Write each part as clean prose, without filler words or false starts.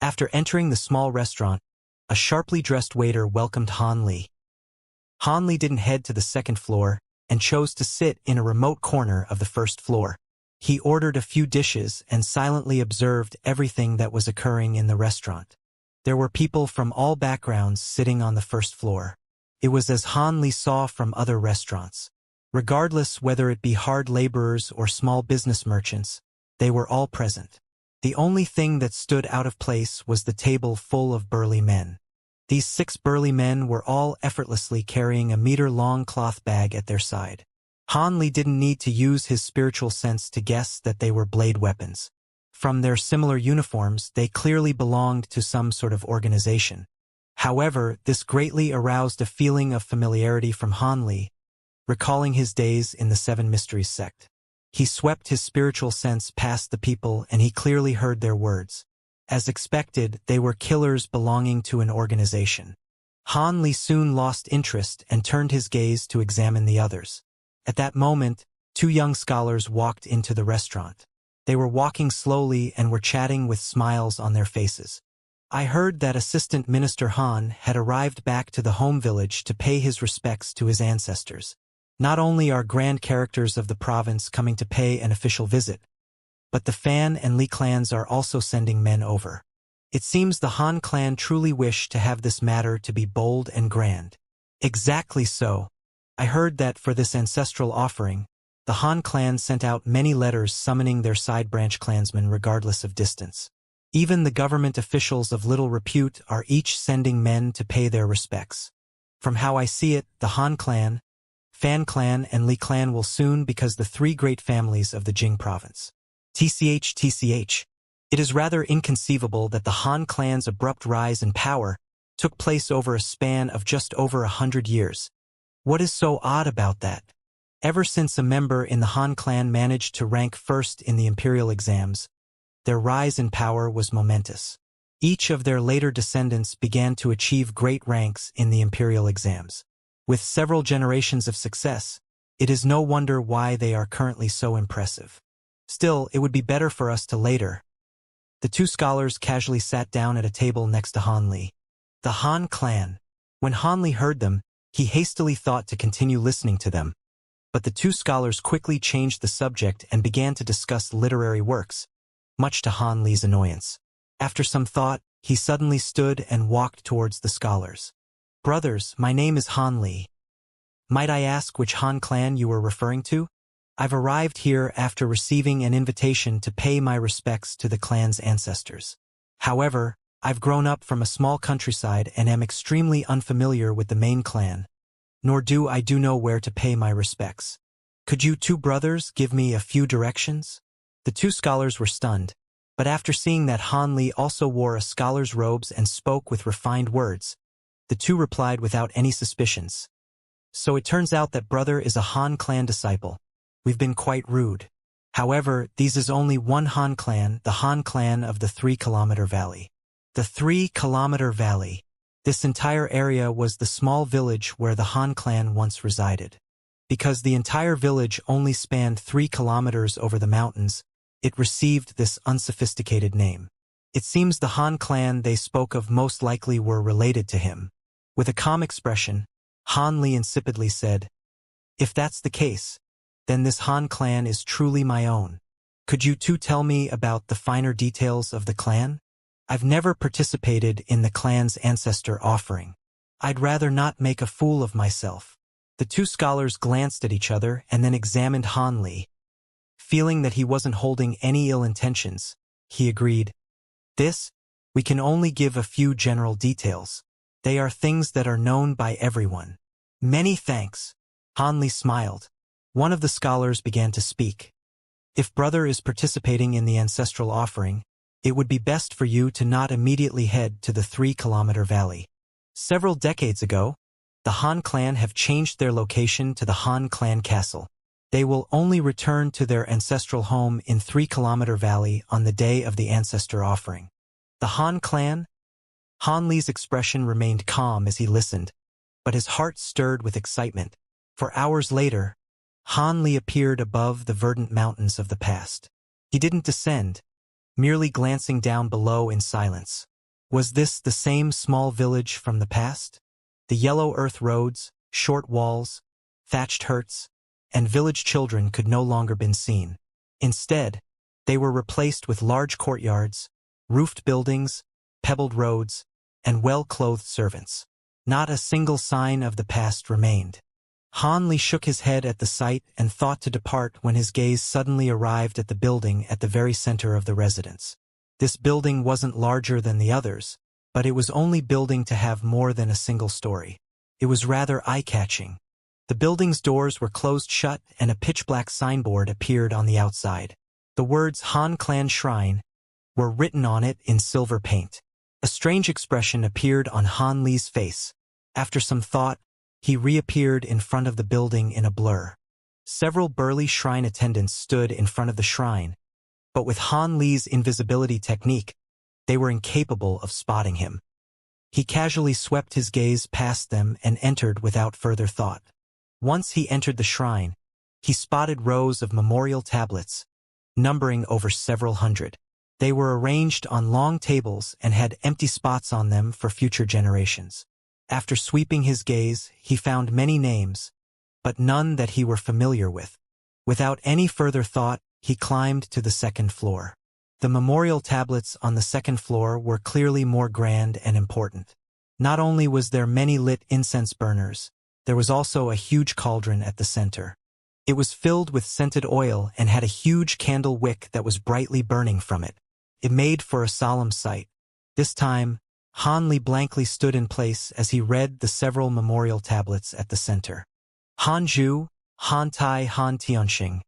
After entering the small restaurant, a sharply dressed waiter welcomed Han Li. Han Li didn't head to the second floor and chose to sit in a remote corner of the first floor. He ordered a few dishes and silently observed everything that was occurring in the restaurant. There were people from all backgrounds sitting on the first floor. It was as Han Li saw from other restaurants. Regardless whether it be hard laborers or small business merchants, they were all present. The only thing that stood out of place was the table full of burly men. These 6 burly men were all effortlessly carrying a meter-long cloth bag at their side. Han Li didn't need to use his spiritual sense to guess that they were blade weapons. From their similar uniforms, they clearly belonged to some sort of organization. However, this greatly aroused a feeling of familiarity from Han Li, recalling his days in the Seven Mysteries sect. He swept his spiritual sense past the people and he clearly heard their words. As expected, they were killers belonging to an organization. Han Li soon lost interest and turned his gaze to examine the others. At that moment, 2 young scholars walked into the restaurant. They were walking slowly and were chatting with smiles on their faces. I heard that Assistant Minister Han had arrived back to the home village to pay his respects to his ancestors. Not only are grand characters of the province coming to pay an official visit, but the Fan and Li clans are also sending men over. It seems the Han clan truly wish to have this matter to be bold and grand. Exactly so. I heard that for this ancestral offering, the Han clan sent out many letters summoning their side branch clansmen regardless of distance. Even the government officials of little repute are each sending men to pay their respects. From how I see it, the Han clan, Fan clan and Li clan will soon become the 3 great families of the Jing province. TCH. It is rather inconceivable that the Han clan's abrupt rise in power took place over a span of just over 100 years. What is so odd about that? Ever since a member in the Han clan managed to rank first in the imperial exams, their rise in power was momentous. Each of their later descendants began to achieve great ranks in the imperial exams. With several generations of success, it is no wonder why they are currently so impressive. Still, it would be better for us to later. The 2 scholars casually sat down at a table next to Han Li. The Han clan. When Han Li heard them, he hastily thought to continue listening to them. But the 2 scholars quickly changed the subject and began to discuss literary works, much to Han Li's annoyance. After some thought, he suddenly stood and walked towards the scholars. Brothers, my name is Han Li. Might I ask which Han clan you were referring to? I've arrived here after receiving an invitation to pay my respects to the clan's ancestors. However, I've grown up from a small countryside and am extremely unfamiliar with the main clan, nor do I know where to pay my respects. Could you 2 brothers give me a few directions? The 2 scholars were stunned, but after seeing that Han Li also wore a scholar's robes and spoke with refined words, the 2 replied without any suspicions. So it turns out that brother is a Han clan disciple. We've been quite rude. However, these is only one Han clan, the Han clan of the 3-kilometer valley. The 3-kilometer valley. This entire area was the small village where the Han clan once resided. Because the entire village only spanned 3 kilometers over the mountains, it received this unsophisticated name. It seems the Han clan they spoke of most likely were related to him. With a calm expression, Han Li insipidly said, "If that's the case, then this Han clan is truly my own. Could you 2 tell me about the finer details of the clan? I've never participated in the clan's ancestor offering. I'd rather not make a fool of myself." The 2 scholars glanced at each other and then examined Han Li. Feeling that he wasn't holding any ill intentions, he agreed. We can only give a few general details. They are things that are known by everyone. Many thanks. Han Li smiled. One of the scholars began to speak. If brother is participating in the ancestral offering, it would be best for you to not immediately head to the 3-kilometer valley. Several decades ago, the Han clan have changed their location to the Han clan castle. They will only return to their ancestral home in 3-kilometer valley on the day of the ancestor offering. The Han clan? Han Li's expression remained calm as he listened, but his heart stirred with excitement. For hours later, Han Li appeared above the verdant mountains of the past. He didn't descend, merely glancing down below in silence. Was this the same small village from the past? The yellow earth roads, short walls, thatched huts, and village children could no longer be seen. Instead, they were replaced with large courtyards, roofed buildings, pebbled roads, and well-clothed servants. Not a single sign of the past remained. Han Li shook his head at the sight and thought to depart when his gaze suddenly arrived at the building at the very center of the residence. This building wasn't larger than the others, but it was only building to have more than a single story. It was rather eye-catching. The building's doors were closed shut and a pitch-black signboard appeared on the outside. The words Han Clan Shrine were written on it in silver paint. A strange expression appeared on Han Li's face. After some thought, he reappeared in front of the building in a blur. Several burly shrine attendants stood in front of the shrine, but with Han Li's invisibility technique, they were incapable of spotting him. He casually swept his gaze past them and entered without further thought. Once he entered the shrine, he spotted rows of memorial tablets, numbering over several hundred. They were arranged on long tables and had empty spots on them for future generations. After sweeping his gaze, he found many names, but none that he were familiar with. Without any further thought, he climbed to the second floor. The memorial tablets on the second floor were clearly more grand and important. Not only was there many lit incense burners, there was also a huge cauldron at the center. It was filled with scented oil and had a huge candle wick that was brightly burning from it. It made for a solemn sight. This time, Han Li blankly stood in place as he read the several memorial tablets at the center. Han Zhu, Han Tai, Han Tianxing.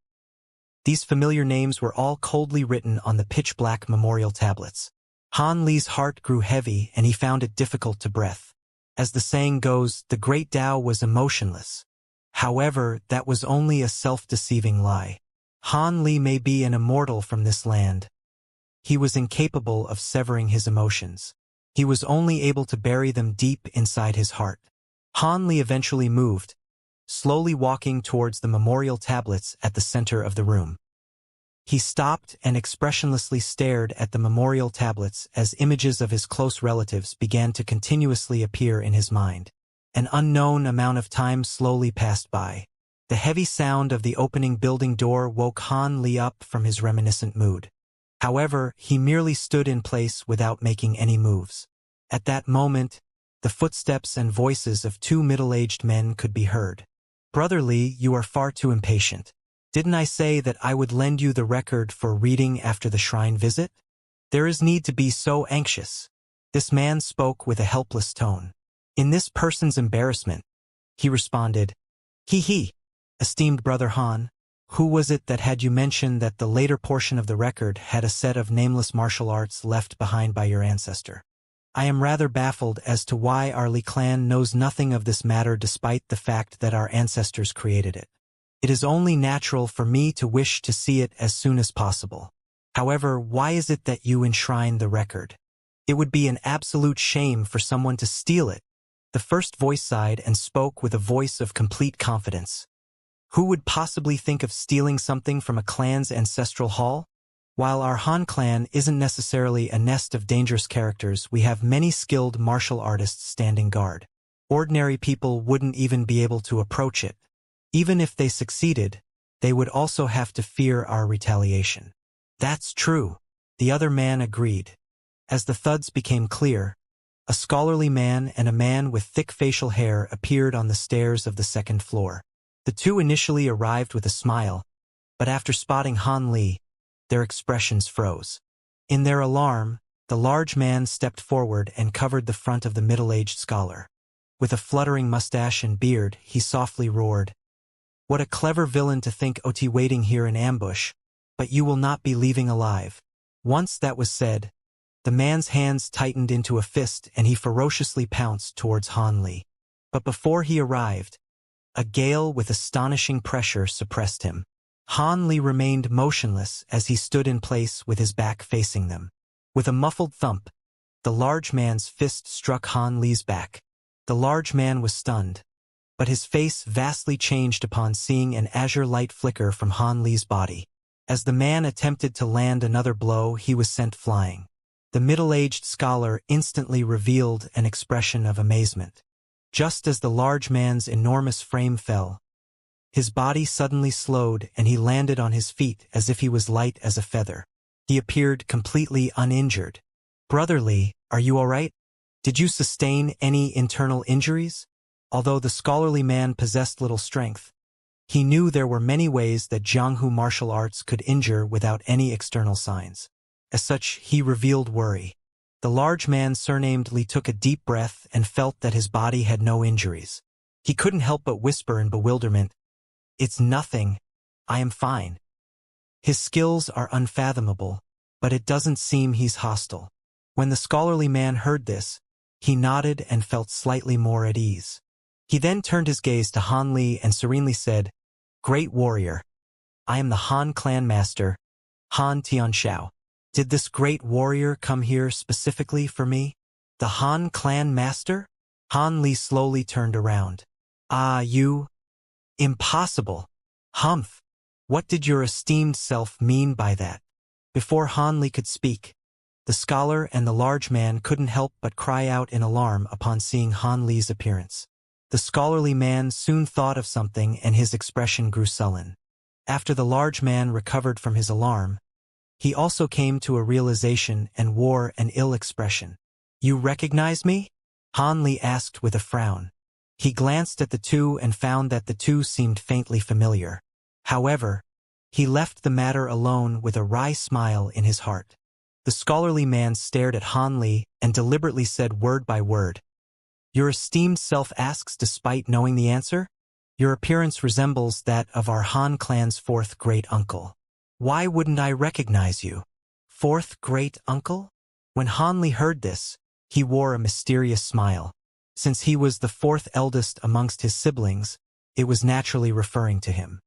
These familiar names were all coldly written on the pitch-black memorial tablets. Han Li's heart grew heavy and he found it difficult to breathe. As the saying goes, the great Tao was emotionless. However, that was only a self-deceiving lie. Han Li may be an immortal from this land. He was incapable of severing his emotions. He was only able to bury them deep inside his heart. Han Li eventually moved, slowly walking towards the memorial tablets at the center of the room. He stopped and expressionlessly stared at the memorial tablets as images of his close relatives began to continuously appear in his mind. An unknown amount of time slowly passed by. The heavy sound of the opening building door woke Han Li up from his reminiscent mood. However, he merely stood in place without making any moves. At that moment, the footsteps and voices of two middle-aged men could be heard. "Brother Li, you are far too impatient. Didn't I say that I would lend you the record for reading after the shrine visit? There is need to be so anxious." This man spoke with a helpless tone. In this person's embarrassment, he responded, "He, esteemed brother Han, who was it that had you mentioned that the later portion of the record had a set of nameless martial arts left behind by your ancestor? I am rather baffled as to why our Li clan knows nothing of this matter despite the fact that our ancestors created it. It is only natural for me to wish to see it as soon as possible. However, why is it that you enshrine the record? It would be an absolute shame for someone to steal it." The first voice sighed and spoke with a voice of complete confidence. "Who would possibly think of stealing something from a clan's ancestral hall? While our Han clan isn't necessarily a nest of dangerous characters, we have many skilled martial artists standing guard. Ordinary people wouldn't even be able to approach it. Even if they succeeded, they would also have to fear our retaliation." "That's true," the other man agreed. As the thuds became clear, a scholarly man and a man with thick facial hair appeared on the stairs of the second floor. The two initially arrived with a smile, but after spotting Han Li, their expressions froze. In their alarm, the large man stepped forward and covered the front of the middle-aged scholar. With a fluttering mustache and beard, he softly roared, "What a clever villain to think OT waiting here in ambush, but you will not be leaving alive." Once that was said, the man's hands tightened into a fist and he ferociously pounced towards Han Li. But before he arrived, a gale with astonishing pressure suppressed him. Han Li remained motionless as he stood in place with his back facing them. With a muffled thump, the large man's fist struck Han Li's back. The large man was stunned, but his face vastly changed upon seeing an azure light flicker from Han Li's body. As the man attempted to land another blow, he was sent flying. The middle-aged scholar instantly revealed an expression of amazement. Just as the large man's enormous frame fell, his body suddenly slowed and he landed on his feet as if he was light as a feather. He appeared completely uninjured. "Brother Li, are you all right? Did you sustain any internal injuries?" Although the scholarly man possessed little strength, he knew there were many ways that Jianghu martial arts could injure without any external signs. As such, he revealed worry. The large man surnamed Li took a deep breath and felt that his body had no injuries. He couldn't help but whisper in bewilderment, "It's nothing. I am fine." His skills are unfathomable, but it doesn't seem he's hostile. When the scholarly man heard this, he nodded and felt slightly more at ease. He then turned his gaze to Han Li and serenely said, "Great warrior, I am the Han clan master, Han Tianxiao. Did this great warrior come here specifically for me?" "The Han clan master?" Han Li slowly turned around. "Ah, you? Impossible. Humph. What did your esteemed self mean by that?" Before Han Li could speak, the scholar and the large man couldn't help but cry out in alarm upon seeing Han Li's appearance. The scholarly man soon thought of something and his expression grew sullen. After the large man recovered from his alarm, he also came to a realization and wore an ill expression. "You recognize me?" Han Li asked with a frown. He glanced at the two and found that the two seemed faintly familiar. However, he left the matter alone with a wry smile in his heart. The scholarly man stared at Han Li and deliberately said word by word, "Your esteemed self asks despite knowing the answer? Your appearance resembles that of our Han clan's fourth great uncle. Why wouldn't I recognize you?" "Fourth great uncle?" When Han Li heard this, he wore a mysterious smile. Since he was the fourth eldest amongst his siblings, it was naturally referring to him.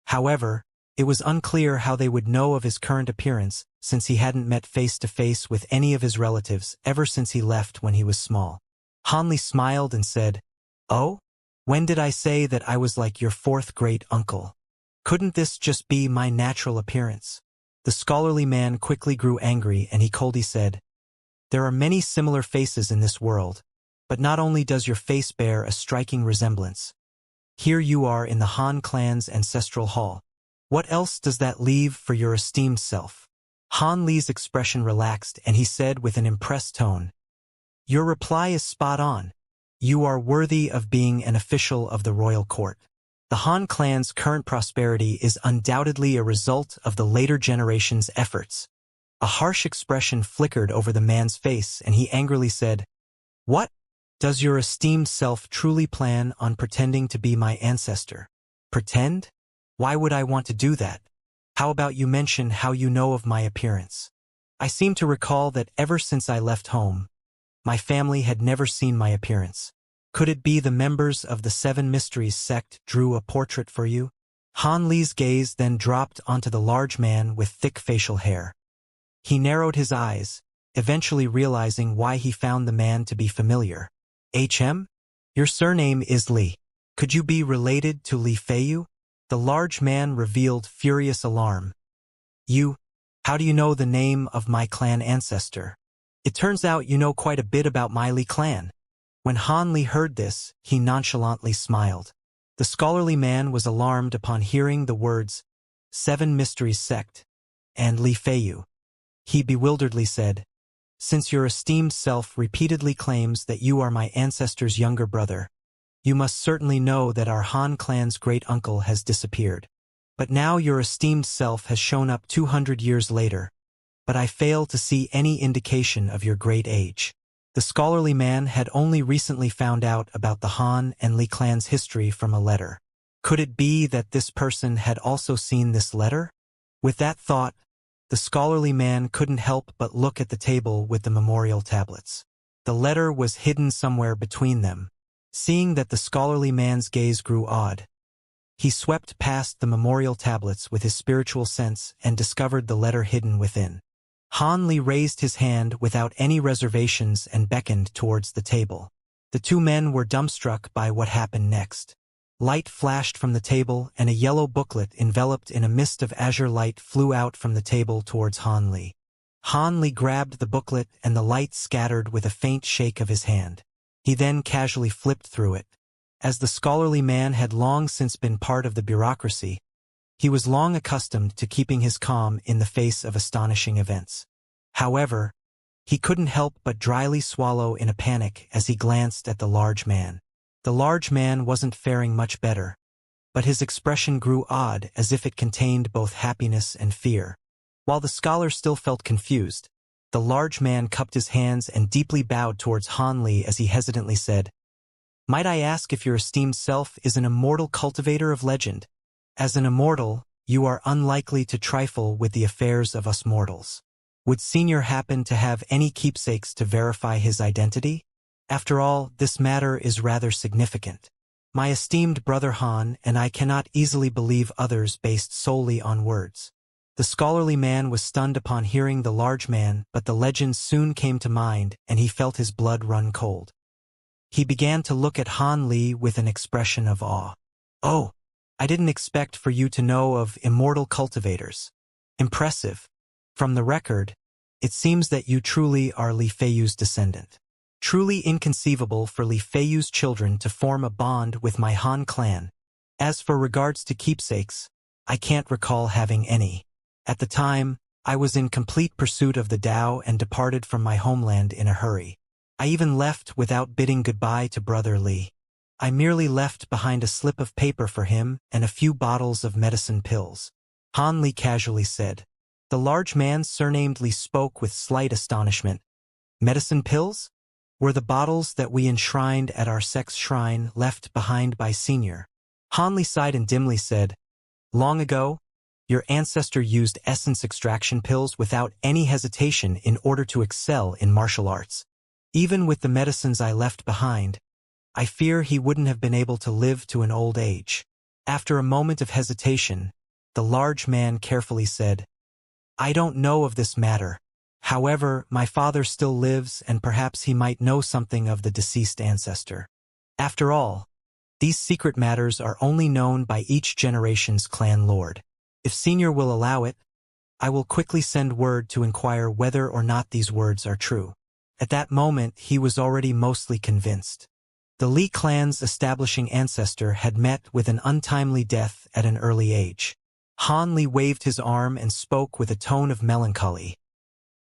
However, it was unclear how they would know of his current appearance since he hadn't met face-to-face with any of his relatives ever since he left when he was small. Han Li smiled and said, "Oh? When did I say that I was like your fourth great uncle? Couldn't this just be my natural appearance?" The scholarly man quickly grew angry and he coldly said, "There are many similar faces in this world, but not only does your face bear a striking resemblance. Here you are in the Han clan's ancestral hall. What else does that leave for your esteemed self?" Han Li's expression relaxed and he said with an impressed tone, "Your reply is spot on. You are worthy of being an official of the royal court. The Han clan's current prosperity is undoubtedly a result of the later generation's efforts." A harsh expression flickered over the man's face and he angrily said, "What? Does your esteemed self truly plan on pretending to be my ancestor?" "Pretend? Why would I want to do that? How about you mention how you know of my appearance? I seem to recall that ever since I left home, my family had never seen my appearance. Could it be the members of the Seven Mysteries sect drew a portrait for you?" Han Li's gaze then dropped onto the large man with thick facial hair. He narrowed his eyes, eventually realizing why he found the man to be familiar. "HM? Your surname is Li. Could you be related to Li Feiyu?" The large man revealed furious alarm. "You? How do you know the name of my clan ancestor? It turns out you know quite a bit about my Li clan." When Han Li heard this, he nonchalantly smiled. The scholarly man was alarmed upon hearing the words, Seven Mysteries Sect, and Li Feiyu. He bewilderedly said, "Since your esteemed self repeatedly claims that you are my ancestor's younger brother, you must certainly know that our Han clan's great uncle has disappeared. But now your esteemed self has shown up 200 years later, but I fail to see any indication of your great age." The scholarly man had only recently found out about the Han and Li clan's history from a letter. Could it be that this person had also seen this letter? With that thought, the scholarly man couldn't help but look at the table with the memorial tablets. The letter was hidden somewhere between them. Seeing that the scholarly man's gaze grew odd, he swept past the memorial tablets with his spiritual sense and discovered the letter hidden within. Han Li raised his hand without any reservations and beckoned towards the table. The two men were dumbstruck by what happened next. Light flashed from the table and a yellow booklet enveloped in a mist of azure light flew out from the table towards Han Li. Han Li grabbed the booklet and the light scattered with a faint shake of his hand. He then casually flipped through it. As the scholarly man had long since been part of the bureaucracy, he was long accustomed to keeping his calm in the face of astonishing events. However, he couldn't help but dryly swallow in a panic as he glanced at the large man. The large man wasn't faring much better, but his expression grew odd as if it contained both happiness and fear. While the scholar still felt confused, the large man cupped his hands and deeply bowed towards Han Li as he hesitantly said, "Might I ask if your esteemed self is an immortal cultivator of legend? As an immortal, you are unlikely to trifle with the affairs of us mortals. Would Senior happen to have any keepsakes to verify his identity? After all, this matter is rather significant. My esteemed brother Han and I cannot easily believe others based solely on words." The scholarly man was stunned upon hearing the large man, but the legend soon came to mind and he felt his blood run cold. He began to look at Han Li with an expression of awe. "Oh, I didn't expect for you to know of immortal cultivators. Impressive. From the record, it seems that you truly are Li Feiyu's descendant. Truly inconceivable for Li Feiyu's children to form a bond with my Han clan. As for regards to keepsakes, I can't recall having any. At the time, I was in complete pursuit of the Tao and departed from my homeland in a hurry. I even left without bidding goodbye to Brother Li. I merely left behind a slip of paper for him and a few bottles of medicine pills," Han Li casually said. The large man surnamed Li spoke with slight astonishment. "Medicine pills? Were the bottles that we enshrined at our sex shrine left behind by Senior?" Han Li sighed and dimly said, "Long ago, your ancestor used essence extraction pills without any hesitation in order to excel in martial arts. Even with the medicines I left behind, I fear he wouldn't have been able to live to an old age." After a moment of hesitation, the large man carefully said, "I don't know of this matter. However, my father still lives and perhaps he might know something of the deceased ancestor. After all, these secret matters are only known by each generation's clan lord. If Senior will allow it, I will quickly send word to inquire whether or not these words are true." At that moment, he was already mostly convinced. The Li clan's establishing ancestor had met with an untimely death at an early age. Han Li waved his arm and spoke with a tone of melancholy.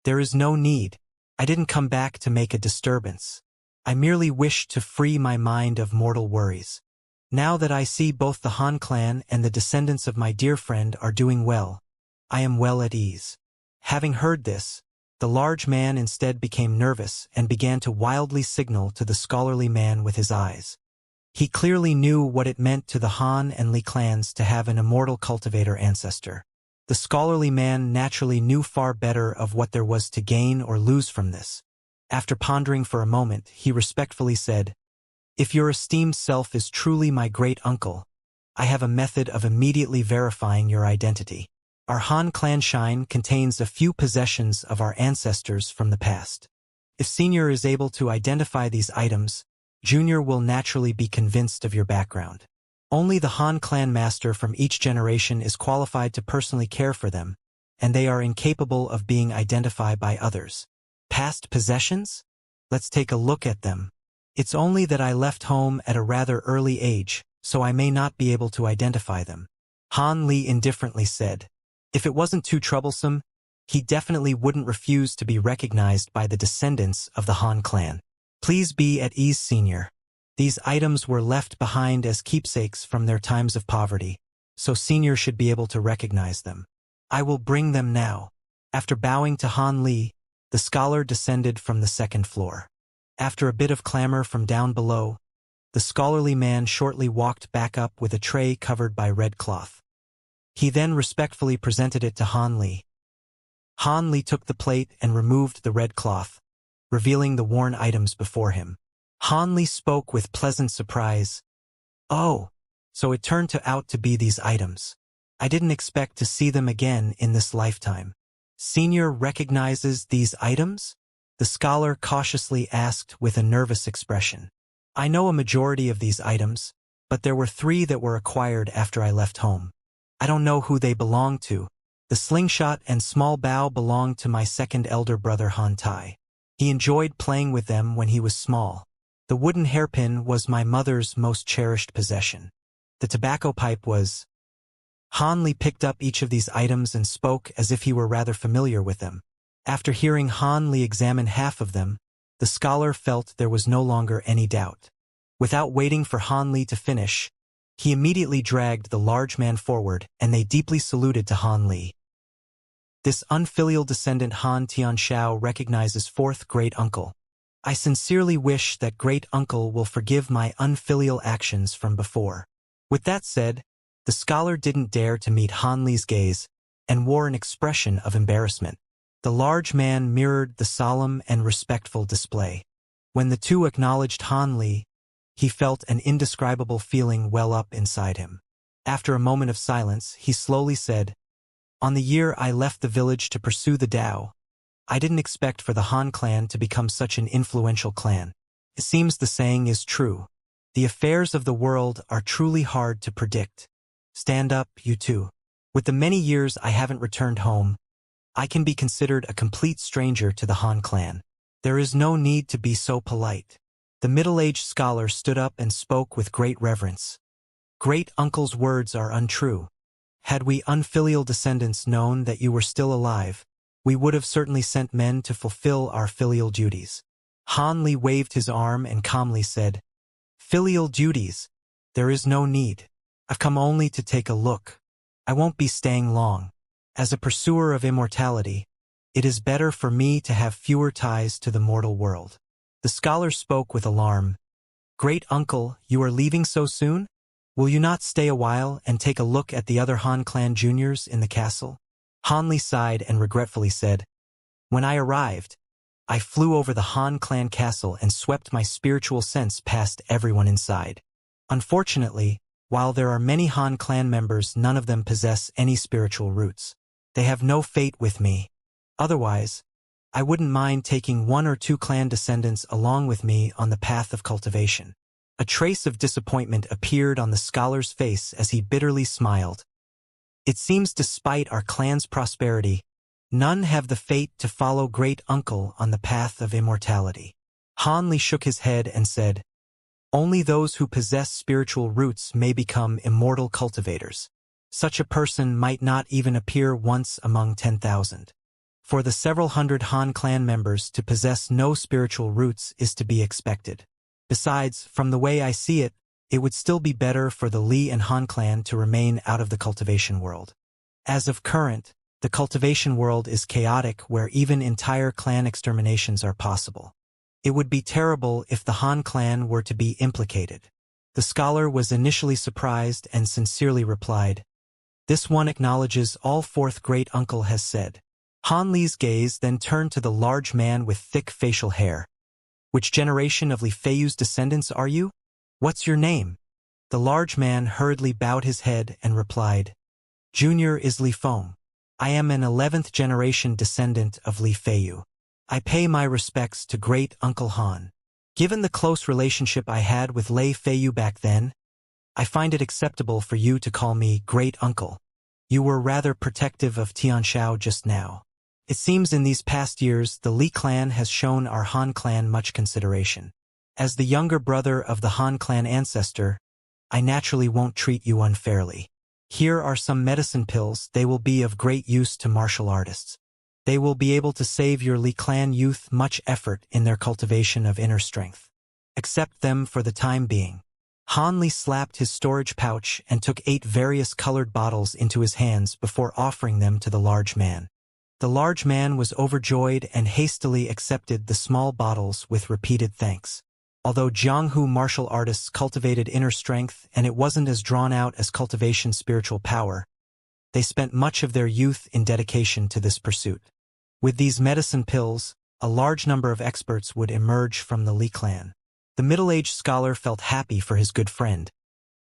"There is no need. I didn't come back to make a disturbance. I merely wished to free my mind of mortal worries. Now that I see both the Han clan and the descendants of my dear friend are doing well, I am well at ease." Having heard this, the large man instead became nervous and began to wildly signal to the scholarly man with his eyes. He clearly knew what it meant to the Han and Li clans to have an immortal cultivator ancestor. The scholarly man naturally knew far better of what there was to gain or lose from this. After pondering for a moment, he respectfully said, "If your esteemed self is truly my great-uncle, I have a method of immediately verifying your identity. Our Han clan shrine contains a few possessions of our ancestors from the past. If Senior is able to identify these items, Junior will naturally be convinced of your background. Only the Han clan master from each generation is qualified to personally care for them, and they are incapable of being identified by others. Past possessions? Let's take a look at them. It's only that I left home at a rather early age, so I may not be able to identify them," Han Li indifferently said. If it wasn't too troublesome, he definitely wouldn't refuse to be recognized by the descendants of the Han clan. "Please be at ease, Senior. These items were left behind as keepsakes from their times of poverty, so Senior should be able to recognize them. I will bring them now." After bowing to Han Li, the scholar descended from the second floor. After a bit of clamor from down below, the scholarly man shortly walked back up with a tray covered by red cloth. He then respectfully presented it to Han Li. Han Li took the plate and removed the red cloth, revealing the worn items before him. Han Li spoke with pleasant surprise. "Oh, so it turned out to be these items. I didn't expect to see them again in this lifetime. Senior recognizes these items?" the scholar cautiously asked with a nervous expression. "I know a majority of these items, but there were 3 that were acquired after I left home. I don't know who they belong to, The slingshot and small bow belonged to my second elder brother Han Tai. He enjoyed playing with them when he was small. The wooden hairpin was my mother's most cherished possession. The tobacco pipe was... Han Li picked up each of these items and spoke as if he were rather familiar with them. After hearing Han Li examine half of them, the scholar felt there was no longer any doubt. Without waiting for Han Li to finish, he immediately dragged the large man forward, and they deeply saluted to Han Li. This unfilial descendant Han Tianxiao recognizes fourth great-uncle. I sincerely wish that great-uncle will forgive my unfilial actions from before. With that said, the scholar didn't dare to meet Han Li's gaze and wore an expression of embarrassment. The large man mirrored the solemn and respectful display. When the two acknowledged Han Li, he felt an indescribable feeling well up inside him. After a moment of silence, he slowly said, "On the year I left the village to pursue the Tao, I didn't expect for the Han clan to become such an influential clan. It seems the saying is true. The affairs of the world are truly hard to predict. Stand up, you two. With the many years I haven't returned home, I can be considered a complete stranger to the Han clan. There is no need to be so polite." The middle-aged scholar stood up and spoke with great reverence. "Great-uncle's words are untrue. Had we unfilial descendants known that you were still alive, we would have certainly sent men to fulfill our filial duties." Han Li waved his arm and calmly said, "Filial duties? There is no need. I've come only to take a look. I won't be staying long. As a pursuer of immortality, it is better for me to have fewer ties to the mortal world." The scholar spoke with alarm. "Great-uncle, you are leaving so soon? Will you not stay a while and take a look at the other Han clan juniors in the castle?" Han Li sighed and regretfully said, "When I arrived, I flew over the Han clan castle and swept my spiritual sense past everyone inside. Unfortunately, while there are many Han clan members, none of them possess any spiritual roots. They have no fate with me. Otherwise, I wouldn't mind taking one or two clan descendants along with me on the path of cultivation." A trace of disappointment appeared on the scholar's face as he bitterly smiled. "It seems despite our clan's prosperity, none have the fate to follow great-uncle on the path of immortality." Han Li shook his head and said, "Only those who possess spiritual roots may become immortal cultivators. Such a person might not even appear once among 10,000. For the several hundred Han clan members to possess no spiritual roots is to be expected. Besides, from the way I see it, it would still be better for the Li and Han clan to remain out of the cultivation world. As of current, the cultivation world is chaotic where even entire clan exterminations are possible. It would be terrible if the Han clan were to be implicated." The scholar was initially surprised and sincerely replied, "This one acknowledges all fourth great-uncle has said." Han Li's gaze then turned to the large man with thick facial hair. "Which generation of Li Feiyu's descendants are you? What's your name?" The large man hurriedly bowed his head and replied, "Junior is Li Feng. I am an 11th generation descendant of Li Feiyu. I pay my respects to great-uncle Han. Given the close relationship I had with Li Feiyu back then, I find it acceptable for you to call me great-uncle. You were rather protective of Tianxiao just now. It seems in these past years the Li clan has shown our Han clan much consideration. As the younger brother of the Han clan ancestor, I naturally won't treat you unfairly. Here are some medicine pills. They will be of great use to martial artists. They will be able to save your Li clan youth much effort in their cultivation of inner strength. Accept them for the time being." Han Li slapped his storage pouch and took 8 various colored bottles into his hands before offering them to the large man. The large man was overjoyed and hastily accepted the small bottles with repeated thanks. Although Jianghu martial artists cultivated inner strength and it wasn't as drawn out as cultivation spiritual power, they spent much of their youth in dedication to this pursuit. With these medicine pills, a large number of experts would emerge from the Li clan. The middle-aged scholar felt happy for his good friend,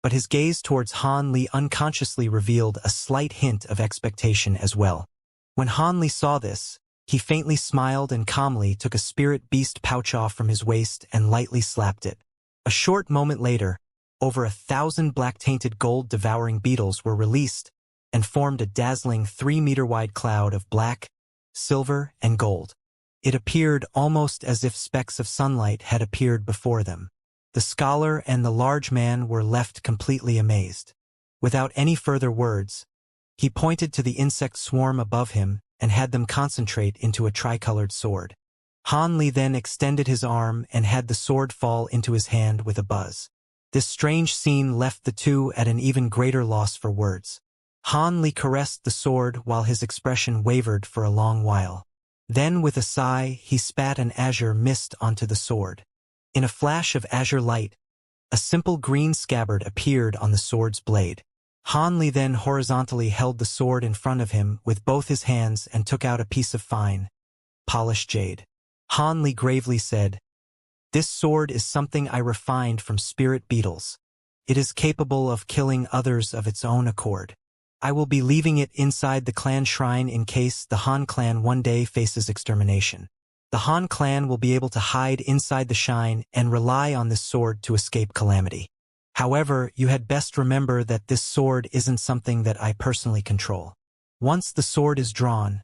but his gaze towards Han Li unconsciously revealed a slight hint of expectation as well. When Han Li saw this, he faintly smiled and calmly took a spirit beast pouch off from his waist and lightly slapped it. A short moment later, over 1,000 black-tainted gold devouring beetles were released, and formed a dazzling 3-meter-wide cloud of black, silver, and gold. It appeared almost as if specks of sunlight had appeared before them. The scholar and the large man were left completely amazed. Without any further words, he pointed to the insect swarm above him and had them concentrate into a tricolored sword. Han Li then extended his arm and had the sword fall into his hand with a buzz. This strange scene left the two at an even greater loss for words. Han Li caressed the sword while his expression wavered for a long while. Then with a sigh, he spat an azure mist onto the sword. In a flash of azure light, a simple green scabbard appeared on the sword's blade. Han Li then horizontally held the sword in front of him with both his hands and took out a piece of fine, polished jade. Han Li gravely said, "This sword is something I refined from spirit beetles. It is capable of killing others of its own accord. I will be leaving it inside the clan shrine in case the Han clan one day faces extermination. The Han clan will be able to hide inside the shrine and rely on this sword to escape calamity. However, you had best remember that this sword isn't something that I personally control. Once the sword is drawn,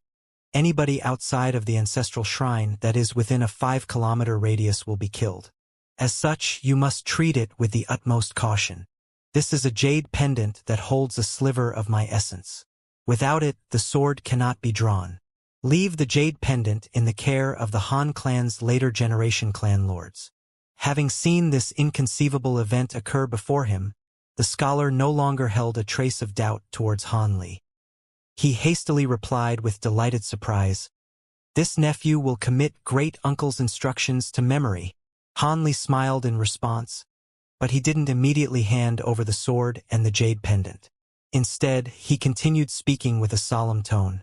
anybody outside of the ancestral shrine that is within a 5-kilometer radius will be killed. As such, you must treat it with the utmost caution. This is a jade pendant that holds a sliver of my essence. Without it, the sword cannot be drawn. Leave the jade pendant in the care of the Han clan's later generation clan lords." Having seen this inconceivable event occur before him, the scholar no longer held a trace of doubt towards Han Li. He hastily replied with delighted surprise, "This nephew will commit great-uncle's instructions to memory." Han Li smiled in response, but he didn't immediately hand over the sword and the jade pendant. Instead, he continued speaking with a solemn tone.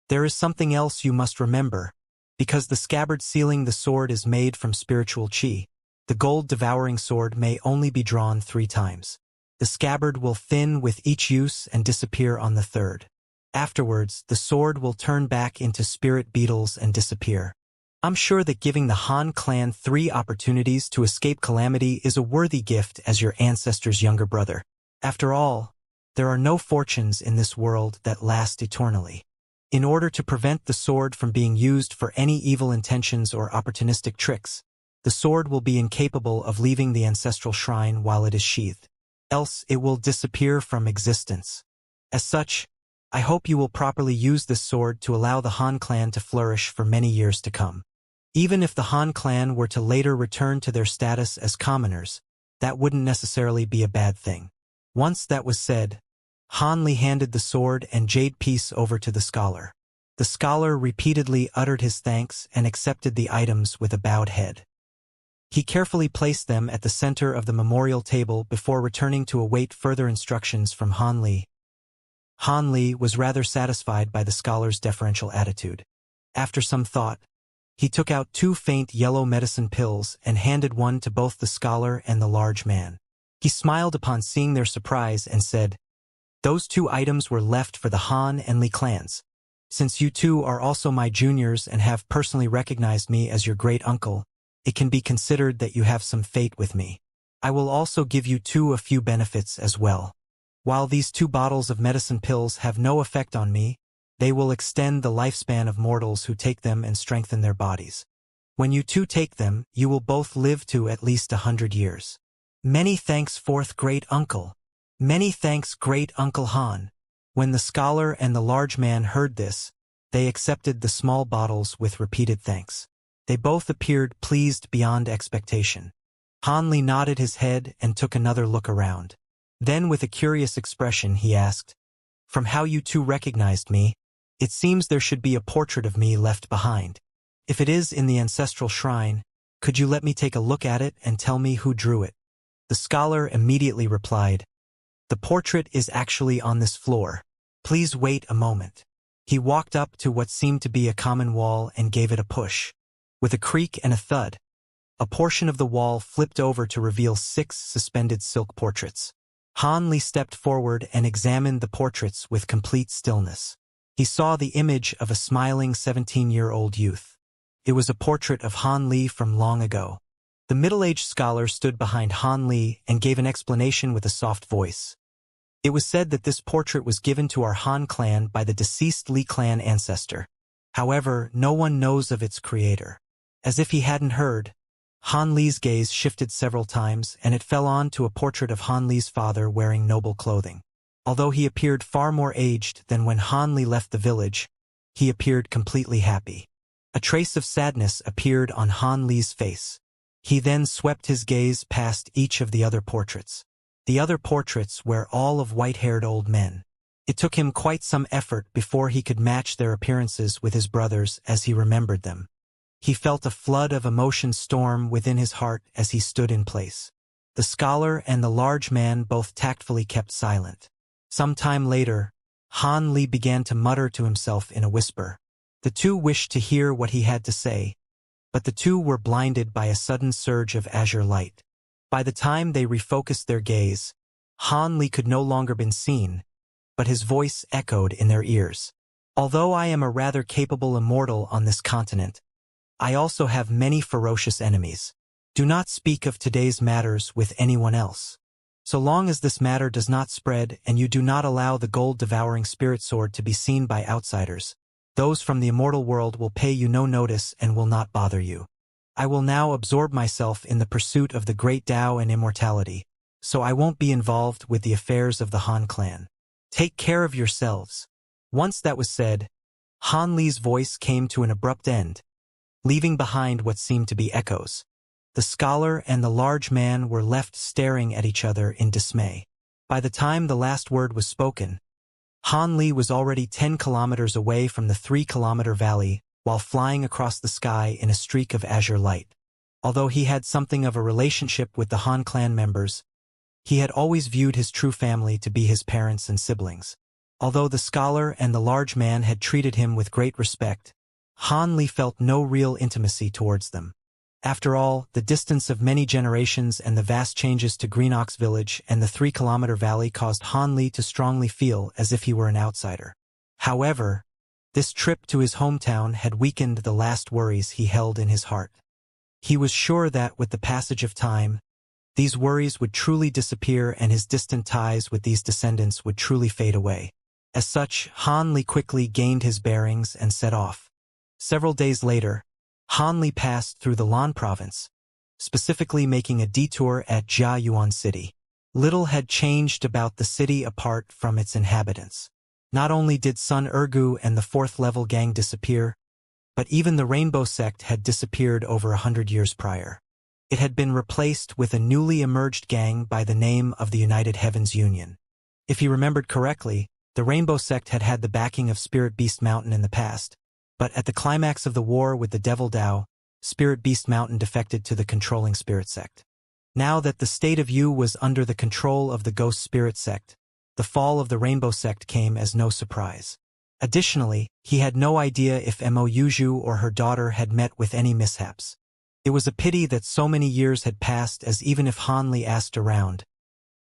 "There is something else you must remember. Because the scabbard sealing the sword is made from spiritual qi, the gold-devouring sword may only be drawn 3 times. The scabbard will thin with each use and disappear on the 3rd. Afterwards, the sword will turn back into spirit beetles and disappear. I'm sure that giving the Han clan 3 opportunities to escape calamity is a worthy gift as your ancestor's younger brother. After all, there are no fortunes in this world that last eternally. In order to prevent the sword from being used for any evil intentions or opportunistic tricks, the sword will be incapable of leaving the ancestral shrine while it is sheathed. Else it will disappear from existence. As such, I hope you will properly use this sword to allow the Han clan to flourish for many years to come. Even if the Han clan were to later return to their status as commoners, that wouldn't necessarily be a bad thing." Once that was said, Han Li handed the sword and jade piece over to the scholar. The scholar repeatedly uttered his thanks and accepted the items with a bowed head. He carefully placed them at the center of the memorial table before returning to await further instructions from Han Li. Han Li was rather satisfied by the scholar's deferential attitude. After some thought, he took out 2 faint yellow medicine pills and handed one to both the scholar and the large man. He smiled upon seeing their surprise and said, "Those 2 items were left for the Han and Li clans. Since you 2 are also my juniors and have personally recognized me as your great-uncle, it can be considered that you have some fate with me. I will also give you 2 a few benefits as well. While these 2 bottles of medicine pills have no effect on me, they will extend the lifespan of mortals who take them and strengthen their bodies. When you 2 take them, you will both live to at least 100 years. Many thanks, fourth great-uncle. Many thanks, great-uncle Han." When the scholar and the large man heard this, they accepted the small bottles with repeated thanks. They both appeared pleased beyond expectation. Han Li nodded his head and took another look around. Then with a curious expression he asked, "From how you 2 recognized me, it seems there should be a portrait of me left behind. If it is in the ancestral shrine, could you let me take a look at it and tell me who drew it?" The scholar immediately replied, "The portrait is actually on this floor. Please wait a moment." He walked up to what seemed to be a common wall and gave it a push. With a creak and a thud, a portion of the wall flipped over to reveal 6 suspended silk portraits. Han Li stepped forward and examined the portraits with complete stillness. He saw the image of a smiling 17-year-old youth. It was a portrait of Han Li from long ago. The middle-aged scholar stood behind Han Li and gave an explanation with a soft voice. It was said that this portrait was given to our Han clan by the deceased Li clan ancestor. However, no one knows of its creator. As if he hadn't heard, Han Li's gaze shifted several times, and it fell on to a portrait of Han Li's father wearing noble clothing. Although he appeared far more aged than when Han Li left the village, he appeared completely happy. A trace of sadness appeared on Han Li's face. He then swept his gaze past each of the other portraits. The other portraits were all of white-haired old men. It took him quite some effort before he could match their appearances with his brothers as he remembered them. He felt a flood of emotion storm within his heart as he stood in place. The scholar and the large man both tactfully kept silent. Some time later, Han Li began to mutter to himself in a whisper. The two wished to hear what he had to say, but the two were blinded by a sudden surge of azure light. By the time they refocused their gaze, Han Li could no longer be seen, but his voice echoed in their ears. Although I am a rather capable immortal on this continent, I also have many ferocious enemies. Do not speak of today's matters with anyone else. So long as this matter does not spread and you do not allow the gold-devouring spirit sword to be seen by outsiders, those from the immortal world will pay you no notice and will not bother you. I will now absorb myself in the pursuit of the great Tao and immortality, so I won't be involved with the affairs of the Han clan. Take care of yourselves. Once that was said, Han Li's voice came to an abrupt end, leaving behind what seemed to be echoes. The scholar and the large man were left staring at each other in dismay. By the time the last word was spoken, Han Li was already 10 kilometers away from the 3-kilometer valley while flying across the sky in a streak of azure light. Although he had something of a relationship with the Han clan members, he had always viewed his true family to be his parents and siblings. Although the scholar and the large man had treated him with great respect, Han Li felt no real intimacy towards them. After all, the distance of many generations and the vast changes to Greenox village and the 3-kilometer valley caused Han Li to strongly feel as if he were an outsider. However, this trip to his hometown had weakened the last worries he held in his heart. He was sure that with the passage of time, these worries would truly disappear and his distant ties with these descendants would truly fade away. As such, Han Li quickly gained his bearings and set off. Several days later, Han Li passed through the Lan province, specifically making a detour at Jiayuan City. Little had changed about the city apart from its inhabitants. Not only did Sun Ergu and the 4th-level gang disappear, but even the Rainbow Sect had disappeared over 100 years prior. It had been replaced with a newly emerged gang by the name of the United Heavens Union. If he remembered correctly, the Rainbow Sect had had the backing of Spirit Beast Mountain in the past, but at the climax of the war with the Devil Dao, Spirit Beast Mountain defected to the controlling Spirit Sect. Now that the state of Yu was under the control of the Ghost Spirit Sect, the fall of the Rainbow Sect came as no surprise. Additionally, he had no idea if Mo Yuju or her daughter had met with any mishaps. It was a pity that so many years had passed, as even if Han Li asked around,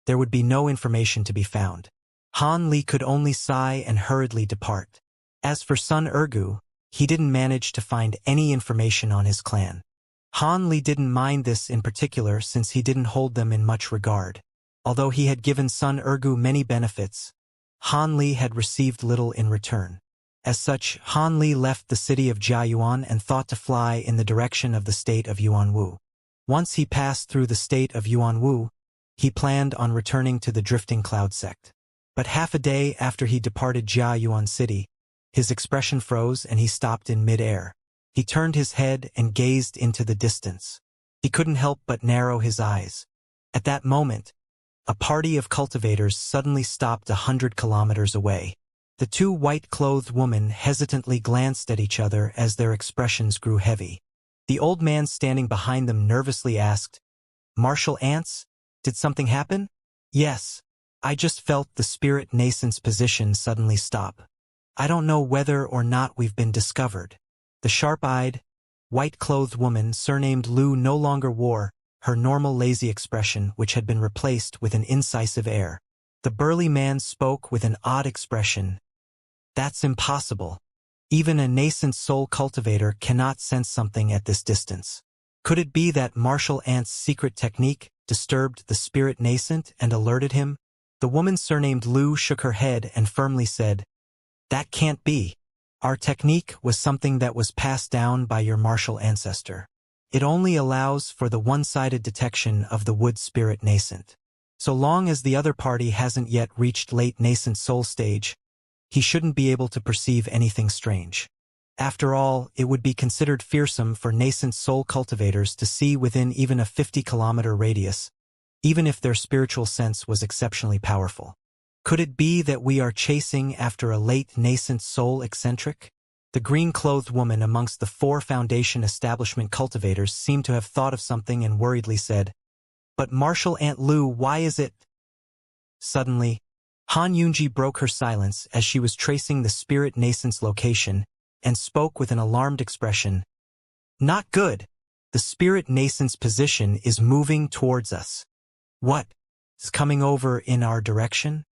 there would be no information to be found. Han Li could only sigh and hurriedly depart. As for Sun Ergu, he didn't manage to find any information on his clan. Han Li didn't mind this in particular since he didn't hold them in much regard. Although he had given Sun Ergu many benefits, Han Li had received little in return. As such, Han Li left the city of Jiayuan and thought to fly in the direction of the state of Yuanwu. Once he passed through the state of Yuanwu, he planned on returning to the Drifting Cloud sect. But half a day after he departed Jiayuan City, his expression froze and he stopped in mid-air. He turned his head and gazed into the distance. He couldn't help but narrow his eyes. At that moment, a party of cultivators suddenly stopped 100 kilometers away. The two white-clothed women hesitantly glanced at each other as their expressions grew heavy. The old man standing behind them nervously asked, "Martial ants? Did something happen?" "Yes. I just felt the spirit nascent's position suddenly stop. I don't know whether or not we've been discovered." The sharp-eyed, white-clothed woman surnamed Lu no longer wore her normal lazy expression, which had been replaced with an incisive air. The burly man spoke with an odd expression. "That's impossible. Even a nascent soul cultivator cannot sense something at this distance. Could it be that Martial Ant's secret technique disturbed the spirit nascent and alerted him?" The woman surnamed Lu shook her head and firmly said, "That can't be. Our technique was something that was passed down by your martial ancestor. It only allows for the one-sided detection of the wood spirit nascent. So long as the other party hasn't yet reached late nascent soul stage, he shouldn't be able to perceive anything strange. After all, it would be considered fearsome for nascent soul cultivators to see within even a 50-kilometer radius, even if their spiritual sense was exceptionally powerful. Could it be that we are chasing after a late nascent soul eccentric?" The green-clothed woman amongst the 4 Foundation establishment cultivators seemed to have thought of something and worriedly said, "But Martial Aunt Lu, why is it—" Suddenly, Han Yunji broke her silence as she was tracing the spirit nascent's location and spoke with an alarmed expression. "Not good. The spirit nascent's position is moving towards us. What? Is coming over in our direction?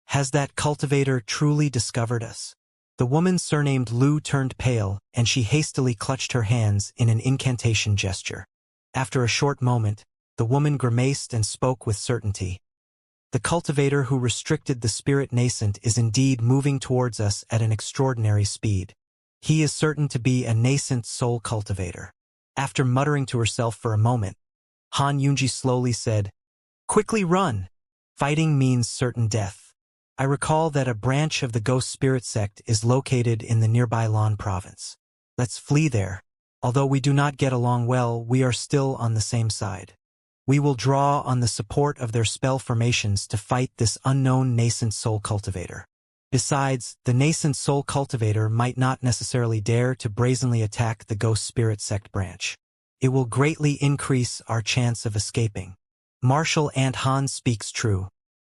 Has that cultivator truly discovered us?" The woman surnamed Lu turned pale, and she hastily clutched her hands in an incantation gesture. After a short moment, the woman grimaced and spoke with certainty. "The cultivator who restricted the spirit nascent is indeed moving towards us at an extraordinary speed. He is certain to be a nascent soul cultivator." After muttering to herself for a moment, Han Yunji slowly said, "Quickly run. Fighting means certain death. I recall that a branch of the Ghost Spirit sect is located in the nearby Lan province. Let's flee there. Although we do not get along well, we are still on the same side. We will draw on the support of their spell formations to fight this unknown nascent soul cultivator. Besides, the nascent soul cultivator might not necessarily dare to brazenly attack the Ghost Spirit sect branch. It will greatly increase our chance of escaping. Martial Aunt Han speaks true.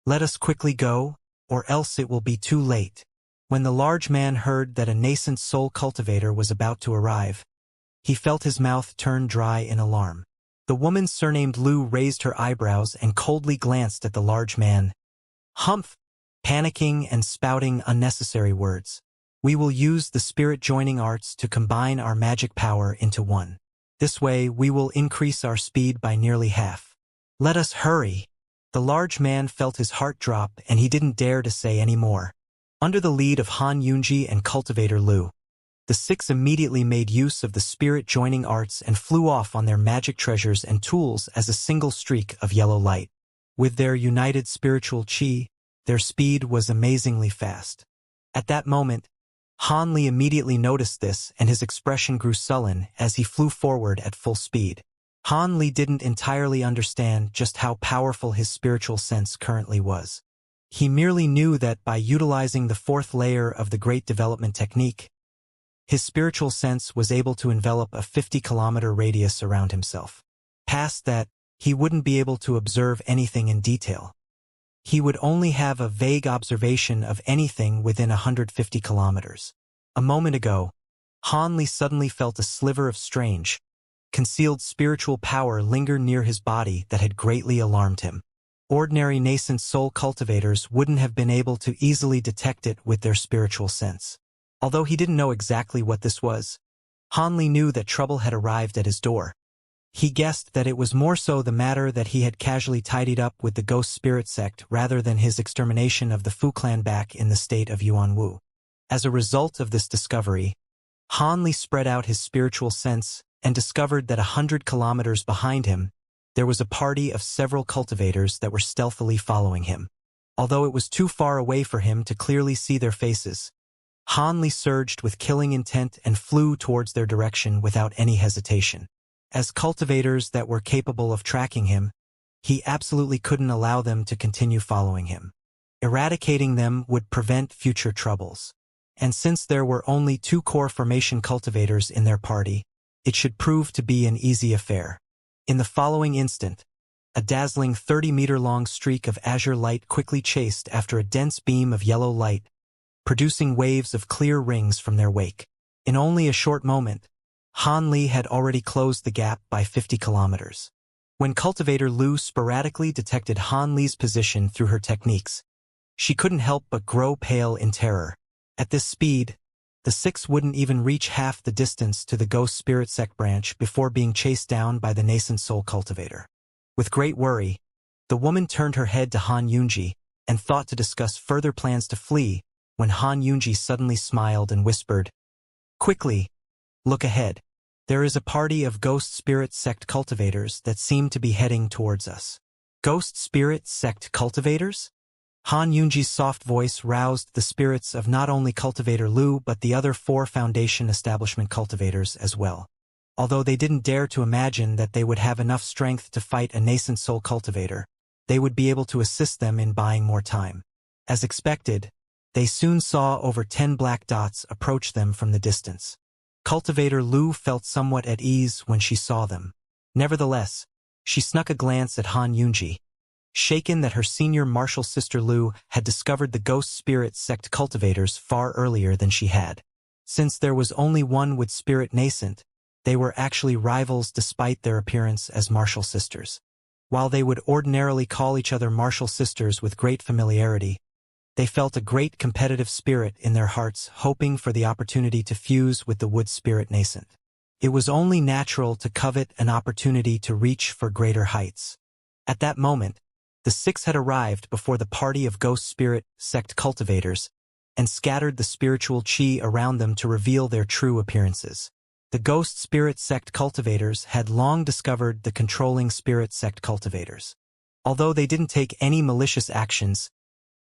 Let us quickly go, or else it will be too late." When the large man heard that a nascent soul cultivator was about to arrive, he felt his mouth turn dry in alarm. The woman surnamed Lu raised her eyebrows and coldly glanced at the large man. "Humph!" Panicking and spouting unnecessary words. "We will use the spirit joining arts to combine our magic power into one. This way we will increase our speed by nearly half. Let us hurry." The large man felt his heart drop and he didn't dare to say any more. Under the lead of Han Yunji and Cultivator Lu, the 6 immediately made use of the spirit joining arts and flew off on their magic treasures and tools as a single streak of yellow light. With their united spiritual chi, their speed was amazingly fast. At that moment, Han Li immediately noticed this and his expression grew sullen as he flew forward at full speed. Han Li didn't entirely understand just how powerful his spiritual sense currently was. He merely knew that by utilizing the 4th layer of the Great Development Technique, his spiritual sense was able to envelop a 50-kilometer radius around himself. Past that, he wouldn't be able to observe anything in detail. He would only have a vague observation of anything within 150 kilometers. A moment ago, Han Li suddenly felt a sliver of strange, concealed spiritual power linger near his body that had greatly alarmed him. Ordinary nascent soul cultivators wouldn't have been able to easily detect it with their spiritual sense. Although he didn't know exactly what this was, Han Li knew that trouble had arrived at his door. He guessed that it was more so the matter that he had casually tidied up with the Ghost Spirit sect rather than his extermination of the Fu clan back in the state of Yuanwu. As a result of this discovery, Han Li spread out his spiritual sense and discovered that 100 kilometers behind him, there was a party of several cultivators that were stealthily following him. Although it was too far away for him to clearly see their faces, Han Li surged with killing intent and flew towards their direction without any hesitation. As cultivators that were capable of tracking him, he absolutely couldn't allow them to continue following him. Eradicating them would prevent future troubles. And since there were only 2 core formation cultivators in their party, it should prove to be an easy affair. In the following instant, a dazzling 30-meter-long streak of azure light quickly chased after a dense beam of yellow light, producing waves of clear rings from their wake. In only a short moment, Han Li had already closed the gap by 50 kilometers. When Cultivator Lu sporadically detected Han Li's position through her techniques, she couldn't help but grow pale in terror. At this speed, the 6 wouldn't even reach half the distance to the Ghost Spirit sect branch before being chased down by the nascent soul cultivator. With great worry, the woman turned her head to Han Yunji and thought to discuss further plans to flee, when Han Yunji suddenly smiled and whispered, "Quickly, look ahead. There is a party of ghost spirit sect cultivators that seem to be heading towards us." Ghost spirit sect cultivators? Han Yunji's soft voice roused the spirits of not only Cultivator Lu but the other 4 Foundation establishment cultivators as well. Although they didn't dare to imagine that they would have enough strength to fight a nascent soul cultivator, they would be able to assist them in buying more time. As expected, they soon saw over 10 black dots approach them from the distance. Cultivator Lu felt somewhat at ease when she saw them. Nevertheless, she snuck a glance at Han Yunji, shaken that her senior martial sister Lu had discovered the ghost spirit sect cultivators far earlier than she had. Since there was only one with spirit nascent, they were actually rivals despite their appearance as martial sisters. While they would ordinarily call each other martial sisters with great familiarity, they felt a great competitive spirit in their hearts, hoping for the opportunity to fuse with the wood spirit nascent. It was only natural to covet an opportunity to reach for greater heights. At that moment, the 6 had arrived before the party of ghost spirit sect cultivators and scattered the spiritual chi around them to reveal their true appearances. The ghost spirit sect cultivators had long discovered the controlling spirit sect cultivators. Although they didn't take any malicious actions,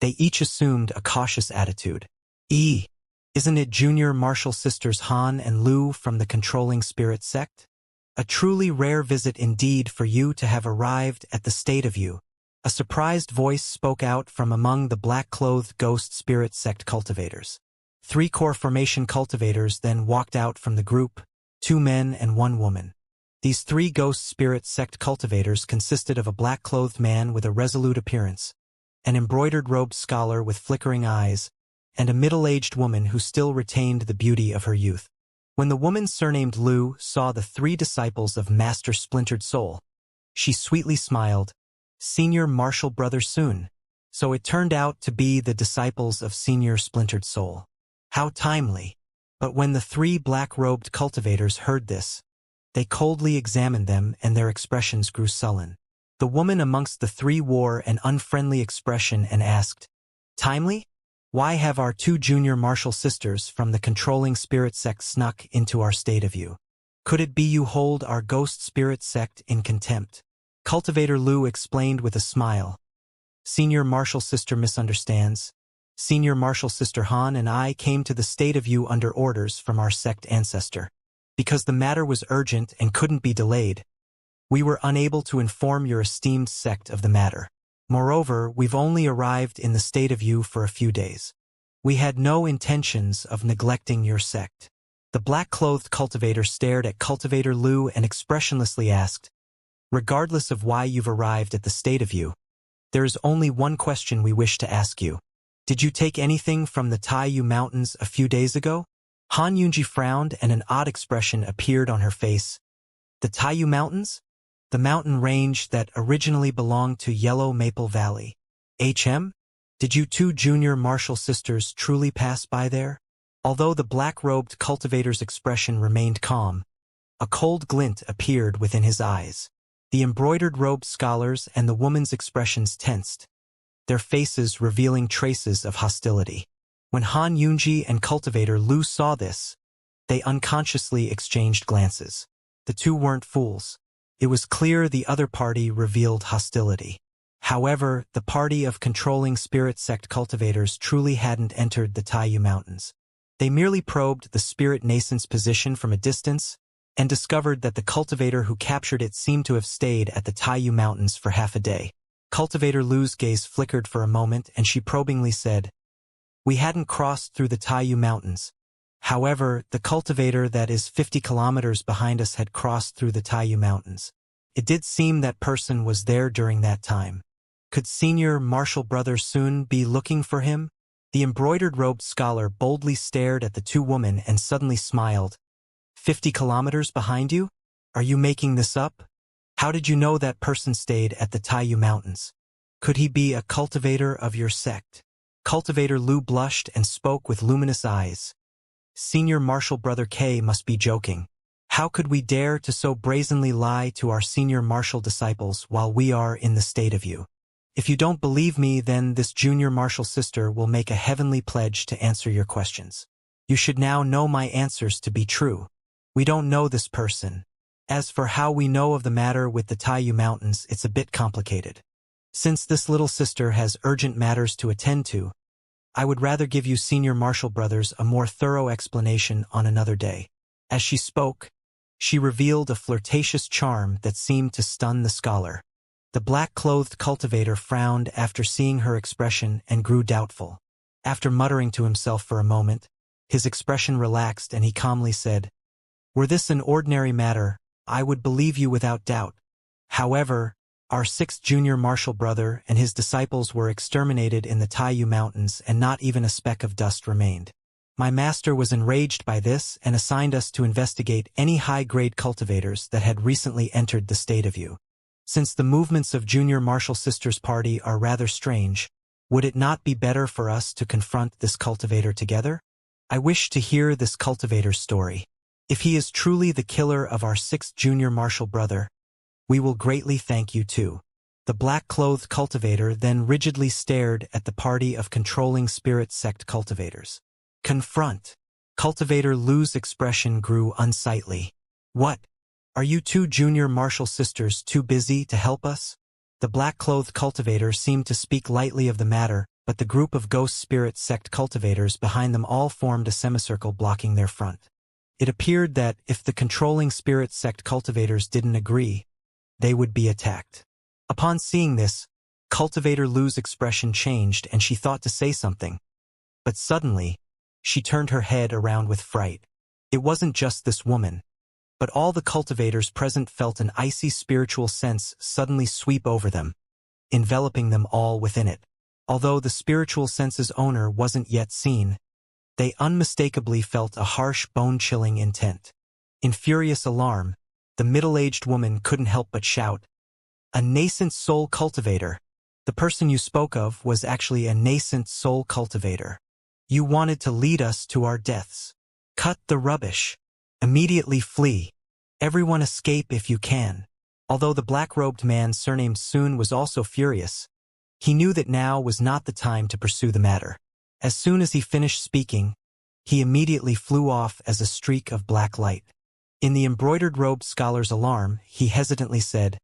they each assumed a cautious attitude. Isn't it junior martial sisters Han and Lu from the controlling spirit sect? A truly rare visit indeed for you to have arrived at the state of you. A surprised voice spoke out from among the black-clothed ghost spirit sect cultivators. 3 core formation cultivators then walked out from the group, 2 men and 1 woman. These 3 ghost spirit sect cultivators consisted of a black-clothed man with a resolute appearance, an embroidered-robed scholar with flickering eyes, and a middle-aged woman who still retained the beauty of her youth. When the woman surnamed Lu saw the 3 disciples of Master Splintered Soul, she sweetly smiled, "Senior Martial Brother Soon." So it turned out to be the disciples of Senior Splintered Soul. How timely. But when the 3 black-robed cultivators heard this, they coldly examined them and their expressions grew sullen. The woman amongst the 3 wore an unfriendly expression and asked, "Timely? Why have our 2 junior martial sisters from the controlling spirit sect snuck into our state of you? Could it be you hold our ghost spirit sect in contempt?" Cultivator Lu explained with a smile. "Senior martial sister misunderstands. Senior martial sister Han and I came to the state of you under orders from our sect ancestor. Because the matter was urgent and couldn't be delayed, we were unable to inform your esteemed sect of the matter. Moreover, we've only arrived in the state of you for a few days. We had no intentions of neglecting your sect." The black-clothed cultivator stared at Cultivator Lu and expressionlessly asked, "Regardless of why you've arrived at the state of you, there is only one question we wish to ask you. Did you take anything from the Taiyu Mountains a few days ago?" Han Yunji frowned and an odd expression appeared on her face. "The Taiyu Mountains? The mountain range that originally belonged to Yellow Maple Valley. Did you 2 junior martial sisters truly pass by there?" Although the black-robed cultivator's expression remained calm, a cold glint appeared within his eyes. The embroidered-robed scholars and the woman's expressions tensed, their faces revealing traces of hostility. When Han Yunji and Cultivator Lu saw this, they unconsciously exchanged glances. The 2 weren't fools. It was clear the other party revealed hostility. However, the party of controlling spirit sect cultivators truly hadn't entered the Taiyu Mountains. They merely probed the spirit nascent's position from a distance and discovered that the cultivator who captured it seemed to have stayed at the Taiyu Mountains for half a day. Cultivator Lu's gaze flickered for a moment and she probingly said, "We hadn't crossed through the Taiyu Mountains. However, the cultivator that is 50 kilometers behind us had crossed through the Taiyu Mountains. It did seem that person was there during that time. Could Senior Martial Brother Soon be looking for him?" The embroidered-robed scholar boldly stared at the 2 women and suddenly smiled. 50 kilometers behind you? Are you making this up? How did you know that person stayed at the Taiyu Mountains? Could he be a cultivator of your sect?" Cultivator Lu blushed and spoke with luminous eyes. "Senior Martial Brother K must be joking. How could we dare to so brazenly lie to our senior martial disciples while we are in the state of you? If you don't believe me, then this junior martial sister will make a heavenly pledge to answer your questions. You should now know my answers to be true. We don't know this person. As for how we know of the matter with the Taiyu Mountains, it's a bit complicated. Since this little sister has urgent matters to attend to, I would rather give you senior martial brothers a more thorough explanation on another day. As she spoke, she revealed a flirtatious charm that seemed to stun the scholar. The black-clothed cultivator frowned after seeing her expression and grew doubtful. After muttering to himself for a moment, his expression relaxed and he calmly said, "Were this an ordinary matter, I would believe you without doubt. However, our sixth junior martial brother and his disciples were exterminated in the Taiyu Mountains and not even a speck of dust remained. My master was enraged by this and assigned us to investigate any high-grade cultivators that had recently entered the state of you. Since the movements of Junior Martial Sisters Party are rather strange, would it not be better for us to confront this cultivator together? I wish to hear this cultivator's story. If he is truly the killer of our sixth junior martial brother, we will greatly thank you too." The black-clothed cultivator then rigidly stared at the party of controlling spirit sect cultivators. Confront. Cultivator Lu's expression grew unsightly. "What? Are you two junior martial sisters too busy to help us?" The black-clothed cultivator seemed to speak lightly of the matter, but the group of ghost spirit sect cultivators behind them all formed a semicircle blocking their front. It appeared that if the controlling spirit sect cultivators didn't agree, they would be attacked. Upon seeing this, Cultivator Lu's expression changed and she thought to say something. But suddenly, she turned her head around with fright. It wasn't just this woman, but all the cultivators present felt an icy spiritual sense suddenly sweep over them, enveloping them all within it. Although the spiritual sense's owner wasn't yet seen, they unmistakably felt a harsh, bone-chilling intent. In furious alarm, the middle-aged woman couldn't help but shout, "A nascent soul cultivator! The person you spoke of was actually a nascent soul cultivator. You wanted to lead us to our deaths. Cut the rubbish. Immediately flee. Everyone escape if you can." Although the black-robed man surnamed Sun was also furious, he knew that now was not the time to pursue the matter. As soon as he finished speaking, he immediately flew off as a streak of black light. In the embroidered-robed scholar's alarm, he hesitantly said,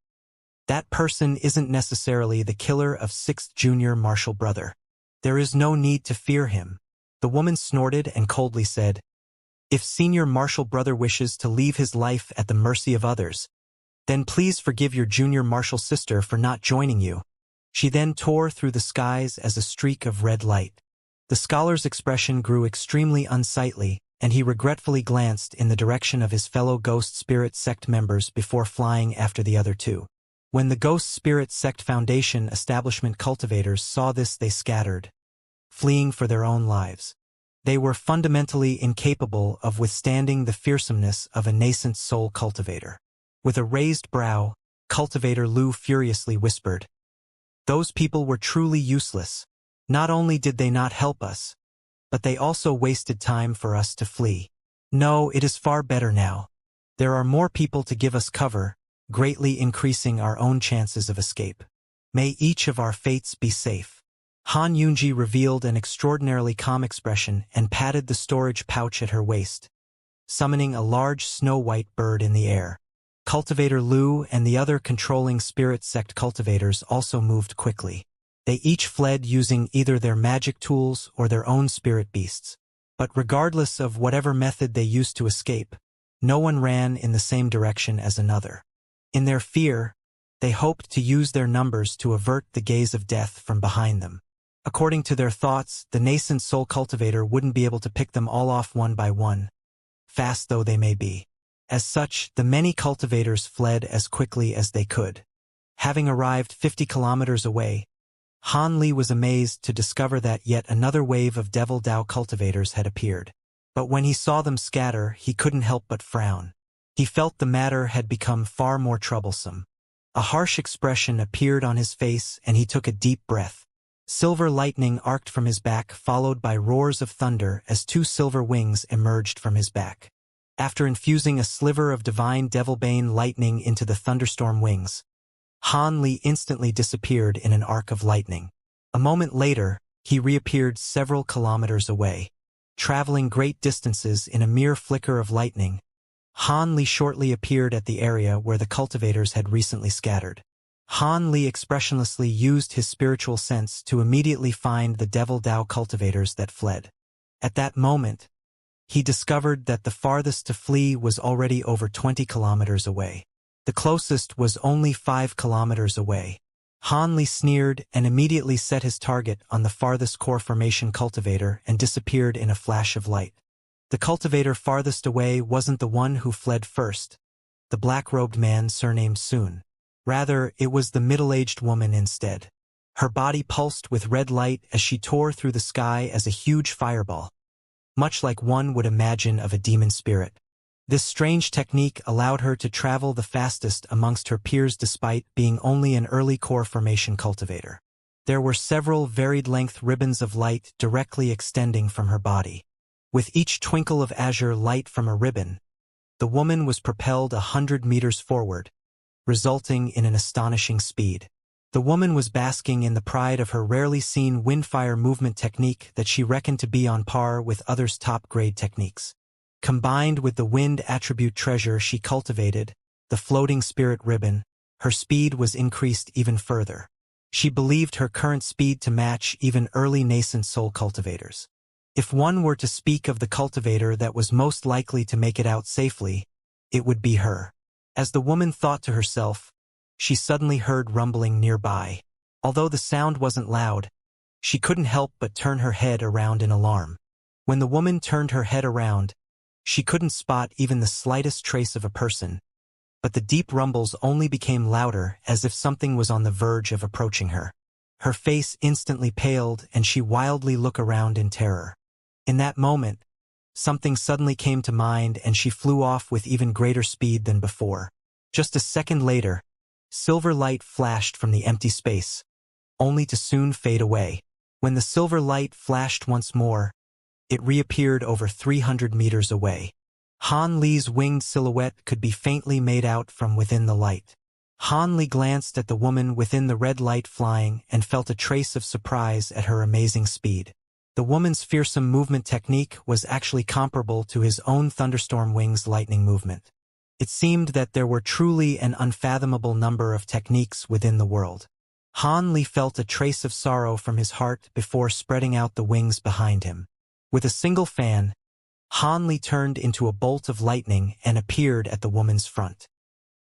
"That person isn't necessarily the killer of sixth junior martial brother. There is no need to fear him." The woman snorted and coldly said, "If senior martial brother wishes to leave his life at the mercy of others, then please forgive your junior martial sister for not joining you." She then tore through the skies as a streak of red light. The scholar's expression grew extremely unsightly, and he regretfully glanced in the direction of his fellow Ghost Spirit Sect members before flying after the other two. When the Ghost Spirit Sect Foundation establishment cultivators saw this, they scattered, fleeing for their own lives. They were fundamentally incapable of withstanding the fearsomeness of a nascent soul cultivator. With a raised brow, Cultivator Lu furiously whispered, "Those people were truly useless. Not only did they not help us, but they also wasted time for us to flee. No, it is far better now. There are more people to give us cover, greatly increasing our own chances of escape. May each of our fates be safe." Han Yunji revealed an extraordinarily calm expression and patted the storage pouch at her waist, summoning a large snow-white bird in the air. Cultivator Lu and the other controlling spirit sect cultivators also moved quickly. They each fled using either their magic tools or their own spirit beasts. But regardless of whatever method they used to escape, no one ran in the same direction as another. In their fear, they hoped to use their numbers to avert the gaze of death from behind them. According to their thoughts, the nascent soul cultivator wouldn't be able to pick them all off one by one, fast though they may be. As such, the many cultivators fled as quickly as they could. Having arrived 50 kilometers away, Han Li was amazed to discover that yet another wave of Devil Dao cultivators had appeared. But when he saw them scatter, he couldn't help but frown. He felt the matter had become far more troublesome. A harsh expression appeared on his face and he took a deep breath. Silver lightning arced from his back, followed by roars of thunder as two silver wings emerged from his back. After infusing a sliver of divine Devilbane lightning into the thunderstorm wings, Han Li instantly disappeared in an arc of lightning. A moment later, he reappeared several kilometers away. Traveling great distances in a mere flicker of lightning, Han Li shortly appeared at the area where the cultivators had recently scattered. Han Li expressionlessly used his spiritual sense to immediately find the Devil Dao cultivators that fled. At that moment, he discovered that the farthest to flee was already over 20 kilometers away. The closest was only 5 kilometers away. Han Li sneered and immediately set his target on the farthest core formation cultivator and disappeared in a flash of light. The cultivator farthest away wasn't the one who fled first, the black-robed man surnamed Sun. Rather, it was the middle-aged woman instead. Her body pulsed with red light as she tore through the sky as a huge fireball, much like one would imagine of a demon spirit. This strange technique allowed her to travel the fastest amongst her peers despite being only an early core formation cultivator. There were several varied-length ribbons of light directly extending from her body. With each twinkle of azure light from a ribbon, the woman was propelled 100 meters forward, resulting in an astonishing speed. The woman was basking in the pride of her rarely seen windfire movement technique that she reckoned to be on par with others' top-grade techniques. Combined with the wind attribute treasure she cultivated, the floating spirit ribbon, her speed was increased even further. She believed her current speed to match even early nascent soul cultivators. If one were to speak of the cultivator that was most likely to make it out safely, it would be her. As the woman thought to herself, she suddenly heard rumbling nearby. Although the sound wasn't loud, she couldn't help but turn her head around in alarm. When the woman turned her head around, she couldn't spot even the slightest trace of a person, but the deep rumbles only became louder as if something was on the verge of approaching her. Her face instantly paled and she wildly looked around in terror. In that moment, something suddenly came to mind and she flew off with even greater speed than before. Just a second later, silver light flashed from the empty space, only to soon fade away. When the silver light flashed once more, it reappeared over 300 meters away. Han Li's winged silhouette could be faintly made out from within the light. Han Li glanced at the woman within the red light flying and felt a trace of surprise at her amazing speed. The woman's fearsome movement technique was actually comparable to his own thunderstorm wings lightning movement. It seemed that there were truly an unfathomable number of techniques within the world. Han Li felt a trace of sorrow from his heart before spreading out the wings behind him. With a single fan, Han Li turned into a bolt of lightning and appeared at the woman's front.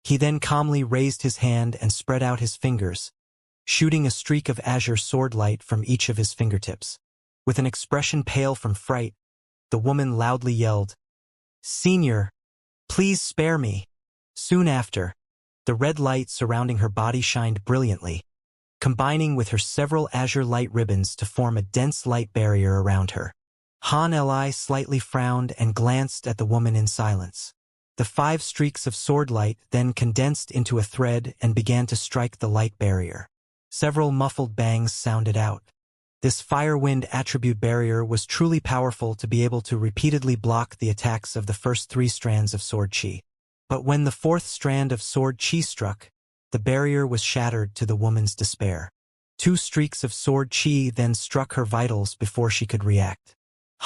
He then calmly raised his hand and spread out his fingers, shooting a streak of azure sword light from each of his fingertips. With an expression pale from fright, the woman loudly yelled, "Senior, please spare me." Soon after, the red light surrounding her body shined brilliantly, combining with her several azure light ribbons to form a dense light barrier around her. Han Li slightly frowned and glanced at the woman in silence. The 5 streaks of sword light then condensed into a thread and began to strike the light barrier. Several muffled bangs sounded out. This firewind attribute barrier was truly powerful to be able to repeatedly block the attacks of the first 3 strands of sword chi. But when the 4th strand of sword chi struck, the barrier was shattered to the woman's despair. 2 streaks of sword chi then struck her vitals before she could react.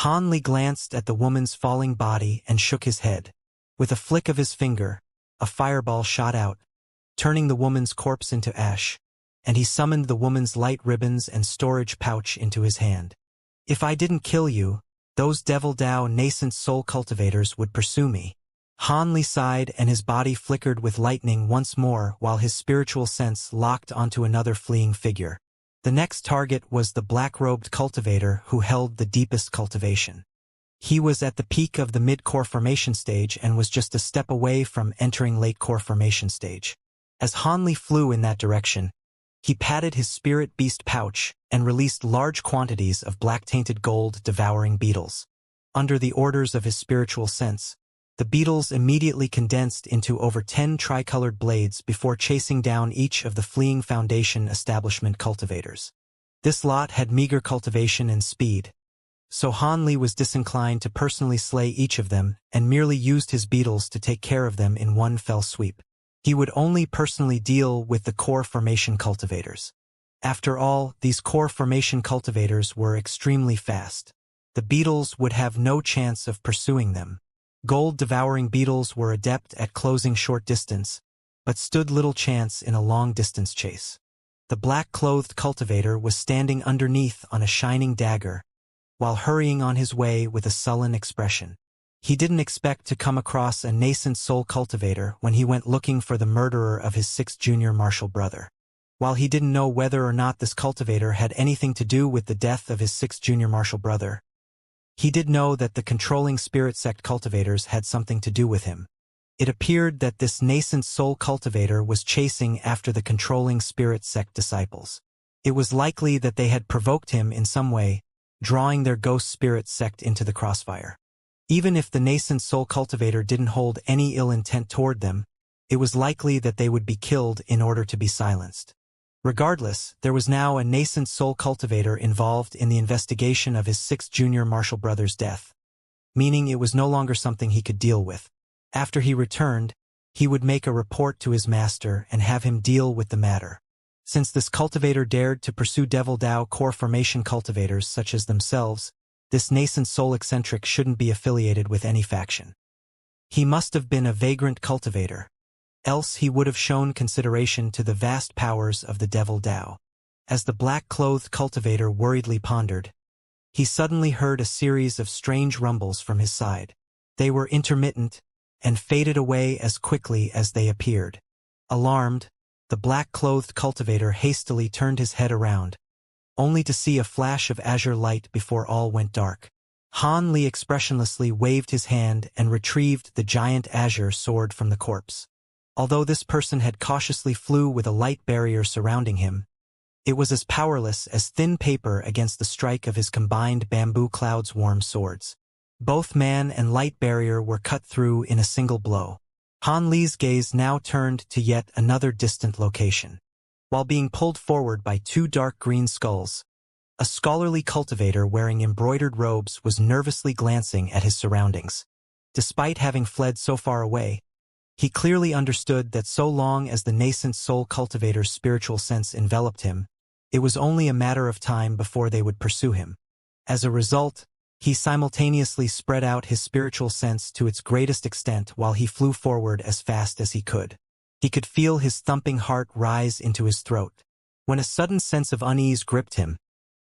Han Li glanced at the woman's falling body and shook his head. With a flick of his finger, a fireball shot out, turning the woman's corpse into ash, and he summoned the woman's light ribbons and storage pouch into his hand. "If I didn't kill you, those Devil Dao nascent soul cultivators would pursue me." Han Li sighed and his body flickered with lightning once more while his spiritual sense locked onto another fleeing figure. The next target was the black-robed cultivator who held the deepest cultivation. He was at the peak of the mid-core formation stage and was just a step away from entering late-core formation stage. As Han Li flew in that direction, he patted his spirit beast pouch and released large quantities of black-tainted gold devouring beetles. Under the orders of his spiritual sense, the beetles immediately condensed into over 10 tricolored blades before chasing down each of the fleeing Foundation establishment cultivators. This lot had meager cultivation and speed, so Han Li was disinclined to personally slay each of them and merely used his beetles to take care of them in one fell sweep. He would only personally deal with the core formation cultivators. After all, these core formation cultivators were extremely fast. The beetles would have no chance of pursuing them. Gold-devouring beetles were adept at closing short distance, but stood little chance in a long-distance chase. The black-clothed cultivator was standing underneath on a shining dagger, while hurrying on his way with a sullen expression. He didn't expect to come across a nascent soul cultivator when he went looking for the murderer of his 6th junior martial brother. While he didn't know whether or not this cultivator had anything to do with the death of his 6th junior martial brother, he did know that the controlling spirit sect cultivators had something to do with him. It appeared that this nascent soul cultivator was chasing after the controlling spirit sect disciples. It was likely that they had provoked him in some way, drawing their ghost spirit sect into the crossfire. Even if the nascent soul cultivator didn't hold any ill intent toward them, it was likely that they would be killed in order to be silenced. Regardless, there was now a nascent soul cultivator involved in the investigation of his 6th junior martial brother's death, meaning it was no longer something he could deal with. After he returned, he would make a report to his master and have him deal with the matter. Since this cultivator dared to pursue Devil Dao core formation cultivators such as themselves, this nascent soul eccentric shouldn't be affiliated with any faction. He must have been a vagrant cultivator, else he would have shown consideration to the vast powers of the Devil Dao. As the black-clothed cultivator worriedly pondered, he suddenly heard a series of strange rumbles from his side. They were intermittent and faded away as quickly as they appeared. Alarmed, the black-clothed cultivator hastily turned his head around, only to see a flash of azure light before all went dark. Han Li expressionlessly waved his hand and retrieved the giant azure sword from the corpse. Although this person had cautiously flew with a light barrier surrounding him, it was as powerless as thin paper against the strike of his combined bamboo cloud's warm swords. Both man and light barrier were cut through in a single blow. Han Li's gaze now turned to yet another distant location. While being pulled forward by 2 dark green skulls, a scholarly cultivator wearing embroidered robes was nervously glancing at his surroundings. Despite having fled so far away, he clearly understood that so long as the nascent soul cultivator's spiritual sense enveloped him, it was only a matter of time before they would pursue him. As a result, he simultaneously spread out his spiritual sense to its greatest extent while he flew forward as fast as he could. He could feel his thumping heart rise into his throat. When a sudden sense of unease gripped him,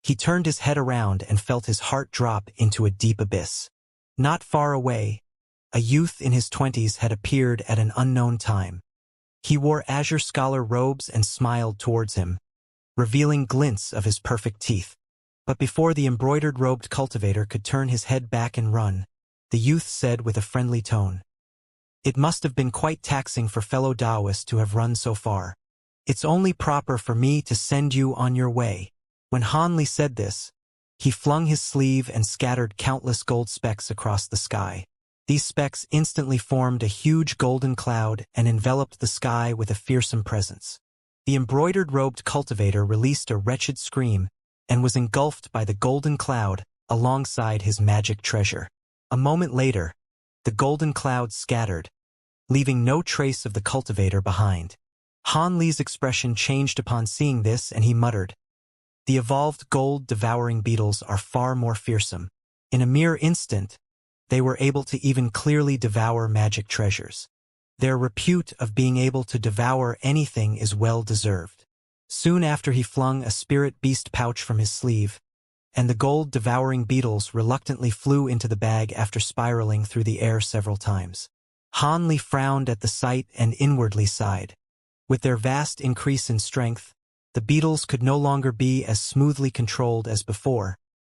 he turned his head around and felt his heart drop into a deep abyss. Not far away, a youth in his 20s had appeared at an unknown time. He wore azure scholar robes and smiled towards him, revealing glints of his perfect teeth. But before the embroidered-robed cultivator could turn his head back and run, the youth said with a friendly tone, "It must have been quite taxing for fellow Taoists to have run so far. It's only proper for me to send you on your way." When Han Li said this, he flung his sleeve and scattered countless gold specks across the sky. These specks instantly formed a huge golden cloud and enveloped the sky with a fearsome presence. The embroidered-robed cultivator released a wretched scream and was engulfed by the golden cloud alongside his magic treasure. A moment later, the golden cloud scattered, leaving no trace of the cultivator behind. Han Li's expression changed upon seeing this, and he muttered, "The evolved gold-devouring beetles are far more fearsome. In a mere instant, they were able to even clearly devour magic treasures. Their repute of being able to devour anything is well deserved." Soon after, he flung a spirit beast pouch from his sleeve, and the gold-devouring beetles reluctantly flew into the bag after spiraling through the air several times. Han Li frowned at the sight and inwardly sighed. With their vast increase in strength, the beetles could no longer be as smoothly controlled as before,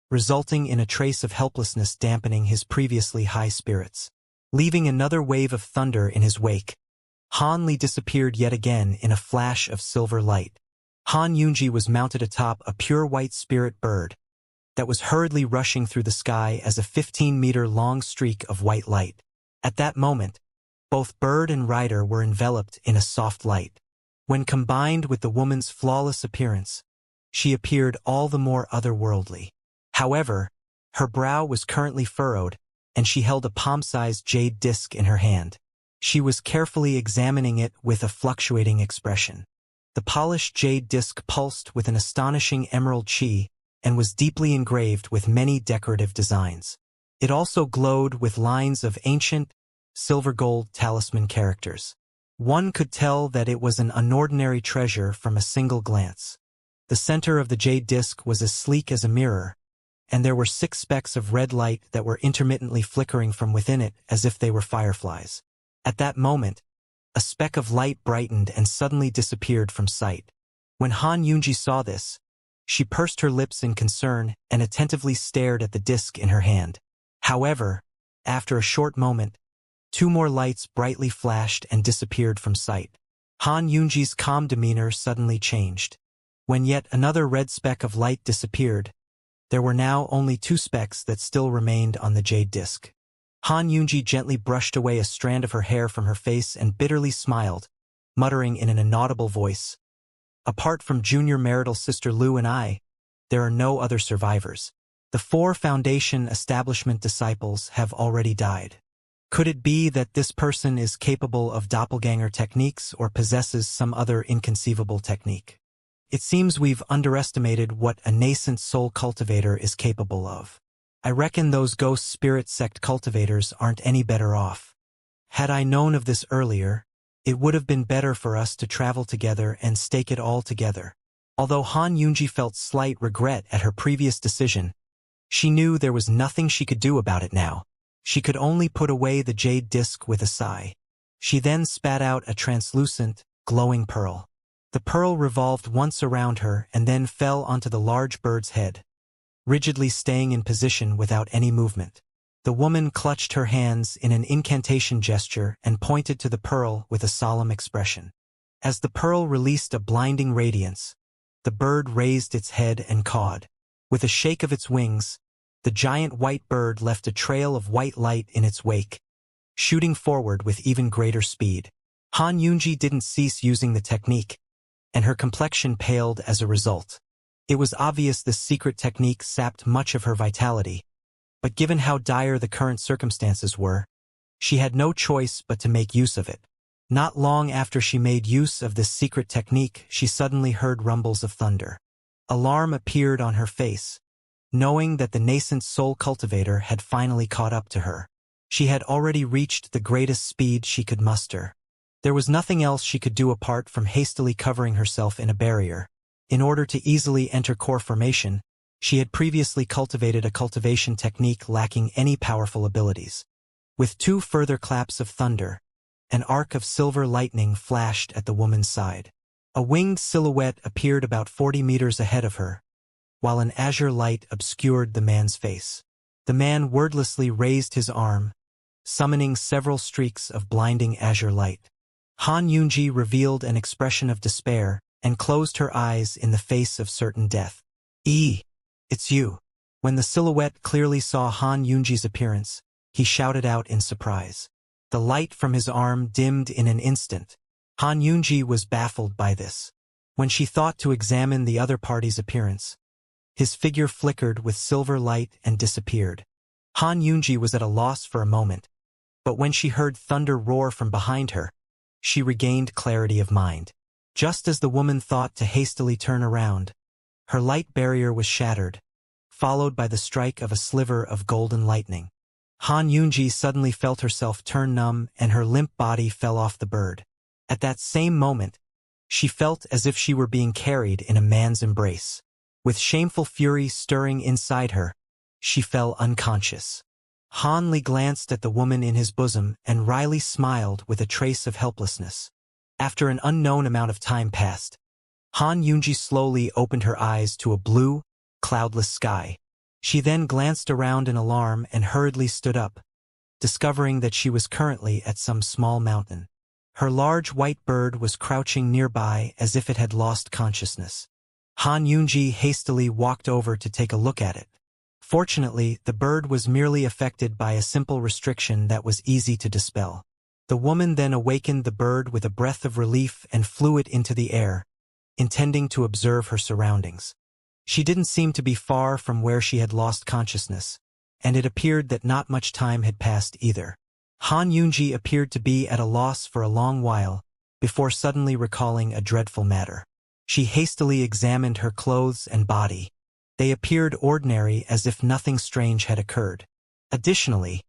resulting in a trace of helplessness dampening his previously high spirits. Leaving another wave of thunder in his wake, Han Li disappeared yet again in a flash of silver light. Han Yunji was mounted atop a pure white spirit bird that was hurriedly rushing through the sky as a 15-meter-long streak of white light. At that moment, both bird and rider were enveloped in a soft light. When combined with the woman's flawless appearance, she appeared all the more otherworldly. However, her brow was currently furrowed, and she held a palm-sized jade disc in her hand. She was carefully examining it with a fluctuating expression. The polished jade disc pulsed with an astonishing emerald chi and was deeply engraved with many decorative designs. It also glowed with lines of ancient, silver-gold talisman characters. One could tell that it was an unordinary treasure from a single glance. The center of the jade disc was as sleek as a mirror, and there were 6 specks of red light that were intermittently flickering from within it as if they were fireflies. At that moment, a speck of light brightened and suddenly disappeared from sight. When Han Yunji saw this, she pursed her lips in concern and attentively stared at the disc in her hand. However, after a short moment, 2 more lights brightly flashed and disappeared from sight. Han Yunji's calm demeanor suddenly changed. When yet another red speck of light disappeared, there were now only 2 specks that still remained on the jade disc. Han Yunji gently brushed away a strand of her hair from her face and bitterly smiled, muttering in an inaudible voice, "Apart from junior marital sister Lu and I, there are no other survivors. The 4 Foundation establishment disciples have already died. Could it be that this person is capable of doppelganger techniques or possesses some other inconceivable technique? It seems we've underestimated what a nascent soul cultivator is capable of. I reckon those ghost spirit sect cultivators aren't any better off. Had I known of this earlier, it would have been better for us to travel together and stake it all together." Although Han Yunji felt slight regret at her previous decision, she knew there was nothing she could do about it now. She could only put away the jade disc with a sigh. She then spat out a translucent, glowing pearl. The pearl revolved once around her and then fell onto the large bird's head, rigidly staying in position without any movement. The woman clutched her hands in an incantation gesture and pointed to the pearl with a solemn expression. As the pearl released a blinding radiance, the bird raised its head and cawed. With a shake of its wings, the giant white bird left a trail of white light in its wake, shooting forward with even greater speed. Han Yunji didn't cease using the technique, and her complexion paled as a result. It was obvious this secret technique sapped much of her vitality, but given how dire the current circumstances were, she had no choice but to make use of it. Not long after she made use of this secret technique, she suddenly heard rumbles of thunder. Alarm appeared on her face, knowing that the nascent soul cultivator had finally caught up to her. She had already reached the greatest speed she could muster. There was nothing else she could do apart from hastily covering herself in a barrier. In order to easily enter core formation, she had previously cultivated a cultivation technique lacking any powerful abilities. With 2 further claps of thunder, an arc of silver lightning flashed at the woman's side. A winged silhouette appeared about 40 meters ahead of her, while an azure light obscured the man's face. The man wordlessly raised his arm, summoning several streaks of blinding azure light. Han Yunji revealed an expression of despair and closed her eyes in the face of certain death. It's you." When the silhouette clearly saw Han Yunji's appearance, he shouted out in surprise. The light from his arm dimmed in an instant. Han Yunji was baffled by this. When she thought to examine the other party's appearance, his figure flickered with silver light and disappeared. Han Yunji was at a loss for a moment, but when she heard thunder roar from behind her, she regained clarity of mind. Just as the woman thought to hastily turn around, her light barrier was shattered, followed by the strike of a sliver of golden lightning. Han Yunji suddenly felt herself turn numb and her limp body fell off the bird. At that same moment, she felt as if she were being carried in a man's embrace. With shameful fury stirring inside her, she fell unconscious. Han Li glanced at the woman in his bosom and wryly smiled with a trace of helplessness. After an unknown amount of time passed, Han Yunji slowly opened her eyes to a blue, cloudless sky. She then glanced around in alarm and hurriedly stood up, discovering that she was currently at some small mountain. Her large white bird was crouching nearby as if it had lost consciousness. Han Yunji hastily walked over to take a look at it. Fortunately, the bird was merely affected by a simple restriction that was easy to dispel. The woman then awakened the bird with a breath of relief and flew it into the air, intending to observe her surroundings. She didn't seem to be far from where she had lost consciousness, and it appeared that not much time had passed either. Han Yunji appeared to be at a loss for a long while, before suddenly recalling a dreadful matter. She hastily examined her clothes and body. They appeared ordinary, as if nothing strange had occurred. Additionally,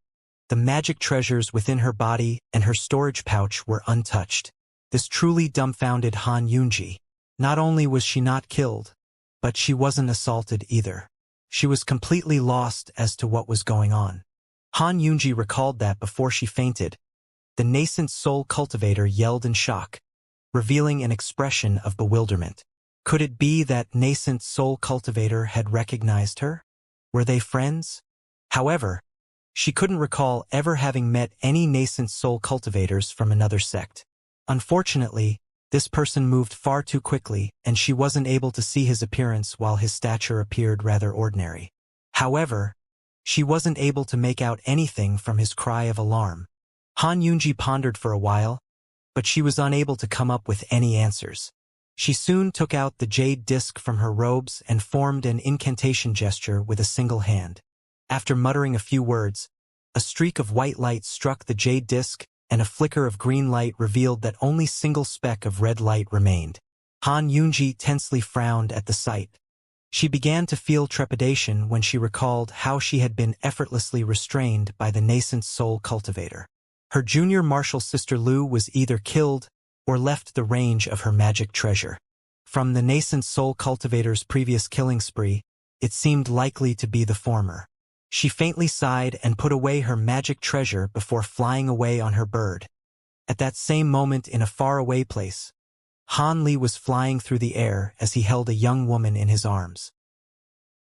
the magic treasures within her body and her storage pouch were untouched. This truly dumbfounded Han Yunji. Not only was she not killed, but she wasn't assaulted either. She was completely lost as to what was going on. Han Yunji recalled that before she fainted, the nascent soul cultivator yelled in shock, revealing an expression of bewilderment. Could it be that nascent soul cultivator had recognized her? Were they friends? However, she couldn't recall ever having met any nascent soul cultivators from another sect. Unfortunately, this person moved far too quickly, and she wasn't able to see his appearance while his stature appeared rather ordinary. However, she wasn't able to make out anything from his cry of alarm. Han Yunji pondered for a while, but she was unable to come up with any answers. She soon took out the jade disc from her robes and formed an incantation gesture with a single hand. After muttering a few words, a streak of white light struck the jade disc, and a flicker of green light revealed that only single speck of red light remained. Han Yunji tensely frowned at the sight. She began to feel trepidation when she recalled how she had been effortlessly restrained by the nascent soul cultivator. Her junior martial sister Lu was either killed or left the range of her magic treasure. From the nascent soul cultivator's previous killing spree, it seemed likely to be the former. She faintly sighed and put away her magic treasure before flying away on her bird. At that same moment in a faraway place, Han Li was flying through the air as he held a young woman in his arms.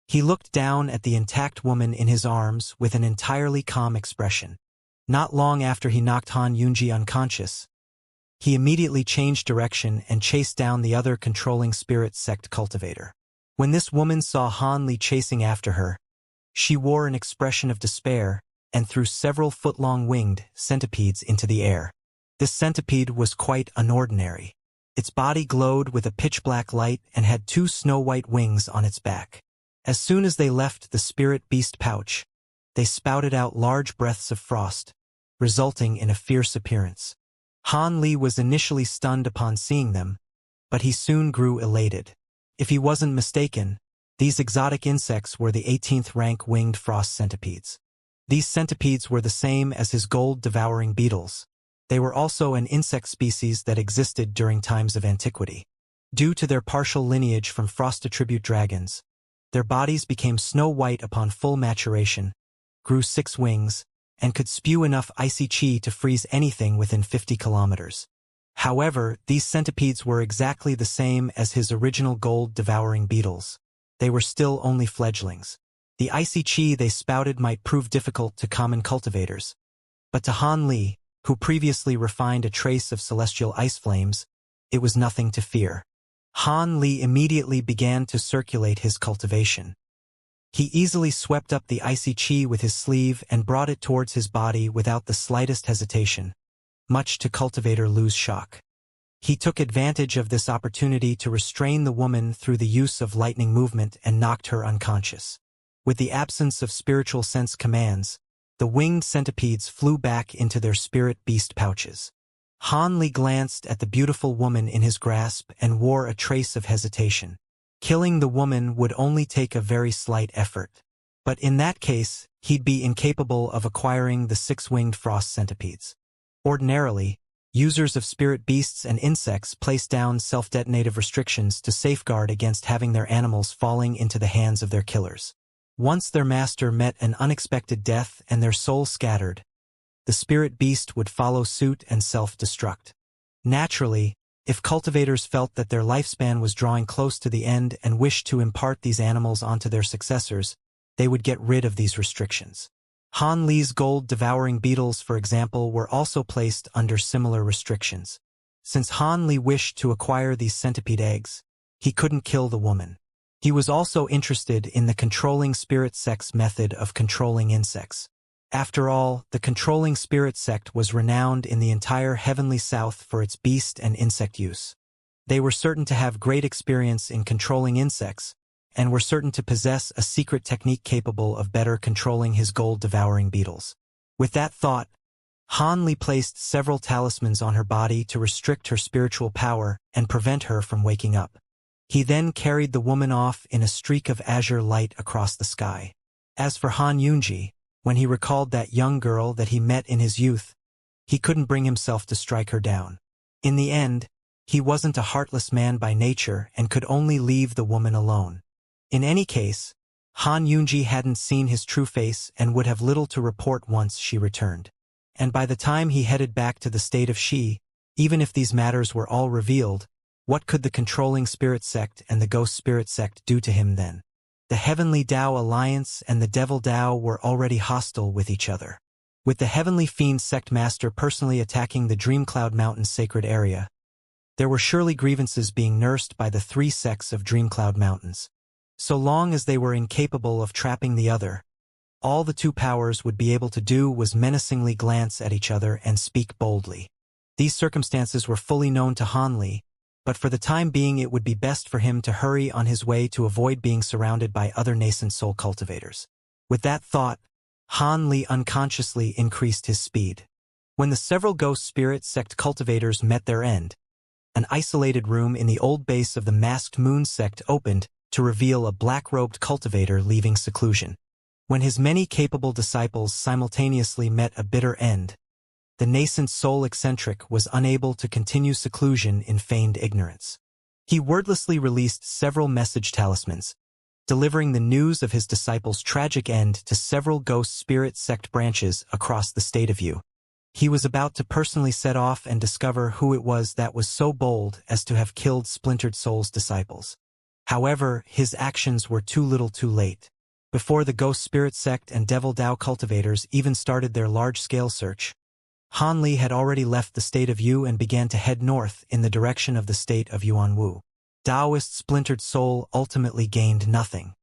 He looked down at the intact woman in his arms with an entirely calm expression. Not long after he knocked Han Yunji unconscious, he immediately changed direction and chased down the other controlling spirit sect cultivator. When this woman saw Han Li chasing after her, she wore an expression of despair and threw several foot-long winged centipedes into the air. This centipede was quite unordinary. Its body glowed with a pitch-black light and had two snow-white wings on its back. As soon as they left the spirit beast pouch, they spouted out large breaths of frost, resulting in a fierce appearance. Han Li was initially stunned upon seeing them, but he soon grew elated. If he wasn't mistaken, these exotic insects were the 18th rank winged frost centipedes. These centipedes were the same as his gold-devouring beetles. They were also an insect species that existed during times of antiquity. Due to their partial lineage from frost attribute dragons, their bodies became snow-white upon full maturation, grew 6 wings, and could spew enough icy chi to freeze anything within 50 kilometers. However, these centipedes were exactly the same as his original gold-devouring beetles. They were still only fledglings. The icy chi they spouted might prove difficult to common cultivators, but to Han Li, who previously refined a trace of celestial ice flames, it was nothing to fear. Han Li immediately began to circulate his cultivation. He easily swept up the icy chi with his sleeve and brought it towards his body without the slightest hesitation, much to cultivator Lu's shock. He took advantage of this opportunity to restrain the woman through the use of lightning movement and knocked her unconscious. With the absence of spiritual sense commands, the winged centipedes flew back into their spirit beast pouches. Han Li glanced at the beautiful woman in his grasp and wore a trace of hesitation. Killing the woman would only take a very slight effort. But in that case, he'd be incapable of acquiring the 6-winged frost centipedes. Ordinarily, users of spirit beasts and insects place down self-detonative restrictions to safeguard against having their animals falling into the hands of their killers. Once their master met an unexpected death and their soul scattered, the spirit beast would follow suit and self-destruct. Naturally, if cultivators felt that their lifespan was drawing close to the end and wished to impart these animals onto their successors, they would get rid of these restrictions. Han Li's gold-devouring beetles, for example, were also placed under similar restrictions. Since Han Li wished to acquire these centipede eggs, he couldn't kill the woman. He was also interested in the controlling spirit sect's method of controlling insects. After all, the controlling spirit sect was renowned in the entire heavenly south for its beast and insect use. They were certain to have great experience in controlling insects, and were certain to possess a secret technique capable of better controlling his gold-devouring beetles. With that thought, Han Li placed several talismans on her body to restrict her spiritual power and prevent her from waking up. He then carried the woman off in a streak of azure light across the sky. As for Han Yunji, when he recalled that young girl that he met in his youth, he couldn't bring himself to strike her down. In the end, he wasn't a heartless man by nature and could only leave the woman alone. In any case, Han Yunji hadn't seen his true face and would have little to report once she returned. And by the time he headed back to the state of Shi, even if these matters were all revealed, what could the controlling spirit sect and the ghost spirit sect do to him then? The Heavenly Tao Alliance and the Devil Tao were already hostile with each other. With the Heavenly Fiend sect master personally attacking the Dreamcloud Mountain's sacred area, there were surely grievances being nursed by the three sects of Dreamcloud Mountains. So long as they were incapable of trapping the other, all the two powers would be able to do was menacingly glance at each other and speak boldly. These circumstances were fully known to Han Li, but for the time being it would be best for him to hurry on his way to avoid being surrounded by other nascent soul cultivators. With that thought, Han Li unconsciously increased his speed. When the several ghost spirit sect cultivators met their end, an isolated room in the old base of the Masked Moon sect opened to reveal a black-robed cultivator leaving seclusion. When his many capable disciples simultaneously met a bitter end, the nascent soul eccentric was unable to continue seclusion in feigned ignorance. He wordlessly released several message talismans, delivering the news of his disciples' tragic end to several ghost spirit sect branches across the state of Yu. He was about to personally set off and discover who it was that was so bold as to have killed Splintered Soul's disciples. However, his actions were too little too late. Before the Ghost Spirit Sect and Devil Tao cultivators even started their large-scale search, Han Li had already left the state of Yu and began to head north in the direction of the state of Yuanwu. Taoist Splintered Soul ultimately gained nothing.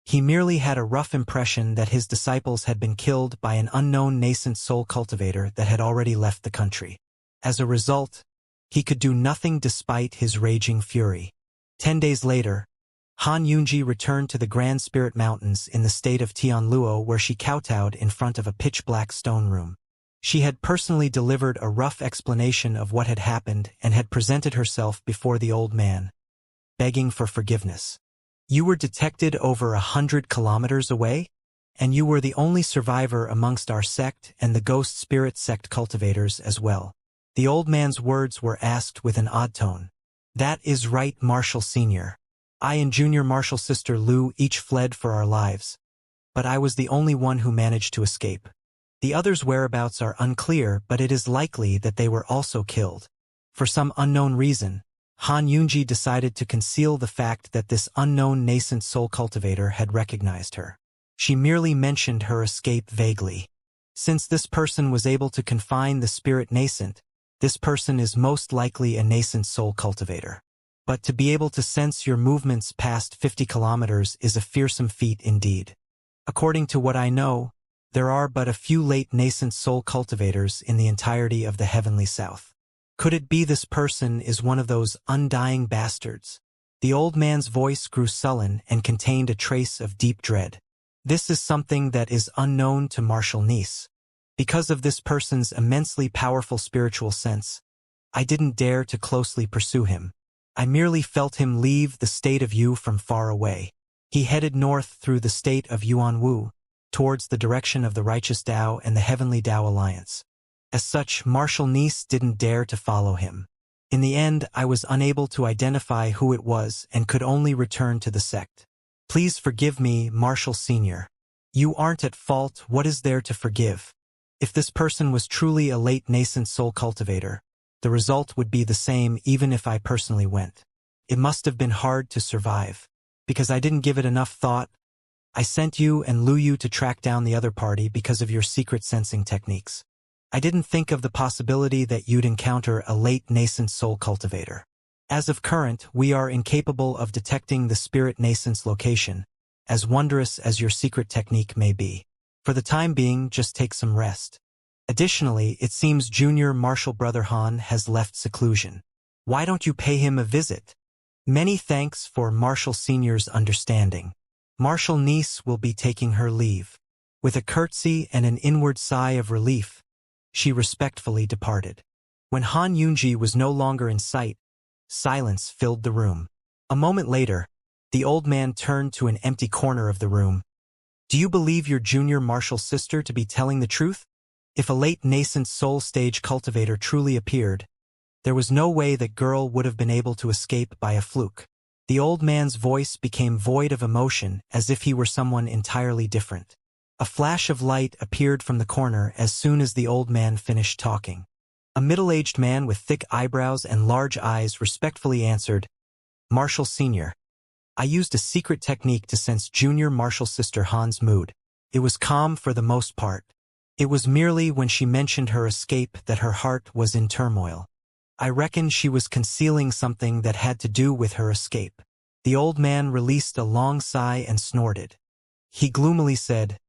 He merely had a rough impression that his disciples had been killed by an unknown nascent soul cultivator that had already left the country. As a result, he could do nothing despite his raging fury. 10 days later, Han Yunji returned to the Grand Spirit Mountains in the state of Tianluo where she kowtowed in front of a pitch-black stone room. She had personally delivered a rough explanation of what had happened and had presented herself before the old man, begging for forgiveness. You were detected over 100 kilometers away? And you were the only survivor amongst our sect and the Ghost Spirit sect cultivators as well. The old man's words were asked with an odd tone. That is right, Marshal Sr. I and Junior Marshal Sister Lu each fled for our lives, but I was the only one who managed to escape. The others' whereabouts are unclear, but it is likely that they were also killed. For some unknown reason, Han Yunji decided to conceal the fact that this unknown nascent soul cultivator had recognized her. She merely mentioned her escape vaguely. Since this person was able to confine the spirit nascent, this person is most likely a nascent soul cultivator. But to be able to sense your movements past 50 kilometers is a fearsome feat indeed. According to what I know, there are but a few late nascent soul cultivators in the entirety of the Heavenly South. Could it be this person is one of those undying bastards? The old man's voice grew sullen and contained a trace of deep dread. This is something that is unknown to Marshal Nice. Because of this person's immensely powerful spiritual sense, I didn't dare to closely pursue him. I merely felt him leave the state of Yu from far away. He headed north through the state of Yuanwu, towards the direction of the Righteous Tao and the Heavenly Tao Alliance. As such, Marshal Nice didn't dare to follow him. In the end, I was unable to identify who it was and could only return to the sect. Please forgive me, Marshal Sr. You aren't at fault. What is there to forgive? If this person was truly a late nascent soul cultivator, the result would be the same even if I personally went. It must have been hard to survive. Because I didn't give it enough thought, I sent you and Lu Yu to track down the other party because of your secret sensing techniques. I didn't think of the possibility that you'd encounter a late nascent soul cultivator. As of current, we are incapable of detecting the spirit nascent's location, as wondrous as your secret technique may be. For the time being, just take some rest. Additionally, it seems Junior Marshal Brother Han has left seclusion. Why don't you pay him a visit? Many thanks for Marshal Senior's understanding. Marshal Nice will be taking her leave. With a curtsy and an inward sigh of relief, she respectfully departed. When Han Yunji was no longer in sight, silence filled the room. A moment later, the old man turned to an empty corner of the room. Do you believe your junior martial sister to be telling the truth? If a late nascent soul stage cultivator truly appeared, there was no way that girl would have been able to escape by a fluke. The old man's voice became void of emotion as if he were someone entirely different. A flash of light appeared from the corner as soon as the old man finished talking. A middle-aged man with thick eyebrows and large eyes respectfully answered, Marshal Senior. I used a secret technique to sense junior martial sister Han's mood. It was calm for the most part. It was merely when she mentioned her escape that her heart was in turmoil. I reckon she was concealing something that had to do with her escape. The old man released a long sigh and snorted. He gloomily said,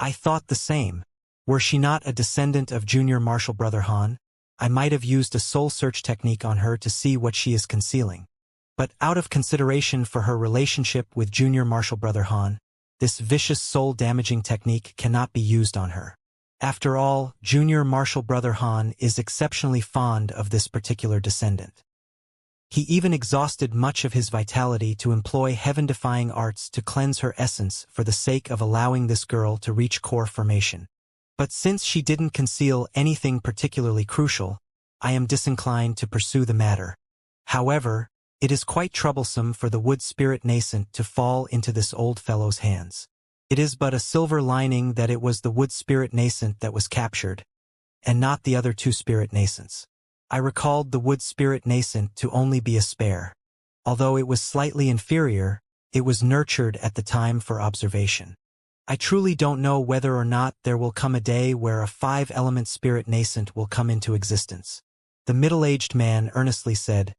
I thought the same. Were she not a descendant of junior martial brother Han, I might have used a soul search technique on her to see what she is concealing. But out of consideration for her relationship with junior martial brother Han, this vicious soul-damaging technique cannot be used on her. After all, junior martial brother Han is exceptionally fond of this particular descendant. He even exhausted much of his vitality to employ heaven-defying arts to cleanse her essence for the sake of allowing this girl to reach core formation. But since she didn't conceal anything particularly crucial, I am disinclined to pursue the matter. However, it is quite troublesome for the wood spirit nascent to fall into this old fellow's hands. It is but a silver lining that it was the wood spirit nascent that was captured, and not the other two spirit nascents. I recalled the wood spirit nascent to only be a spare. Although it was slightly inferior, it was nurtured at the time for observation. I truly don't know whether or not there will come a day where a 5-element spirit nascent will come into existence. The middle-aged man earnestly said,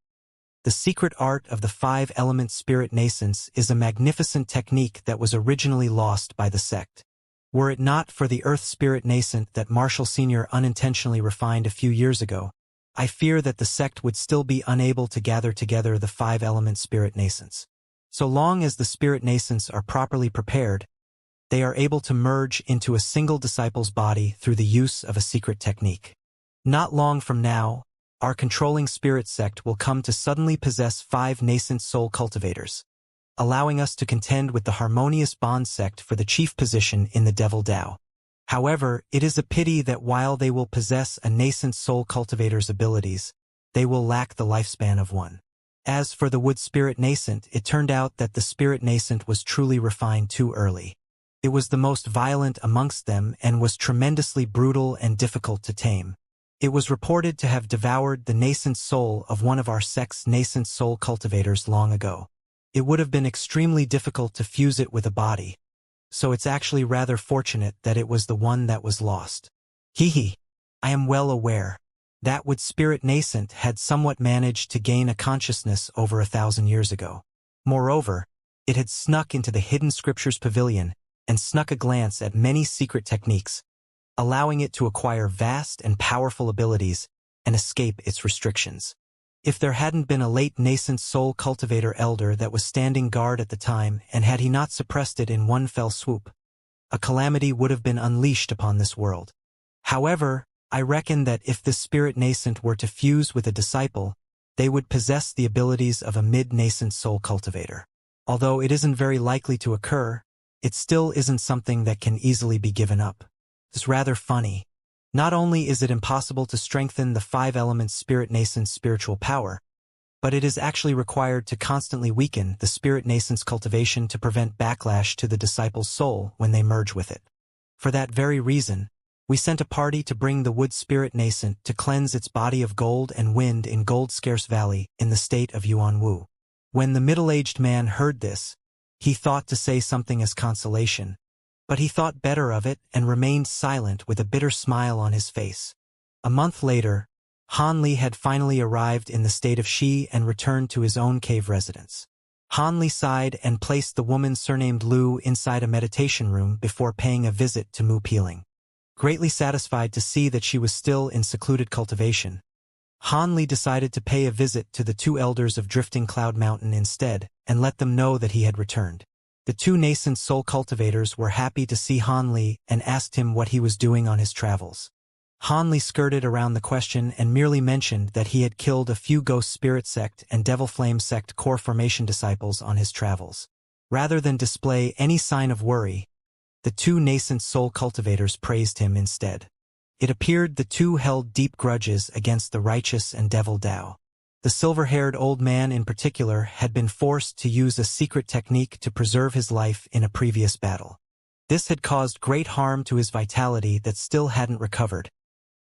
The secret art of the 5-element spirit nascence is a magnificent technique that was originally lost by the sect. Were it not for the earth spirit nascent that Marshal Senior unintentionally refined a few years ago, I fear that the sect would still be unable to gather together the 5-element spirit nascents. So long as the spirit nascents are properly prepared, they are able to merge into a single disciple's body through the use of a secret technique. Not long from now, our controlling spirit sect will come to suddenly possess 5 nascent soul cultivators, allowing us to contend with the harmonious bond sect for the chief position in the Devil Dao. However, it is a pity that while they will possess a nascent soul cultivator's abilities, they will lack the lifespan of one. As for the wood spirit nascent, it turned out that the spirit nascent was truly refined too early. It was the most violent amongst them and was tremendously brutal and difficult to tame. It was reported to have devoured the nascent soul of one of our sect's nascent soul cultivators long ago. It would have been extremely difficult to fuse it with a body, so it's actually rather fortunate that it was the one that was lost. Hee. I am well aware. That wood spirit nascent had somewhat managed to gain a consciousness over 1,000 years ago. Moreover, it had snuck into the hidden scriptures pavilion and snuck a glance at many secret techniques, allowing it to acquire vast and powerful abilities and escape its restrictions. If there hadn't been a late nascent soul cultivator elder that was standing guard at the time, and had he not suppressed it in one fell swoop, a calamity would have been unleashed upon this world. However, I reckon that if this spirit nascent were to fuse with a disciple, they would possess the abilities of a mid-nascent soul cultivator. Although it isn't very likely to occur, it still isn't something that can easily be given up. It's rather funny. Not only is it impossible to strengthen the 5-element spirit nascent's spiritual power, but it is actually required to constantly weaken the spirit nascent's cultivation to prevent backlash to the disciple's soul when they merge with it. For that very reason, we sent a party to bring the wood spirit nascent to cleanse its body of gold and wind in Gold Scarce Valley in the state of Yuanwu. When the middle-aged man heard this, he thought to say something as consolation, but he thought better of it and remained silent with a bitter smile on his face. A month later, Han Li had finally arrived in the state of Shi and returned to his own cave residence. Han Li sighed and placed the woman surnamed Lu inside a meditation room before paying a visit to Mu Peeling. Greatly satisfied to see that she was still in secluded cultivation, Han Li decided to pay a visit to the 2 elders of Drifting Cloud Mountain instead, and let them know that he had returned. The 2 nascent soul cultivators were happy to see Han Li and asked him what he was doing on his travels. Han Li skirted around the question and merely mentioned that he had killed a few Ghost Spirit Sect and Devil Flame Sect core formation disciples on his travels. Rather than display any sign of worry, the two nascent soul cultivators praised him instead. It appeared the two held deep grudges against the righteous and devil Dao. The silver-haired old man in particular had been forced to use a secret technique to preserve his life in a previous battle. This had caused great harm to his vitality that still hadn't recovered.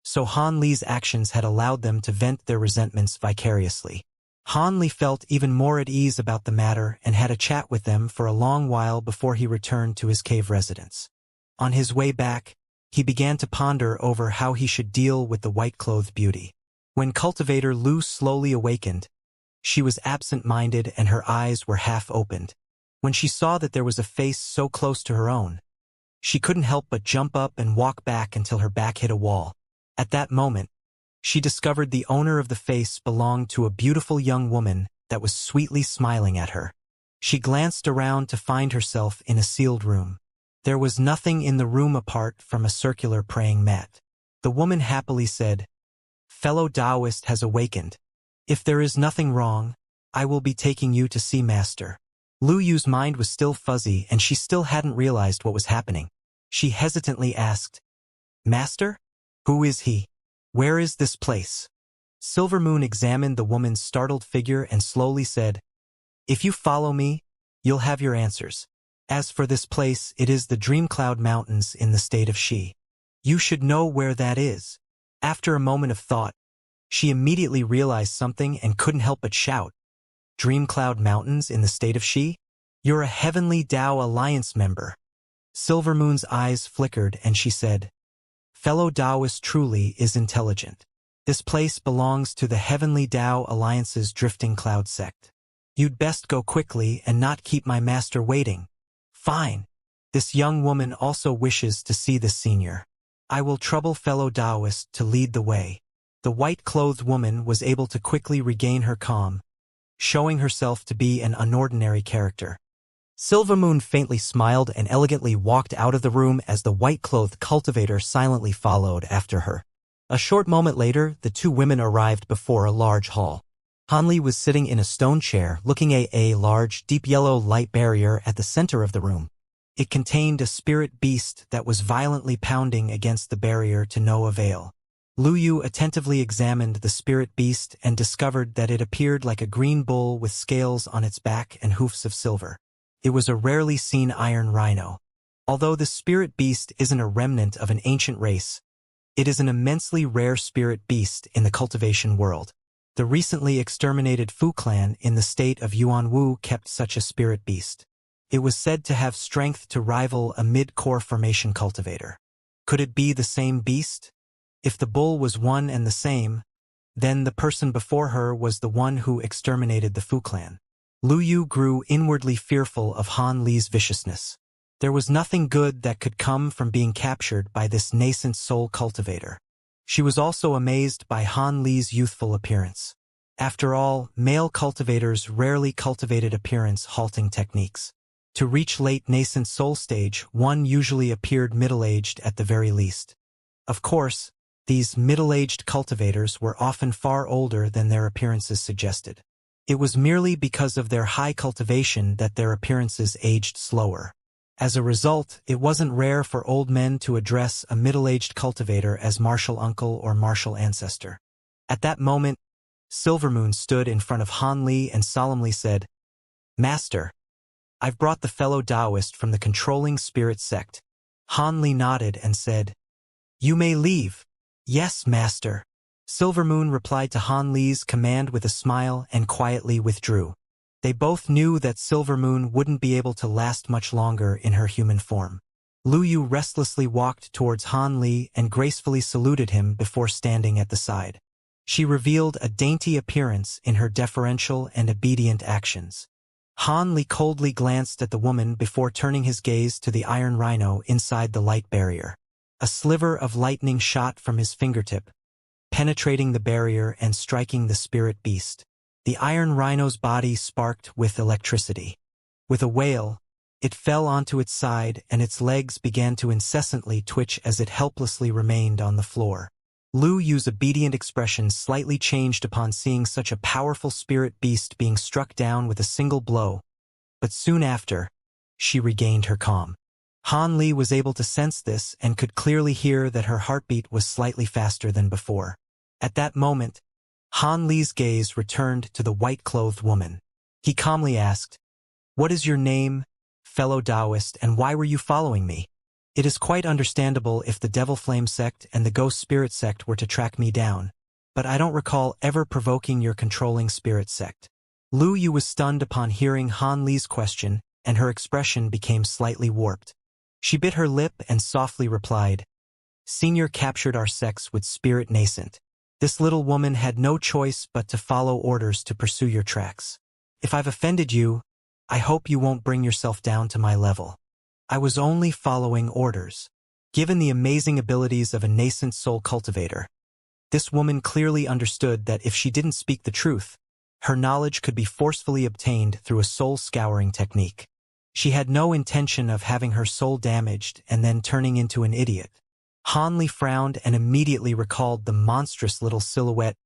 So Han Li's actions had allowed them to vent their resentments vicariously. Han Li felt even more at ease about the matter and had a chat with them for a long while before he returned to his cave residence. On his way back, he began to ponder over how he should deal with the white-clothed beauty. When cultivator Lu slowly awakened, she was absent-minded and her eyes were half-opened. When she saw that there was a face so close to her own, she couldn't help but jump up and walk back until her back hit a wall. At that moment, she discovered the owner of the face belonged to a beautiful young woman that was sweetly smiling at her. She glanced around to find herself in a sealed room. There was nothing in the room apart from a circular praying mat. The woman happily said, "Fellow Taoist has awakened. If there is nothing wrong, I will be taking you to see Master." Lu Yu's mind was still fuzzy and she still hadn't realized what was happening. She hesitantly asked, "Master? Who is he? Where is this place?" Silvermoon examined the woman's startled figure and slowly said, "If you follow me, you'll have your answers. As for this place, it is the Dreamcloud Mountains in the state of Xi. You should know where that is." After a moment of thought, she immediately realized something and couldn't help but shout, "Dreamcloud Mountains in the state of Xi? You're a Heavenly Tao Alliance member." Silvermoon's eyes flickered and she said, "Fellow Taoist truly is intelligent. This place belongs to the Heavenly Tao Alliance's Drifting Cloud sect. You'd best go quickly and not keep my master waiting." "Fine. This young woman also wishes to see the senior. I will trouble fellow Taoist to lead the way." The white-clothed woman was able to quickly regain her calm, showing herself to be an unordinary character. Silvermoon faintly smiled and elegantly walked out of the room as the white-clothed cultivator silently followed after her. A short moment later, the two women arrived before a large hall. Han Li was sitting in a stone chair looking at a large, deep yellow light barrier at the center of the room. It contained a spirit beast that was violently pounding against the barrier to no avail. Lu Yu attentively examined the spirit beast and discovered that it appeared like a green bull with scales on its back and hoofs of silver. It was a rarely seen iron rhino. Although the spirit beast isn't a remnant of an ancient race, it is an immensely rare spirit beast in the cultivation world. The recently exterminated Fu clan in the state of Yuanwu kept such a spirit beast. It was said to have strength to rival a mid-core formation cultivator. Could it be the same beast? If the bull was one and the same, then the person before her was the one who exterminated the Fu clan. Lu Yu grew inwardly fearful of Han Li's viciousness. There was nothing good that could come from being captured by this nascent soul cultivator. She was also amazed by Han Li's youthful appearance. After all, male cultivators rarely cultivated appearance-halting techniques. To reach late nascent soul stage, one usually appeared middle-aged at the very least. Of course, these middle-aged cultivators were often far older than their appearances suggested. It was merely because of their high cultivation that their appearances aged slower. As a result, it wasn't rare for old men to address a middle-aged cultivator as martial uncle or martial ancestor. At that moment, Silvermoon stood in front of Han Li and solemnly said, "Master, I've brought the fellow Taoist from the controlling spirit sect." Han Li nodded and said, "You may leave." "Yes, Master." Silvermoon replied to Han Li's command with a smile and quietly withdrew. They both knew that Silvermoon wouldn't be able to last much longer in her human form. Lu Yu restlessly walked towards Han Li and gracefully saluted him before standing at the side. She revealed a dainty appearance in her deferential and obedient actions. Han Li coldly glanced at the woman before turning his gaze to the iron rhino inside the light barrier. A sliver of lightning shot from his fingertip, penetrating the barrier and striking the spirit beast. The iron rhino's body sparked with electricity. With a wail, it fell onto its side and its legs began to incessantly twitch as it helplessly remained on the floor. Lu Yu's obedient expression slightly changed upon seeing such a powerful spirit beast being struck down with a single blow, but soon after, she regained her calm. Han Li was able to sense this and could clearly hear that her heartbeat was slightly faster than before. At that moment, Han Li's gaze returned to the white-clothed woman. He calmly asked, "What is your name, fellow Taoist, and why were you following me? It is quite understandable if the Devil Flame sect and the Ghost Spirit sect were to track me down, but I don't recall ever provoking your controlling spirit sect." Lu Yu was stunned upon hearing Han Li's question, and her expression became slightly warped. She bit her lip and softly replied, "Senior captured our sects with spirit nascent. This little woman had no choice but to follow orders to pursue your tracks. If I've offended you, I hope you won't bring yourself down to my level. I was only following orders." Given the amazing abilities of a nascent soul cultivator, this woman clearly understood that if she didn't speak the truth, her knowledge could be forcefully obtained through a soul-scouring technique. She had no intention of having her soul damaged and then turning into an idiot. Han Li frowned and immediately recalled the monstrous little silhouette.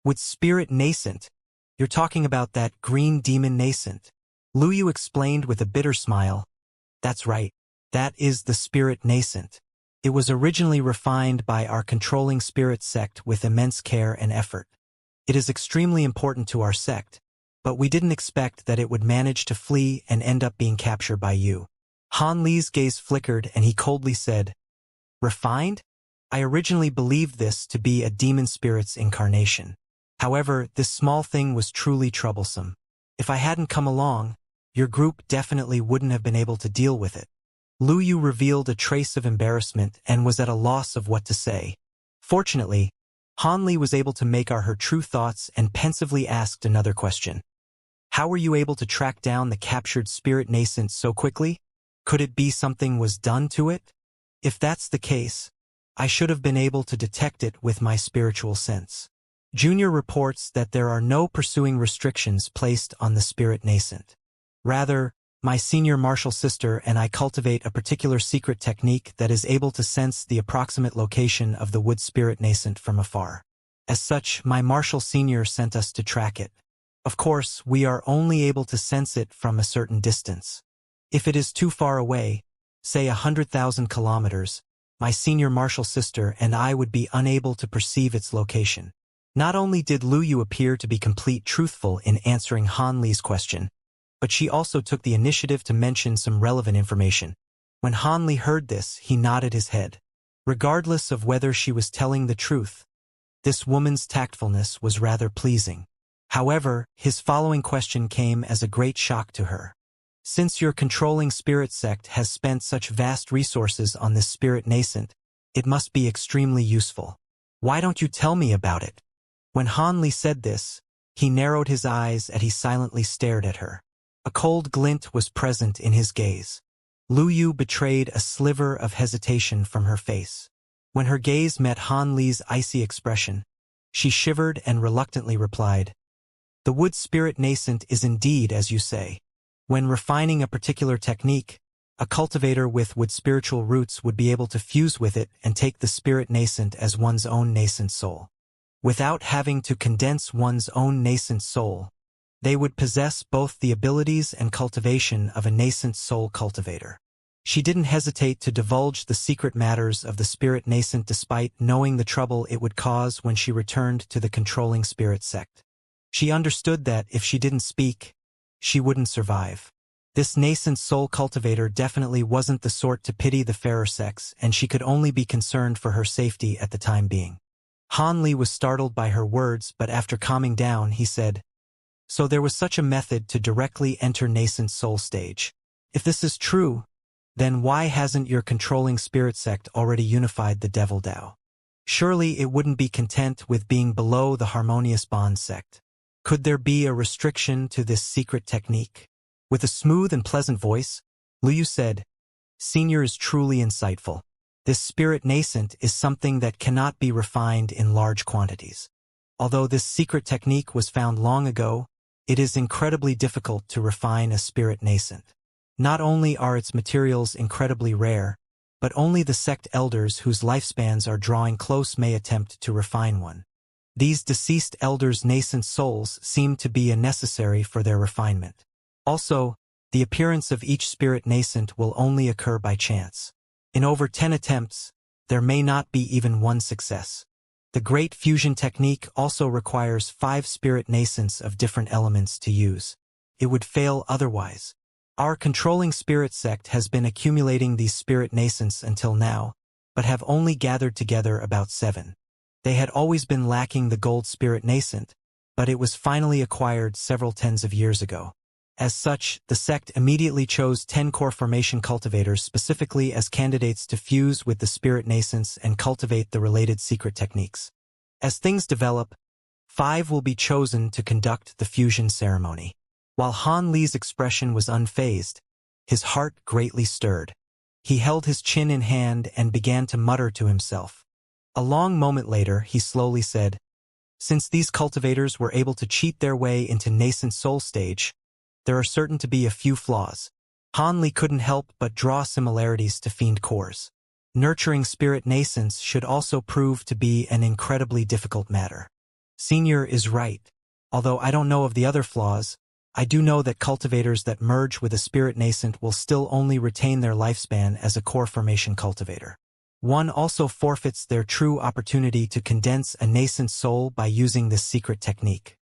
"With spirit nascent, you're talking about that green demon nascent." Lu Yu explained with a bitter smile, "That's right, that is the spirit nascent. It was originally refined by our controlling spirit sect with immense care and effort. It is extremely important to our sect, but we didn't expect that it would manage to flee and end up being captured by you." Han Li's gaze flickered and he coldly said, "Refined? I originally believed this to be a demon spirit's incarnation. However, this small thing was truly troublesome. If I hadn't come along, your group definitely wouldn't have been able to deal with it." Lu Yu revealed a trace of embarrassment and was at a loss of what to say. Fortunately, Han Li was able to make out her true thoughts and pensively asked another question. "How were you able to track down the captured spirit nascent so quickly? Could it be something was done to it? If that's the case, I should have been able to detect it with my spiritual sense. Junior reports that there are no pursuing restrictions placed on the spirit nascent. Rather, my senior martial sister and I cultivate a particular secret technique that is able to sense the approximate location of the wood spirit nascent from afar. As such, my martial senior sent us to track it. Of course, we are only able to sense it from a certain distance. If it is too far away, say 100,000 kilometers, my senior martial sister and I would be unable to perceive its location." Not only did Lu Yu appear to be complete truthful in answering Han Li's question, but she also took the initiative to mention some relevant information. When Han Li heard this, he nodded his head. Regardless of whether she was telling the truth, this woman's tactfulness was rather pleasing. However, his following question came as a great shock to her. "Since your controlling spirit sect has spent such vast resources on this spirit nascent, it must be extremely useful. Why don't you tell me about it?" When Han Li said this, he narrowed his eyes as he silently stared at her. A cold glint was present in his gaze. Lu Yu betrayed a sliver of hesitation from her face. When her gaze met Han Li's icy expression, she shivered and reluctantly replied, "The wood spirit nascent is indeed as you say. When refining a particular technique, a cultivator with wood spiritual roots would be able to fuse with it and take the spirit nascent as one's own nascent soul. Without having to condense one's own nascent soul, they would possess both the abilities and cultivation of a nascent soul cultivator." She didn't hesitate to divulge the secret matters of the spirit nascent despite knowing the trouble it would cause when she returned to the controlling spirit sect. She understood that if she didn't speak, she wouldn't survive. This nascent soul cultivator definitely wasn't the sort to pity the fairer sex, and she could only be concerned for her safety at the time being. Han Li was startled by her words, but after calming down, he said, "So there was such a method to directly enter nascent soul stage. If this is true, then why hasn't your controlling spirit sect already unified the Devil Dao? Surely it wouldn't be content with being below the harmonious bond sect. Could there be a restriction to this secret technique?" With a smooth and pleasant voice, Lu Yu said, "Senior is truly insightful. This spirit nascent is something that cannot be refined in large quantities. Although this secret technique was found long ago, it is incredibly difficult to refine a spirit nascent. Not only are its materials incredibly rare, but only the sect elders whose lifespans are drawing close may attempt to refine one. These deceased elders' nascent souls seem to be necessary for their refinement. Also, the appearance of each spirit nascent will only occur by chance. In over 10 attempts, there may not be even one success. The Great Fusion technique also requires 5 spirit nascents of different elements to use. It would fail otherwise. Our controlling spirit sect has been accumulating these spirit nascents until now, but have only gathered together about 7. They had always been lacking the gold spirit nascent, but it was finally acquired several tens of years ago. As such, the sect immediately chose 10 core formation cultivators specifically as candidates to fuse with the spirit nascents and cultivate the related secret techniques. As things develop, 5 will be chosen to conduct the fusion ceremony. While Han Li's expression was unfazed, his heart greatly stirred. He held his chin in hand and began to mutter to himself. A long moment later, he slowly said, "Since these cultivators were able to cheat their way into nascent soul stage, there are certain to be a few flaws." Han Li couldn't help but draw similarities to fiend cores. Nurturing spirit nascents should also prove to be an incredibly difficult matter. Senior is right. Although I don't know of the other flaws, I do know that cultivators that merge with a spirit nascent will still only retain their lifespan as a core formation cultivator. One also forfeits their true opportunity to condense a nascent soul by using this secret technique.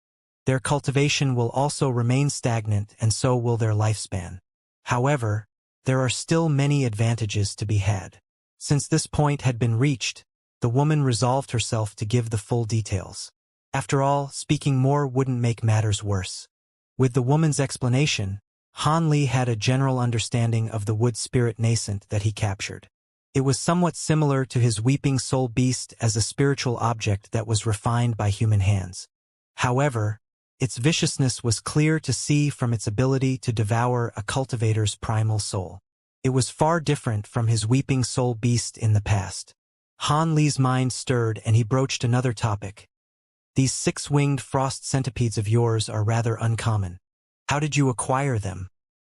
Their cultivation will also remain stagnant and so will their lifespan. However, there are still many advantages to be had. Since this point had been reached, the woman resolved herself to give the full details. After all, speaking more wouldn't make matters worse. With the woman's explanation, Han Li had a general understanding of the wood spirit nascent that he captured. It was somewhat similar to his weeping soul beast as a spiritual object that was refined by human hands. However, its viciousness was clear to see from its ability to devour a cultivator's primal soul. It was far different from his weeping soul beast in the past. Han Li's mind stirred and he broached another topic. "These 6-winged frost centipedes of yours are rather uncommon. How did you acquire them?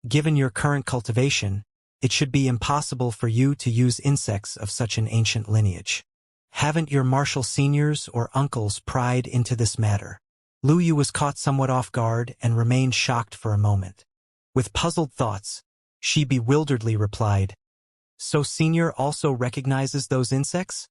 Given your current cultivation, it should be impossible for you to use insects of such an ancient lineage. Haven't your martial seniors or uncles pried into this matter?" Lu Yu was caught somewhat off guard and remained shocked for a moment. With puzzled thoughts, she bewilderedly replied, "So Senior also recognizes those insects?"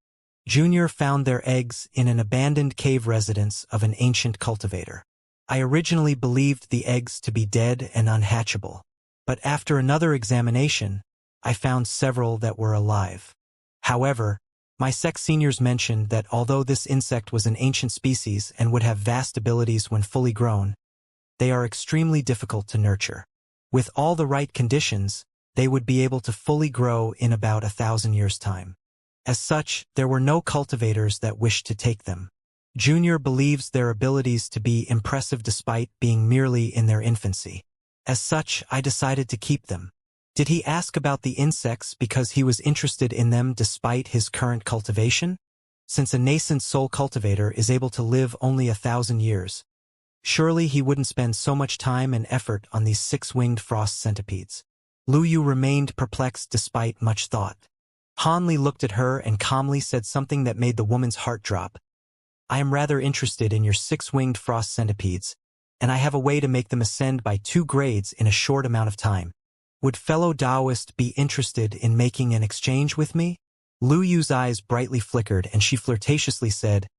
Junior found their eggs in an abandoned cave residence of an ancient cultivator. I originally believed the eggs to be dead and unhatchable, but after another examination, I found several that were alive. However, my sect seniors mentioned that although this insect was an ancient species and would have vast abilities when fully grown, they are extremely difficult to nurture. With all the right conditions, they would be able to fully grow in about 1,000 years' time. As such, there were no cultivators that wished to take them. Junior believes their abilities to be impressive despite being merely in their infancy. As such, I decided to keep them. Did he ask about the insects because he was interested in them despite his current cultivation? Since a nascent soul cultivator is able to live only 1,000 years, surely he wouldn't spend so much time and effort on these 6-winged frost centipedes. Lu Yu remained perplexed despite much thought. Han Li looked at her and calmly said something that made the woman's heart drop. "I am rather interested in your 6-winged frost centipedes, and I have a way to make them ascend by 2 grades in a short amount of time. Would fellow Taoist be interested in making an exchange with me?" Lu Yu's eyes brightly flickered and she flirtatiously said,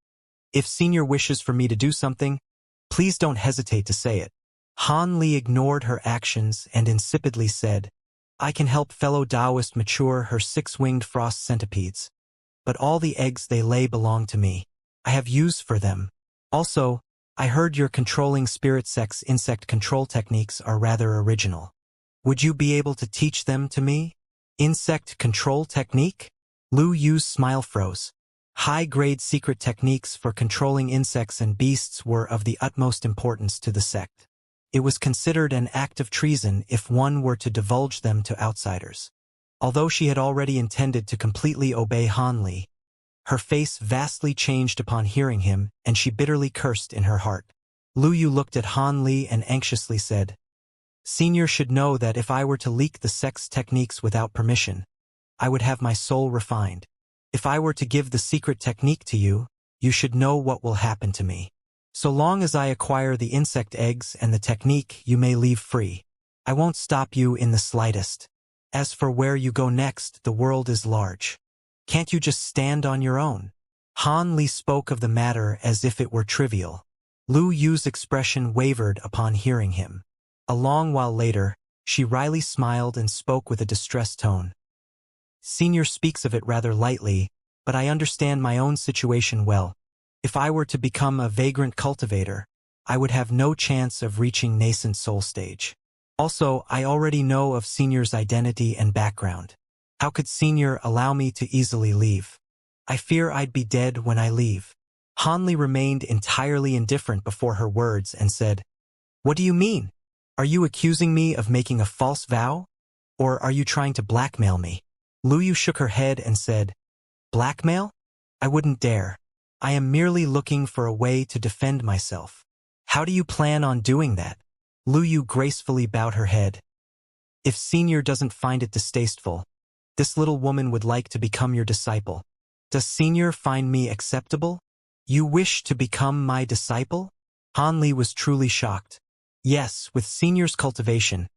"If Senior wishes for me to do something, please don't hesitate to say it." Han Li ignored her actions and insipidly said, "I can help fellow Taoist mature her 6-winged frost centipedes, but all the eggs they lay belong to me. I have use for them. Also, I heard your controlling spirit sect's insect control techniques are rather original. Would you be able to teach them to me?" Insect control technique? Lu Yu's smile froze. High-grade secret techniques for controlling insects and beasts were of the utmost importance to the sect. It was considered an act of treason if one were to divulge them to outsiders. Although she had already intended to completely obey Han Li, her face vastly changed upon hearing him, and she bitterly cursed in her heart. Lu Yu looked at Han Li and anxiously said, "Senior should know that if I were to leak the sect's techniques without permission, I would have my soul refined. If I were to give the secret technique to you, you should know what will happen to me. So long as I acquire the insect eggs and the technique, you may leave free. I won't stop you in the slightest. As for where you go next, the world is large. Can't you just stand on your own? Han Li spoke of the matter as if it were trivial. Lu Yu's expression wavered upon hearing him. A long while later, she wryly smiled and spoke with a distressed tone. Senior speaks of it rather lightly, but I understand my own situation well. If I were to become a vagrant cultivator, I would have no chance of reaching nascent soul stage. Also, I already know of Senior's identity and background. How could Senior allow me to easily leave? I fear I'd be dead when I leave. Han Li remained entirely indifferent before her words and said, "What do you mean? Are you accusing me of making a false vow? Or are you trying to blackmail me?" Lu Yu shook her head and said, "Blackmail? I wouldn't dare. I am merely looking for a way to defend myself." "How do you plan on doing that?" Lu Yu gracefully bowed her head. "If Senior doesn't find it distasteful, this little woman would like to become your disciple. Does Senior find me acceptable? You wish to become my disciple?" Han Li was truly shocked. "Yes, with Senior's cultivation,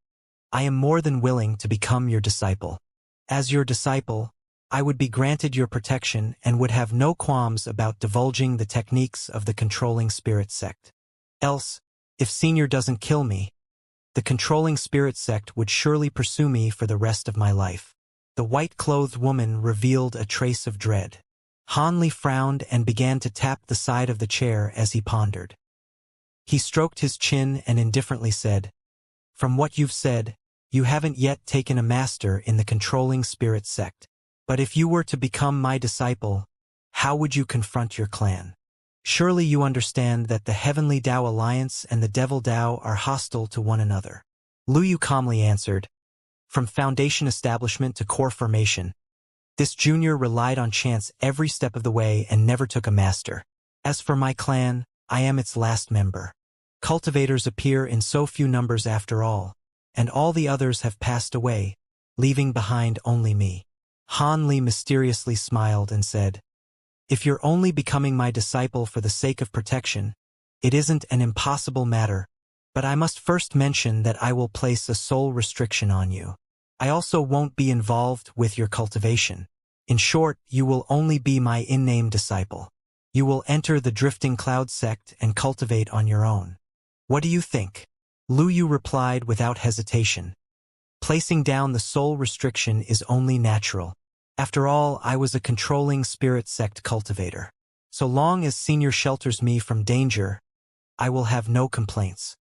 I am more than willing to become your disciple. As your disciple, I would be granted your protection and would have no qualms about divulging the techniques of the controlling spirit sect. Else, if Senior doesn't kill me, the controlling spirit sect would surely pursue me for the rest of my life." The white-clothed woman revealed a trace of dread. Han Li frowned and began to tap the side of the chair as he pondered. He stroked his chin and indifferently said, "From what you've said, you haven't yet taken a master in the controlling spirit sect. But if you were to become my disciple, how would you confront your clan? Surely you understand that the Heavenly Tao Alliance and the Devil Tao are hostile to one another." Lu Yu calmly answered, "From foundation establishment to core formation, this junior relied on chance every step of the way and never took a master. As for my clan, I am its last member. Cultivators appear in so few numbers after all, and all the others have passed away, leaving behind only me." Han Li mysteriously smiled and said, "If you're only becoming my disciple for the sake of protection, it isn't an impossible matter, but I must first mention that I will place a soul restriction on you. I also won't be involved with your cultivation. In short, you will only be my in-name disciple. You will enter the Drifting Cloud sect and cultivate on your own. What do you think?" Lu Yu replied without hesitation. "Placing down the soul restriction is only natural. After all, I was a controlling spirit sect cultivator. So long as Senior shelters me from danger, I will have no complaints.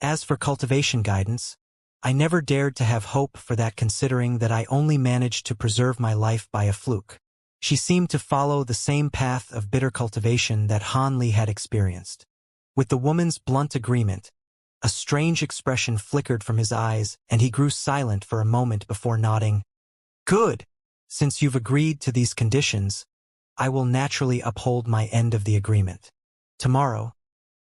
As for cultivation guidance, I never dared to have hope for that, considering that I only managed to preserve my life by a fluke." She seemed to follow the same path of bitter cultivation that Han Li had experienced. With the woman's blunt agreement, a strange expression flickered from his eyes, and he grew silent for a moment before nodding. "Good! Since you've agreed to these conditions, I will naturally uphold my end of the agreement. Tomorrow,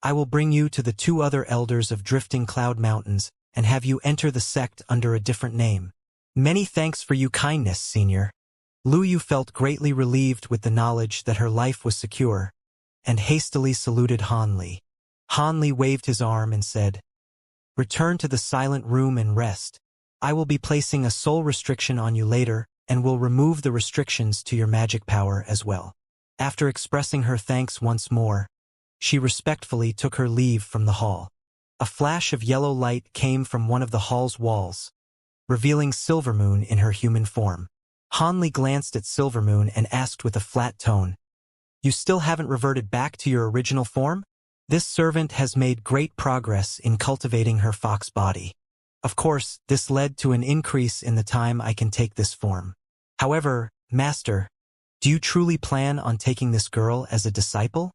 I will bring you to the two other elders of Drifting Cloud Mountains and have you enter the sect under a different name. Many thanks for your kindness, Senior." Lu Yu felt greatly relieved with the knowledge that her life was secure, and hastily saluted Han Li. Han Li waved his arm and said, "Return to the silent room and rest. I will be placing a soul restriction on you later, and will remove the restrictions to your magic power as well." After expressing her thanks once more, she respectfully took her leave from the hall. A flash of yellow light came from one of the hall's walls, revealing Silvermoon in her human form. Han Li glanced at Silvermoon and asked with a flat tone, "You still haven't reverted back to your original form?" This servant has made great progress in cultivating her fox body. Of course, this led to an increase in the time I can take this form. However, Master, do you truly plan on taking this girl as a disciple?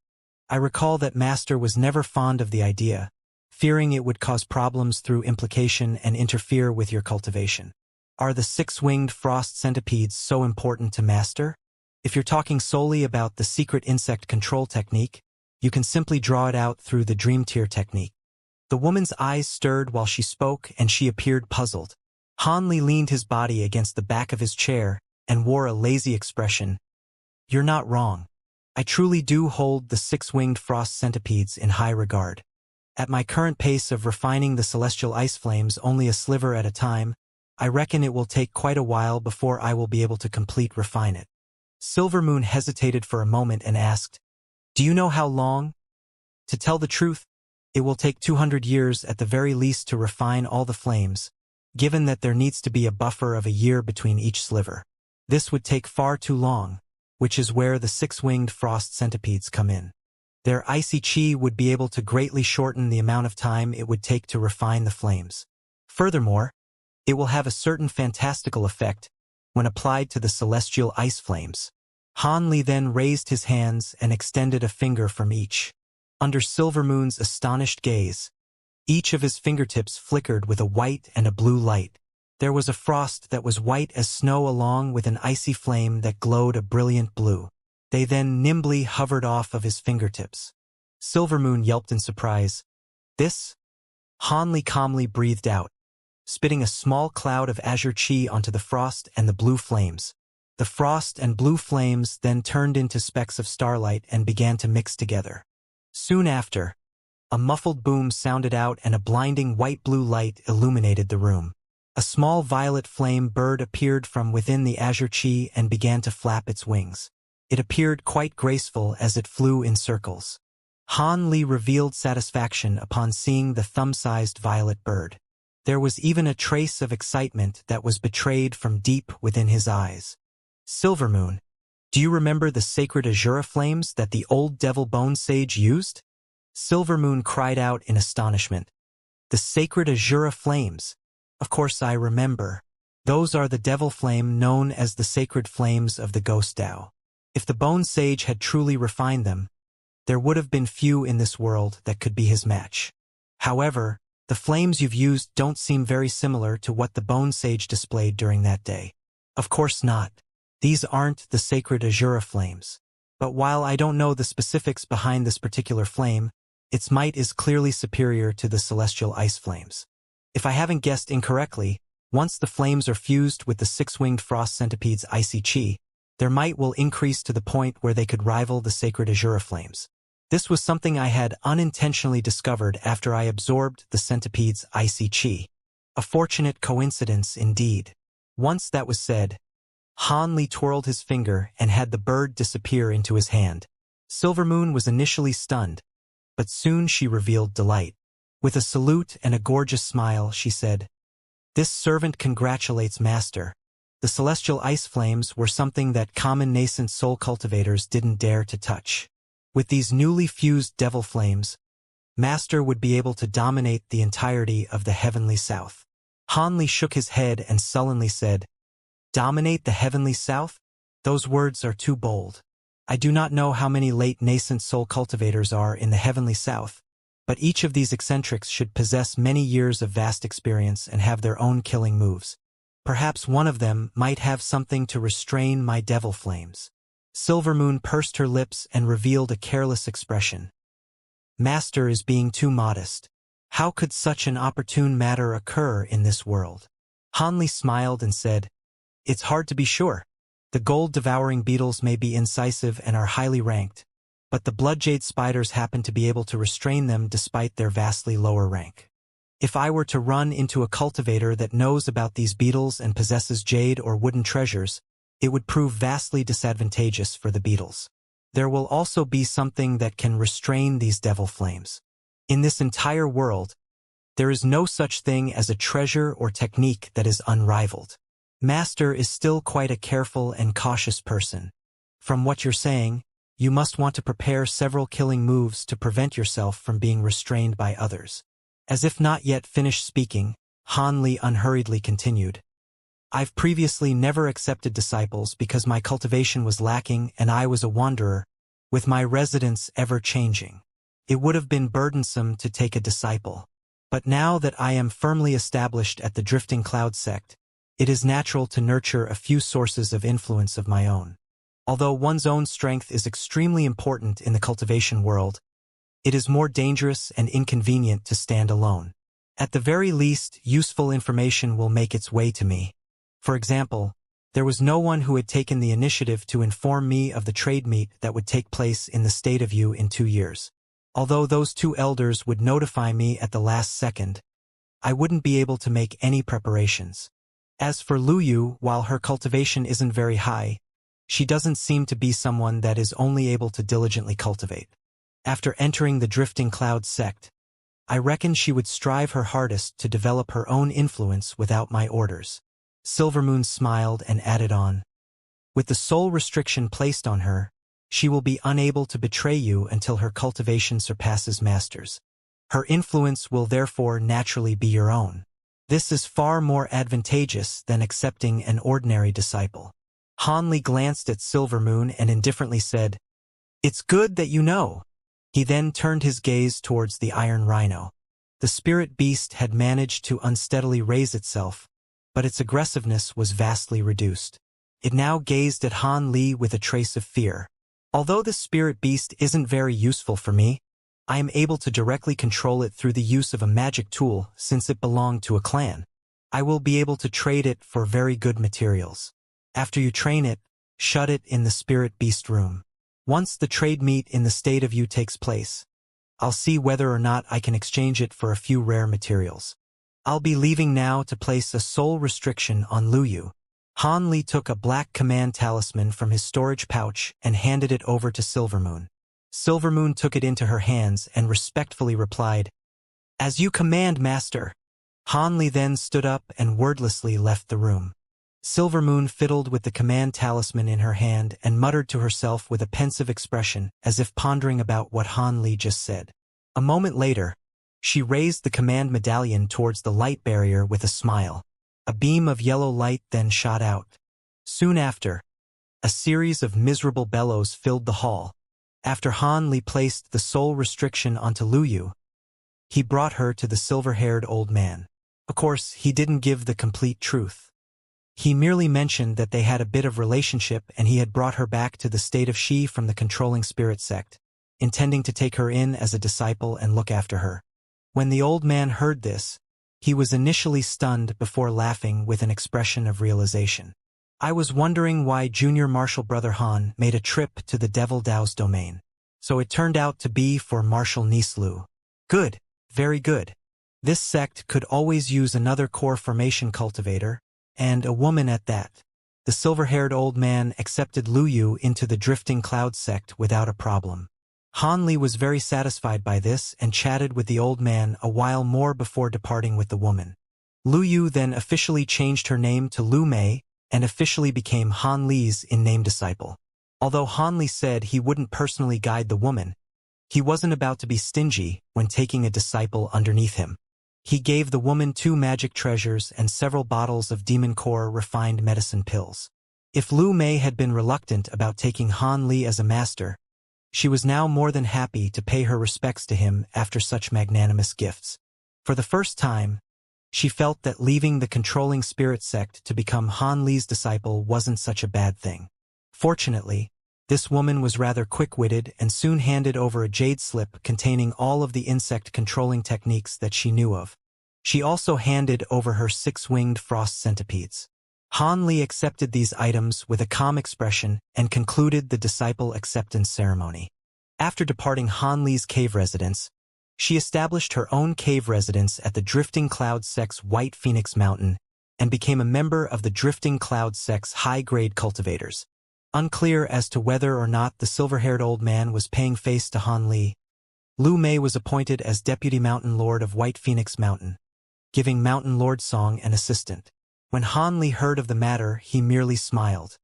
I recall that Master was never fond of the idea, fearing it would cause problems through implication and interfere with your cultivation. Are the six-winged frost centipedes so important to Master? If you're talking solely about the secret insect control technique, you can simply draw it out through the Dream Tier technique. The woman's eyes stirred while she spoke, and she appeared puzzled. Han Li leaned his body against the back of his chair and wore a lazy expression. "You're not wrong. I truly do hold the six-winged frost centipedes in high regard. At my current pace of refining the celestial ice flames only a sliver at a time, I reckon it will take quite a while before I will be able to refine it." Silvermoon hesitated for a moment and asked, "Do you know how long?" "To tell the truth, it will take 200 years at the very least to refine all the flames, given that there needs to be a buffer of a year between each sliver. This would take far too long, which is where the six-winged frost centipedes come in. Their icy chi would be able to greatly shorten the amount of time it would take to refine the flames. Furthermore, it will have a certain fantastical effect when applied to the celestial ice flames." Han Li then raised his hands and extended a finger from each. Under Silvermoon's astonished gaze, each of his fingertips flickered with a white and a blue light. There was a frost that was white as snow along with an icy flame that glowed a brilliant blue. They then nimbly hovered off of his fingertips. Silvermoon yelped in surprise. "This?" Han Li calmly breathed out, spitting a small cloud of azure chi onto the frost and the blue flames. The frost and blue flames then turned into specks of starlight and began to mix together. Soon after, a muffled boom sounded out and a blinding white-blue light illuminated the room. A small violet flame bird appeared from within the azure chi and began to flap its wings. It appeared quite graceful as it flew in circles. Han Li revealed satisfaction upon seeing the thumb-sized violet bird. There was even a trace of excitement that was betrayed from deep within his eyes. "Silvermoon, do you remember the sacred Azura flames that the old devil bone sage used?" Silvermoon cried out in astonishment. "The sacred Azura flames? Of course I remember. Those are the devil flame known as the sacred flames of the ghost Tao. If the bone sage had truly refined them, there would have been few in this world that could be his match. However, the flames you've used don't seem very similar to what the bone sage displayed during that day." "Of course not. These aren't the sacred Azura flames. But while I don't know the specifics behind this particular flame, its might is clearly superior to the celestial ice flames. If I haven't guessed incorrectly, once the flames are fused with the six-winged frost centipede's icy chi, their might will increase to the point where they could rival the sacred Azura flames. This was something I had unintentionally discovered after I absorbed the centipede's icy chi. A fortunate coincidence indeed." Once that was said, Han Li twirled his finger and had the bird disappear into his hand. Silvermoon was initially stunned, but soon she revealed delight. With a salute and a gorgeous smile, she said, "This servant congratulates Master. The celestial ice flames were something that common nascent soul cultivators didn't dare to touch. With these newly fused devil flames, Master would be able to dominate the entirety of the heavenly south." Han Li shook his head and sullenly said, "Dominate the heavenly south? Those words are too bold. I do not know how many late nascent soul cultivators are in the heavenly south, but each of these eccentrics should possess many years of vast experience and have their own killing moves. Perhaps one of them might have something to restrain my devil flames." Silvermoon pursed her lips and revealed a careless expression. "Master is being too modest. How could such an opportune matter occur in this world?" Han Li smiled and said, "It's hard to be sure. The gold-devouring beetles may be incisive and are highly ranked, but the bloodjade spiders happen to be able to restrain them despite their vastly lower rank. If I were to run into a cultivator that knows about these beetles and possesses jade or wooden treasures, it would prove vastly disadvantageous for the beetles. There will also be something that can restrain these devil flames. In this entire world, there is no such thing as a treasure or technique that is unrivaled. Master is still quite a careful and cautious person. From what you're saying, you must want to prepare several killing moves to prevent yourself from being restrained by others." As if not yet finished speaking, Han Li unhurriedly continued, "I've previously never accepted disciples because my cultivation was lacking and I was a wanderer, with my residence ever changing. It would have been burdensome to take a disciple. But now that I am firmly established at the Drifting Cloud sect, it is natural to nurture a few sources of influence of my own. Although one's own strength is extremely important in the cultivation world, it is more dangerous and inconvenient to stand alone. At the very least, useful information will make its way to me. For example, There was no one who had taken the initiative to inform me of the trade meet that would take place in the state of Yu in 2 years. Although those 2 elders would notify me at the last second, I wouldn't be able to make any preparations. As for Lu Yu, while her cultivation isn't very high, she doesn't seem to be someone that is only able to diligently cultivate. After entering the Drifting Cloud sect, I reckon she would strive her hardest to develop her own influence without my orders. Silvermoon smiled and added on, with the soul restriction placed on her, she will be unable to betray you until her cultivation surpasses masters. Her influence will therefore naturally be your own. This is far more advantageous than accepting an ordinary disciple. Hanli glanced at Silvermoon and indifferently said, "It's good that you know." He then turned his gaze towards the iron rhino. The spirit beast had managed to unsteadily raise itself, but its aggressiveness was vastly reduced. It now gazed at Han Li with a trace of fear. Although the spirit beast isn't very useful for me, I am able to directly control it through the use of a magic tool since it belonged to a clan. I will be able to trade it for very good materials. After you train it, shut it in the spirit beast room. Once the trade meet in the state of Yu takes place, I'll see whether or not I can exchange it for a few rare materials. I'll be leaving now to place a soul restriction on Lu Yu. Han Li took a black command talisman from his storage pouch and handed it over to Silvermoon. Silvermoon took it into her hands and respectfully replied, "As you command, master." Han Li then stood up and wordlessly left the room. Silvermoon fiddled with the command talisman in her hand and muttered to herself with a pensive expression as if pondering about what Han Li just said. A moment later, she raised the command medallion towards the light barrier with a smile. A beam of yellow light then shot out. Soon after, a series of miserable bellows filled the hall. After Han Li placed the soul restriction onto Lu Yu, he brought her to the silver-haired old man. Of course, he didn't give the complete truth. He merely mentioned that they had a bit of relationship and he had brought her back to the state of Shi from the controlling spirit sect, intending to take her in as a disciple and look after her. When the old man heard this, he was initially stunned before laughing with an expression of realization. I was wondering why Junior Marshal Brother Han made a trip to the Devil Dao's domain. So it turned out to be for Marshal Nislu. Good, very good. This sect could always use another core formation cultivator, and a woman at that. The silver-haired old man accepted Lu Yu into the Drifting Cloud sect without a problem. Han Li was very satisfied by this and chatted with the old man a while more before departing with the woman. Lu Yu then officially changed her name to Lu Mei and officially became Han Li's in-name disciple. Although Han Li said he wouldn't personally guide the woman, he wasn't about to be stingy when taking a disciple underneath him. He gave the woman 2 magic treasures and several bottles of demon core refined medicine pills. If Lu Mei had been reluctant about taking Han Li as a master, she was now more than happy to pay her respects to him after such magnanimous gifts. For the first time, she felt that leaving the controlling spirit sect to become Han Li's disciple wasn't such a bad thing. Fortunately, this woman was rather quick-witted and soon handed over a jade slip containing all of the insect-controlling techniques that she knew of. She also handed over her 6-winged frost centipedes. Han Li accepted these items with a calm expression and concluded the disciple acceptance ceremony. After departing Han Li's cave residence, she established her own cave residence at the Drifting Cloud sect's White Phoenix Mountain and became a member of the Drifting Cloud sect's high-grade cultivators. Unclear as to whether or not the silver-haired old man was paying face to Han Li, Lu Mei was appointed as Deputy Mountain Lord of White Phoenix Mountain, giving Mountain Lord Song an assistant. When Han Li heard of the matter, he merely smiled.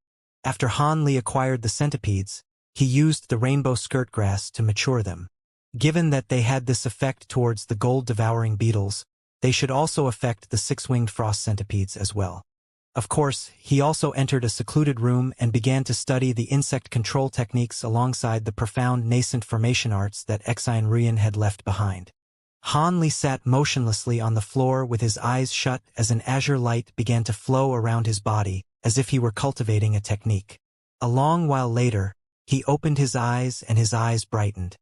After Han Li acquired the centipedes, he used the rainbow skirt grass to mature them. Given that they had this effect towards the gold-devouring beetles, they should also affect the 6-winged frost centipedes as well. Of course, he also entered a secluded room and began to study the insect control techniques alongside the profound nascent formation arts that Exine Ruyan had left behind. Han Li sat motionlessly on the floor with his eyes shut as an azure light began to flow around his body, as if he were cultivating a technique. A long while later, he opened his eyes and his eyes brightened.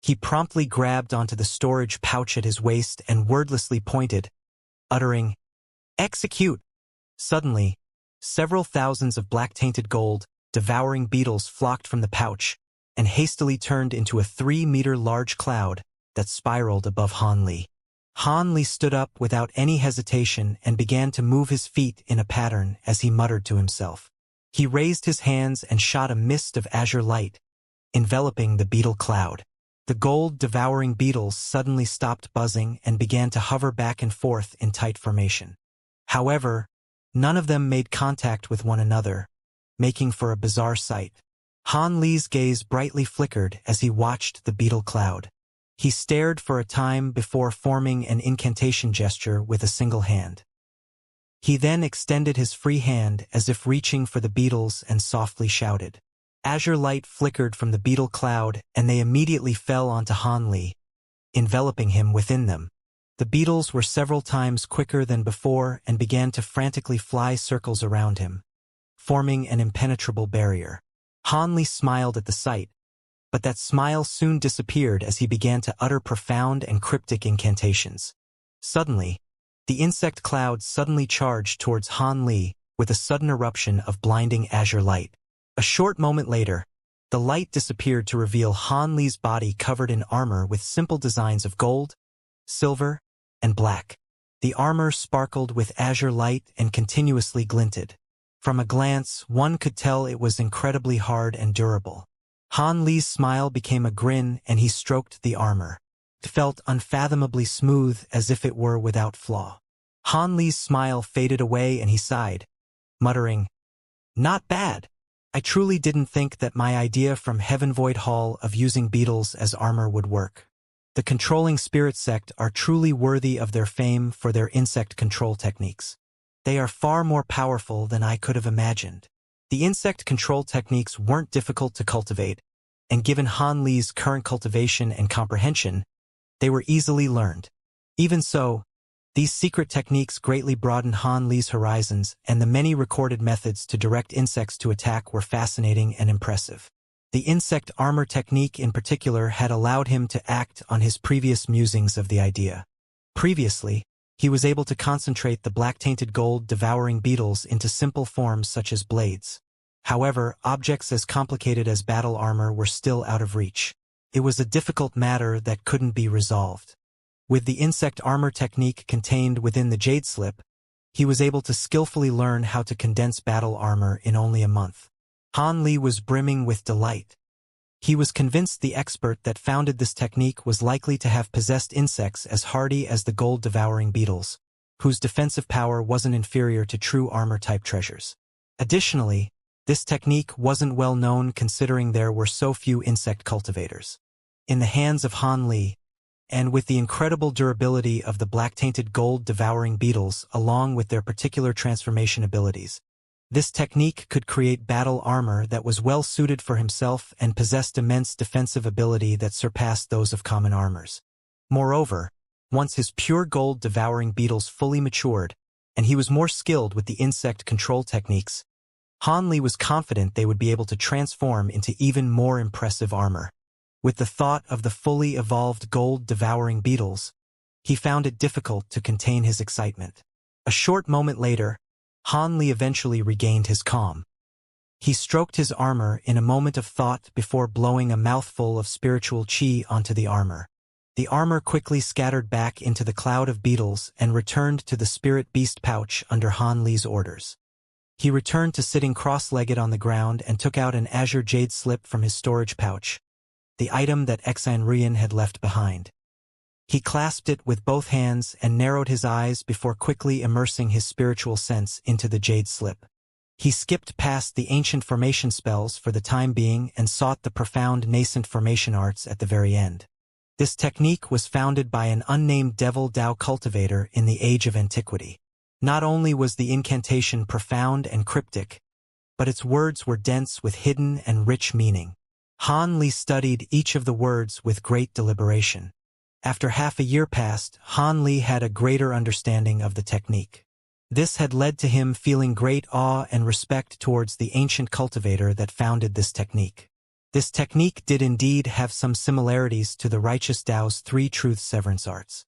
He promptly grabbed onto the storage pouch at his waist and wordlessly pointed, uttering, "Execute!" Suddenly, Several thousands of black-tainted gold, devouring beetles flocked from the pouch and hastily turned into a 3-meter large cloud that spiraled above Han Li. Han Li stood up without any hesitation and began to move his feet in a pattern as he muttered to himself. He raised his hands and shot a mist of azure light, enveloping the beetle cloud. The gold-devouring beetles suddenly stopped buzzing and began to hover back and forth in tight formation. However, none of them made contact with one another, making for a bizarre sight. Han Li's gaze brightly flickered as he watched the beetle cloud. He stared for a time before forming an incantation gesture with a single hand. He then extended his free hand as if reaching for the beetles and softly shouted. Azure light flickered from the beetle cloud and they immediately fell onto Han Li, enveloping him within them. The beetles were several times quicker than before and began to frantically fly circles around him, forming an impenetrable barrier. Han Li smiled at the sight, but that smile soon disappeared as he began to utter profound and cryptic incantations. Suddenly, the insect cloud suddenly charged towards Han Li with a sudden eruption of blinding azure light. A short moment later, the light disappeared to reveal Han Li's body covered in armor with simple designs of gold, silver, and black. The armor sparkled with azure light and continuously glinted. From a glance, one could tell it was incredibly hard and durable. Han Li's smile became a grin and he stroked the armor. It felt unfathomably smooth as if it were without flaw. Han Li's smile faded away and he sighed, muttering, "Not bad. I truly didn't think that my idea from Heavenvoid Hall of using beetles as armor would work. The controlling spirit sect are truly worthy of their fame for their insect control techniques. They are far more powerful than I could have imagined." The insect control techniques weren't difficult to cultivate, and given Han Li's current cultivation and comprehension, they were easily learned. Even so, these secret techniques greatly broadened Han Li's horizons, and the many recorded methods to direct insects to attack were fascinating and impressive. The insect armor technique in particular had allowed him to act on his previous musings of the idea. Previously, he was able to concentrate the black-tainted gold devouring beetles into simple forms such as blades. However, objects as complicated as battle armor were still out of reach. It was a difficult matter that couldn't be resolved. With the insect armor technique contained within the jade slip, he was able to skillfully learn how to condense battle armor in only a month. Han Li was brimming with delight. He was convinced the expert that founded this technique was likely to have possessed insects as hardy as the gold-devouring beetles, whose defensive power wasn't inferior to true armor-type treasures. Additionally, this technique wasn't well known considering there were so few insect cultivators. In the hands of Han Li, and with the incredible durability of the black-tainted gold-devouring beetles along with their particular transformation abilities, this technique could create battle armor that was well suited for himself and possessed immense defensive ability that surpassed those of common armors. Moreover, once his pure gold-devouring beetles fully matured, and he was more skilled with the insect control techniques, Han Li was confident they would be able to transform into even more impressive armor. With the thought of the fully evolved gold-devouring beetles, he found it difficult to contain his excitement. A short moment later, Han Li eventually regained his calm. He stroked his armor in a moment of thought before blowing a mouthful of spiritual qi onto the armor. The armor quickly scattered back into the cloud of beetles and returned to the spirit beast pouch under Han Li's orders. He returned to sitting cross-legged on the ground and took out an azure jade slip from his storage pouch, the item that Xianxia had left behind. He clasped it with both hands and narrowed his eyes before quickly immersing his spiritual sense into the jade slip. He skipped past the ancient formation spells for the time being and sought the profound nascent formation arts at the very end. This technique was founded by an unnamed devil Dao cultivator in the age of antiquity. Not only was the incantation profound and cryptic, but its words were dense with hidden and rich meaning. Han Li studied each of the words with great deliberation. After half a year passed, Han Li had a greater understanding of the technique. This had led to him feeling great awe and respect towards the ancient cultivator that founded this technique. This technique did indeed have some similarities to the righteous Tao's three truth severance arts.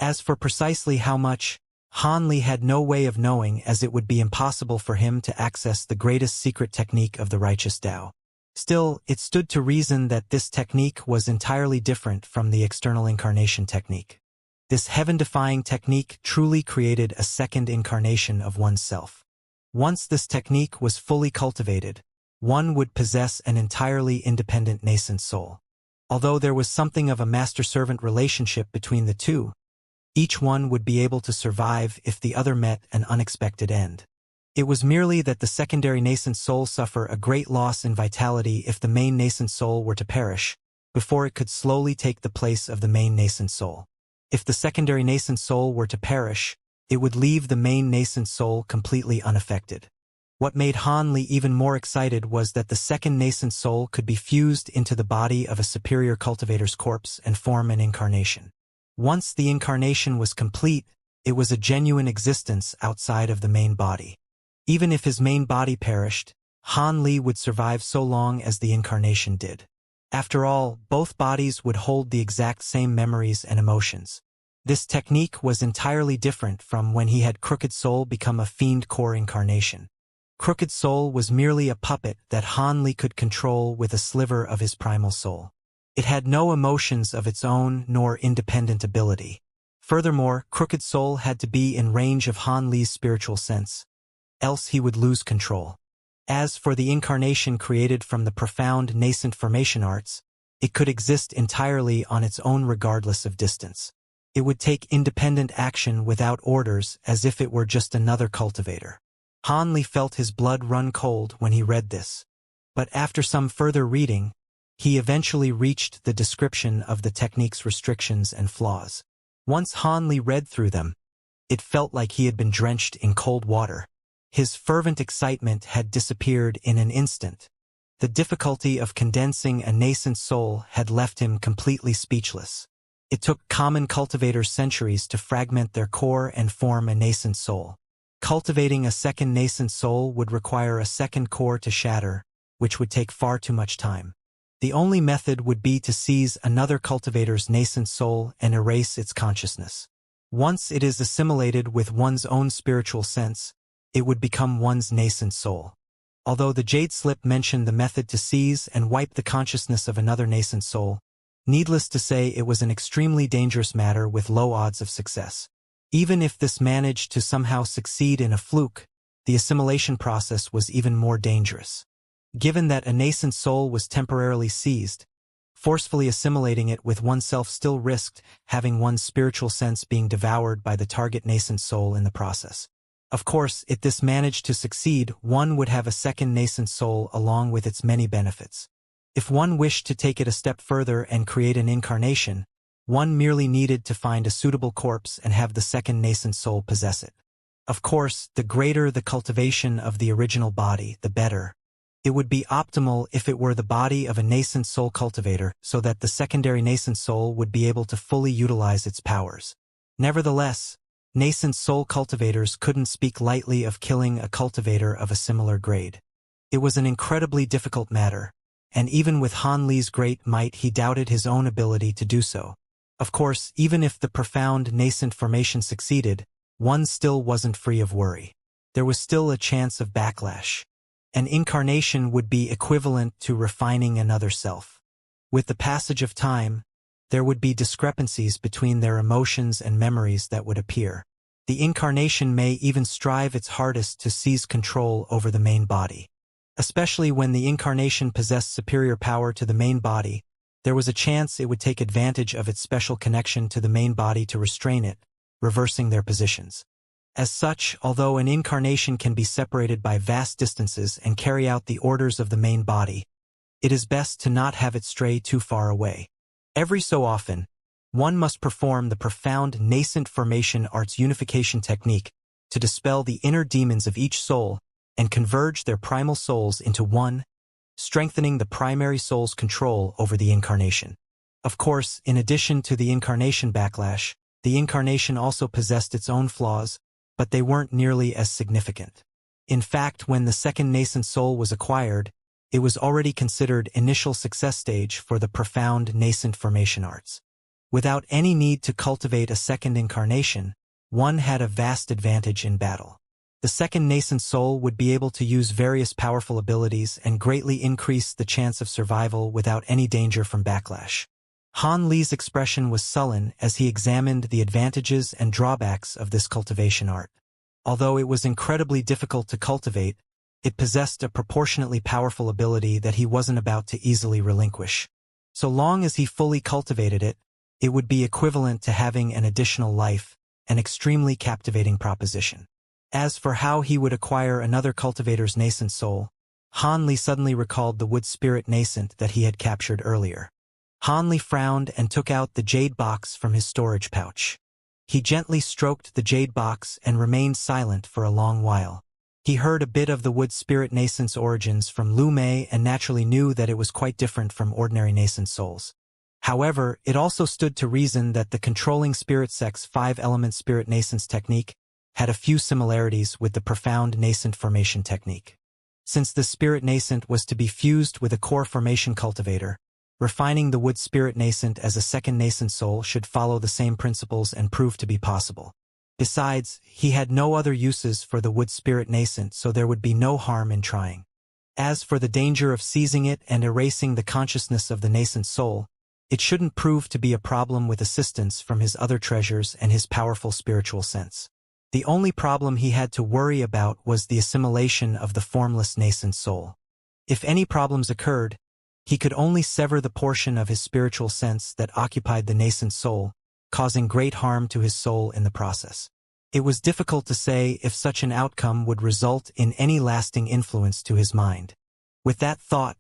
As for precisely how much, Han Li had no way of knowing, as it would be impossible for him to access the greatest secret technique of the righteous Tao. Still, it stood to reason that this technique was entirely different from the external incarnation technique. This heaven-defying technique truly created a second incarnation of oneself. Once this technique was fully cultivated, one would possess an entirely independent nascent soul. Although there was something of a master-servant relationship between the two, each one would be able to survive if the other met an unexpected end. It was merely that the secondary nascent soul suffer a great loss in vitality if the main nascent soul were to perish, before it could slowly take the place of the main nascent soul. If the secondary nascent soul were to perish, it would leave the main nascent soul completely unaffected. What made Han Li even more excited was that the second nascent soul could be fused into the body of a superior cultivator's corpse and form an incarnation. Once the incarnation was complete, it was a genuine existence outside of the main body. Even if his main body perished, Han Li would survive so long as the incarnation did. After all, both bodies would hold the exact same memories and emotions. This technique was entirely different from when he had Crooked Soul become a fiend core incarnation. Crooked Soul was merely a puppet that Han Li could control with a sliver of his primal soul. It had no emotions of its own nor independent ability. Furthermore, Crooked Soul had to be in range of Han Li's spiritual sense, else he would lose control. As for the incarnation created from the profound nascent formation arts, it could exist entirely on its own regardless of distance. It would take independent action without orders as if it were just another cultivator. Han Li felt his blood run cold when he read this. But after some further reading, he eventually reached the description of the technique's restrictions and flaws. Once Han Li read through them, it felt like he had been drenched in cold water. His fervent excitement had disappeared in an instant. The difficulty of condensing a nascent soul had left him completely speechless. It took common cultivators centuries to fragment their core and form a nascent soul. Cultivating a second nascent soul would require a second core to shatter, which would take far too much time. The only method would be to seize another cultivator's nascent soul and erase its consciousness. Once it is assimilated with one's own spiritual sense, it would become one's nascent soul. Although the Jade Slip mentioned the method to seize and wipe the consciousness of another nascent soul, needless to say it was an extremely dangerous matter with low odds of success. Even if this managed to somehow succeed in a fluke, the assimilation process was even more dangerous. Given that a nascent soul was temporarily seized, forcefully assimilating it with oneself still risked having one's spiritual sense being devoured by the target nascent soul in the process. Of course, if this managed to succeed, one would have a second nascent soul along with its many benefits. If one wished to take it a step further and create an incarnation, one merely needed to find a suitable corpse and have the second nascent soul possess it. Of course, the greater the cultivation of the original body, the better. It would be optimal if it were the body of a nascent soul cultivator so that the secondary nascent soul would be able to fully utilize its powers. Nevertheless, nascent soul cultivators couldn't speak lightly of killing a cultivator of a similar grade. It was an incredibly difficult matter, and even with Han Li's great might he doubted his own ability to do so. Of course, even if the profound nascent formation succeeded, one still wasn't free of worry. There was still a chance of backlash. An incarnation would be equivalent to refining another self. With the passage of time, there would be discrepancies between their emotions and memories that would appear. The incarnation may even strive its hardest to seize control over the main body. Especially when the incarnation possessed superior power to the main body, there was a chance it would take advantage of its special connection to the main body to restrain it, reversing their positions. As such, although an incarnation can be separated by vast distances and carry out the orders of the main body, it is best to not have it stray too far away. Every so often, one must perform the profound nascent formation arts unification technique to dispel the inner demons of each soul and converge their primal souls into one, strengthening the primary soul's control over the incarnation. Of course, in addition to the incarnation backlash, the incarnation also possessed its own flaws, but they weren't nearly as significant. In fact, when the second nascent soul was acquired, it was already considered initial success stage for the profound nascent formation arts. Without any need to cultivate a second incarnation, one had a vast advantage in battle. The second nascent soul would be able to use various powerful abilities and greatly increase the chance of survival without any danger from backlash. Han Li's expression was sullen as he examined the advantages and drawbacks of this cultivation art. Although it was incredibly difficult to cultivate, it possessed a proportionately powerful ability that he wasn't about to easily relinquish. So long as he fully cultivated it, it would be equivalent to having an additional life, an extremely captivating proposition. As for how he would acquire another cultivator's nascent soul, Han Li suddenly recalled the wood spirit nascent that he had captured earlier. Han Li frowned and took out the jade box from his storage pouch. He gently stroked the jade box and remained silent for a long while. He heard a bit of the wood spirit nascent's origins from Lu Mei and naturally knew that it was quite different from ordinary nascent souls. However, it also stood to reason that the controlling spirit sex 5-element spirit nascence technique had a few similarities with the profound nascent formation technique. Since the spirit nascent was to be fused with a core formation cultivator, refining the wood spirit nascent as a second nascent soul should follow the same principles and prove to be possible. Besides, he had no other uses for the wood spirit nascent, so there would be no harm in trying. As for the danger of seizing it and erasing the consciousness of the nascent soul, it shouldn't prove to be a problem with assistance from his other treasures and his powerful spiritual sense. The only problem he had to worry about was the assimilation of the formless nascent soul. If any problems occurred, he could only sever the portion of his spiritual sense that occupied the nascent soul, causing great harm to his soul in the process. It was difficult to say if such an outcome would result in any lasting influence to his mind. With that thought,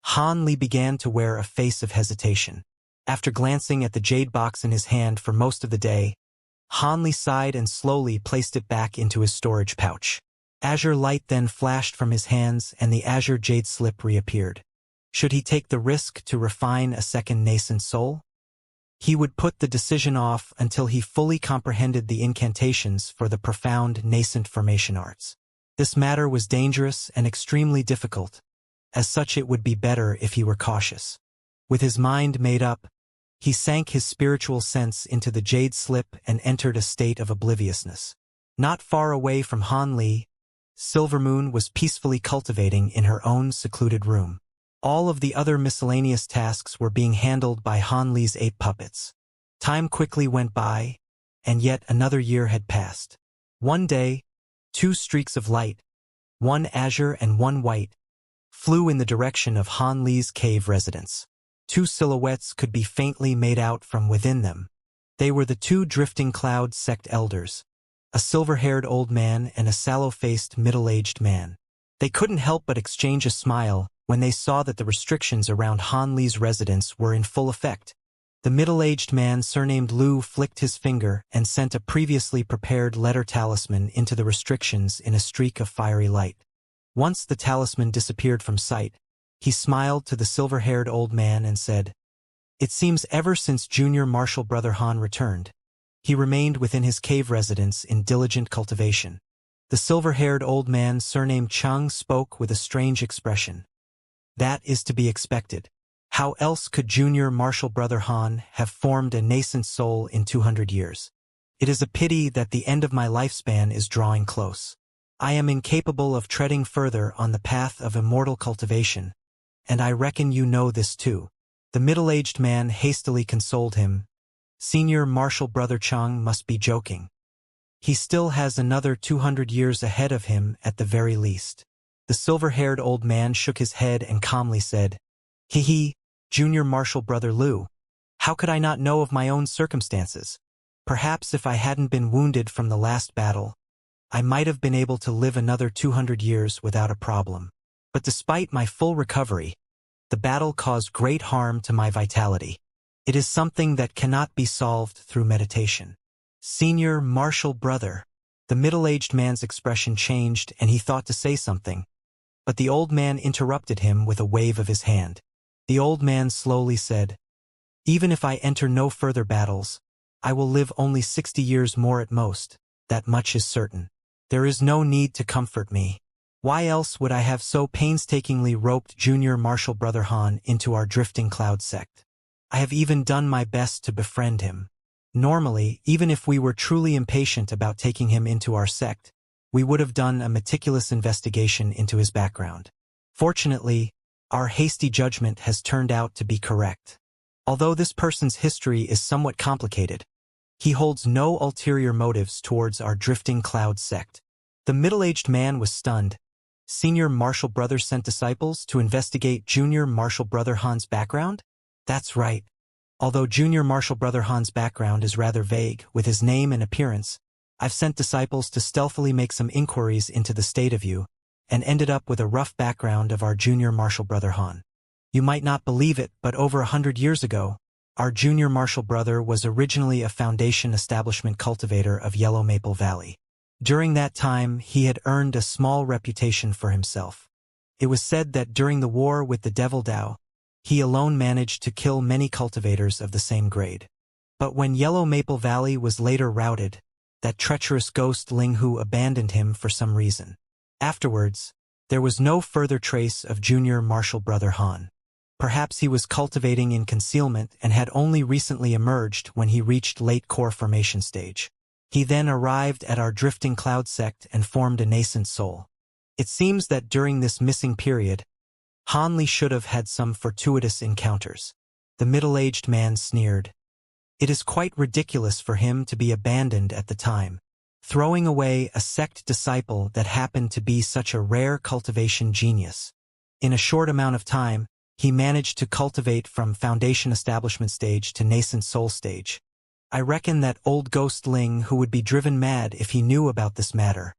Han Li began to wear a face of hesitation. After glancing at the jade box in his hand for most of the day, Han Li sighed and slowly placed it back into his storage pouch. Azure light then flashed from his hands and the azure jade slip reappeared. Should he take the risk to refine a second nascent soul? He would put the decision off until he fully comprehended the incantations for the profound nascent formation arts. This matter was dangerous and extremely difficult. As such, it would be better if he were cautious. With his mind made up, he sank his spiritual sense into the jade slip and entered a state of obliviousness. Not far away from Han Li, Silvermoon was peacefully cultivating in her own secluded room. All of the other miscellaneous tasks were being handled by Han Li's 8 puppets. Time quickly went by, and yet another year had passed. One day, 2 streaks of light, one azure and one white, flew in the direction of Han Li's cave residence. 2 silhouettes could be faintly made out from within them. They were the 2 drifting cloud sect elders, a silver-haired old man and a sallow-faced middle-aged man. They couldn't help but exchange a smile when they saw that the restrictions around Han Li's residence were in full effect. The middle-aged man surnamed Lu flicked his finger and sent a previously prepared letter talisman into the restrictions in a streak of fiery light. Once the talisman disappeared from sight, he smiled to the silver-haired old man and said, "It seems ever since junior martial brother Han returned, he remained within his cave residence in diligent cultivation." The silver-haired old man surnamed Chang spoke with a strange expression. "That is to be expected. How else could junior martial brother Han have formed a nascent soul in 200 years? It is a pity that the end of my lifespan is drawing close. I am incapable of treading further on the path of immortal cultivation, and I reckon you know this too." The middle-aged man hastily consoled him. "Senior martial brother Chang must be joking. He still has another 200 years ahead of him at the very least." The silver-haired old man shook his head and calmly said, "Hee, junior martial brother Lu. How could I not know of my own circumstances? Perhaps if I hadn't been wounded from the last battle, I might have been able to live another 200 years without a problem. But despite my full recovery, the battle caused great harm to my vitality. It is something that cannot be solved through meditation." "Senior martial brother." The middle-aged man's expression changed and he thought to say something, but the old man interrupted him with a wave of his hand. The old man slowly said, "Even if I enter no further battles, I will live only 60 years more at most, that much is certain. There is no need to comfort me. Why else would I have so painstakingly roped junior martial brother Han into our drifting cloud sect? I have even done my best to befriend him. Normally, even if we were truly impatient about taking him into our sect, we would have done a meticulous investigation into his background. Fortunately, our hasty judgment has turned out to be correct. Although this person's history is somewhat complicated, he holds no ulterior motives towards our drifting cloud sect. The middle-aged man was stunned. Senior Marshal Brother sent disciples to investigate Junior Marshal Brother Han's background? That's right. Although Junior Marshal Brother Han's background is rather vague, with his name and appearance, I've sent disciples to stealthily make some inquiries into the state of you, and ended up with a rough background of our Junior Marshal Brother Han. You might not believe it, but over 100 years ago, our Junior Marshal Brother was originally a Foundation establishment cultivator of Yellow Maple Valley. During that time, he had earned a small reputation for himself. It was said that during the war with the Devil Dao, he alone managed to kill many cultivators of the same grade. But when Yellow Maple Valley was later routed, that treacherous ghost Ling Hu abandoned him for some reason. Afterwards, there was no further trace of Junior Marshal Brother Han. Perhaps he was cultivating in concealment and had only recently emerged when he reached late core formation stage. He then arrived at our drifting cloud sect and formed a nascent soul. It seems that during this missing period, Han Li should have had some fortuitous encounters. The middle-aged man sneered. It is quite ridiculous for him to be abandoned at the time, throwing away a sect disciple that happened to be such a rare cultivation genius. In a short amount of time, he managed to cultivate from Foundation establishment stage to nascent soul stage. I reckon that old ghost Ling who would be driven mad if he knew about this matter.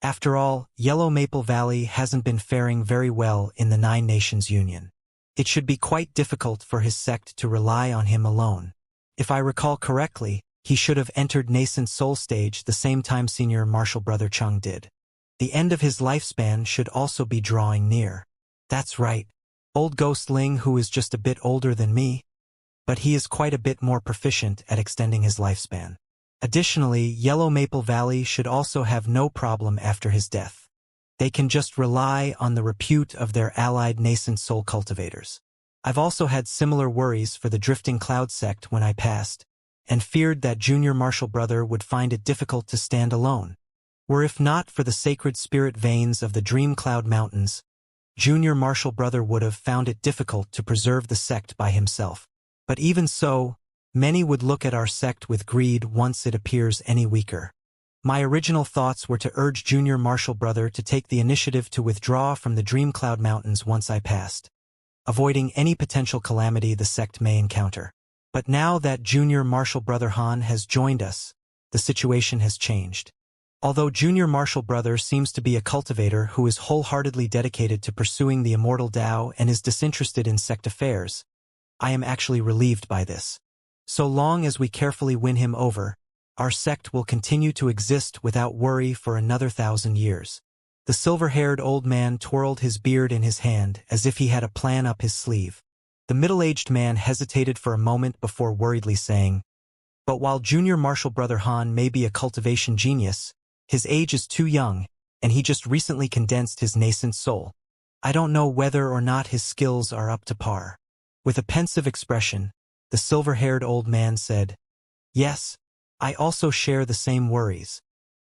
After all, Yellow Maple Valley hasn't been faring very well in the Nine Nations Union. It should be quite difficult for his sect to rely on him alone. If I recall correctly, he should have entered nascent soul stage the same time Senior Marshal Brother Chung did. The end of his lifespan should also be drawing near. That's right. Old ghost Ling who is just a bit older than me, but he is quite a bit more proficient at extending his lifespan. Additionally, Yellow Maple Valley should also have no problem after his death. They can just rely on the repute of their allied nascent soul cultivators. I've also had similar worries for the Drifting Cloud sect when I passed, and feared that Junior Marshal Brother would find it difficult to stand alone. Were if not for the sacred spirit veins of the Dream Cloud Mountains, Junior Marshal Brother would have found it difficult to preserve the sect by himself. But even so, many would look at our sect with greed once it appears any weaker. My original thoughts were to urge Junior Marshal Brother to take the initiative to withdraw from the Dream Cloud Mountains once I passed, avoiding any potential calamity the sect may encounter. But now that Junior Marshal Brother Han has joined us, the situation has changed. Although Junior Marshal Brother seems to be a cultivator who is wholeheartedly dedicated to pursuing the Immortal Tao and is disinterested in sect affairs, I am actually relieved by this. So long as we carefully win him over, our sect will continue to exist without worry for another 1,000 years. The silver-haired old man twirled his beard in his hand as if he had a plan up his sleeve. The middle-aged man hesitated for a moment before worriedly saying, "But while Junior Marshal Brother Han may be a cultivation genius, his age is too young, and he just recently condensed his nascent soul. I don't know whether or not his skills are up to par." With a pensive expression, the silver-haired old man said, "Yes, I also share the same worries.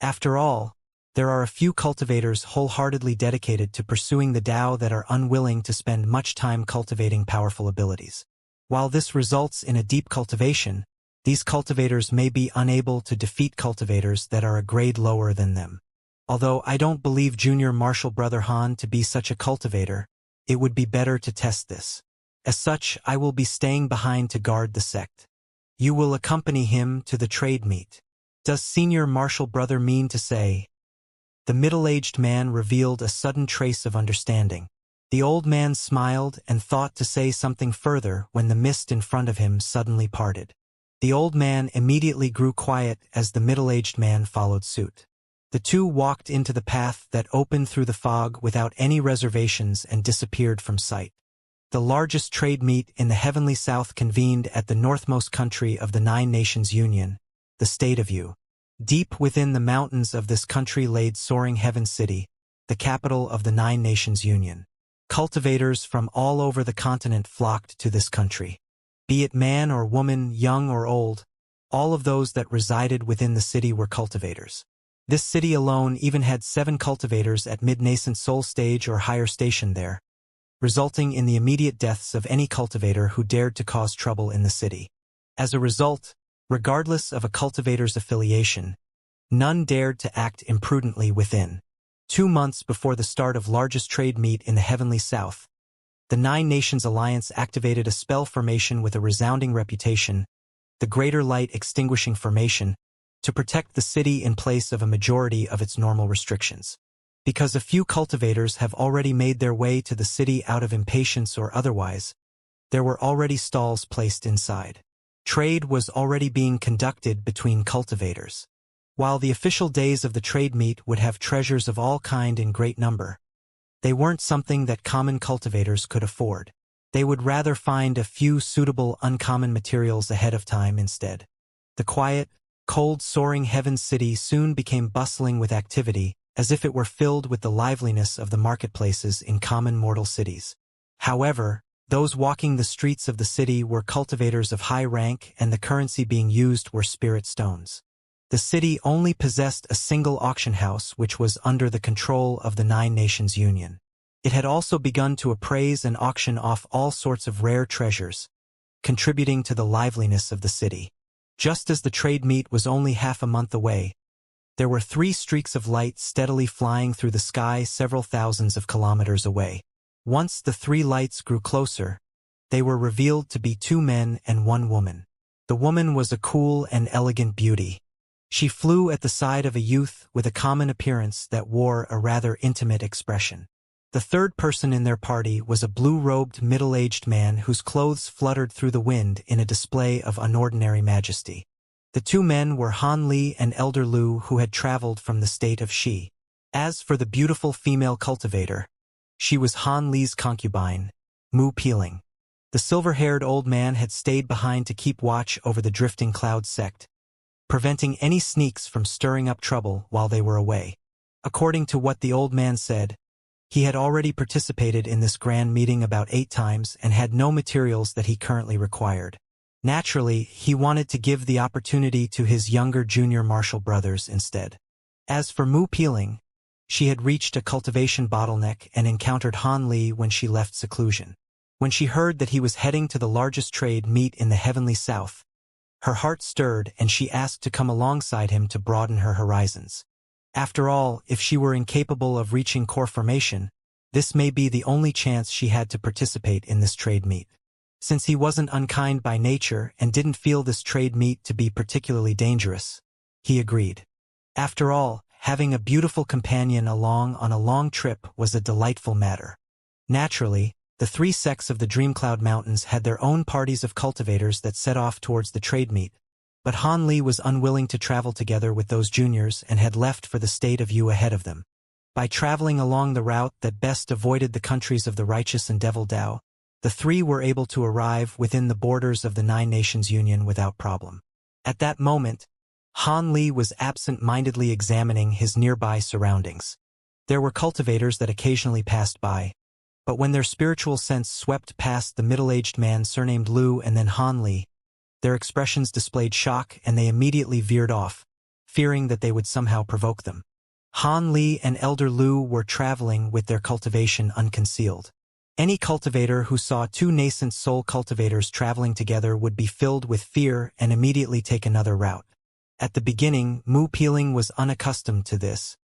After all, there are a few cultivators wholeheartedly dedicated to pursuing the Tao that are unwilling to spend much time cultivating powerful abilities. While this results in a deep cultivation, these cultivators may be unable to defeat cultivators that are a grade lower than them. Although I don't believe Junior Marshal Brother Han to be such a cultivator, it would be better to test this. As such, I will be staying behind to guard the sect. You will accompany him to the trade meet. Does Senior Marshal Brother mean to say?" The middle-aged man revealed a sudden trace of understanding. The old man smiled and thought to say something further when the mist in front of him suddenly parted. The old man immediately grew quiet as the middle-aged man followed suit. The two walked into the path that opened through the fog without any reservations and disappeared from sight. The largest trade meet in the heavenly south convened at the northmost country of the Nine Nations Union, the State of Yu. Deep within the mountains of this country laid soaring Heaven City, the capital of the Nine Nations Union. Cultivators from all over the continent flocked to this country. Be it man or woman, young or old, all of those that resided within the city were cultivators. This city alone even had 7 cultivators at mid-nascent soul stage or higher stationed there, resulting in the immediate deaths of any cultivator who dared to cause trouble in the city. As a result, regardless of a cultivator's affiliation, none dared to act imprudently within. 2 months before the start of largest trade meet in the heavenly south, the Nine Nations Alliance activated a spell formation with a resounding reputation, the Greater Light Extinguishing Formation, to protect the city in place of a majority of its normal restrictions. Because a few cultivators have already made their way to the city out of impatience or otherwise, there were already stalls placed inside. Trade was already being conducted between cultivators. While the official days of the trade meet would have treasures of all kind in great number, they weren't something that common cultivators could afford. They would rather find a few suitable uncommon materials ahead of time instead. The quiet, cold soaring heaven city soon became bustling with activity, as if it were filled with the liveliness of the marketplaces in common mortal cities. However, those walking the streets of the city were cultivators of high rank, and the currency being used were spirit stones. The city only possessed a single auction house which was under the control of the Nine Nations Union. It had also begun to appraise and auction off all sorts of rare treasures, contributing to the liveliness of the city. Just as the trade meet was only half a month away, there were 3 streaks of light steadily flying through the sky several thousands of kilometers away. Once the 3 lights grew closer, they were revealed to be 2 men and 1 woman. The woman was a cool and elegant beauty. She flew at the side of a youth with a common appearance that wore a rather intimate expression. The third person in their party was a blue-robed middle-aged man whose clothes fluttered through the wind in a display of unordinary majesty. The 2 men were Han Li and Elder Lu, who had traveled from the state of Xi. As for the beautiful female cultivator, she was Han Li's concubine, Mu Peeling. The silver-haired old man had stayed behind to keep watch over the drifting cloud sect, preventing any sneaks from stirring up trouble while they were away. According to what the old man said, he had already participated in this grand meeting about 8 times and had no materials that he currently required. Naturally, he wanted to give the opportunity to his younger junior martial brothers instead. As for Mu Peeling, she had reached a cultivation bottleneck and encountered Han Li when she left seclusion. When she heard that he was heading to the largest trade meet in the heavenly south, her heart stirred and she asked to come alongside him to broaden her horizons. After all, if she were incapable of reaching core formation, this may be the only chance she had to participate in this trade meet. Since he wasn't unkind by nature and didn't feel this trade meet to be particularly dangerous, he agreed. After all, having a beautiful companion along on a long trip was a delightful matter. Naturally, the 3 sects of the Dreamcloud Mountains had their own parties of cultivators that set off towards the trade meet, but Han Li was unwilling to travel together with those juniors and had left for the state of Yu ahead of them. By traveling along the route that best avoided the countries of the righteous and devil Dao, the 3 were able to arrive within the borders of the Nine Nations Union without problem. At that moment, Han Li was absent-mindedly examining his nearby surroundings. There were cultivators that occasionally passed by, but when their spiritual sense swept past the middle-aged man surnamed Lu and then Han Li, their expressions displayed shock and they immediately veered off, fearing that they would somehow provoke them. Han Li and Elder Lu were traveling with their cultivation unconcealed. Any cultivator who saw 2 nascent soul cultivators traveling together would be filled with fear and immediately take another route. At the beginning, Mu Peeling was unaccustomed to this,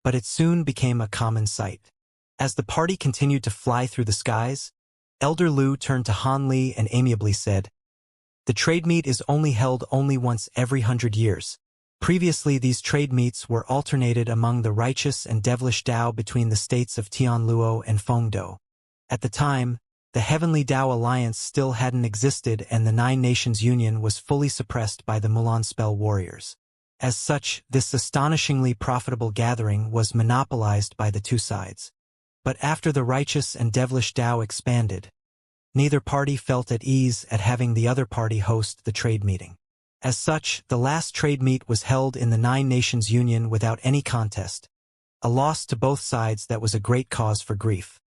but it soon became a common sight. As the party continued to fly through the skies, Elder Lu turned to Han Li and amiably said, "The trade meet is only held once every 100 years. Previously, these trade meets were alternated among the righteous and devilish Dao between the states of Tianluo and Fengdou. At the time, the Heavenly Dao Alliance still hadn't existed and the Nine Nations Union was fully suppressed by the Mulan Spell Warriors. As such, this astonishingly profitable gathering was monopolized by the 2 sides. But after the righteous and devilish Dao expanded, neither party felt at ease at having the other party host the trade meeting. As such, the last trade meet was held in the Nine Nations Union without any contest, a loss to both sides that was a great cause for grief.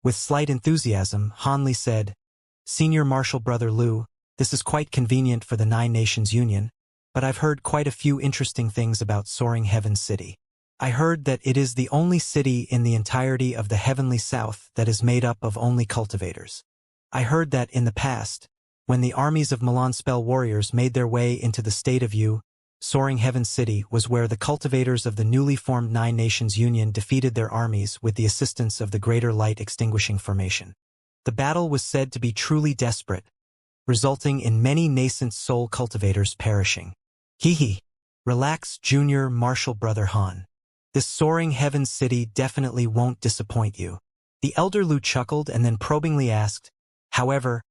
With slight enthusiasm, Han Li said, "Senior Marshal Brother Lu, this is quite convenient for the Nine Nations Union. but I've heard quite a few interesting things about Soaring Heaven City. I heard that it is the only city in the entirety of the Heavenly South that is made up of only cultivators. I heard that in the past, when the armies of Milan spell warriors made their way into the state of Soaring Heaven City was where the cultivators of the newly formed Nine Nations Union defeated their armies with the assistance of the Greater Light Extinguishing Formation. The battle was said to be truly desperate, resulting in many nascent soul cultivators perishing. Hee. Relax, Junior Marshall Brother Han. This Soaring Heaven City definitely won't disappoint you. The elder Lu chuckled and then probingly asked, however,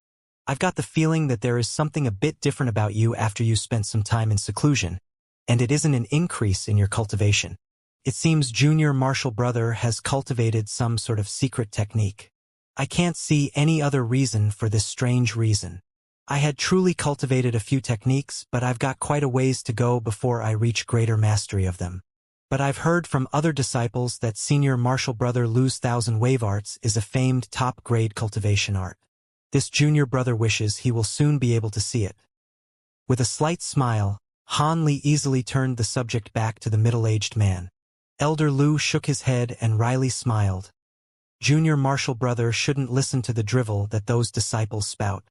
I've got the feeling that there is something a bit different about you after you spent some time in seclusion, and it isn't an increase in your cultivation. It seems Junior Marshall Brother has cultivated some sort of secret technique. I can't see any other reason for this strange reason. I had truly cultivated a few techniques, but I've got quite a ways to go before I reach greater mastery of them. But I've heard from other disciples that Senior Marshall Brother Lu's Thousand Wave Arts is a famed top-grade cultivation art. This junior brother wishes he will soon be able to see it. With a slight smile, Han Li easily turned the subject back to the middle-aged man. Elder Lu shook his head and wryly smiled. Junior Marshall Brother shouldn't listen to the drivel that those disciples spout.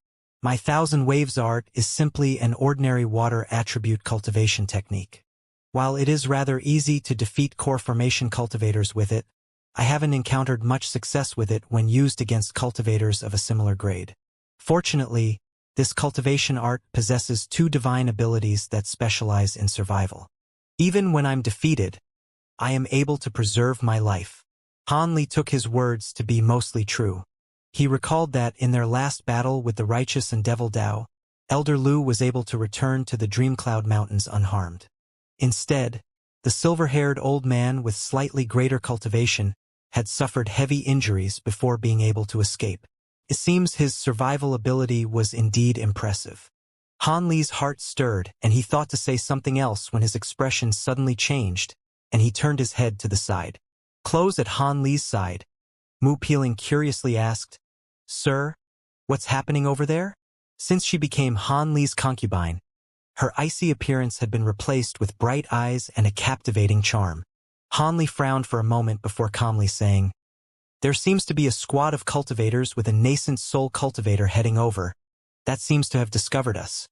My Thousand Waves art is simply an ordinary water attribute cultivation technique. While it is rather easy to defeat core formation cultivators with it, I haven't encountered much success with it when used against cultivators of a similar grade. Fortunately, this cultivation art possesses two divine abilities that specialize in survival. Even when I'm defeated, I am able to preserve my life. Han Li took his words to be mostly true. He recalled that in their last battle with the Righteous and Devil Dao, Elder Lu was able to return to the Dreamcloud Mountains unharmed. Instead, the silver-haired old man with slightly greater cultivation had suffered heavy injuries before being able to escape. It seems his survival ability was indeed impressive. Han Li's heart stirred, and he thought to say something else when his expression suddenly changed, and he turned his head to the side. Close at Han Li's side, Mu Peeling curiously asked, "Sir, what's happening over there?" Since she became Han Li's concubine, her icy appearance had been replaced with bright eyes and a captivating charm. Han Li frowned for a moment before calmly saying, "There seems to be a squad of cultivators with a nascent soul cultivator heading over. That seems to have discovered us."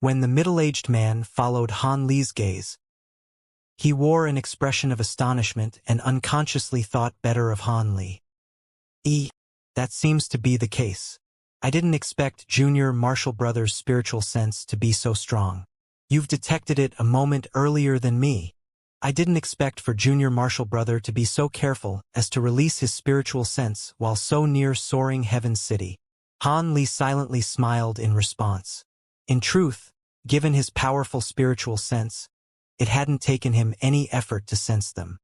When the middle-aged man followed Han Li's gaze, he wore an expression of astonishment and unconsciously thought better of Han Li. That seems to be the case. I didn't expect Junior Marshall Brother's spiritual sense to be so strong. You've detected it a moment earlier than me. I didn't expect for Junior Marshall Brother to be so careful as to release his spiritual sense while so near Soaring Heaven City. Han Li silently smiled in response. In truth, given his powerful spiritual sense, it hadn't taken him any effort to sense them.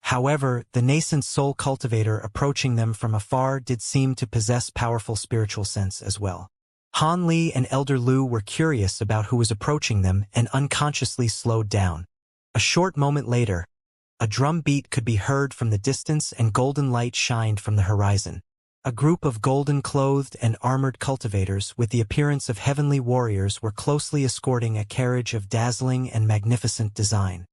However, the nascent soul cultivator approaching them from afar did seem to possess powerful spiritual sense as well. Han Li and Elder Lu were curious about who was approaching them and unconsciously slowed down. A short moment later, a drum beat could be heard from the distance and golden light shined from the horizon. A group of golden-clothed and armored cultivators with the appearance of heavenly warriors were closely escorting a carriage of dazzling and magnificent design.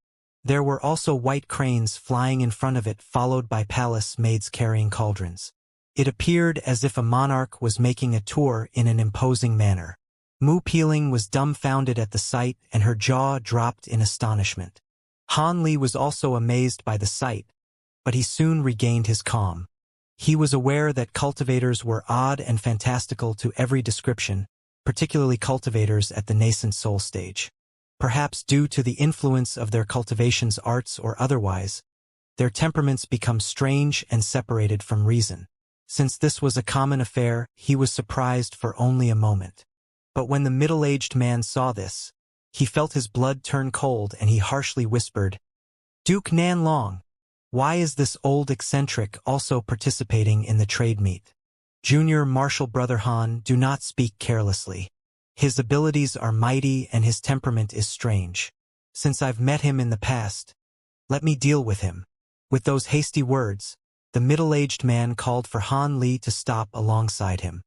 There were also white cranes flying in front of it, followed by palace maids carrying cauldrons. It appeared as if a monarch was making a tour in an imposing manner. Mu Peeling was dumbfounded at the sight and her jaw dropped in astonishment. Han Li was also amazed by the sight, but he soon regained his calm. He was aware that cultivators were odd and fantastical to every description, particularly cultivators at the nascent soul stage. Perhaps due to the influence of their cultivation's arts or otherwise, their temperaments become strange and separated from reason. Since this was a common affair, he was surprised for only a moment. But when the middle-aged man saw this, he felt his blood turn cold and he harshly whispered, "Duke Nan Long, why is this old eccentric also participating in the trade meet?" Junior Marshall Brother Han, do not speak carelessly. His abilities are mighty and his temperament is strange. Since I've met him in the past, let me deal with him. With those hasty words, the middle-aged man called for Han Li to stop alongside him.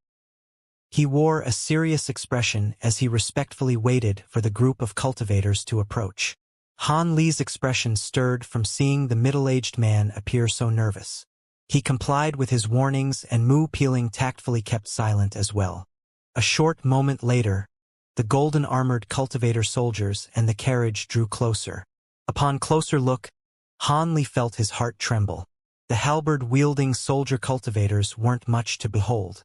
He wore a serious expression as he respectfully waited for the group of cultivators to approach. Han Li's expression stirred from seeing the middle-aged man appear so nervous. He complied with his warnings and Mu Peeling tactfully kept silent as well. A short moment later, the golden-armored cultivator soldiers and the carriage drew closer. Upon closer look, Han Li felt his heart tremble. The halberd-wielding soldier cultivators weren't much to behold.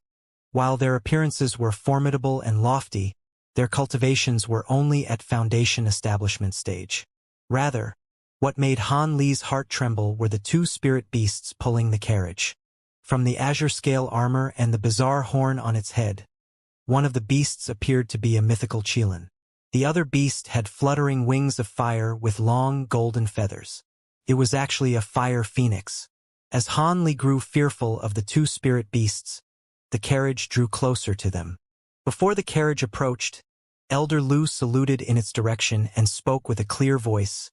While their appearances were formidable and lofty, their cultivations were only at foundation establishment stage. Rather, what made Han Li's heart tremble were the two spirit beasts pulling the carriage. From the azure scale armor and the bizarre horn on its head, one of the beasts appeared to be a mythical Qilin. The other beast had fluttering wings of fire with long golden feathers. It was actually a fire phoenix. As Han Li grew fearful of the two spirit beasts, the carriage drew closer to them. Before the carriage approached, Elder Lu saluted in its direction and spoke with a clear voice.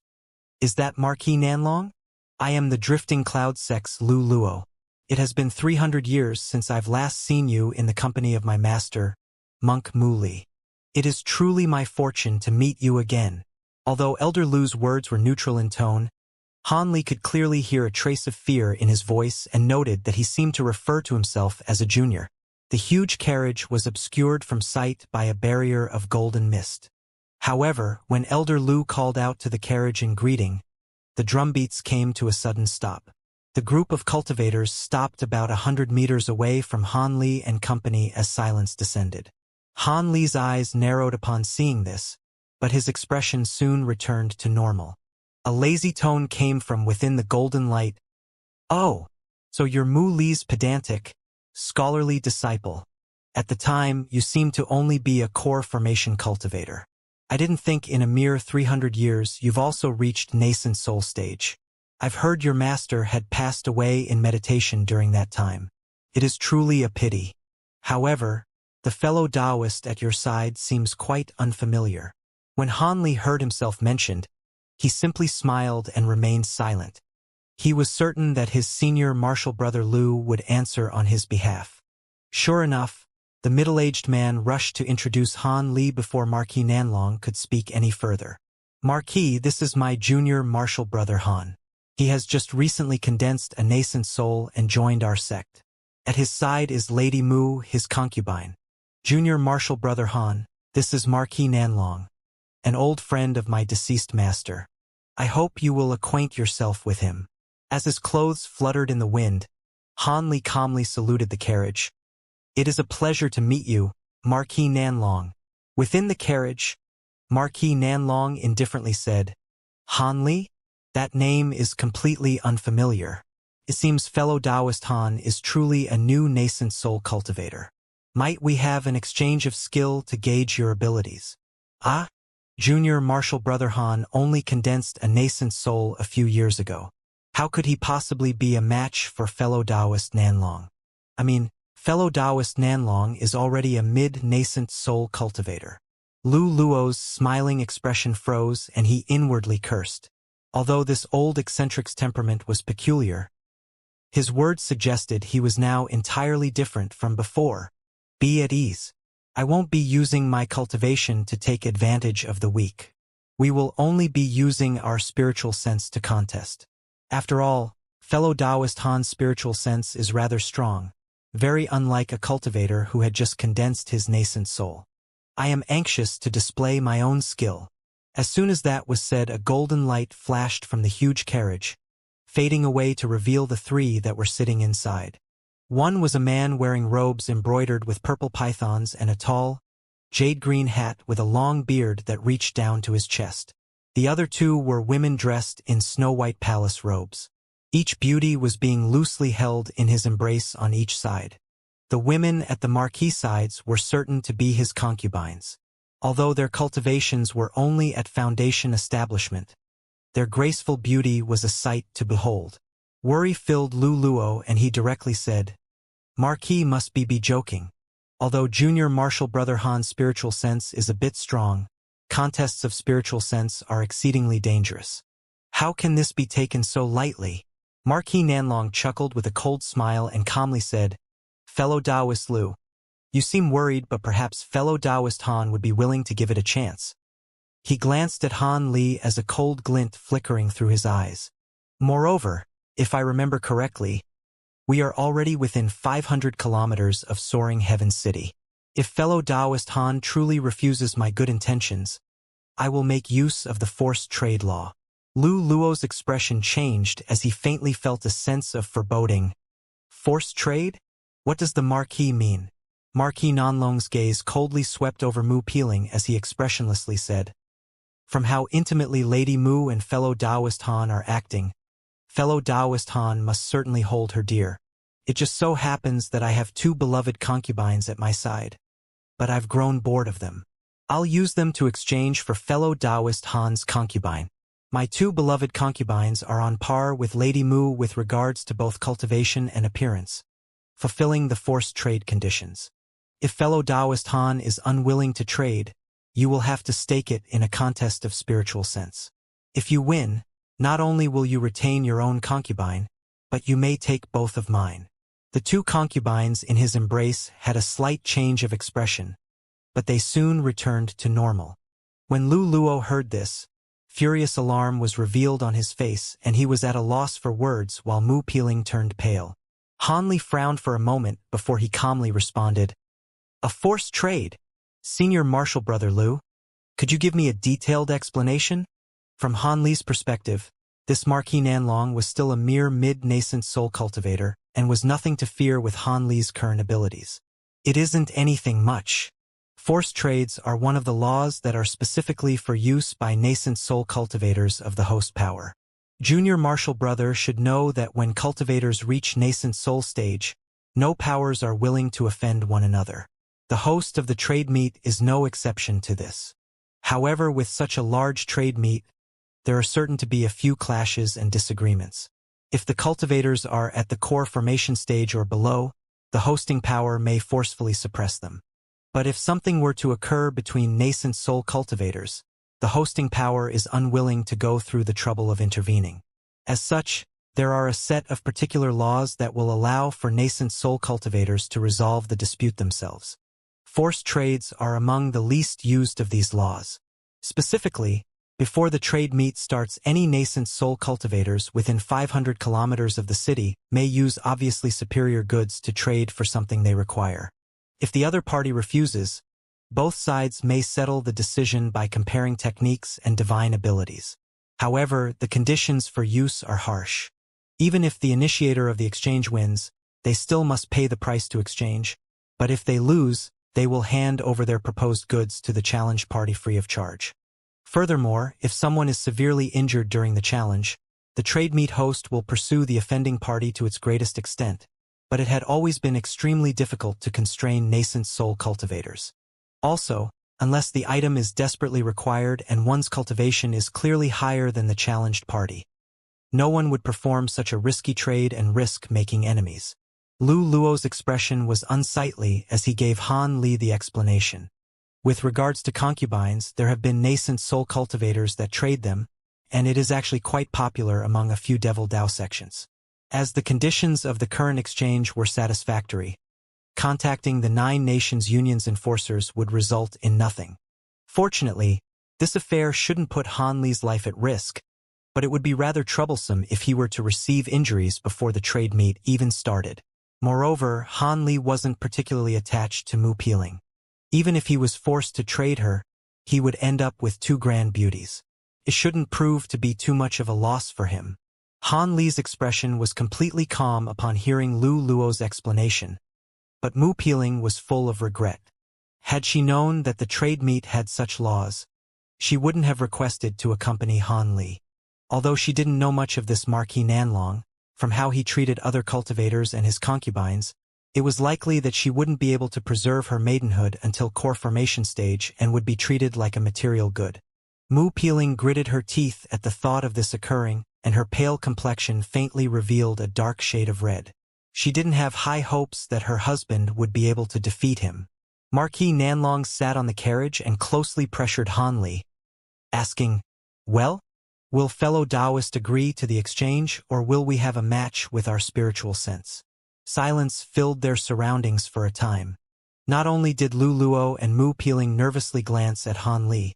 "Is that Marquis Nanlong? I am the drifting cloud sex Lu Luo. It has been 300 years since I've last seen you in the company of my master, Monk Mu Li. It is truly my fortune to meet you again." Although Elder Lu's words were neutral in tone, Han Li could clearly hear a trace of fear in his voice and noted that he seemed to refer to himself as a junior. The huge carriage was obscured from sight by a barrier of golden mist. However, when Elder Lu called out to the carriage in greeting, the drumbeats came to a sudden stop. The group of cultivators stopped about 100 meters away from Han Li and company as silence descended. Han Li's eyes narrowed upon seeing this, but his expression soon returned to normal. A lazy tone came from within the golden light. "Oh, so you're Mu Li's pedantic, scholarly disciple. At the time, you seemed to only be a core formation cultivator. I didn't think in a mere 300 years you've also reached nascent soul stage. I've heard your master had passed away in meditation during that time. It is truly a pity. However, the fellow Taoist at your side seems quite unfamiliar." When Han Li heard himself mentioned, he simply smiled and remained silent. He was certain that his senior martial brother Lu would answer on his behalf. Sure enough, the middle-aged man rushed to introduce Han Li before Marquis Nanlong could speak any further. "Marquis, this is my junior martial brother Han. He has just recently condensed a nascent soul and joined our sect. At his side is Lady Mu, his concubine. Junior martial brother Han, this is Marquis Nanlong, an old friend of my deceased master. I hope you will acquaint yourself with him." As his clothes fluttered in the wind, Han Li calmly saluted the carriage. "It is a pleasure to meet you, Marquis Nanlong." Within the carriage, Marquis Nanlong indifferently said, "Han Li? That name is completely unfamiliar. It seems fellow Taoist Han is truly a new nascent soul cultivator. Might we have an exchange of skill to gauge your abilities?" "Ah? Junior martial brother Han only condensed a nascent soul a few years ago. How could he possibly be a match for fellow Taoist Nanlong? I mean, fellow Taoist Nanlong is already a mid-nascent soul cultivator." Lu Luo's smiling expression froze and he inwardly cursed. Although this old eccentric's temperament was peculiar, his words suggested he was now entirely different from before. "Be at ease. I won't be using my cultivation to take advantage of the weak. We will only be using our spiritual sense to contest. After all, fellow Taoist Han's spiritual sense is rather strong, very unlike a cultivator who had just condensed his nascent soul. I am anxious to display my own skill." As soon as that was said, a golden light flashed from the huge carriage, fading away to reveal the three that were sitting inside. One was a man wearing robes embroidered with purple pythons and a tall, jade-green hat with a long beard that reached down to his chest. The other two were women dressed in snow-white palace robes. Each beauty was being loosely held in his embrace on each side. The women at the Marquis sides were certain to be his concubines. Although their cultivations were only at foundation establishment, their graceful beauty was a sight to behold. Worry filled Lu Luo and he directly said, "Marquis must be joking. Although junior martial brother Han's spiritual sense is a bit strong, contests of spiritual sense are exceedingly dangerous. How can this be taken so lightly?" Marquis Nanlong chuckled with a cold smile and calmly said, "Fellow Taoist Lu, You seem worried, but perhaps fellow Taoist Han would be willing to give it a chance. He glanced at Han Li as a cold glint flickering through his eyes. Moreover, if I remember correctly, we are already within 500 kilometers of Soaring Heaven City. If fellow Taoist Han truly refuses my good intentions, I will make use of the forced trade law. Lu Luo's expression changed as he faintly felt a sense of foreboding. Forced trade? What does the Marquis mean? Marquis Nanlong's gaze coldly swept over Mu Peeling as he expressionlessly said, "From how intimately Lady Mu and fellow Taoist Han are acting, fellow Taoist Han must certainly hold her dear. It just so happens that I have two beloved concubines at my side, but I've grown bored of them. I'll use them to exchange for fellow Taoist Han's concubine. My two beloved concubines are on par with Lady Mu with regards to both cultivation and appearance, fulfilling the forced trade conditions. If fellow Taoist Han is unwilling to trade, you will have to stake it in a contest of spiritual sense. If you win, not only will you retain your own concubine, but you may take both of mine." The two concubines in his embrace had a slight change of expression, but they soon returned to normal. When Lu Luo heard this, furious alarm was revealed on his face and he was at a loss for words while Mu Peeling turned pale. Han Li frowned for a moment before he calmly responded, "A forced trade? Senior Marshal Brother Lu, could you give me a detailed explanation?" From Han Li's perspective, this Marquis Nanlong was still a mere mid-nascent soul cultivator and was nothing to fear with Han Li's current abilities. "It isn't anything much. Forced trades are one of the laws that are specifically for use by nascent soul cultivators of the host power. Junior Marshal Brother should know that when cultivators reach nascent soul stage, no powers are willing to offend one another. The host of the trade meet is no exception to this. However, with such a large trade meet, there are certain to be a few clashes and disagreements. If the cultivators are at the core formation stage or below, the hosting power may forcefully suppress them. But if something were to occur between nascent soul cultivators, the hosting power is unwilling to go through the trouble of intervening. As such, there are a set of particular laws that will allow for nascent soul cultivators to resolve the dispute themselves. Forced trades are among the least used of these laws. Specifically, before the trade meet starts, any nascent soul cultivators within 500 kilometers of the city may use obviously superior goods to trade for something they require. If the other party refuses, both sides may settle the decision by comparing techniques and divine abilities. However, the conditions for use are harsh. Even if the initiator of the exchange wins, they still must pay the price to exchange, but if they lose, they will hand over their proposed goods to the challenged party free of charge. Furthermore, if someone is severely injured during the challenge, the trade meet host will pursue the offending party to its greatest extent, but it had always been extremely difficult to constrain nascent soul cultivators. Also, unless the item is desperately required and one's cultivation is clearly higher than the challenged party, no one would perform such a risky trade and risk making enemies. Lu Luo's expression was unsightly as he gave Han Li the explanation. With regards to concubines, there have been nascent soul cultivators that trade them, and it is actually quite popular among a few Devil Dao sections. As the conditions of the current exchange were satisfactory, contacting the 9 Nations Union's enforcers would result in nothing. Fortunately, this affair shouldn't put Han Li's life at risk, but it would be rather troublesome if he were to receive injuries before the trade meet even started. Moreover, Han Li wasn't particularly attached to Mu Peeling. Even if he was forced to trade her, he would end up with 2 grand beauties. It shouldn't prove to be too much of a loss for him. Han Li's expression was completely calm upon hearing Lu Luo's explanation, but Mu Peeling was full of regret. Had she known that the trade meet had such laws, she wouldn't have requested to accompany Han Li. Although she didn't know much of this Marquis Nanlong, from how he treated other cultivators and his concubines, it was likely that she wouldn't be able to preserve her maidenhood until core formation stage and would be treated like a material good. Mu Peeling gritted her teeth at the thought of this occurring, and her pale complexion faintly revealed a dark shade of red. She didn't have high hopes that her husband would be able to defeat him. Marquis Nanlong sat on the carriage and closely pressured Han Li, asking, "Well, will fellow Taoist agree to the exchange, or will we have a match with our spiritual sense?" Silence filled their surroundings for a time. Not only did Lu Luo and Mu Peeling nervously glance at Han Li,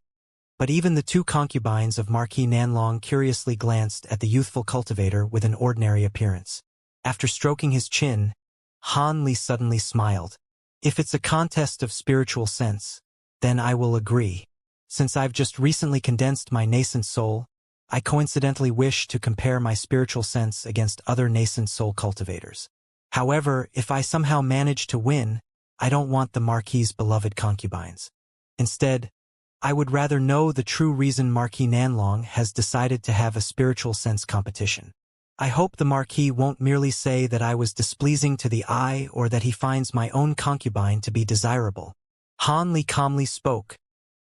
but even the two concubines of Marquis Nanlong curiously glanced at the youthful cultivator with an ordinary appearance. After stroking his chin, Han Li suddenly smiled. If it's a contest of spiritual sense, then I will agree. Since I've just recently condensed my nascent soul, I coincidentally wish to compare my spiritual sense against other nascent soul cultivators. However, if I somehow manage to win, I don't want the Marquis's beloved concubines. Instead, I would rather know the true reason Marquis Nanlong has decided to have a spiritual sense competition. I hope the Marquis won't merely say that I was displeasing to the eye or that he finds my own concubine to be desirable. Han Li calmly spoke,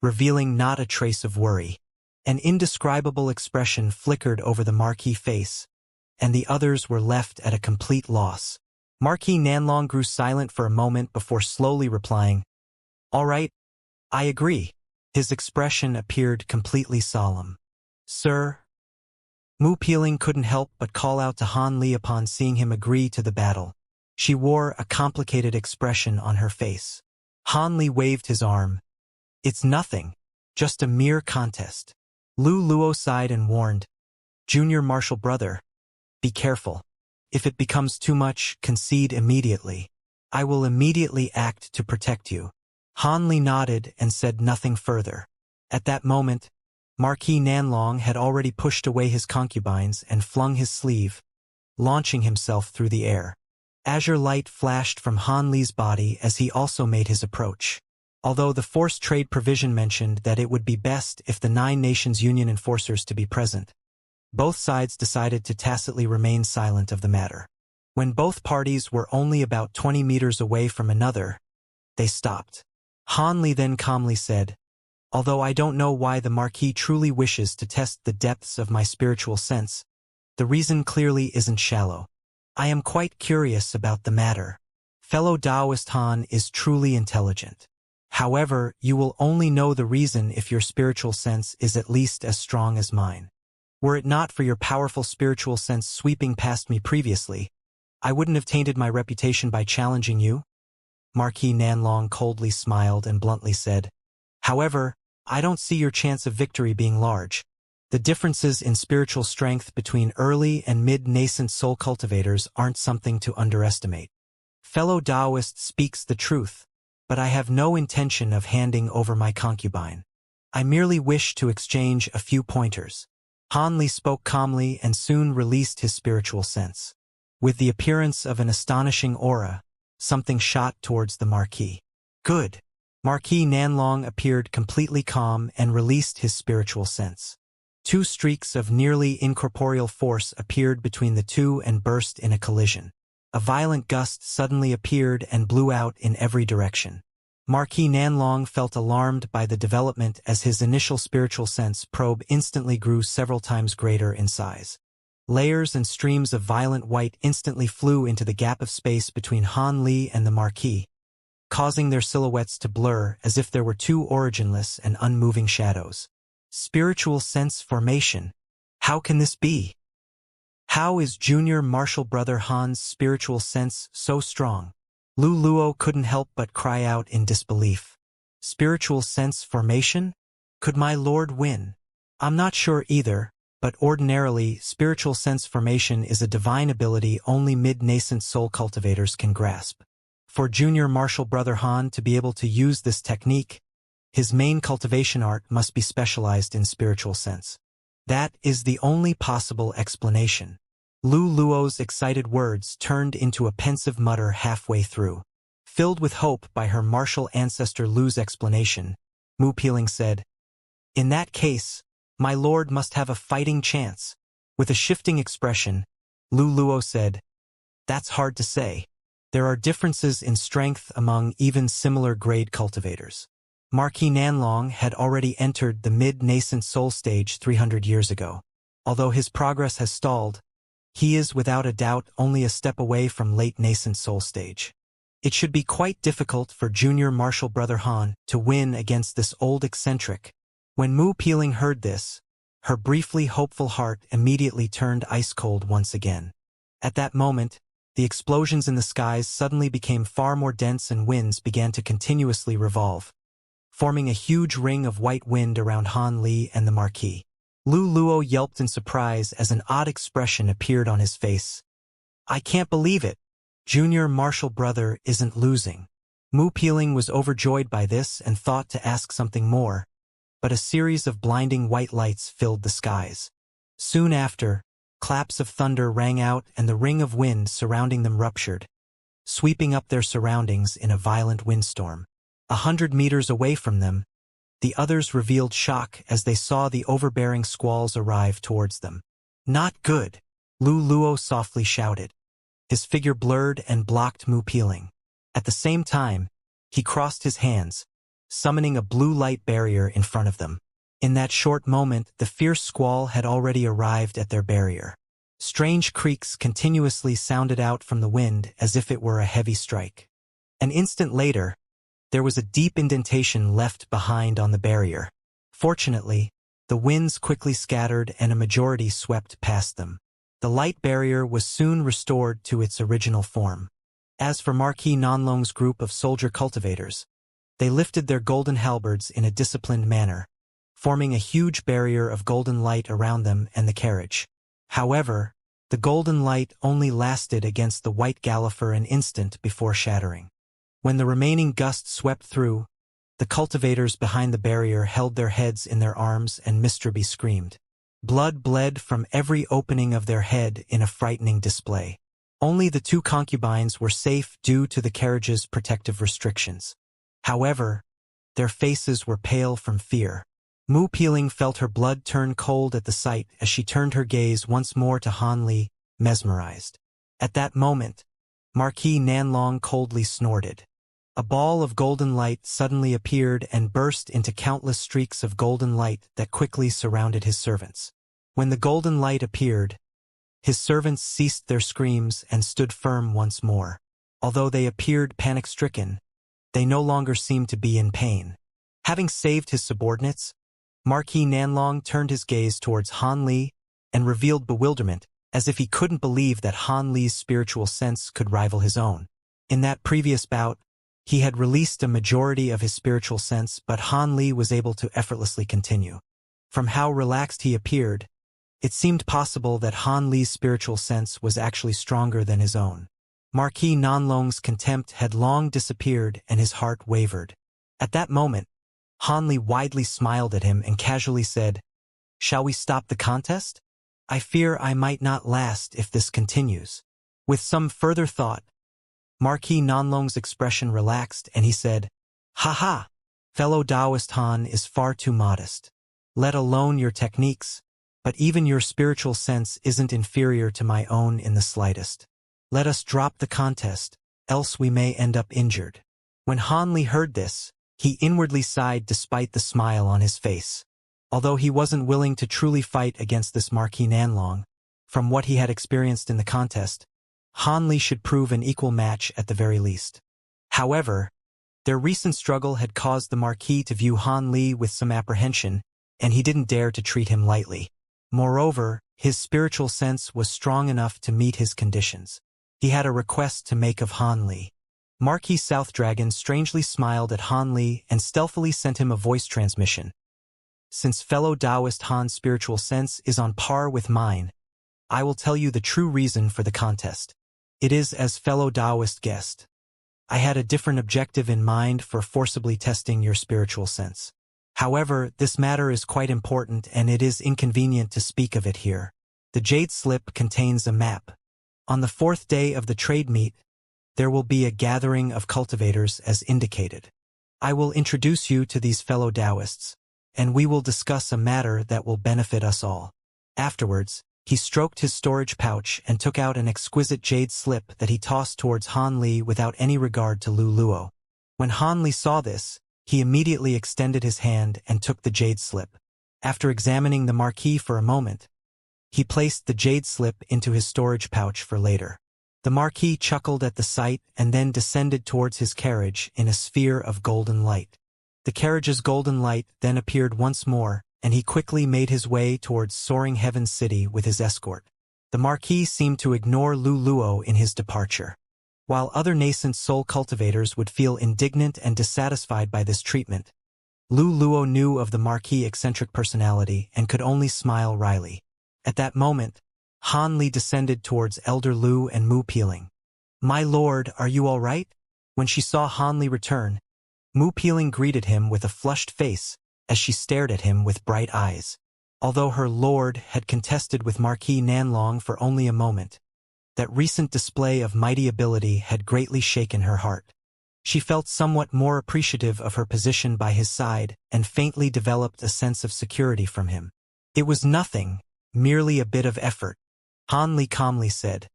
revealing not a trace of worry. An indescribable expression flickered over the Marquis' face, and the others were left at a complete loss. Marquis Nanlong grew silent for a moment before slowly replying, "All right, I agree." His expression appeared completely solemn. "Sir?" Mu Peeling couldn't help but call out to Han Li upon seeing him agree to the battle. She wore a complicated expression on her face. Han Li waved his arm. "It's nothing, just a mere contest." Lu Luo sighed and warned, "Junior martial brother, be careful. If it becomes too much, concede immediately. I will immediately act to protect you." Han Li nodded and said nothing further. At that moment, Marquis Nanlong had already pushed away his concubines and flung his sleeve, launching himself through the air. Azure light flashed from Han Li's body as he also made his approach. Although the forced trade provision mentioned that it would be best if the 9 Nations Union enforcers to be present, both sides decided to tacitly remain silent of the matter. When both parties were only about 20 meters away from another, they stopped. Han Li then calmly said, "Although I don't know why the Marquis truly wishes to test the depths of my spiritual sense, the reason clearly isn't shallow. I am quite curious about the matter. Fellow Taoist Han is truly intelligent. However, you will only know the reason if your spiritual sense is at least as strong as mine. Were it not for your powerful spiritual sense sweeping past me previously, I wouldn't have tainted my reputation by challenging you." Marquis Nanlong coldly smiled and bluntly said, "However, I don't see your chance of victory being large. The differences in spiritual strength between early and mid-nascent soul cultivators aren't something to underestimate. Fellow Taoist speaks the truth, but I have no intention of handing over my concubine. I merely wish to exchange a few pointers." Han Li spoke calmly and soon released his spiritual sense. With the appearance of an astonishing aura, something shot towards the Marquis. "Good." Marquis Nanlong appeared completely calm and released his spiritual sense. 2 streaks of nearly incorporeal force appeared between the two and burst in a collision. A violent gust suddenly appeared and blew out in every direction. Marquis Nanlong felt alarmed by the development as his initial spiritual sense probe instantly grew several times greater in size. Layers and streams of violent white instantly flew into the gap of space between Han Li and the Marquis, causing their silhouettes to blur as if there were 2 originless and unmoving shadows. Spiritual sense formation. How can this be? How is junior martial brother Han's spiritual sense so strong? Lu Luo couldn't help but cry out in disbelief. Spiritual sense formation? Could my lord win? I'm not sure either, but ordinarily, spiritual sense formation is a divine ability only mid-nascent soul cultivators can grasp. For junior martial brother Han to be able to use this technique, his main cultivation art must be specialized in spiritual sense. That is the only possible explanation. Lu Luo's excited words turned into a pensive mutter halfway through. Filled with hope by her martial ancestor Lu's explanation, Mu Peeling said, "In that case, my lord must have a fighting chance." With a shifting expression, Lu Luo said, "That's hard to say. There are differences in strength among even similar grade cultivators. Marquis Nanlong had already entered the mid-nascent soul stage 300 years ago. Although his progress has stalled, he is without a doubt only a step away from late nascent soul stage. It should be quite difficult for junior martial brother Han to win against this old eccentric." When Mu Peeling heard this, her briefly hopeful heart immediately turned ice cold once again. At that moment, the explosions in the skies suddenly became far more dense and winds began to continuously revolve, forming a huge ring of white wind around Han Li and the Marquis. Lu Luo yelped in surprise as an odd expression appeared on his face. I can't believe it. Junior Marshall brother isn't losing. Mu Peeling was overjoyed by this and thought to ask something more, but a series of blinding white lights filled the skies. Soon after, claps of thunder rang out and the ring of wind surrounding them ruptured, sweeping up their surroundings in a violent windstorm. 100 meters away from them, the others revealed shock as they saw the overbearing squalls arrive towards them. Not good, Lu Luo softly shouted. His figure blurred and blocked Mu Peeling. At the same time, he crossed his hands, summoning a blue light barrier in front of them. In that short moment, the fierce squall had already arrived at their barrier. Strange creaks continuously sounded out from the wind as if it were a heavy strike. An instant later, there was a deep indentation left behind on the barrier. Fortunately, the winds quickly scattered and a majority swept past them. The light barrier was soon restored to its original form. As for Marquis Nanlong's group of soldier cultivators, they lifted their golden halberds in a disciplined manner, forming a huge barrier of golden light around them and the carriage. However, the golden light only lasted against the white Gallifer an instant before shattering. When the remaining gust swept through, the cultivators behind the barrier held their heads in their arms and Mr. screamed. Blood bled from every opening of their head in a frightening display. Only the two concubines were safe due to the carriage's protective restrictions. However, their faces were pale from fear. Mu Peeling felt her blood turn cold at the sight as she turned her gaze once more to Han Li, mesmerized. At that moment, Marquis Nanlong coldly snorted. A ball of golden light suddenly appeared and burst into countless streaks of golden light that quickly surrounded his servants. When the golden light appeared, his servants ceased their screams and stood firm once more. Although they appeared panic-stricken, they no longer seemed to be in pain. Having saved his subordinates, Marquis Nanlong turned his gaze towards Han Li and revealed bewilderment, as if he couldn't believe that Han Li's spiritual sense could rival his own. In that previous bout, he had released a majority of his spiritual sense, but Han Li was able to effortlessly continue. From how relaxed he appeared, it seemed possible that Han Li's spiritual sense was actually stronger than his own. Marquis Nanlong's contempt had long disappeared and his heart wavered. At that moment, Han Li widely smiled at him and casually said, "Shall we stop the contest? I fear I might not last if this continues." With some further thought, Marquis Nanlong's expression relaxed and he said, "Ha, fellow Taoist Han is far too modest. Let alone your techniques, but even your spiritual sense isn't inferior to my own in the slightest. Let us drop the contest, else we may end up injured." When Han Li heard this, he inwardly sighed despite the smile on his face. Although he wasn't willing to truly fight against this Marquis Nanlong, from what he had experienced in the contest, Han Li should prove an equal match at the very least. However, their recent struggle had caused the Marquis to view Han Li with some apprehension, and he didn't dare to treat him lightly. Moreover, his spiritual sense was strong enough to meet his conditions. He had a request to make of Han Li. Marquis South Dragon strangely smiled at Han Li and stealthily sent him a voice transmission. "Since fellow Taoist Han's spiritual sense is on par with mine, I will tell you the true reason for the contest. It is as fellow Taoist guessed. I had a different objective in mind for forcibly testing your spiritual sense. However, this matter is quite important and it is inconvenient to speak of it here. The Jade Slip contains a map. On the 4th day of the trade meet, there will be a gathering of cultivators as indicated. I will introduce you to these fellow Taoists, and we will discuss a matter that will benefit us all." Afterwards, he stroked his storage pouch and took out an exquisite jade slip that he tossed towards Han Li without any regard to Lu Luo. When Han Li saw this, he immediately extended his hand and took the jade slip. After examining the Marquis for a moment, he placed the jade slip into his storage pouch for later. The Marquis chuckled at the sight and then descended towards his carriage in a sphere of golden light. The carriage's golden light then appeared once more, and he quickly made his way towards Soaring Heaven City with his escort. The Marquis seemed to ignore Lu Luo in his departure. While other nascent soul cultivators would feel indignant and dissatisfied by this treatment, Lu Luo knew of the Marquis' eccentric personality and could only smile wryly. At that moment, Han Li descended towards Elder Lu and Mu Peeling. "My lord, are you all right?" When she saw Han Li return, Mu Peeling greeted him with a flushed face as she stared at him with bright eyes. Although her lord had contested with Marquis Nanlong for only a moment, that recent display of mighty ability had greatly shaken her heart. She felt somewhat more appreciative of her position by his side and faintly developed a sense of security from him. "It was nothing, merely a bit of effort," Han Li calmly said.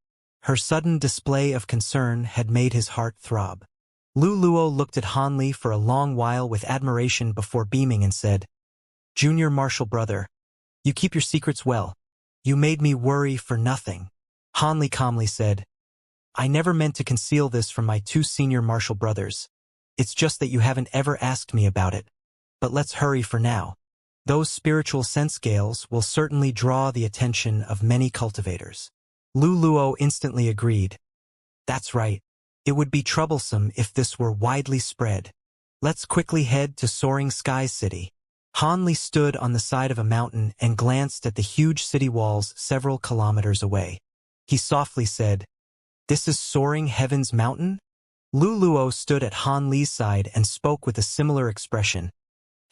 Her sudden display of concern had made his heart throb. Lu Luo looked at Han Li for a long while with admiration before beaming and said, "Junior Marshal Brother, you keep your secrets well. You made me worry for nothing." Han Li calmly said, "I never meant to conceal this from my two senior martial brothers. It's just that you haven't ever asked me about it. But let's hurry for now. Those spiritual sense scales will certainly draw the attention of many cultivators." Lu Luo instantly agreed. "That's right. It would be troublesome if this were widely spread. Let's quickly head to Soaring Skies City." Han Li stood on the side of a mountain and glanced at the huge city walls several kilometers away. He softly said, "This is Soaring Heaven's Mountain?" Lu Luo stood at Han Li's side and spoke with a similar expression.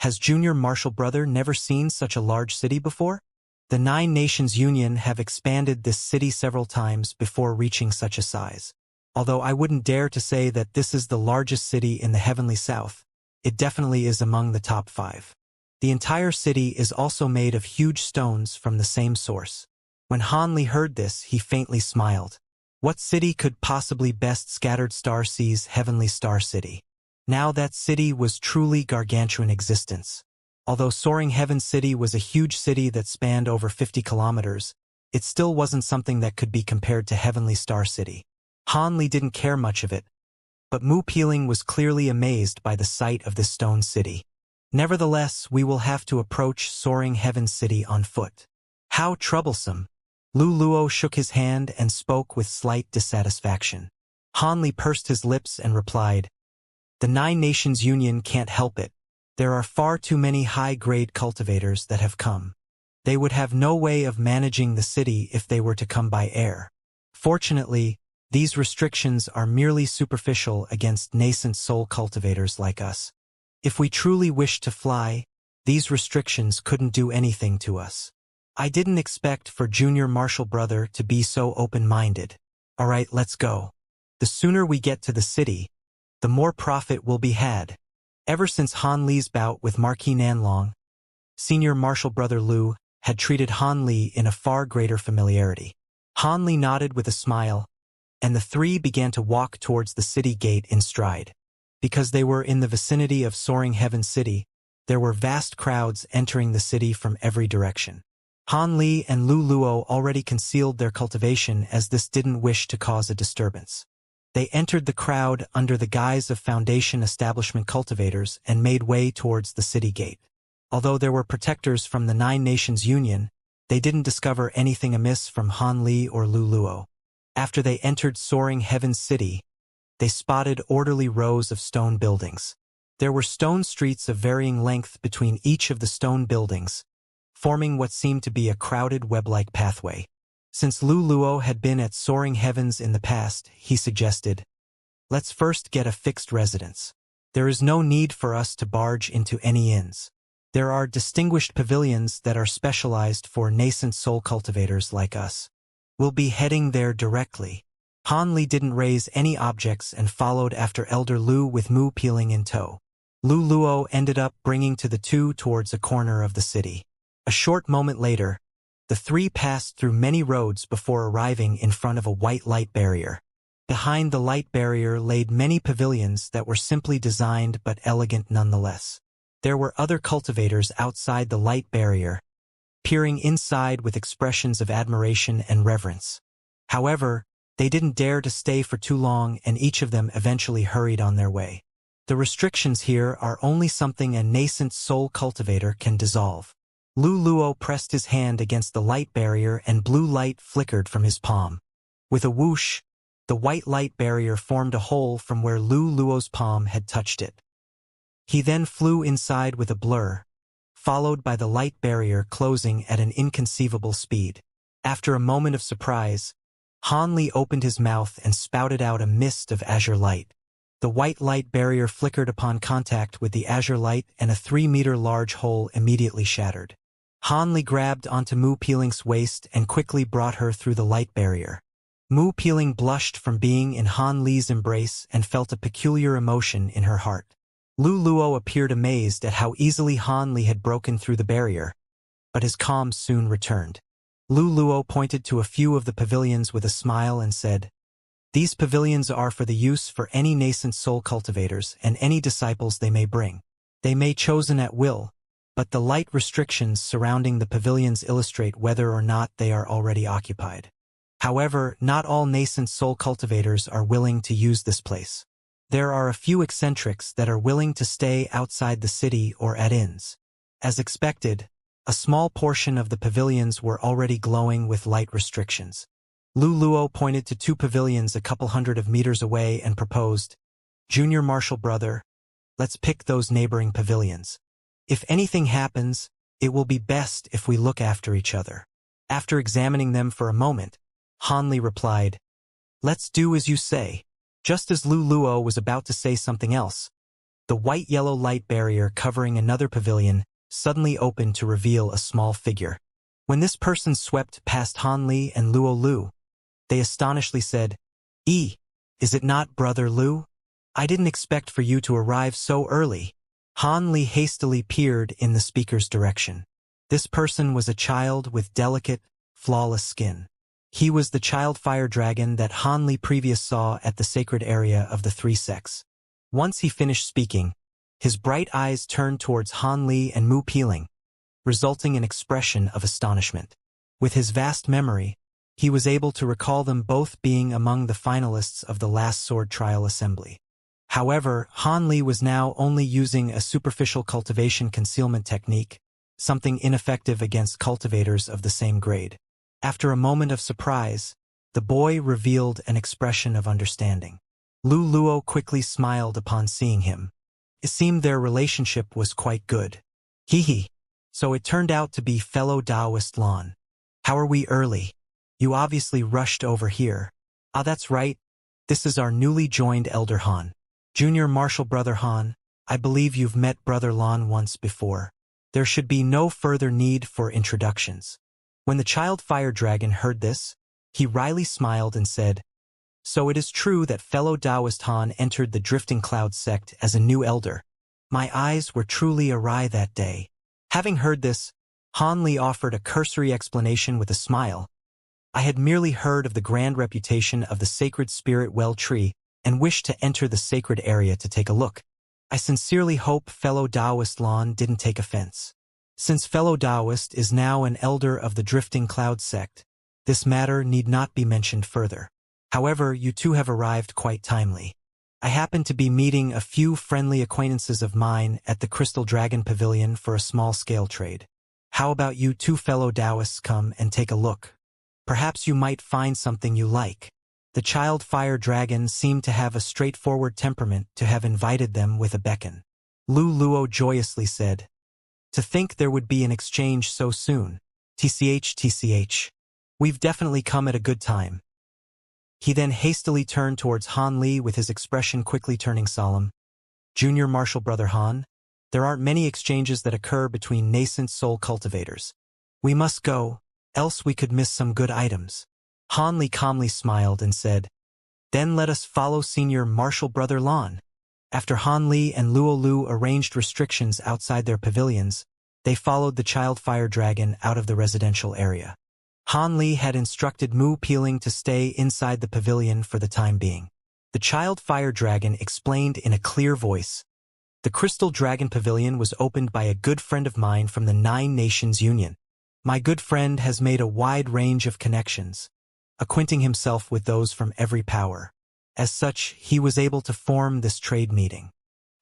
"Has Junior Marshal Brother never seen such a large city before? The 9 Nations Union have expanded this city several times before reaching such a size. Although I wouldn't dare to say that this is the largest city in the Heavenly South, it definitely is among the top 5. The entire city is also made of huge stones from the same source." When Han Li heard this, he faintly smiled. What city could possibly best Scattered Star Sea's Heavenly Star City? Now that city was truly gargantuan existence. Although Soaring Heaven City was a huge city that spanned over 50 kilometers, it still wasn't something that could be compared to Heavenly Star City. Han Li didn't care much of it, but Mu Peeling was clearly amazed by the sight of this stone city. "Nevertheless, we will have to approach Soaring Heaven City on foot." "How troublesome." Lu Luo shook his hand and spoke with slight dissatisfaction. Han Li pursed his lips and replied, "The 9 Nations Union can't help it. There are far too many high-grade cultivators that have come. They would have no way of managing the city if they were to come by air. Fortunately, these restrictions are merely superficial against nascent soul cultivators like us. If we truly wished to fly, these restrictions couldn't do anything to us. I didn't expect for Junior Marshal Brother to be so open-minded. All right, let's go. The sooner we get to the city, the more profit will be had." Ever since Han Li's bout with Marquis Nanlong, Senior Marshal Brother Lu had treated Han Li in a far greater familiarity. Han Li nodded with a smile, and the three began to walk towards the city gate in stride. Because they were in the vicinity of Soaring Heaven City, there were vast crowds entering the city from every direction. Han Li and Lu Luo already concealed their cultivation as this didn't wish to cause a disturbance. They entered the crowd under the guise of Foundation establishment cultivators and made way towards the city gate. Although there were protectors from the 9 Nations Union, they didn't discover anything amiss from Han Li or Lu Luo. After they entered Soaring Heaven City, they spotted orderly rows of stone buildings. There were stone streets of varying length between each of the stone buildings, forming what seemed to be a crowded web-like pathway. Since Lu Luo had been at Soaring Heavens in the past, he suggested, "Let's first get a fixed residence. There is no need for us to barge into any inns. There are distinguished pavilions that are specialized for nascent soul cultivators like us. We'll be heading there directly." Han Li didn't raise any objects and followed after Elder Lu with Mu Peeling in tow. Lu Luo ended up bringing to the two towards a corner of the city. A short moment later, the three passed through many roads before arriving in front of a white light barrier. Behind the light barrier laid many pavilions that were simply designed but elegant nonetheless. There were other cultivators outside the light barrier, peering inside with expressions of admiration and reverence. However, they didn't dare to stay for too long, and each of them eventually hurried on their way. The restrictions here are only something a nascent soul cultivator can dissolve. Lu Luo pressed his hand against the light barrier and blue light flickered from his palm. With a whoosh, the white light barrier formed a hole from where Lu Luo's palm had touched it. He then flew inside with a blur, followed by the light barrier closing at an inconceivable speed. After a moment of surprise, Han Li opened his mouth and spouted out a mist of azure light. The white light barrier flickered upon contact with the azure light and a 3-meter large hole immediately shattered. Han Li grabbed onto Mu Peeling's waist and quickly brought her through the light barrier. Mu Peeling blushed from being in Han Li's embrace and felt a peculiar emotion in her heart. Lu Luo appeared amazed at how easily Han Li had broken through the barrier, but his calm soon returned. Lu Luo pointed to a few of the pavilions with a smile and said, "These pavilions are for the use for any nascent soul cultivators and any disciples they may bring. They may chosen at will, but the light restrictions surrounding the pavilions illustrate whether or not they are already occupied. However, not all nascent soul cultivators are willing to use this place. There are a few eccentrics that are willing to stay outside the city or at inns." As expected, a small portion of the pavilions were already glowing with light restrictions. Lu Luo pointed to 2 pavilions a couple hundred of meters away and proposed, "Junior Marshal Brother, let's pick those neighboring pavilions. If anything happens, it will be best if we look after each other." After examining them for a moment, Han Li replied, "Let's do as you say." Just as Lu Luo was about to say something else, the white-yellow light barrier covering another pavilion suddenly opened to reveal a small figure. When this person swept past Han Li and Luo Lu, they astonishedly said, Is it not Brother Lu? I didn't expect for you to arrive so early." Han Li hastily peered in the speaker's direction. This person was a child with delicate, flawless skin. He was the child fire dragon that Han Li previously saw at the sacred area of the 3 sects. Once he finished speaking, his bright eyes turned towards Han Li and Mu Peeling, resulting in an expression of astonishment. With his vast memory, he was able to recall them both being among the finalists of the last sword trial assembly. However, Han Li was now only using a superficial cultivation concealment technique, something ineffective against cultivators of the same grade. After a moment of surprise, the boy revealed an expression of understanding. Lu Luo quickly smiled upon seeing him. It seemed their relationship was quite good. "Hee. So it turned out to be fellow Taoist Lan. How are we early? You obviously rushed over here." "Ah, that's right. This is our newly joined Elder Han. Junior Marshal Brother Han, I believe you've met Brother Lan once before. There should be no further need for introductions." When the child fire dragon heard this, he wryly smiled and said, "So it is true that fellow Taoist Han entered the Drifting Cloud sect as a new elder. My eyes were truly awry that day." Having heard this, Han Li offered a cursory explanation with a smile. "I had merely heard of the grand reputation of the sacred spirit well tree and wished to enter the sacred area to take a look. I sincerely hope fellow Taoist Lan didn't take offense. Since fellow Taoist is now an elder of the Drifting Cloud sect, this matter need not be mentioned further. However, you two have arrived quite timely. I happen to be meeting a few friendly acquaintances of mine at the Crystal Dragon Pavilion for a small-scale trade. How about you two fellow Taoists come and take a look? Perhaps you might find something you like." The child fire dragon seemed to have a straightforward temperament to have invited them with a beckon. Lu Luo joyously said, "To think there would be an exchange so soon. TCH. We've definitely come at a good time." He then hastily turned towards Han Li with his expression quickly turning solemn. "Junior Marshal Brother Han, there aren't many exchanges that occur between nascent soul cultivators. We must go, else we could miss some good items." Han Li calmly smiled and said, "Then let us follow Senior Marshal Brother Lan." After Han Li and Luo Lu arranged restrictions outside their pavilions, they followed the child fire dragon out of the residential area. Han Li had instructed Mu Peeling to stay inside the pavilion for the time being. The child fire dragon explained in a clear voice, "The Crystal Dragon Pavilion was opened by a good friend of mine from the 9 Nations Union. My good friend has made a wide range of connections, acquainting himself with those from every power. As such, he was able to form this trade meeting.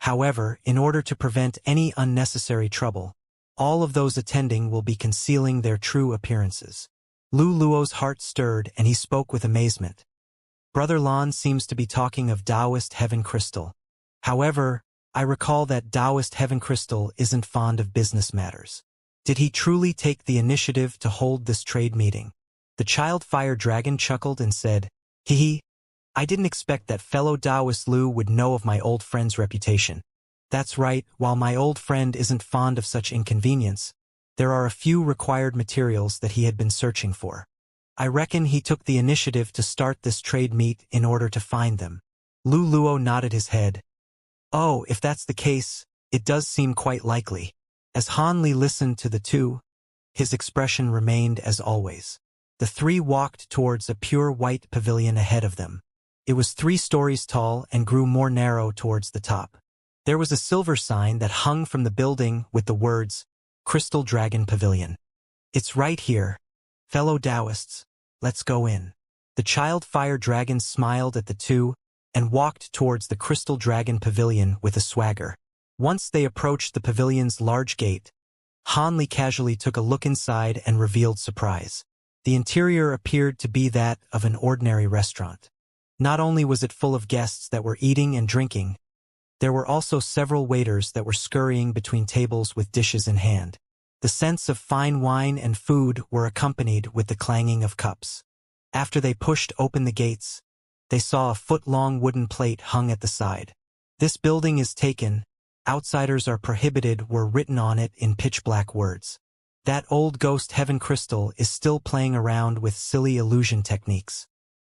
However, in order to prevent any unnecessary trouble, all of those attending will be concealing their true appearances. Lu Luo's heart stirred and he spoke with amazement. Brother Lan seems to be talking of Taoist Heaven Crystal. However, I recall that Taoist Heaven Crystal isn't fond of business matters. Did he truly take the initiative to hold this trade meeting? The child fire dragon chuckled and said, "Hee hee, I didn't expect that fellow Taoist Lu would know of my old friend's reputation. That's right, while my old friend isn't fond of such inconvenience, there are a few required materials that he had been searching for. I reckon he took the initiative to start this trade meet in order to find them." Lu Luo nodded his head. "Oh, if that's the case, it does seem quite likely." As Han Li listened to the two, his expression remained as always. The three walked towards a pure white pavilion ahead of them. It was 3 stories tall and grew more narrow towards the top. There was a silver sign that hung from the building with the words, "Crystal Dragon Pavilion." "It's right here. Fellow Taoists, let's go in." The child fire dragon smiled at the two and walked towards the Crystal Dragon Pavilion with a swagger. Once they approached the pavilion's large gate, Han Li casually took a look inside and revealed surprise. The interior appeared to be that of an ordinary restaurant. Not only was it full of guests that were eating and drinking, there were also several waiters that were scurrying between tables with dishes in hand. The scents of fine wine and food were accompanied with the clanging of cups. After they pushed open the gates, they saw a foot-long wooden plate hung at the side. "This building is taken. Outsiders are prohibited," were written on it in pitch-black words. That old ghost Heaven Crystal is still playing around with silly illusion techniques.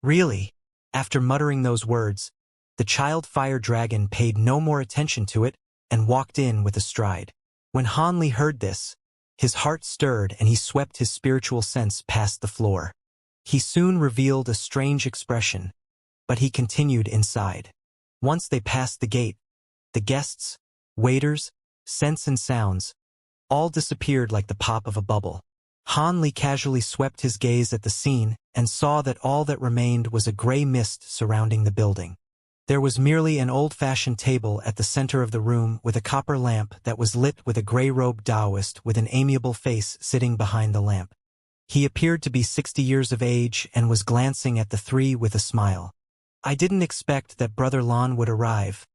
Really? After muttering those words, the child fire dragon paid no more attention to it and walked in with a stride. When Han Li heard this, his heart stirred and he swept his spiritual sense past the floor. He soon revealed a strange expression, but he continued inside. Once they passed the gate, the guests, waiters, scents and sounds, all disappeared like the pop of a bubble. Han Li casually swept his gaze at the scene and saw that all that remained was a gray mist surrounding the building. There was merely an old-fashioned table at the center of the room with a copper lamp that was lit with a gray-robed Taoist with an amiable face sitting behind the lamp. He appeared to be 60 years of age and was glancing at the three with a smile. "I didn't expect that Brother Lan would arrive,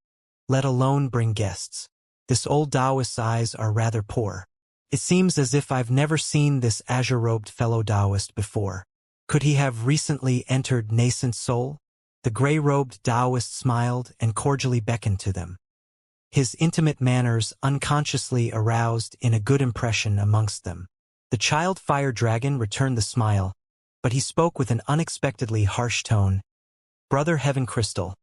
let alone bring guests. This old Taoist's eyes are rather poor. It seems as if I've never seen this azure-robed fellow Taoist before. Could he have recently entered nascent soul?" The gray-robed Taoist smiled and cordially beckoned to them. His intimate manners unconsciously aroused in a good impression amongst them. The child fire dragon returned the smile, but he spoke with an unexpectedly harsh tone. "Brother Heaven Crystal,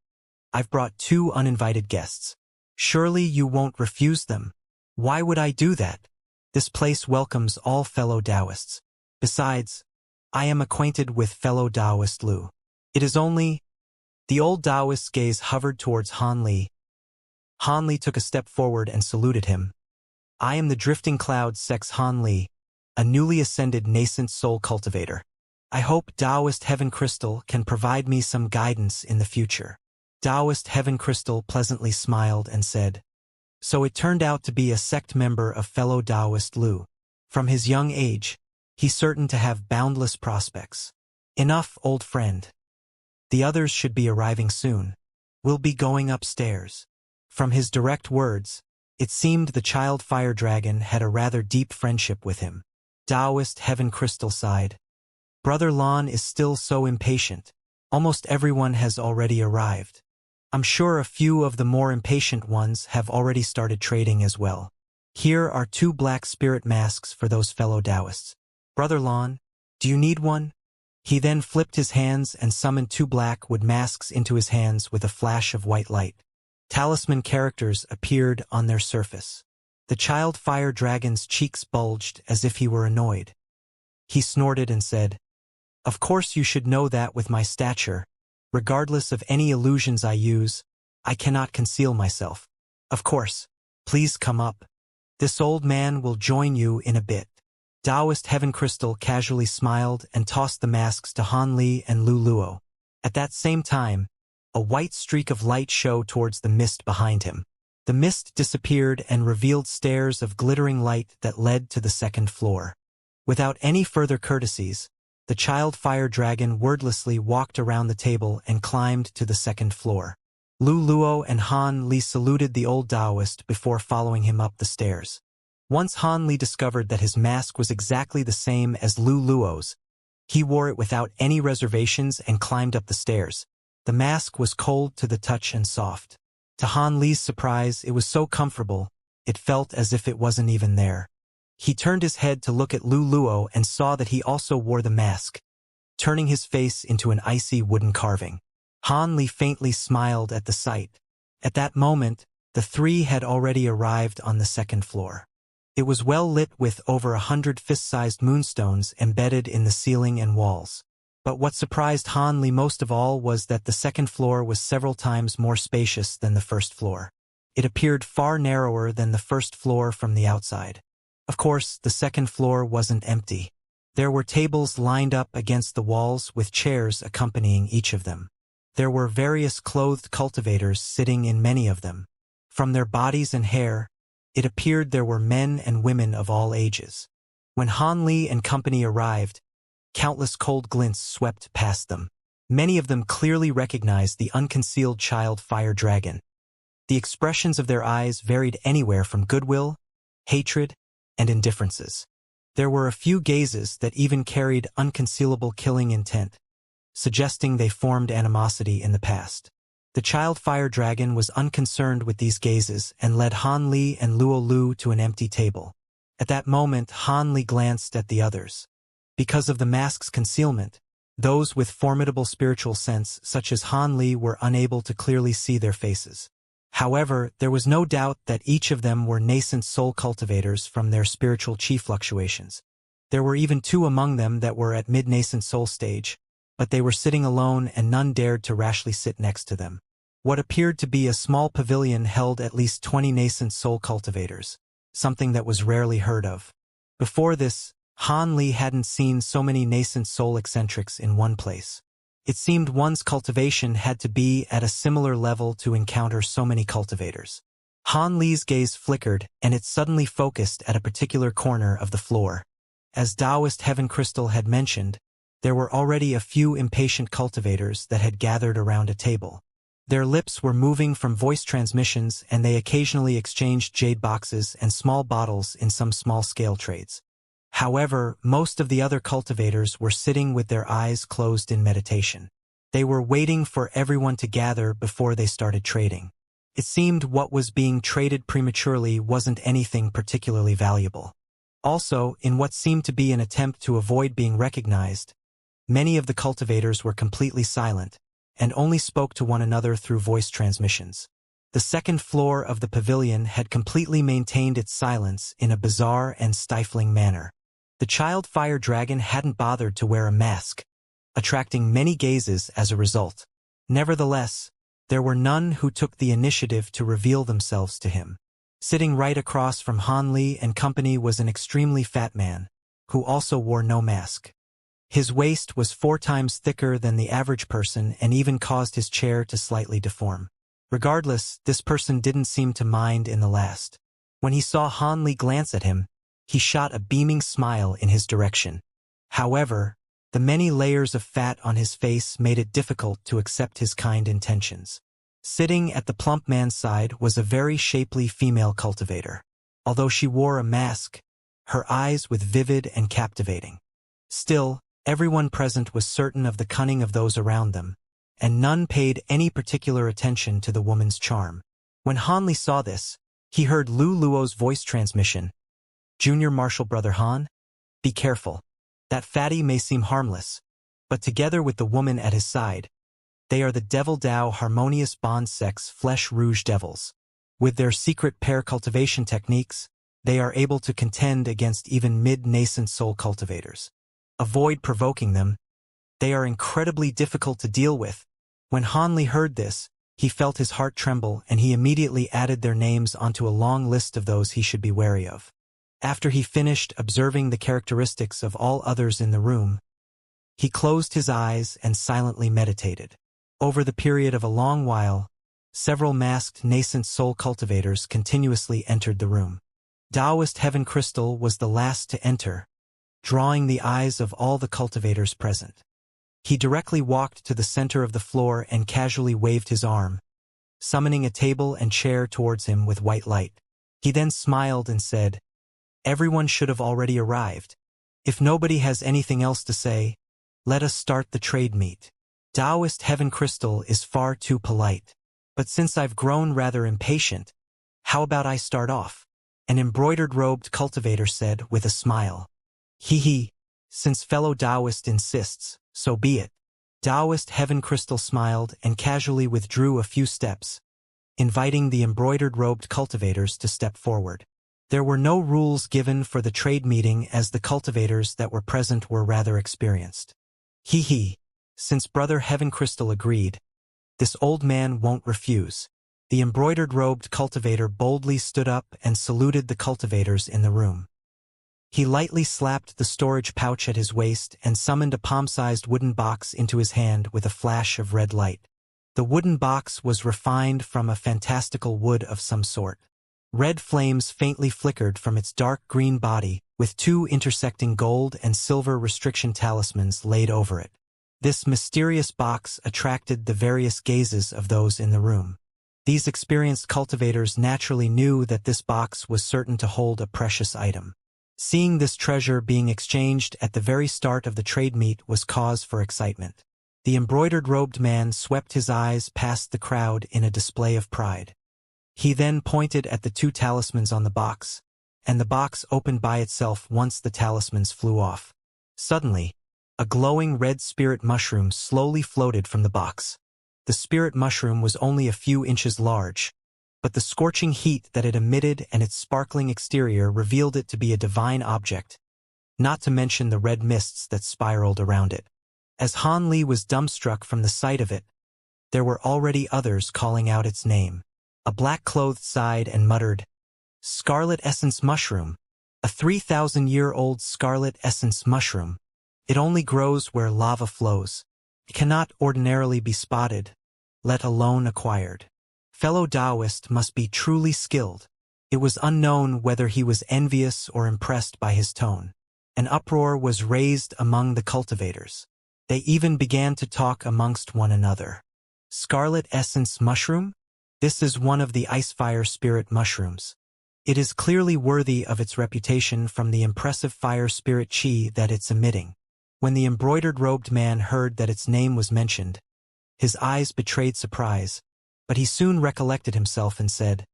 I've brought 2 uninvited guests. Surely you won't refuse them." "Why would I do that? This place welcomes all fellow Taoists. Besides, I am acquainted with fellow Taoist Lu. It is only—" The old Taoist's gaze hovered towards Han Li. Han Li took a step forward and saluted him. "I am the Drifting Cloud Sex Han Li, a newly ascended nascent soul cultivator. I hope Taoist Heaven Crystal can provide me some guidance in the future." Taoist Heaven Crystal pleasantly smiled and said, "So it turned out to be a sect member of fellow Taoist Lu. From his young age, he's certain to have boundless prospects. Enough, old friend. The others should be arriving soon. We'll be going upstairs." From his direct words, it seemed the child fire dragon had a rather deep friendship with him. Taoist Heaven Crystal sighed. "Brother Lan is still so impatient. Almost everyone has already arrived. I'm sure a few of the more impatient ones have already started trading as well. Here are 2 black spirit masks for those fellow Taoists. Brother Lan, do you need one?" He then flipped his hands and summoned 2 black wood masks into his hands with a flash of white light. Talisman characters appeared on their surface. The child fire dragon's cheeks bulged as if he were annoyed. He snorted and said, "Of course you should know that with my stature, regardless of any illusions I use, I cannot conceal myself. Of course, please come up. This old man will join you in a bit." Taoist Heaven Crystal casually smiled and tossed the masks to Han Li and Lu Luo. At that same time, a white streak of light showed towards the mist behind him. The mist disappeared and revealed stairs of glittering light that led to the second floor. Without any further courtesies, the child fire dragon wordlessly walked around the table and climbed to the second floor. Lu Luo and Han Li saluted the old Taoist before following him up the stairs. Once Han Li discovered that his mask was exactly the same as Lu Luo's, he wore it without any reservations and climbed up the stairs. The mask was cold to the touch and soft. To Han Li's surprise, it was so comfortable, it felt as if it wasn't even there. He turned his head to look at Lu Luo and saw that he also wore the mask, turning his face into an icy wooden carving. Han Li faintly smiled at the sight. At that moment, the three had already arrived on the second floor. It was well lit with over 100 fist-sized moonstones embedded in the ceiling and walls. But what surprised Han Li most of all was that the second floor was several times more spacious than the first floor. It appeared far narrower than the first floor from the outside. Of course, the second floor wasn't empty. There were tables lined up against the walls with chairs accompanying each of them. There were various clothed cultivators sitting in many of them. From their bodies and hair, it appeared there were men and women of all ages. When Han Li and company arrived, countless cold glints swept past them. Many of them clearly recognized the unconcealed child fire dragon. The expressions of their eyes varied anywhere from goodwill, hatred, and indifferences. There were a few gazes that even carried unconcealable killing intent, suggesting they formed animosity in the past. The child fire dragon was unconcerned with these gazes and led Han Li and Luo Lu to an empty table. At that moment, Han Li glanced at the others. Because of the mask's concealment, those with formidable spiritual sense such as Han Li were unable to clearly see their faces. However, there was no doubt that each of them were nascent soul cultivators from their spiritual chi fluctuations. There were even two among them that were at mid-nascent soul stage, but they were sitting alone and none dared to rashly sit next to them. What appeared to be a small pavilion held at least 20 nascent soul cultivators, something that was rarely heard of. Before this, Han Li hadn't seen so many nascent soul eccentrics in one place. It seemed one's cultivation had to be at a similar level to encounter so many cultivators. Han Li's gaze flickered, and it suddenly focused at a particular corner of the floor. As Taoist Heaven Crystal had mentioned, there were already a few impatient cultivators that had gathered around a table. Their lips were moving from voice transmissions, and they occasionally exchanged jade boxes and small bottles in some small-scale trades. However, most of the other cultivators were sitting with their eyes closed in meditation. They were waiting for everyone to gather before they started trading. It seemed what was being traded prematurely wasn't anything particularly valuable. Also, in what seemed to be an attempt to avoid being recognized, many of the cultivators were completely silent and only spoke to one another through voice transmissions. The second floor of the pavilion had completely maintained its silence in a bizarre and stifling manner. The child fire dragon hadn't bothered to wear a mask, attracting many gazes as a result. Nevertheless, there were none who took the initiative to reveal themselves to him. Sitting right across from Han Li and company was an extremely fat man, who also wore no mask. His waist was 4 times thicker than the average person and even caused his chair to slightly deform. Regardless, this person didn't seem to mind in the last. When he saw Han Li glance at him, he shot a beaming smile in his direction. However, the many layers of fat on his face made it difficult to accept his kind intentions. Sitting at the plump man's side was a very shapely female cultivator. Although she wore a mask, her eyes were vivid and captivating. Still, everyone present was certain of the cunning of those around them, and none paid any particular attention to the woman's charm. When Han Li saw this, he heard Lu Luo's voice transmission. "Junior Marshal Brother Han? Be careful. That fatty may seem harmless, but together with the woman at his side, they are the Devil Dao Harmonious Bond Sex Flesh Rouge Devils. With their secret pair cultivation techniques, they are able to contend against even mid-nascent soul cultivators. Avoid provoking them. They are incredibly difficult to deal with." When Han Li heard this, he felt his heart tremble and he immediately added their names onto a long list of those he should be wary of. After he finished observing the characteristics of all others in the room, he closed his eyes and silently meditated. Over the period of a long while, Several masked nascent soul cultivators continuously entered the room. Taoist Heaven Crystal was the last to enter, drawing the eyes of all the cultivators present. He directly walked to the center of the floor and casually waved his arm, summoning a table and chair towards him with white light. He then smiled and said, "Everyone should have already arrived. If nobody has anything else to say, let us start the trade meet. Taoist Heaven Crystal is far too polite. But since I've grown rather impatient, how about I start off?" An embroidered-robed cultivator said with a smile. Hee, since fellow Taoist insists, so be it. Taoist Heaven Crystal smiled and casually withdrew a few steps, inviting the embroidered-robed cultivators to step forward. There were no rules given for the trade meeting as the cultivators that were present were rather experienced. Hee, since Brother Heaven Crystal agreed, this old man won't refuse. The embroidered-robed cultivator boldly stood up and saluted the cultivators in the room. He lightly slapped the storage pouch at his waist and summoned a palm-sized wooden box into his hand with a flash of red light. The wooden box was refined from a fantastical wood of some sort. Red flames faintly flickered from its dark green body, with two intersecting gold and silver restriction talismans laid over it. This mysterious box attracted the various gazes of those in the room. These experienced cultivators naturally knew that this box was certain to hold a precious item. Seeing this treasure being exchanged at the very start of the trade meet was cause for excitement. The embroidered-robed man swept his eyes past the crowd in a display of pride. He then pointed at the two talismans on the box, and the box opened by itself once the talismans flew off. Suddenly, a glowing red spirit mushroom slowly floated from the box. The spirit mushroom was only a few inches large, but the scorching heat that it emitted and its sparkling exterior revealed it to be a divine object, not to mention the red mists that spiraled around it. As Han Li was dumbstruck from the sight of it, there were already others calling out its name. A black-clothed sighed and muttered, "Scarlet essence mushroom, a 3,000-year-old scarlet essence mushroom. It only grows where lava flows. It cannot ordinarily be spotted, let alone acquired. Fellow Taoist must be truly skilled." It was unknown whether he was envious or impressed by his tone. An uproar was raised among the cultivators. They even began to talk amongst one another. Scarlet essence mushroom? This is one of the ice-fire spirit mushrooms. It is clearly worthy of its reputation from the impressive fire spirit chi that it's emitting. When the embroidered-robed man heard that its name was mentioned, his eyes betrayed surprise, but he soon recollected himself and said,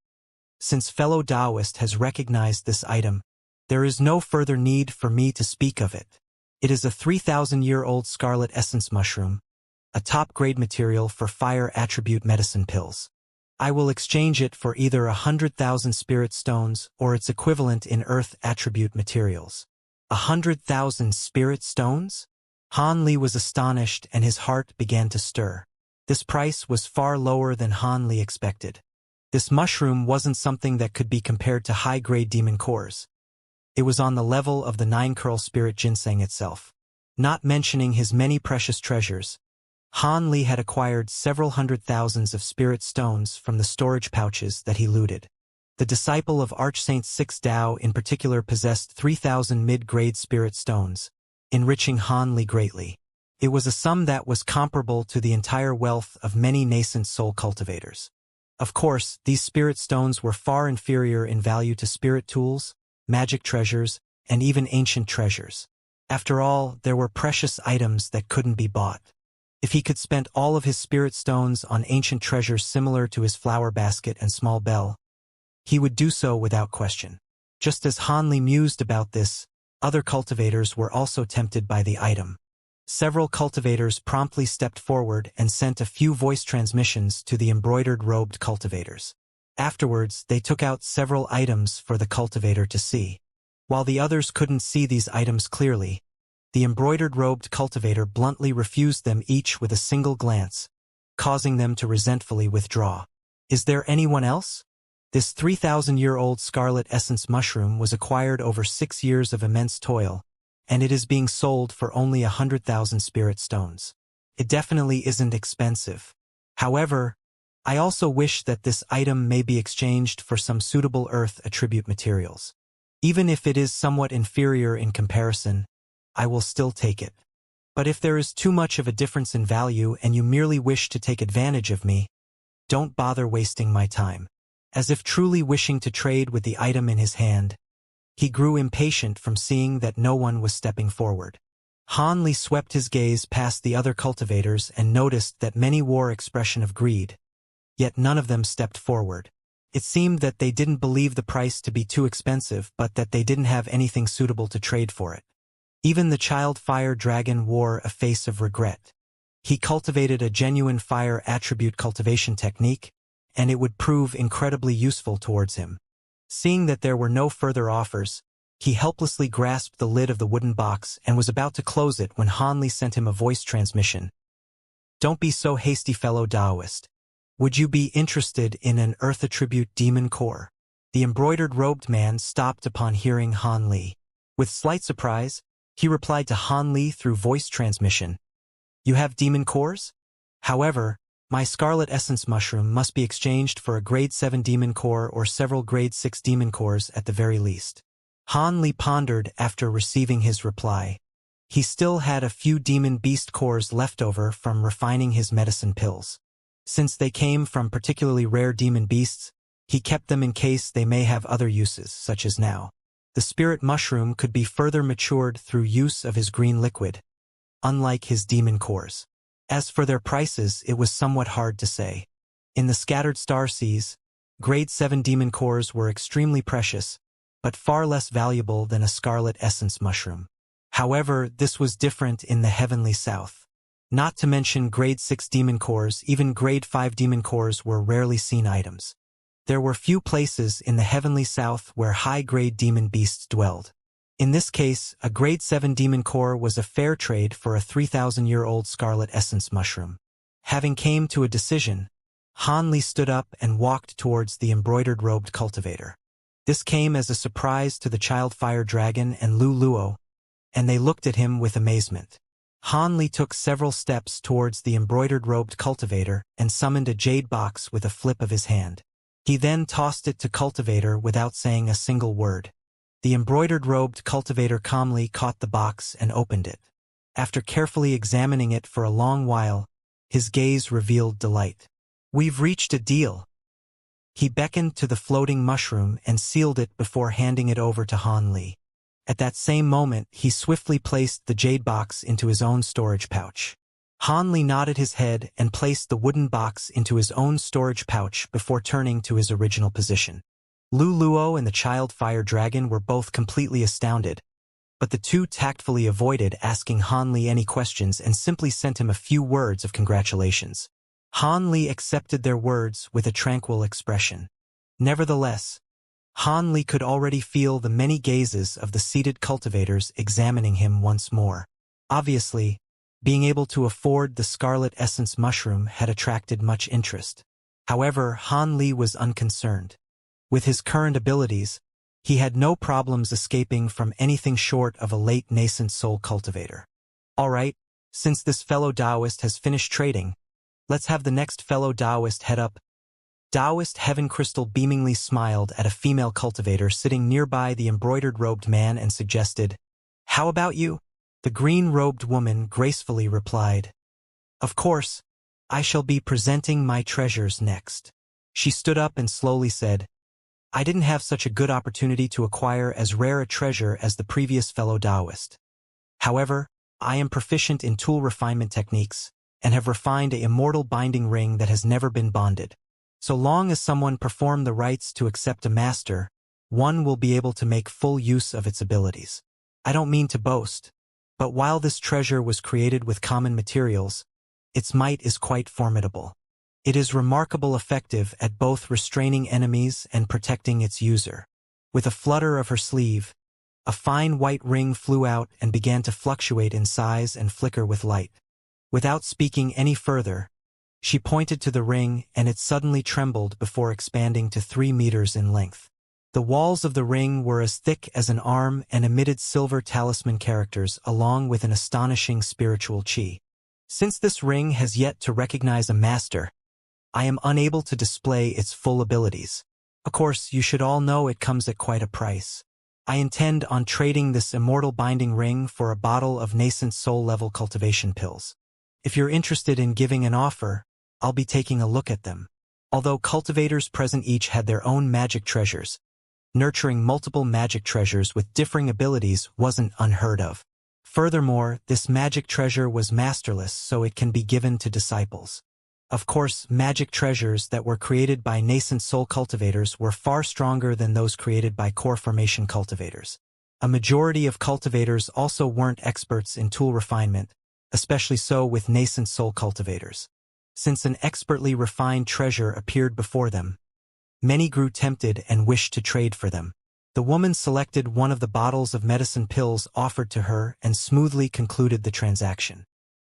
"Since fellow Taoist has recognized this item, there is no further need for me to speak of it. It is a 3,000-year-old scarlet essence mushroom, a top-grade material for fire attribute medicine pills. I will exchange it for either 100,000 spirit stones or its equivalent in earth attribute materials." 100,000 spirit stones? Han Li was astonished and his heart began to stir. This price was far lower than Han Li expected. This mushroom wasn't something that could be compared to high-grade demon cores. It was on the level of the 9-curl spirit ginseng itself. Not mentioning his many precious treasures, Han Li had acquired several hundred thousands of spirit stones from the storage pouches that he looted. The disciple of Archsaint 6 Dao in particular possessed 3,000 mid-grade spirit stones, enriching Han Li greatly. It was a sum that was comparable to the entire wealth of many nascent soul cultivators. Of course, these spirit stones were far inferior in value to spirit tools, magic treasures, and even ancient treasures. After all, there were precious items that couldn't be bought. If he could spend all of his spirit stones on ancient treasures similar to his flower basket and small bell, he would do so without question. Just as Han Li mused about this, other cultivators were also tempted by the item. Several cultivators promptly stepped forward and sent a few voice transmissions to the embroidered-robed cultivators. Afterwards, they took out several items for the cultivator to see. While the others couldn't see these items clearly, the embroidered-robed cultivator bluntly refused them each with a single glance, causing them to resentfully withdraw. Is there anyone else? This 3,000-year-old scarlet essence mushroom was acquired over 6 years of immense toil, and it is being sold for only 100,000 spirit stones. It definitely isn't expensive. However, I also wish that this item may be exchanged for some suitable earth attribute materials. Even if it is somewhat inferior in comparison, I will still take it. But if there is too much of a difference in value and you merely wish to take advantage of me, don't bother wasting my time. As if truly wishing to trade with the item in his hand, he grew impatient from seeing that no one was stepping forward. Han Li swept his gaze past the other cultivators and noticed that many wore expression of greed, yet none of them stepped forward. It seemed that they didn't believe the price to be too expensive, but that they didn't have anything suitable to trade for it. Even the child fire dragon wore a face of regret. He cultivated a genuine fire attribute cultivation technique, and it would prove incredibly useful towards him. Seeing that there were no further offers, he helplessly grasped the lid of the wooden box and was about to close it when Han Li sent him a voice transmission. Don't be so hasty, fellow Taoist. Would you be interested in an earth attribute demon core? The embroidered-robed man stopped upon hearing Han Li. With slight surprise, he replied to Han Li through voice transmission. You have demon cores? However, my scarlet essence mushroom must be exchanged for a grade 7 demon core or several grade 6 demon cores at the very least. Han Li pondered after receiving his reply. He still had a few demon beast cores left over from refining his medicine pills. Since they came from particularly rare demon beasts, he kept them in case they may have other uses, such as now. The spirit mushroom could be further matured through use of his green liquid, unlike his demon cores. As for their prices, it was somewhat hard to say. In the scattered star seas, grade 7 demon cores were extremely precious, but far less valuable than a scarlet essence mushroom. However, this was different in the heavenly south. Not to mention grade 6 demon cores, even grade 5 demon cores were rarely seen items. There were few places in the heavenly south where high-grade demon beasts dwelled. In this case, a grade 7 demon core was a fair trade for a 3,000-year-old scarlet essence mushroom. Having came to a decision, Han Li stood up and walked towards the embroidered-robed cultivator. This came as a surprise to the child fire dragon and Lu Luo, and they looked at him with amazement. Han Li took several steps towards the embroidered-robed cultivator and summoned a jade box with a flip of his hand. He then tossed it to cultivator without saying a single word. The embroidered-robed cultivator calmly caught the box and opened it. After carefully examining it for a long while, his gaze revealed delight. We've reached a deal. He beckoned to the floating mushroom and sealed it before handing it over to Han Li. At that same moment, he swiftly placed the jade box into his own storage pouch. Han Li nodded his head and placed the wooden box into his own storage pouch before turning to his original position. Lu Luo and the child fire dragon were both completely astounded, but the two tactfully avoided asking Han Li any questions and simply sent him a few words of congratulations. Han Li accepted their words with a tranquil expression. Nevertheless, Han Li could already feel the many gazes of the seated cultivators examining him once more. Obviously, being able to afford the scarlet essence mushroom had attracted much interest. However, Han Li was unconcerned. With his current abilities, he had no problems escaping from anything short of a late nascent soul cultivator. All right, since this fellow Taoist has finished trading, let's have the next fellow Taoist head up. Taoist Heaven Crystal beamingly smiled at a female cultivator sitting nearby the embroidered-robed man and suggested, "How about you?" The green-robed woman gracefully replied, "Of course, I shall be presenting my treasures next." She stood up and slowly said, "I didn't have such a good opportunity to acquire as rare a treasure as the previous fellow Taoist. However, I am proficient in tool refinement techniques and have refined a immortal binding ring that has never been bonded. So long as someone perform the rites to accept a master, one will be able to make full use of its abilities. I don't mean to boast, but while this treasure was created with common materials, its might is quite formidable. It is remarkably effective at both restraining enemies and protecting its user." With a flutter of her sleeve, a fine white ring flew out and began to fluctuate in size and flicker with light. Without speaking any further, she pointed to the ring and it suddenly trembled before expanding to 3 meters in length. The walls of the ring were as thick as an arm and emitted silver talisman characters along with an astonishing spiritual chi. Since this ring has yet to recognize a master, I am unable to display its full abilities. Of course, you should all know it comes at quite a price. I intend on trading this immortal binding ring for a bottle of nascent soul-level cultivation pills. If you're interested in giving an offer, I'll be taking a look at them. Although cultivators present each had their own magic treasures, nurturing multiple magic treasures with differing abilities wasn't unheard of. Furthermore, this magic treasure was masterless, so it can be given to disciples. Of course, magic treasures that were created by nascent soul cultivators were far stronger than those created by core formation cultivators. A majority of cultivators also weren't experts in tool refinement, especially so with nascent soul cultivators. Since an expertly refined treasure appeared before them, many grew tempted and wished to trade for them. The woman selected one of the bottles of medicine pills offered to her and smoothly concluded the transaction.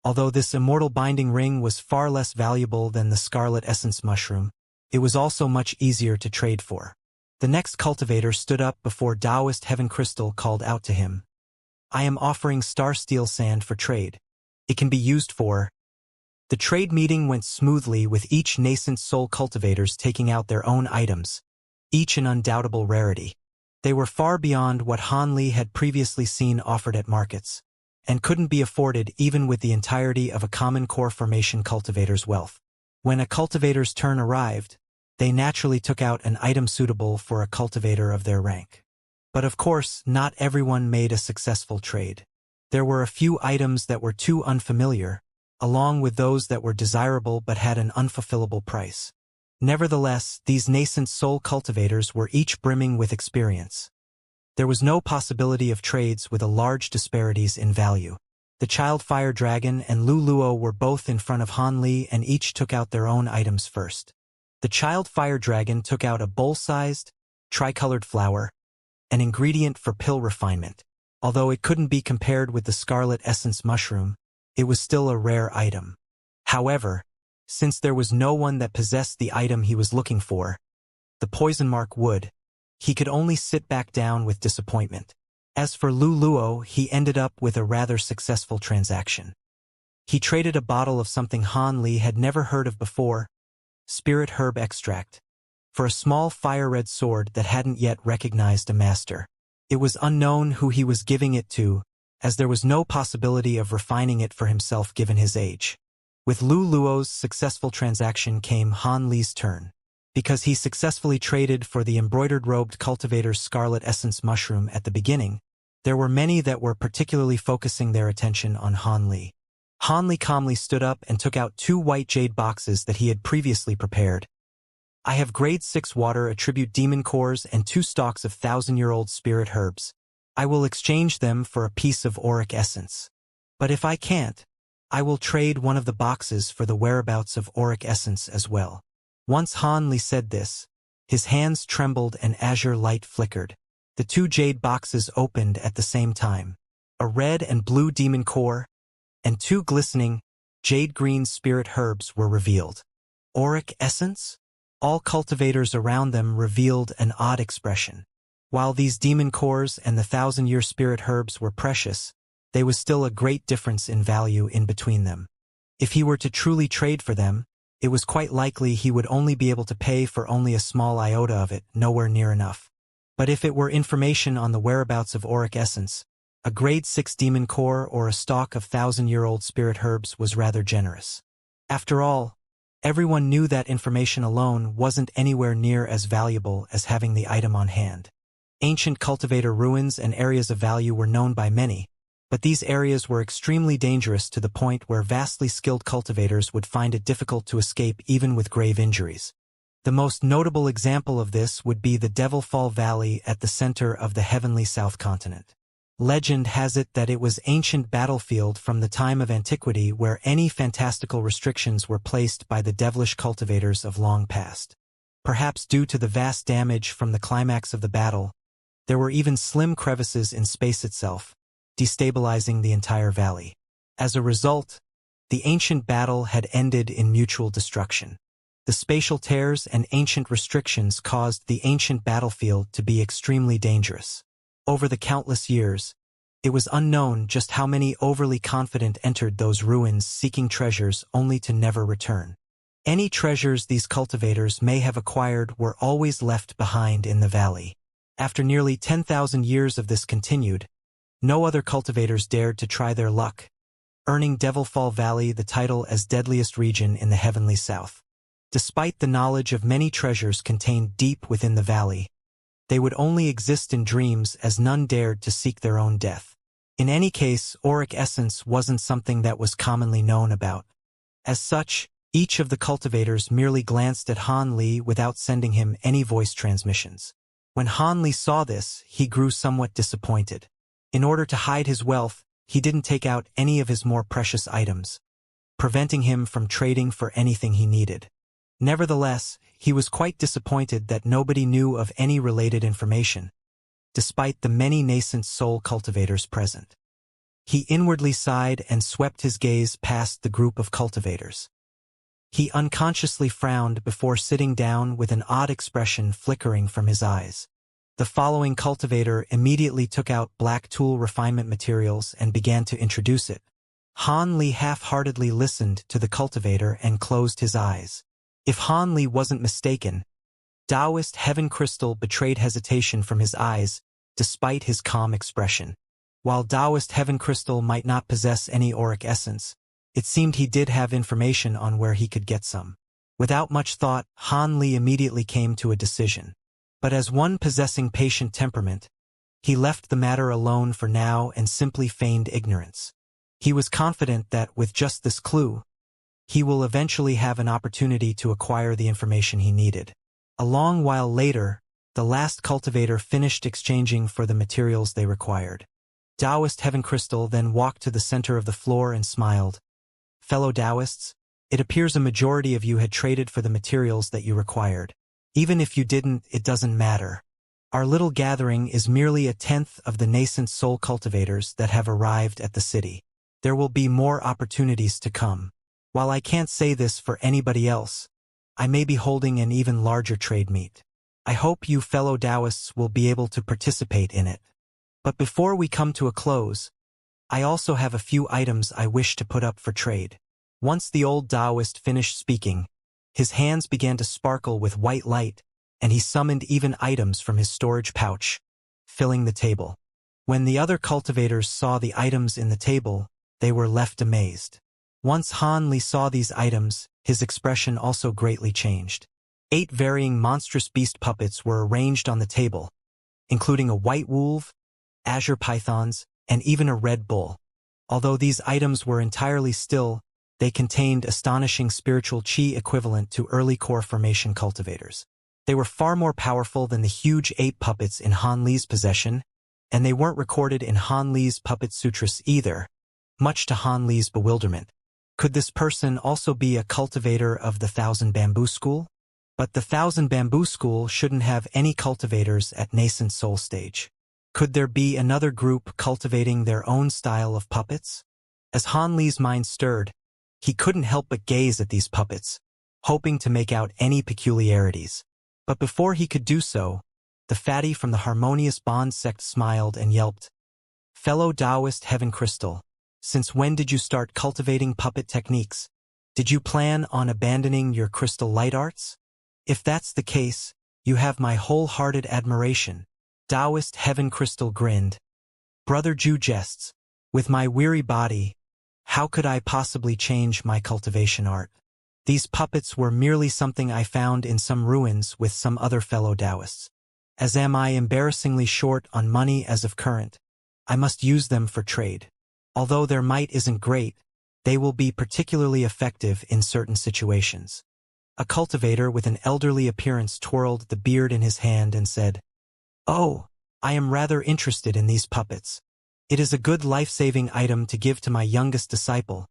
Although this immortal binding ring was far less valuable than the scarlet essence mushroom, it was also much easier to trade for. The next cultivator stood up before Taoist Heaven Crystal called out to him. I am offering star steel sand for trade. It can be used for... The trade meeting went smoothly with each nascent soul cultivators taking out their own items, each an undoubtable rarity. They were far beyond what Han Li had previously seen offered at markets, and couldn't be afforded even with the entirety of a common core formation cultivator's wealth. When a cultivator's turn arrived, they naturally took out an item suitable for a cultivator of their rank. But of course, not everyone made a successful trade. There were a few items that were too unfamiliar, along with those that were desirable but had an unfulfillable price. Nevertheless, these nascent soul cultivators were each brimming with experience. There was no possibility of trades with a large disparities in value. The Child Fire Dragon and Lu Luo were both in front of Han Li and each took out their own items first. The Child Fire Dragon took out a bowl-sized, tricolored flower, an ingredient for pill refinement. Although it couldn't be compared with the scarlet essence mushroom, it was still a rare item. However, since there was no one that possessed the item he was looking for, the poison mark wood, he could only sit back down with disappointment. As for Lu Luo, he ended up with a rather successful transaction. He traded a bottle of something Han Li had never heard of before, spirit herb extract, for a small fire-red sword that hadn't yet recognized a master. It was unknown who he was giving it to, as there was no possibility of refining it for himself given his age. With Lu Luo's successful transaction came Han Li's turn. Because he successfully traded for the embroidered-robed cultivator's scarlet essence mushroom at the beginning, there were many that were particularly focusing their attention on Han Li. Han Li calmly stood up and took out 2 white jade boxes that he had previously prepared. I have grade 6 water attribute demon cores and 2 stalks of 1,000-year-old spirit herbs. I will exchange them for a piece of auric essence. But if I can't, I will trade one of the boxes for the whereabouts of auric essence as well. Once Han Li said this, his hands trembled and azure light flickered. The 2 jade boxes opened at the same time. A red and blue demon core, and 2 glistening, jade-green spirit herbs were revealed. Auric essence? All cultivators around them revealed an odd expression. While these demon cores and the 1,000-year spirit herbs were precious, there was still a great difference in value in between them. If he were to truly trade for them, it was quite likely he would only be able to pay for only a small iota of it, nowhere near enough. But if it were information on the whereabouts of auric essence, a grade 6 demon core or a stalk of 1,000-year-old spirit herbs was rather generous. After all, everyone knew that information alone wasn't anywhere near as valuable as having the item on hand. Ancient cultivator ruins and areas of value were known by many, but these areas were extremely dangerous to the point where vastly skilled cultivators would find it difficult to escape even with grave injuries. The most notable example of this would be the Devil Fall Valley at the center of the heavenly South Continent. Legend has it that it was ancient battlefield from the time of antiquity where any fantastical restrictions were placed by the devilish cultivators of long past. Perhaps due to the vast damage from the climax of the battle, there were even slim crevices in space itself, destabilizing the entire valley. As a result, the ancient battle had ended in mutual destruction. The spatial tears and ancient restrictions caused the ancient battlefield to be extremely dangerous. Over the countless years, it was unknown just how many overly confident entered those ruins seeking treasures only to never return. Any treasures these cultivators may have acquired were always left behind in the valley. After nearly 10,000 years of this continued, no other cultivators dared to try their luck, earning Devilfall Valley the title as deadliest region in the heavenly south. Despite the knowledge of many treasures contained deep within the valley, they would only exist in dreams as none dared to seek their own death. In any case, auric essence wasn't something that was commonly known about. As such, each of the cultivators merely glanced at Han Li without sending him any voice transmissions. When Han Li saw this, he grew somewhat disappointed. In order to hide his wealth, he didn't take out any of his more precious items, preventing him from trading for anything he needed. Nevertheless, he was quite disappointed that nobody knew of any related information, despite the many nascent soul cultivators present. He inwardly sighed and swept his gaze past the group of cultivators. He unconsciously frowned before sitting down with an odd expression flickering from his eyes. The following cultivator immediately took out black tool refinement materials and began to introduce it. Han Li half-heartedly listened to the cultivator and closed his eyes. If Han Li wasn't mistaken, Taoist Heaven Crystal betrayed hesitation from his eyes, despite his calm expression. While Taoist Heaven Crystal might not possess any auric essence, it seemed he did have information on where he could get some. Without much thought, Han Li immediately came to a decision. But as one possessing patient temperament, he left the matter alone for now and simply feigned ignorance. He was confident that with just this clue, he will eventually have an opportunity to acquire the information he needed. A long while later, the last cultivator finished exchanging for the materials they required. Taoist Heaven Crystal then walked to the center of the floor and smiled. Fellow Taoists, it appears a majority of you had traded for the materials that you required. Even if you didn't, it doesn't matter. Our little gathering is merely a tenth of the nascent soul cultivators that have arrived at the city. There will be more opportunities to come. While I can't say this for anybody else, I may be holding an even larger trade meet. I hope you fellow Taoists will be able to participate in it. But before we come to a close, I also have a few items I wish to put up for trade. Once the old Taoist finished speaking, his hands began to sparkle with white light, and he summoned even items from his storage pouch, filling the table. When the other cultivators saw the items in the table, they were left amazed. Once Han Li saw these items, his expression also greatly changed. 8 varying monstrous beast puppets were arranged on the table, including a white wolf, azure pythons, and even a red bull. Although these items were entirely still, they contained astonishing spiritual chi equivalent to early core formation cultivators. They were far more powerful than the huge 8 puppets in Han Li's possession, and they weren't recorded in Han Li's puppet sutras either, much to Han Li's bewilderment. Could this person also be a cultivator of the Thousand Bamboo School? But the Thousand Bamboo School shouldn't have any cultivators at nascent soul stage. Could there be another group cultivating their own style of puppets? As Han Li's mind stirred, he couldn't help but gaze at these puppets, hoping to make out any peculiarities. But before he could do so, the fatty from the Harmonious Bond sect smiled and yelped. Fellow Taoist Heaven Crystal, since when did you start cultivating puppet techniques? Did you plan on abandoning your crystal light arts? If that's the case, you have my wholehearted admiration. Taoist Heaven Crystal grinned. Brother Jew jests. With my weary body, how could I possibly change my cultivation art? These puppets were merely something I found in some ruins with some other fellow Taoists. As am I embarrassingly short on money as of current, I must use them for trade. Although their might isn't great, they will be particularly effective in certain situations. A cultivator with an elderly appearance twirled the beard in his hand and said, Oh, I am rather interested in these puppets. It is a good life-saving item to give to my youngest disciple.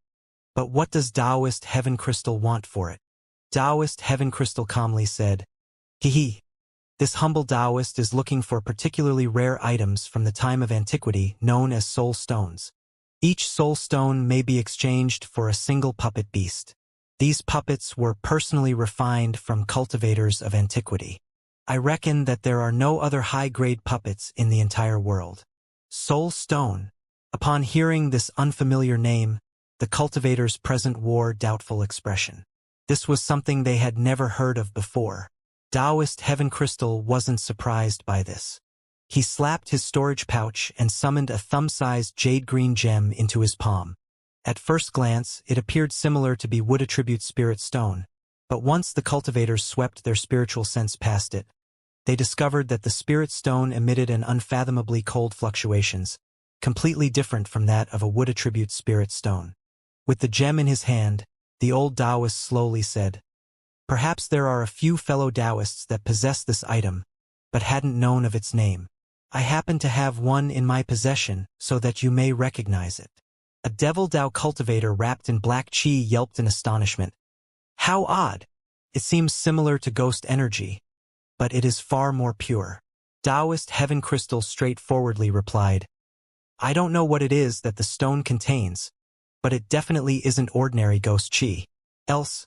But what does Taoist Heaven Crystal want for it? Taoist Heaven Crystal calmly said, Hee. This humble Taoist is looking for particularly rare items from the time of antiquity known as soul stones. Each soul stone may be exchanged for a single puppet beast. These puppets were personally refined from cultivators of antiquity. I reckon that there are no other high-grade puppets in the entire world. Soul Stone. Upon hearing this unfamiliar name, the cultivators present wore doubtful expression. This was something they had never heard of before. Taoist Heaven Crystal wasn't surprised by this. He slapped his storage pouch and summoned a thumb-sized jade-green gem into his palm. At first glance, it appeared similar to be wood attribute spirit stone, but once the cultivators swept their spiritual sense past it, they discovered that the spirit stone emitted an unfathomably cold fluctuations, completely different from that of a wood attribute spirit stone. With the gem in his hand, the old Taoist slowly said, "Perhaps there are a few fellow Taoists that possess this item, but hadn't known of its name. I happen to have one in my possession so that you may recognize it." A devil Tao cultivator wrapped in black chi yelped in astonishment. "How odd! It seems similar to ghost energy, but it is far more pure." Taoist Heaven Crystal straightforwardly replied, "I don't know what it is that the stone contains, but it definitely isn't ordinary ghost chi. Else,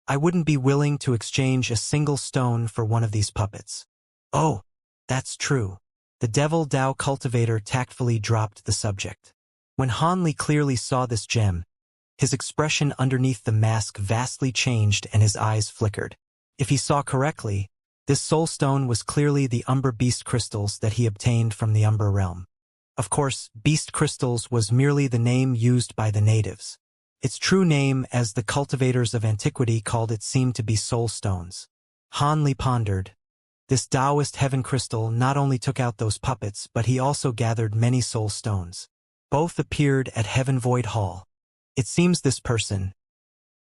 I wouldn't be willing to exchange a single stone for one of these puppets." "Oh, that's true." The devil Tao cultivator tactfully dropped the subject. When Han Li clearly saw this gem, his expression underneath the mask vastly changed and his eyes flickered. If he saw correctly, this soul stone was clearly the Umber Beast crystals that he obtained from the Umber realm. Of course, Beast crystals was merely the name used by the natives. Its true name, as the cultivators of antiquity called it, seemed to be soul stones. Han Li pondered. This Taoist Heaven Crystal not only took out those puppets, but he also gathered many soul stones. Both appeared at Heaven Void Hall. It seems this person.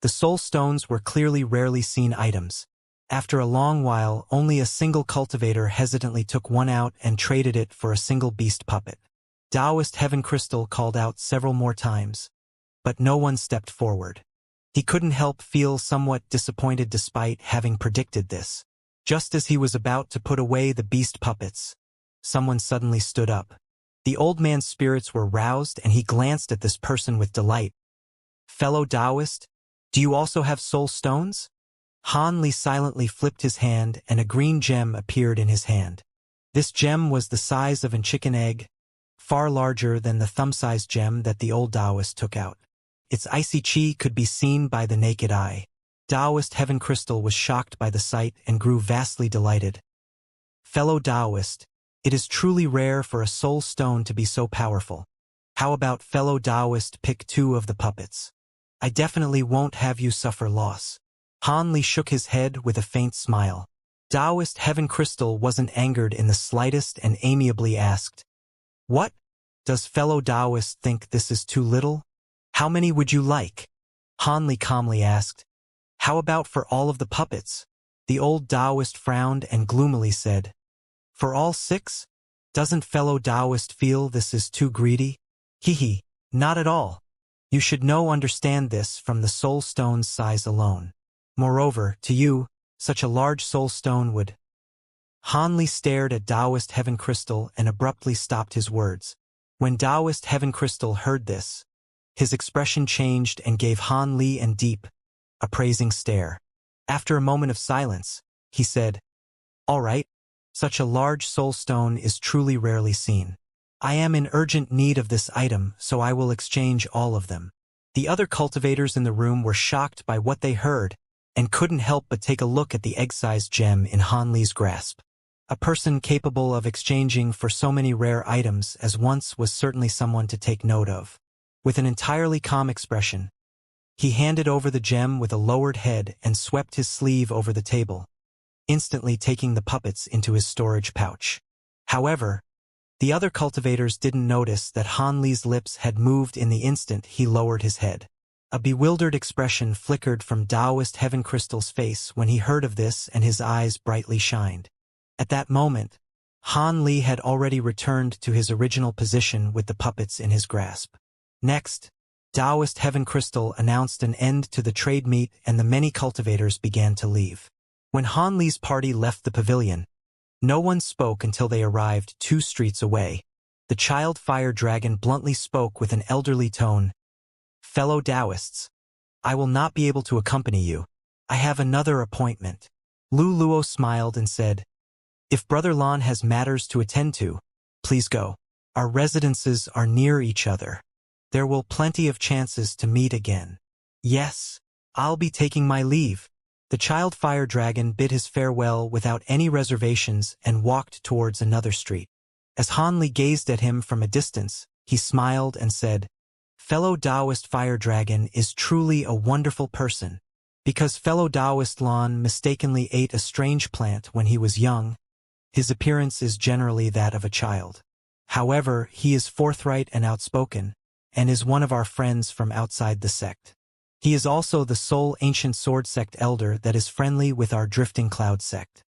The soul stones were clearly rarely seen items. After a long while, only a single cultivator hesitantly took one out and traded it for a single beast puppet. Taoist Heaven Crystal called out several more times, but no one stepped forward. He couldn't help feel somewhat disappointed despite having predicted this. Just as he was about to put away the beast puppets, someone suddenly stood up. The old man's spirits were roused and he glanced at this person with delight. "Fellow Taoist, do you also have soul stones?" Han Li silently flipped his hand and a green gem appeared in his hand. This gem was the size of a chicken egg, far larger than the thumb-sized gem that the old Taoist took out. Its icy chi could be seen by the naked eye. Taoist Heaven Crystal was shocked by the sight and grew vastly delighted. "Fellow Taoist, it is truly rare for a soul stone to be so powerful. How about fellow Taoist pick 2 of the puppets? I definitely won't have you suffer loss." Han Li shook his head with a faint smile. Taoist Heaven Crystal wasn't angered in the slightest and amiably asked, "What? Does fellow Taoist think this is too little? How many would you like?" Han Li calmly asked, "How about for all of the puppets?" The old Taoist frowned and gloomily said, "For all 6? Doesn't fellow Taoist feel this is too greedy?" "Hee, not at all. You should understand this from the soul stone's size alone. Moreover, to you, such a large soul stone would—" Han Li stared at Taoist Heaven Crystal and abruptly stopped his words. When Taoist Heaven Crystal heard this, his expression changed and gave Han Li a deep, appraising stare. After a moment of silence, he said, "All right, such a large soul stone is truly rarely seen. I am in urgent need of this item, so I will exchange all of them." The other cultivators in the room were shocked by what they heard and couldn't help but take a look at the egg-sized gem in Han Li's grasp. A person capable of exchanging for so many rare items as once was certainly someone to take note of. With an entirely calm expression, he handed over the gem with a lowered head and swept his sleeve over the table, instantly taking the puppets into his storage pouch. However, the other cultivators didn't notice that Han Li's lips had moved in the instant he lowered his head. A bewildered expression flickered from Taoist Heaven Crystal's face when he heard of this and his eyes brightly shined. At that moment, Han Li had already returned to his original position with the puppets in his grasp. Next, Taoist Heaven Crystal announced an end to the trade meet and the many cultivators began to leave. When Han Li's party left the pavilion, no one spoke until they arrived 2 streets away. The child fire dragon bluntly spoke with an elderly tone. "Fellow Taoists, I will not be able to accompany you. I have another appointment." Lu Luo smiled and said, "If Brother Lan has matters to attend to, please go. Our residences are near each other. There will plenty of chances to meet again." "Yes, I'll be taking my leave." The child fire dragon bid his farewell without any reservations and walked towards another street. As Han Li gazed at him from a distance, he smiled and said, "Fellow Taoist fire dragon is truly a wonderful person. Because fellow Taoist Lan mistakenly ate a strange plant when he was young, his appearance is generally that of a child. However, he is forthright and outspoken, and is one of our friends from outside the sect. He is also the sole ancient sword sect elder that is friendly with our drifting cloud sect."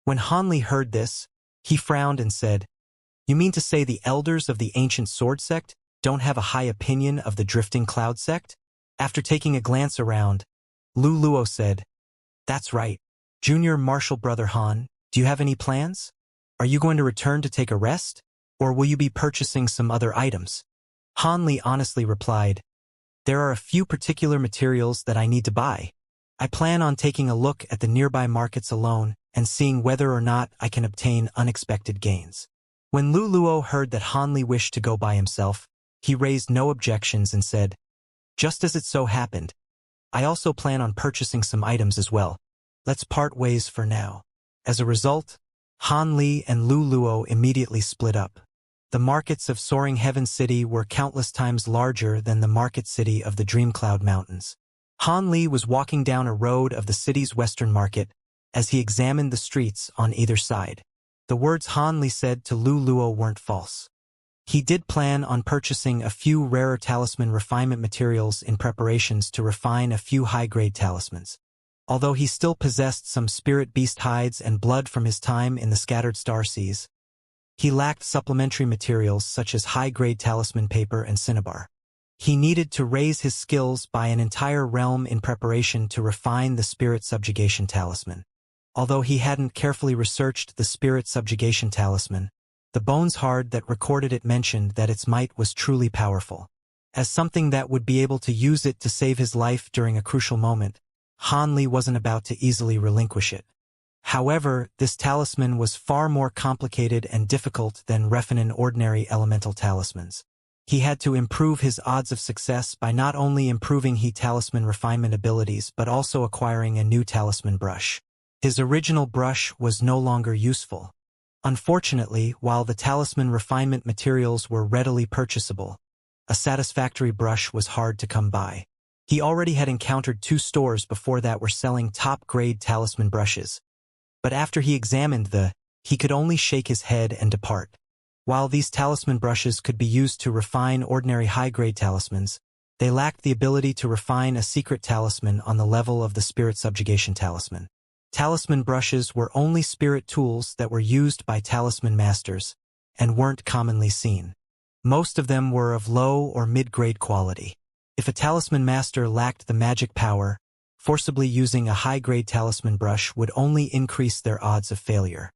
When Han Li heard this, he frowned and said, "You mean to say the elders of the ancient sword sect don't have a high opinion of the drifting cloud sect?" After taking a glance around, Lu Luo said, "That's right. Junior Marshal Brother Han, do you have any plans? Are you going to return to take a rest, or will you be purchasing some other items?" Han Li honestly replied, "There are a few particular materials that I need to buy. I plan on taking a look at the nearby markets alone and seeing whether or not I can obtain unexpected gains." When Lu Luo heard that Han Li wished to go by himself, he raised no objections and said, "Just as it so happened, I also plan on purchasing some items as well. Let's part ways for now." As a result, Han Li and Lu Luo immediately split up. The markets of Soaring Heaven City were countless times larger than the market city of the Dreamcloud Mountains. Han Li was walking down a road of the city's western market as he examined the streets on either side. The words Han Li said to Lu Luo weren't false. He did plan on purchasing a few rarer talisman refinement materials in preparations to refine a few high-grade talismans. Although he still possessed some spirit beast hides and blood from his time in the scattered star seas, he lacked supplementary materials such as high-grade talisman paper and cinnabar. He needed to raise his skills by an entire realm in preparation to refine the spirit subjugation talisman. Although he hadn't carefully researched the spirit subjugation talisman, the bones hard that recorded it mentioned that its might was truly powerful. As something that would be able to use it to save his life during a crucial moment, Han Li wasn't about to easily relinquish it. However, this talisman was far more complicated and difficult than Refinen ordinary elemental talismans. He had to improve his odds of success by not only improving his talisman refinement abilities but also acquiring a new talisman brush. His original brush was no longer useful. Unfortunately, while the talisman refinement materials were readily purchasable, a satisfactory brush was hard to come by. He already had encountered 2 stores before that were selling top-grade talisman brushes. But after he examined he could only shake his head and depart. While these talisman brushes could be used to refine ordinary high-grade talismans, they lacked the ability to refine a secret talisman on the level of the spirit subjugation talisman. Talisman brushes were only spirit tools that were used by talisman masters, and weren't commonly seen. Most of them were of low or mid-grade quality. If a talisman master lacked the magic power, forcibly using a high-grade talisman brush would only increase their odds of failure.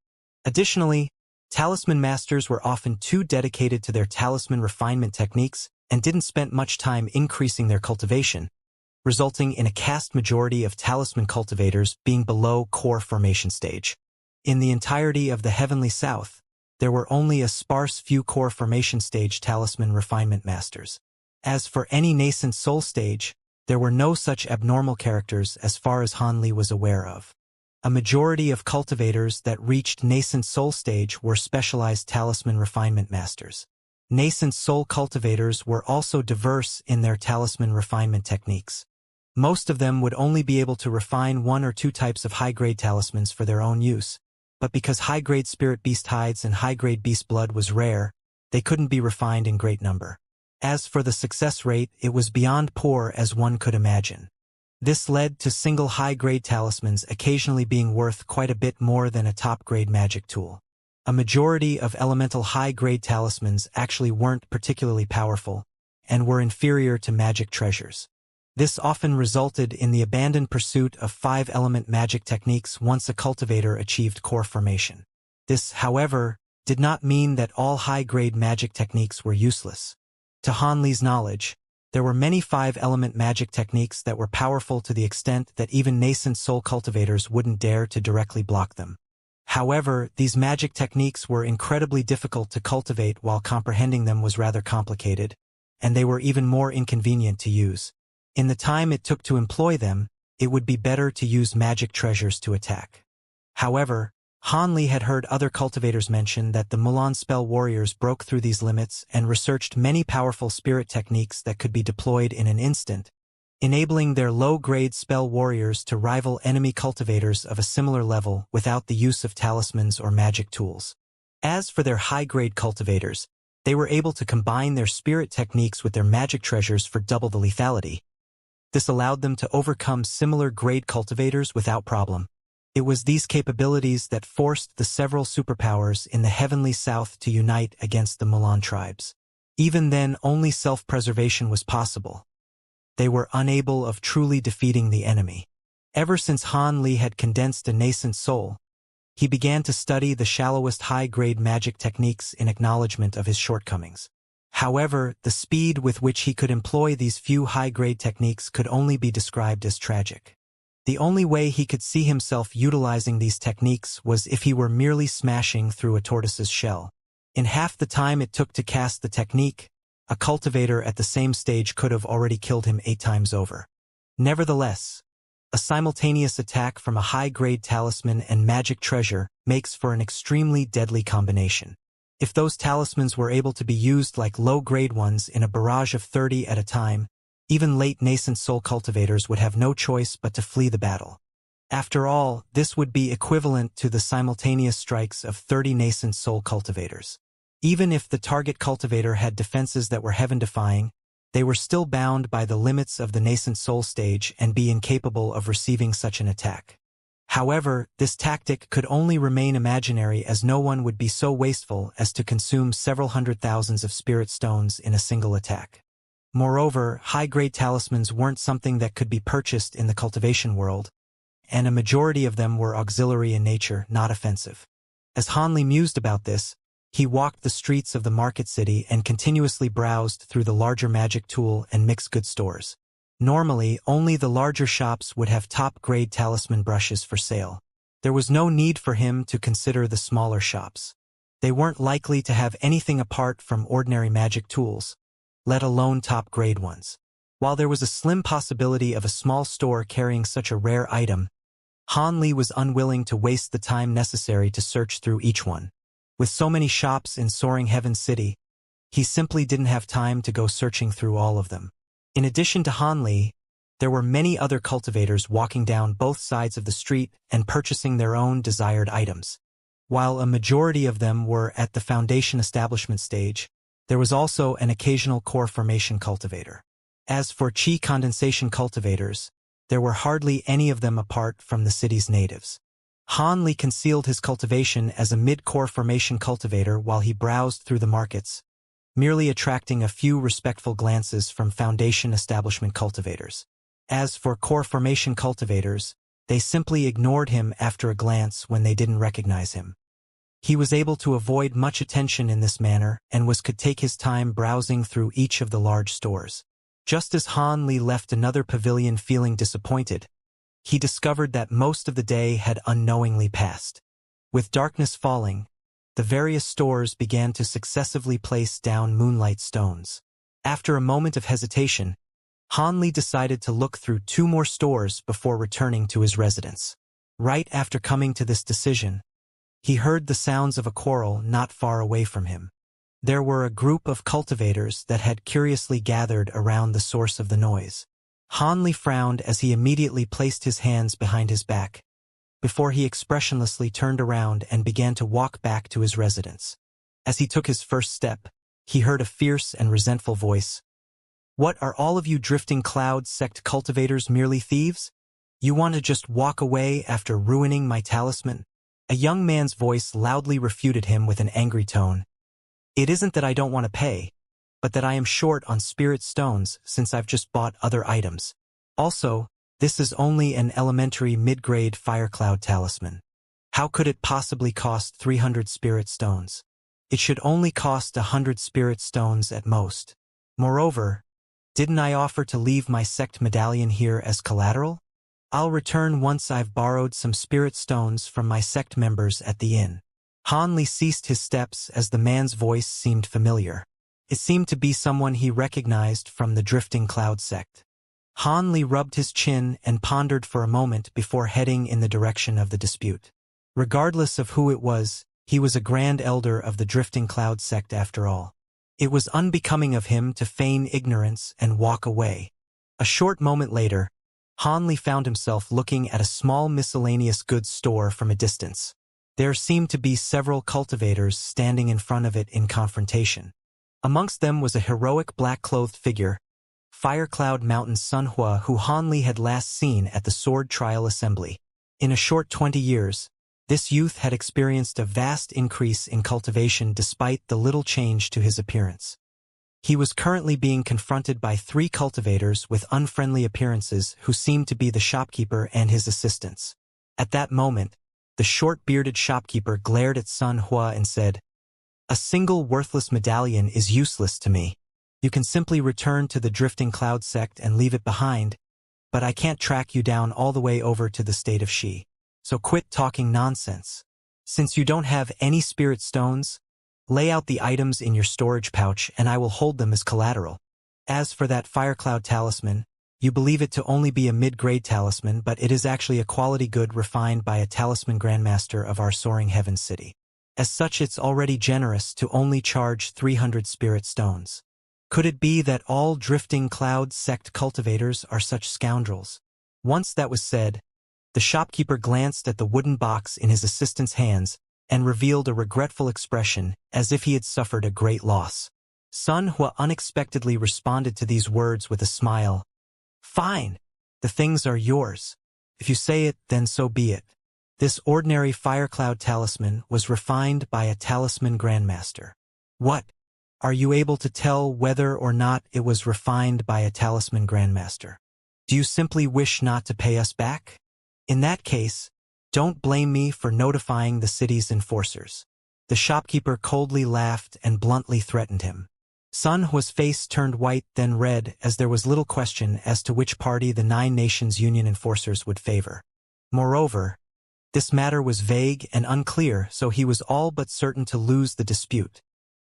Additionally, talisman masters were often too dedicated to their talisman refinement techniques and didn't spend much time increasing their cultivation, resulting in a caste majority of talisman cultivators being below core formation stage. In the entirety of the Heavenly South, there were only a sparse few core formation stage talisman refinement masters. As for any nascent soul stage, there were no such abnormal characters as far as Han Li was aware of. A majority of cultivators that reached nascent soul stage were specialized talisman refinement masters. Nascent soul cultivators were also diverse in their talisman refinement techniques. Most of them would only be able to refine 1 or 2 types of high-grade talismans for their own use, but because high-grade spirit beast hides and high-grade beast blood was rare, they couldn't be refined in great number. As for the success rate, it was beyond poor as one could imagine. This led to single high-grade talismans occasionally being worth quite a bit more than a top-grade magic tool. A majority of elemental high-grade talismans actually weren't particularly powerful, and were inferior to magic treasures. This often resulted in the abandoned pursuit of 5-element magic techniques once a cultivator achieved core formation. This, however, did not mean that all high-grade magic techniques were useless. To Han Li's knowledge, there were many 5-element magic techniques that were powerful to the extent that even nascent soul cultivators wouldn't dare to directly block them. However, these magic techniques were incredibly difficult to cultivate while comprehending them was rather complicated, and they were even more inconvenient to use. In the time it took to employ them, it would be better to use magic treasures to attack. However, Han Li had heard other cultivators mention that the Mulan spell warriors broke through these limits and researched many powerful spirit techniques that could be deployed in an instant, enabling their low-grade spell warriors to rival enemy cultivators of a similar level without the use of talismans or magic tools. As for their high-grade cultivators, they were able to combine their spirit techniques with their magic treasures for double the lethality. This allowed them to overcome similar grade cultivators without problem. It was these capabilities that forced the several superpowers in the Heavenly South to unite against the Mulan tribes. Even then, only self-preservation was possible. They were unable of truly defeating the enemy. Ever since Han Li had condensed a nascent soul, he began to study the shallowest high-grade magic techniques in acknowledgement of his shortcomings. However, the speed with which he could employ these few high-grade techniques could only be described as tragic. The only way he could see himself utilizing these techniques was if he were merely smashing through a tortoise's shell. In half the time it took to cast the technique, a cultivator at the same stage could have already killed him 8 times over. Nevertheless, a simultaneous attack from a high-grade talisman and magic treasure makes for an extremely deadly combination. If those talismans were able to be used like low-grade ones in a barrage of 30 at a time, even late nascent soul cultivators would have no choice but to flee the battle. After all, this would be equivalent to the simultaneous strikes of 30 nascent soul cultivators. Even if the target cultivator had defenses that were heaven-defying, they were still bound by the limits of the nascent soul stage and be incapable of receiving such an attack. However, this tactic could only remain imaginary as no one would be so wasteful as to consume several hundred thousands of spirit stones in a single attack. Moreover, high-grade talismans weren't something that could be purchased in the cultivation world, and a majority of them were auxiliary in nature, not offensive. As Han Li mused about this, he walked the streets of the market city and continuously browsed through the larger magic tool and mixed goods stores. Normally, only the larger shops would have top-grade talisman brushes for sale. There was no need for him to consider the smaller shops. They weren't likely to have anything apart from ordinary magic tools, let alone top-grade ones. While there was a slim possibility of a small store carrying such a rare item, Han Li was unwilling to waste the time necessary to search through each one. With so many shops in Soaring Heaven City, he simply didn't have time to go searching through all of them. In addition to Han Li, there were many other cultivators walking down both sides of the street and purchasing their own desired items. While a majority of them were at the foundation establishment stage, there was also an occasional core formation cultivator. As for chi condensation cultivators, there were hardly any of them apart from the city's natives. Han Li concealed his cultivation as a mid-core formation cultivator while he browsed through the markets, merely attracting a few respectful glances from foundation establishment cultivators. As for core formation cultivators, they simply ignored him after a glance when they didn't recognize him. He was able to avoid much attention in this manner and could take his time browsing through each of the large stores. Just as Han Li left another pavilion feeling disappointed, he discovered that most of the day had unknowingly passed. With darkness falling, the various stores began to successively place down moonlight stones. After a moment of hesitation, Han Li decided to look through 2 more stores before returning to his residence. Right after coming to this decision, he heard the sounds of a quarrel not far away from him. There were a group of cultivators that had curiously gathered around the source of the noise. Han Li frowned as he immediately placed his hands behind his back, before he expressionlessly turned around and began to walk back to his residence. As he took his first step, he heard a fierce and resentful voice. "What, are all of you drifting cloud sect cultivators merely thieves? You want to just walk away after ruining my talisman?" A young man's voice loudly refuted him with an angry tone. "It isn't that I don't want to pay, but that I am short on spirit stones since I've just bought other items. Also, this is only an elementary mid-grade fire cloud talisman. How could it possibly cost 300 spirit stones? It should only cost 100 spirit stones at most. Moreover, didn't I offer to leave my sect medallion here as collateral? I'll return once I've borrowed some spirit stones from my sect members at the inn." Han Li ceased his steps as the man's voice seemed familiar. It seemed to be someone he recognized from the Drifting Cloud sect. Han Li rubbed his chin and pondered for a moment before heading in the direction of the dispute. Regardless of who it was, he was a grand elder of the Drifting Cloud sect after all. It was unbecoming of him to feign ignorance and walk away. A short moment later, Han Li found himself looking at a small miscellaneous goods store from a distance. There seemed to be several cultivators standing in front of it in confrontation. Amongst them was a heroic black-clothed figure, Firecloud Mountain Sun Hua, who Han Li had last seen at the Sword Trial Assembly. In a short 20 years, this youth had experienced a vast increase in cultivation despite the little change to his appearance. He was currently being confronted by 3 cultivators with unfriendly appearances who seemed to be the shopkeeper and his assistants. At that moment, the short-bearded shopkeeper glared at Sun Hua and said, "A single worthless medallion is useless to me. You can simply return to the Drifting Cloud sect and leave it behind, but I can't track you down all the way over to the state of Xi. So quit talking nonsense. Since you don't have any spirit stones, lay out the items in your storage pouch and I will hold them as collateral. As for that Firecloud talisman, you believe it to only be a mid-grade talisman, but it is actually a quality good refined by a talisman grandmaster of our Soaring Heaven city. As such, it's already generous to only charge 300 spirit stones. Could it be that all Drifting Cloud sect cultivators are such scoundrels?" Once that was said, the shopkeeper glanced at the wooden box in his assistant's hands and revealed a regretful expression as if he had suffered a great loss. Sun Hua unexpectedly responded to these words with a smile. "Fine. The things are yours. If you say it, then so be it." This ordinary Firecloud talisman was refined by a talisman grandmaster. What? Are you able to tell whether or not it was refined by a talisman grandmaster? Do you simply wish not to pay us back? In that case, don't blame me for notifying the city's enforcers. The shopkeeper coldly laughed and bluntly threatened him. Sun Hua's face turned white, then red, as there was little question as to which party the 9 Nations Union enforcers would favor. Moreover, this matter was vague and unclear, so he was all but certain to lose the dispute.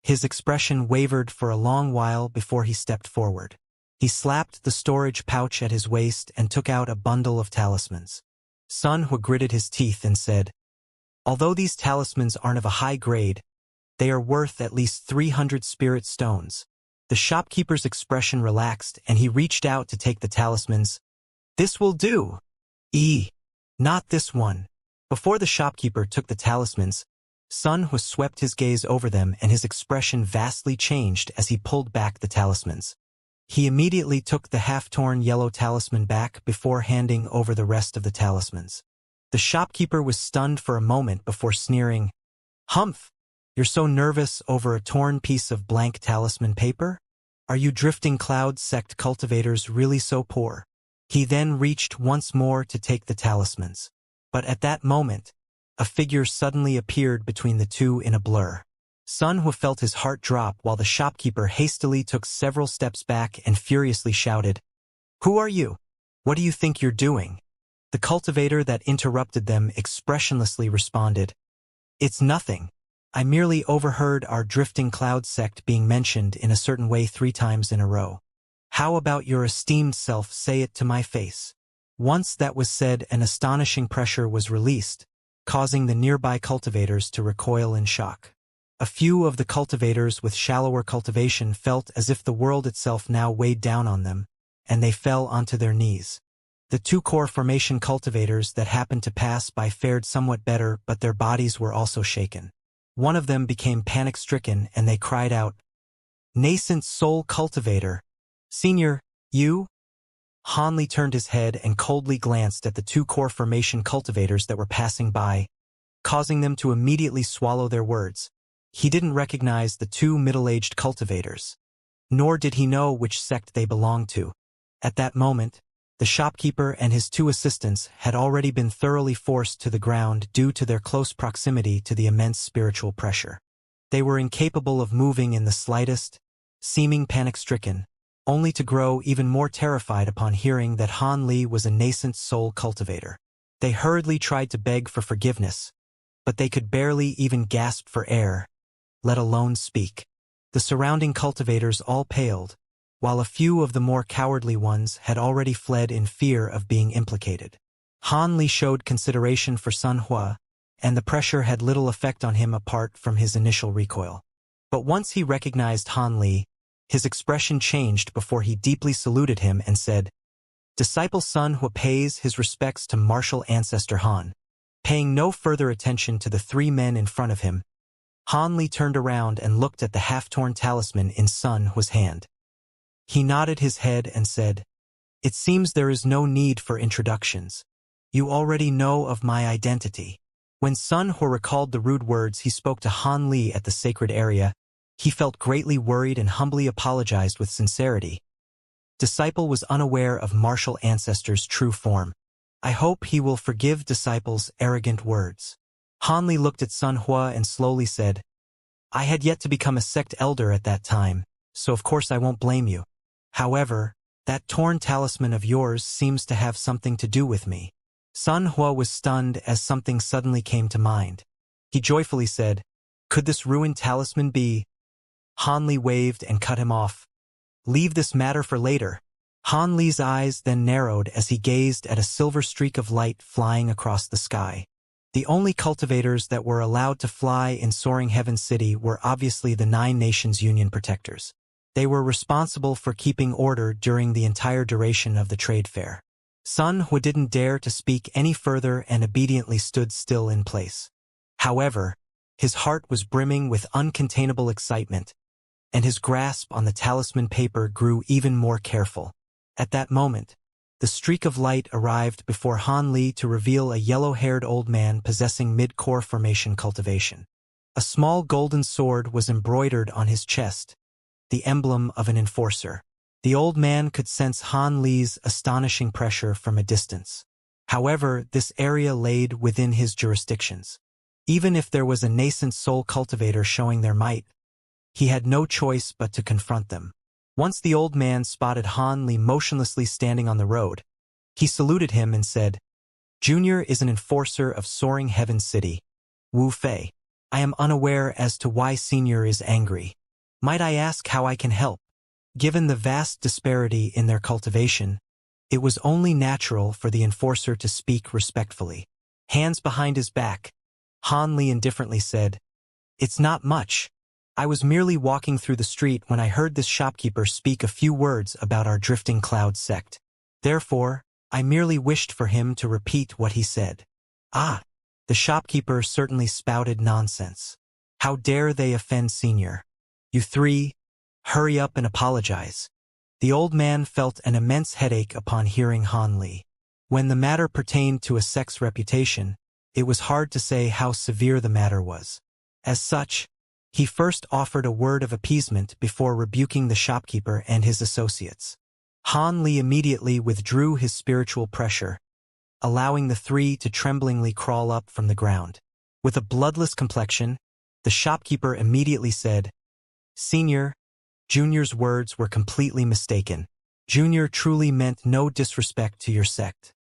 His expression wavered for a long while before he stepped forward. He slapped the storage pouch at his waist and took out a bundle of talismans. Sun Hua gritted his teeth and said, "Although these talismans aren't of a high grade, they are worth at least 300 spirit stones." The shopkeeper's expression relaxed and he reached out to take the talismans. "This will do." Not this one." Before the shopkeeper took the talismans, Sun Hua swept his gaze over them and his expression vastly changed as he pulled back the talismans. He immediately took the half-torn yellow talisman back before handing over the rest of the talismans. The shopkeeper was stunned for a moment before sneering, "Humph! You're so nervous over a torn piece of blank talisman paper? Are you Drifting Cloud sect cultivators really so poor?" He then reached once more to take the talismans. But at that moment, a figure suddenly appeared between the two in a blur. Sun Hua felt his heart drop while the shopkeeper hastily took several steps back and furiously shouted, "Who are you? What do you think you're doing?" The cultivator that interrupted them expressionlessly responded, "It's nothing. I merely overheard our Drifting Cloud sect being mentioned in a certain way 3 times in a row. How about your esteemed self say it to my face?" Once that was said, an astonishing pressure was released, causing the nearby cultivators to recoil in shock. A few of the cultivators with shallower cultivation felt as if the world itself now weighed down on them, and they fell onto their knees. The 2 core formation cultivators that happened to pass by fared somewhat better, but their bodies were also shaken. One of them became panic-stricken and they cried out, "Nascent soul cultivator! Senior, you?" Han Li turned his head and coldly glanced at the 2 core formation cultivators that were passing by, causing them to immediately swallow their words. He didn't recognize the 2 middle-aged cultivators, nor did he know which sect they belonged to. At that moment, the shopkeeper and his 2 assistants had already been thoroughly forced to the ground due to their close proximity to the immense spiritual pressure. They were incapable of moving in the slightest, seeming panic-stricken, only to grow even more terrified upon hearing that Han Li was a nascent soul cultivator. They hurriedly tried to beg for forgiveness, but they could barely even gasp for air, let alone speak. The surrounding cultivators all paled, while a few of the more cowardly ones had already fled in fear of being implicated. Han Li showed consideration for Sun Hua, and the pressure had little effect on him apart from his initial recoil. But once he recognized Han Li, his expression changed before he deeply saluted him and said, "Disciple Sun Hua pays his respects to martial ancestor Han." Paying no further attention to the three men in front of him, Han Li turned around and looked at the half-torn talisman in Sun Hua's hand. He nodded his head and said, "It seems there is no need for introductions. You already know of my identity." When Sun Hua recalled the rude words he spoke to Han Li at the sacred area, he felt greatly worried and humbly apologized with sincerity. Disciple was unaware of martial ancestor's true form. I hope he will forgive disciple's arrogant words. Han Li looked at Sun Hua and slowly said, "I had yet to become a sect elder at that time, so of course I won't blame you. However, that torn talisman of yours seems to have something to do with me." Sun Hua was stunned as something suddenly came to mind. He joyfully said, "Could this ruined talisman be?" Han Li waved and cut him off. "Leave this matter for later." Han Li's eyes then narrowed as he gazed at a silver streak of light flying across the sky. The only cultivators that were allowed to fly in Soaring Heaven City were obviously the 9 Nations Union protectors. They were responsible for keeping order during the entire duration of the trade fair. Sun Hua didn't dare to speak any further and obediently stood still in place. However, his heart was brimming with uncontainable excitement, and his grasp on the talisman paper grew even more careful. At that moment, the streak of light arrived before Han Li to reveal a yellow-haired old man possessing mid-core formation cultivation. A small golden sword was embroidered on his chest, the emblem of an enforcer. The old man could sense Han Li's astonishing pressure from a distance. However, this area laid within his jurisdictions. Even if there was a nascent soul cultivator showing their might, he had no choice but to confront them. Once the old man spotted Han Li motionlessly standing on the road, he saluted him and said, "Junior is an enforcer of Soaring Heaven City, Wu Fei. I am unaware as to why Senior is angry. Might I ask how I can help?" Given the vast disparity in their cultivation, it was only natural for the enforcer to speak respectfully. Hands behind his back, Han Li indifferently said, "It's not much. I was merely walking through the street when I heard this shopkeeper speak a few words about our Drifting Cloud sect. Therefore, I merely wished for him to repeat what he said." Ah, the shopkeeper certainly spouted nonsense. How dare they offend Senior? You three, hurry up and apologize. The old man felt an immense headache upon hearing Han Li. When the matter pertained to a sect's reputation, it was hard to say how severe the matter was. As such, he first offered a word of appeasement before rebuking the shopkeeper and his associates. Han Li immediately withdrew his spiritual pressure, allowing the three to tremblingly crawl up from the ground. With a bloodless complexion, the shopkeeper immediately said, "Senior, Junior's words were completely mistaken. Junior truly meant no disrespect to your sect.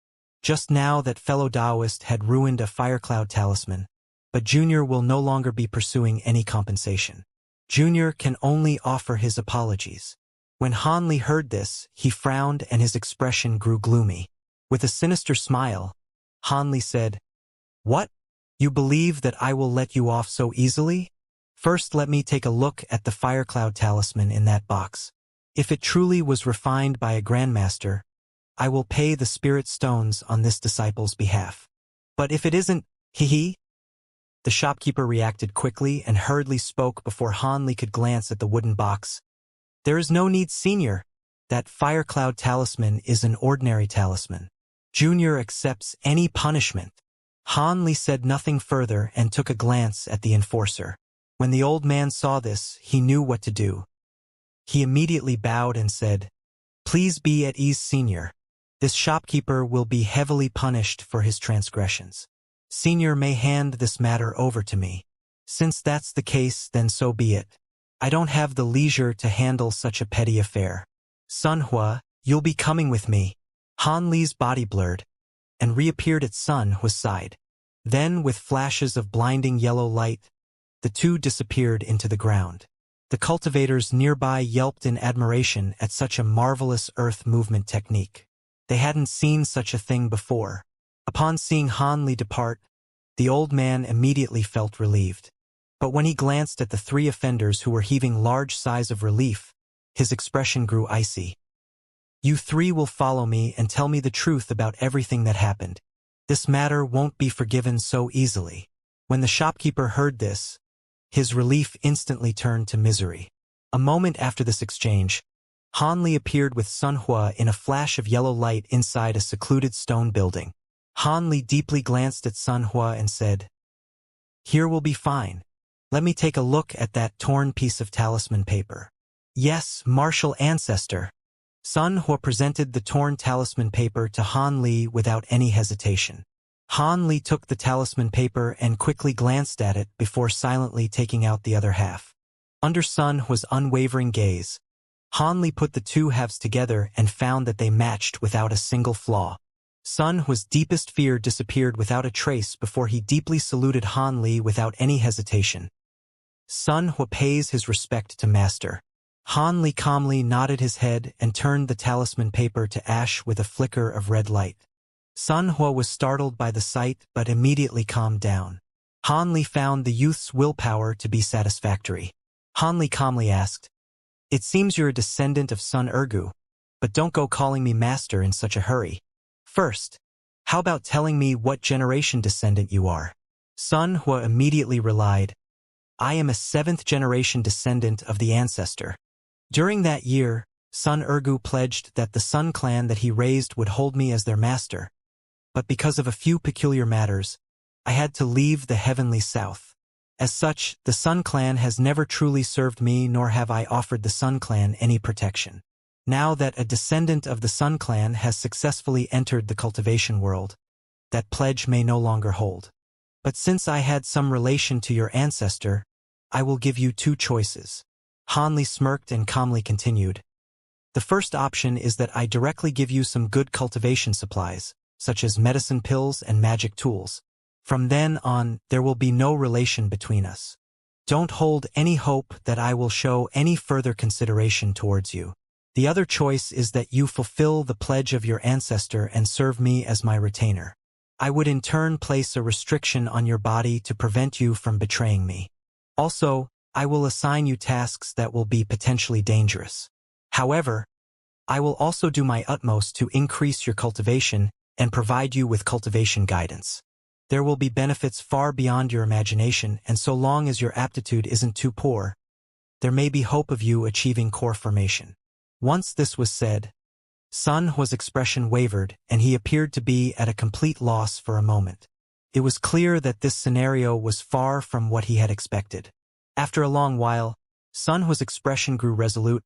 Just now that fellow Taoist had ruined a Firecloud talisman, but Junior will no longer be pursuing any compensation. Junior can only offer his apologies." When Han Li heard this, he frowned and his expression grew gloomy. With a sinister smile, Han Li said, "What? You believe that I will let you off so easily? First let me take a look at the Firecloud talisman in that box. If it truly was refined by a grandmaster, I will pay the spirit stones on this disciple's behalf. But if it isn't, hee." The shopkeeper reacted quickly and hurriedly spoke before Han Li could glance at the wooden box. "There is no need, Senior. That Firecloud talisman is an ordinary talisman. Junior accepts any punishment." Han Li said nothing further and took a glance at the enforcer. When the old man saw this, he knew what to do. He immediately bowed and said, "Please be at ease, Senior. This shopkeeper will be heavily punished for his transgressions. Senior may hand this matter over to me. Since that's the case, then so be it. I don't have the leisure to handle such a petty affair. Sun Hua, you'll be coming with me." Han Li's body blurred and reappeared at Sun Hua's side. Then, with flashes of blinding yellow light, the two disappeared into the ground. The cultivators nearby yelped in admiration at such a marvelous earth movement technique. They hadn't seen such a thing before. Upon seeing Han Li depart, the old man immediately felt relieved. But when he glanced at the three offenders who were heaving large sighs of relief, his expression grew icy. You three will follow me and tell me the truth about everything that happened. This matter won't be forgiven so easily. When the shopkeeper heard this, his relief instantly turned to misery. A moment after this exchange, Han Li appeared with Sun Hua in a flash of yellow light inside a secluded stone building. Han Li deeply glanced at Sun Hua and said, "Here will be fine. Let me take a look at that torn piece of talisman paper." "Yes, martial ancestor." Sun Hua presented the torn talisman paper to Han Li without any hesitation. Han Li took the talisman paper and quickly glanced at it before silently taking out the other half. Under Sun Hua's unwavering gaze, Han Li put the two halves together and found that they matched without a single flaw. Sun Hua's deepest fear disappeared without a trace before he deeply saluted Han Li without any hesitation. Sun Hua pays his respect to master. Han Li calmly nodded his head and turned the talisman paper to ash with a flicker of red light. Sun Hua was startled by the sight but immediately calmed down. Han Li found the youth's willpower to be satisfactory. Han Li calmly asked, "It seems you're a descendant of Sun Ergu, but don't go calling me master in such a hurry. First, how about telling me what generation descendant you are?" Sun Hua immediately relied, "I am a 7th generation descendant of the ancestor. During that year, Sun Ergu pledged that the Sun clan that he raised would hold me as their master. But because of a few peculiar matters, I had to leave the heavenly south. As such, the Sun clan has never truly served me, nor have I offered the Sun clan any protection. Now that a descendant of the Sun clan has successfully entered the cultivation world, that pledge may no longer hold. But since I had some relation to your ancestor, I will give you two choices." Han Li smirked and calmly continued, "The first option is that I directly give you some good cultivation supplies, such as medicine pills and magic tools. From then on, there will be no relation between us. Don't hold any hope that I will show any further consideration towards you. The other choice is that you fulfill the pledge of your ancestor and serve me as my retainer. I would in turn place a restriction on your body to prevent you from betraying me. Also, I will assign you tasks that will be potentially dangerous. However, I will also do my utmost to increase your cultivation and provide you with cultivation guidance. There will be benefits far beyond your imagination, and so long as your aptitude isn't too poor, there may be hope of you achieving core formation." Once this was said, Sun Hua's expression wavered, and he appeared to be at a complete loss for a moment. It was clear that this scenario was far from what he had expected. After a long while, Sun Hua's expression grew resolute.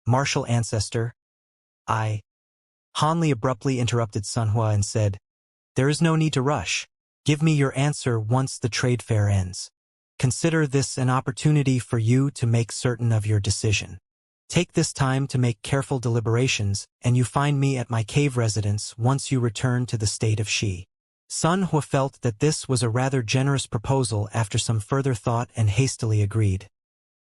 "Martial ancestor, Han Li abruptly interrupted Sun Hua and said, "There is no need to rush. Give me your answer once the trade fair ends. Consider this an opportunity for you to make certain of your decision. Take this time to make careful deliberations, and you find me at my cave residence once you return to the state of Xi." Sun Hua felt that this was a rather generous proposal after some further thought and hastily agreed.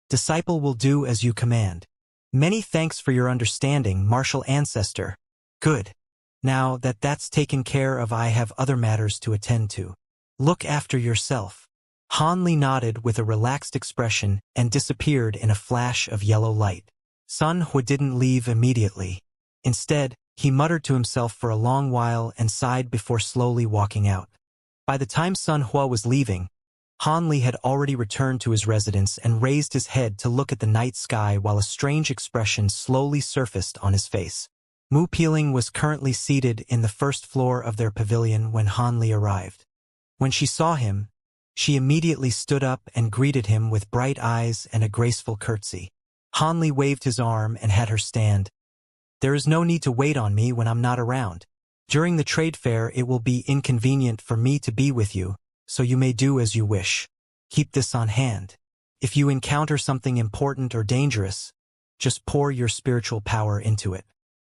"Disciple will do as you command. Many thanks for your understanding, martial ancestor." "Good. Now that that's taken care of, I have other matters to attend to. Look after yourself." Han Li nodded with a relaxed expression and disappeared in a flash of yellow light. Sun Hua didn't leave immediately. Instead, he muttered to himself for a long while and sighed before slowly walking out. By the time Sun Hua was leaving, Han Li had already returned to his residence and raised his head to look at the night sky while a strange expression slowly surfaced on his face. Mu Peeling was currently seated in the first floor of their pavilion when Han Li arrived. When she saw him, she immediately stood up and greeted him with bright eyes and a graceful curtsy. Han Li waved his arm and had her stand. "There is no need to wait on me when I'm not around. During the trade fair it will be inconvenient for me to be with you, so you may do as you wish. Keep this on hand. If you encounter something important or dangerous, just pour your spiritual power into it.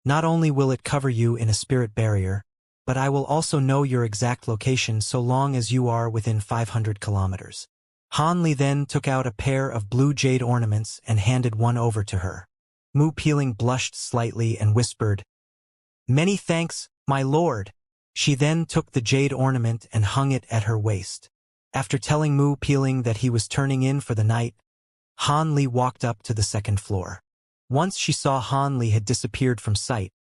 Not only will it cover you in a spirit barrier, but I will also know your exact location so long as you are within 500 kilometers. Han Li then took out a pair of blue jade ornaments and handed one over to her. Mu Peeling blushed slightly and whispered, "Many thanks, my lord." She then took the jade ornament and hung it at her waist. After telling Mu Peeling that he was turning in for the night, Han Li walked up to the second floor. Once she saw Han Li had disappeared from sight,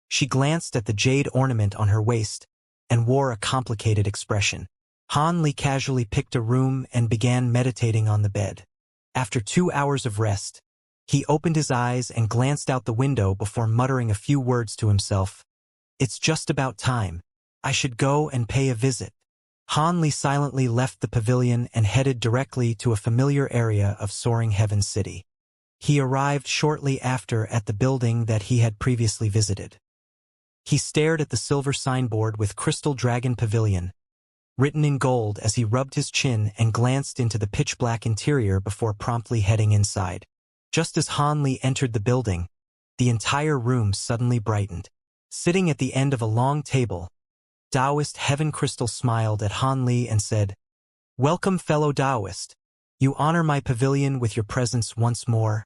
she glanced at the jade ornament on her waist and wore a complicated expression. Han Li casually picked a room and began meditating on the bed. After 2 hours of rest, he opened his eyes and glanced out the window before muttering a few words to himself. "It's just about time. I should go and pay a visit." Han Li silently left the pavilion and headed directly to a familiar area of Soaring Heaven City. He arrived shortly after at the building that he had previously visited. He stared at the silver signboard with Crystal Dragon Pavilion, written in gold, as he rubbed his chin and glanced into the pitch-black interior before promptly heading inside. Just as Han Li entered the building, the entire room suddenly brightened. Sitting at the end of a long table, Taoist Heaven Crystal smiled at Han Li and said, "Welcome, fellow Taoist. You honor my pavilion with your presence once more,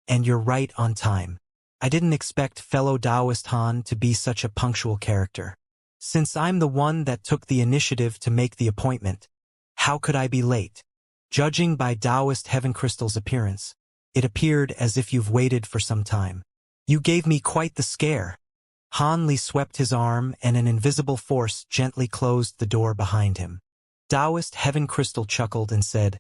and you're right on time. I didn't expect fellow Taoist Han to be such a punctual character. Since I'm the one that took the initiative to make the appointment, how could I be late?" Judging by Taoist Heaven Crystal's appearance, it appeared as if you've waited for some time. "You gave me quite the scare." Han Li swept his arm and an invisible force gently closed the door behind him. Taoist Heaven Crystal chuckled and said,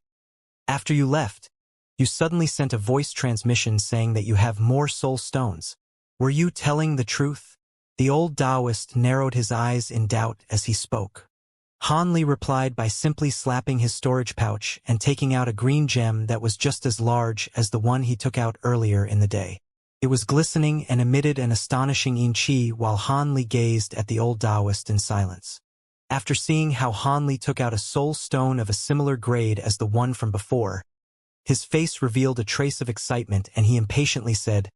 "After you left, you suddenly sent a voice transmission saying that you have more soul stones. Were you telling the truth?" The old Taoist narrowed his eyes in doubt as he spoke. Han Li replied by simply slapping his storage pouch and taking out a green gem that was just as large as the one he took out earlier in the day. It was glistening and emitted an astonishing yin qi while Han Li gazed at the old Taoist in silence. After seeing how Han Li took out a soul stone of a similar grade as the one from before, his face revealed a trace of excitement and he impatiently said,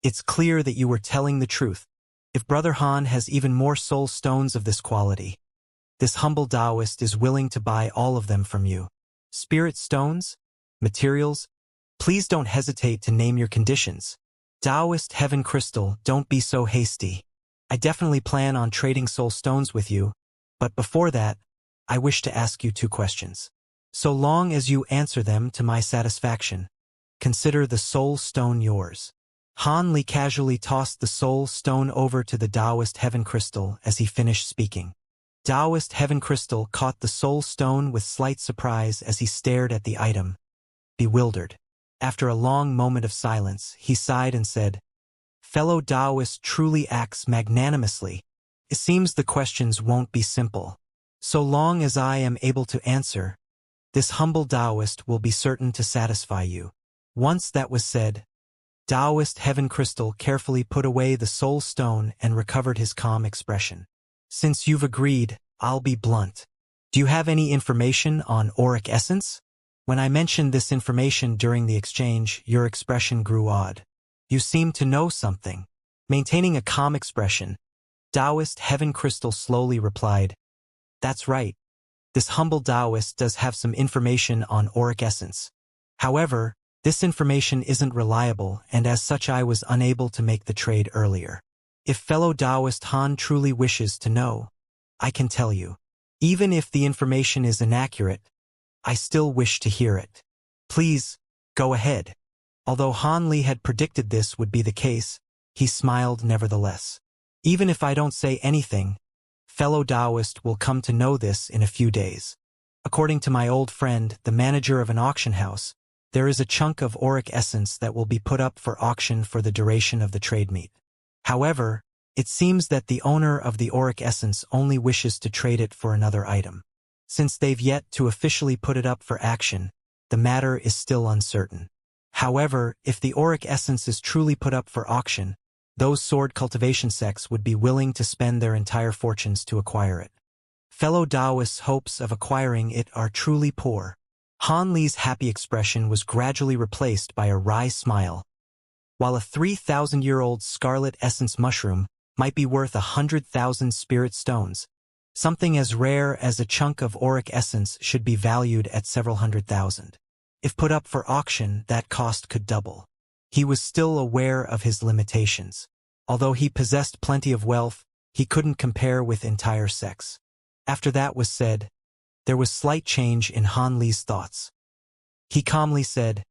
"It's clear that you were telling the truth. If Brother Han has even more soul stones of this quality, this humble Taoist is willing to buy all of them from you. Spirit stones? Materials? Please don't hesitate to name your conditions." Taoist Heaven Crystal, don't be so hasty. I definitely plan on trading soul stones with you, but before that, I wish to ask you 2 questions. So long as you answer them to my satisfaction, consider the soul stone yours. Han Li casually tossed the soul stone over to the Taoist Heaven Crystal as he finished speaking. Taoist Heaven Crystal caught the soul stone with slight surprise as he stared at the item, bewildered. After a long moment of silence, he sighed and said, "Fellow Taoist truly acts magnanimously. It seems the questions won't be simple. So long as I am able to answer, this humble Taoist will be certain to satisfy you." Once that was said, Taoist Heaven Crystal carefully put away the soul stone and recovered his calm expression. "Since you've agreed, I'll be blunt. Do you have any information on auric essence?" When I mentioned this information during the exchange, your expression grew odd. You seem to know something. Maintaining a calm expression, Taoist Heaven Crystal slowly replied, "That's right. This humble Taoist does have some information on auric essence. However, this information isn't reliable, and as such I was unable to make the trade earlier. If fellow Taoist Han truly wishes to know, I can tell you. Even if the information is inaccurate, I still wish to hear it. Please, go ahead." Although Han Li had predicted this would be the case, he smiled nevertheless. "Even if I don't say anything, fellow Taoist will come to know this in a few days. According to my old friend, the manager of an auction house, there is a chunk of auric essence that will be put up for auction for the duration of the trade meet. However, it seems that the owner of the auric essence only wishes to trade it for another item. Since they've yet to officially put it up for action, the matter is still uncertain. However, if the auric essence is truly put up for auction, those sword cultivation sects would be willing to spend their entire fortunes to acquire it. Fellow Taoists' hopes of acquiring it are truly poor." Han Li's happy expression was gradually replaced by a wry smile. While a 3,000-year-old scarlet essence mushroom might be worth 100,000 spirit stones, Something as rare as a chunk of auric essence should be valued at several $100,000. If put up for auction, that cost could double. He was still aware of his limitations. Although he possessed plenty of wealth, he couldn't compare with entire sects. After that was said, there was slight change in Han Li's thoughts. He calmly said,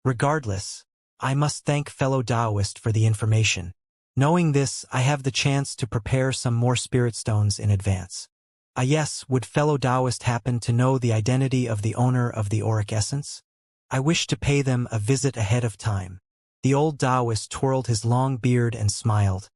"Regardless, I must thank fellow Taoist for the information. Knowing this, I have the chance to prepare some more spirit stones in advance." Ah yes, would fellow Taoist happen to know the identity of the owner of the auric essence? I wish to pay them a visit ahead of time. The old Taoist twirled his long beard and smiled.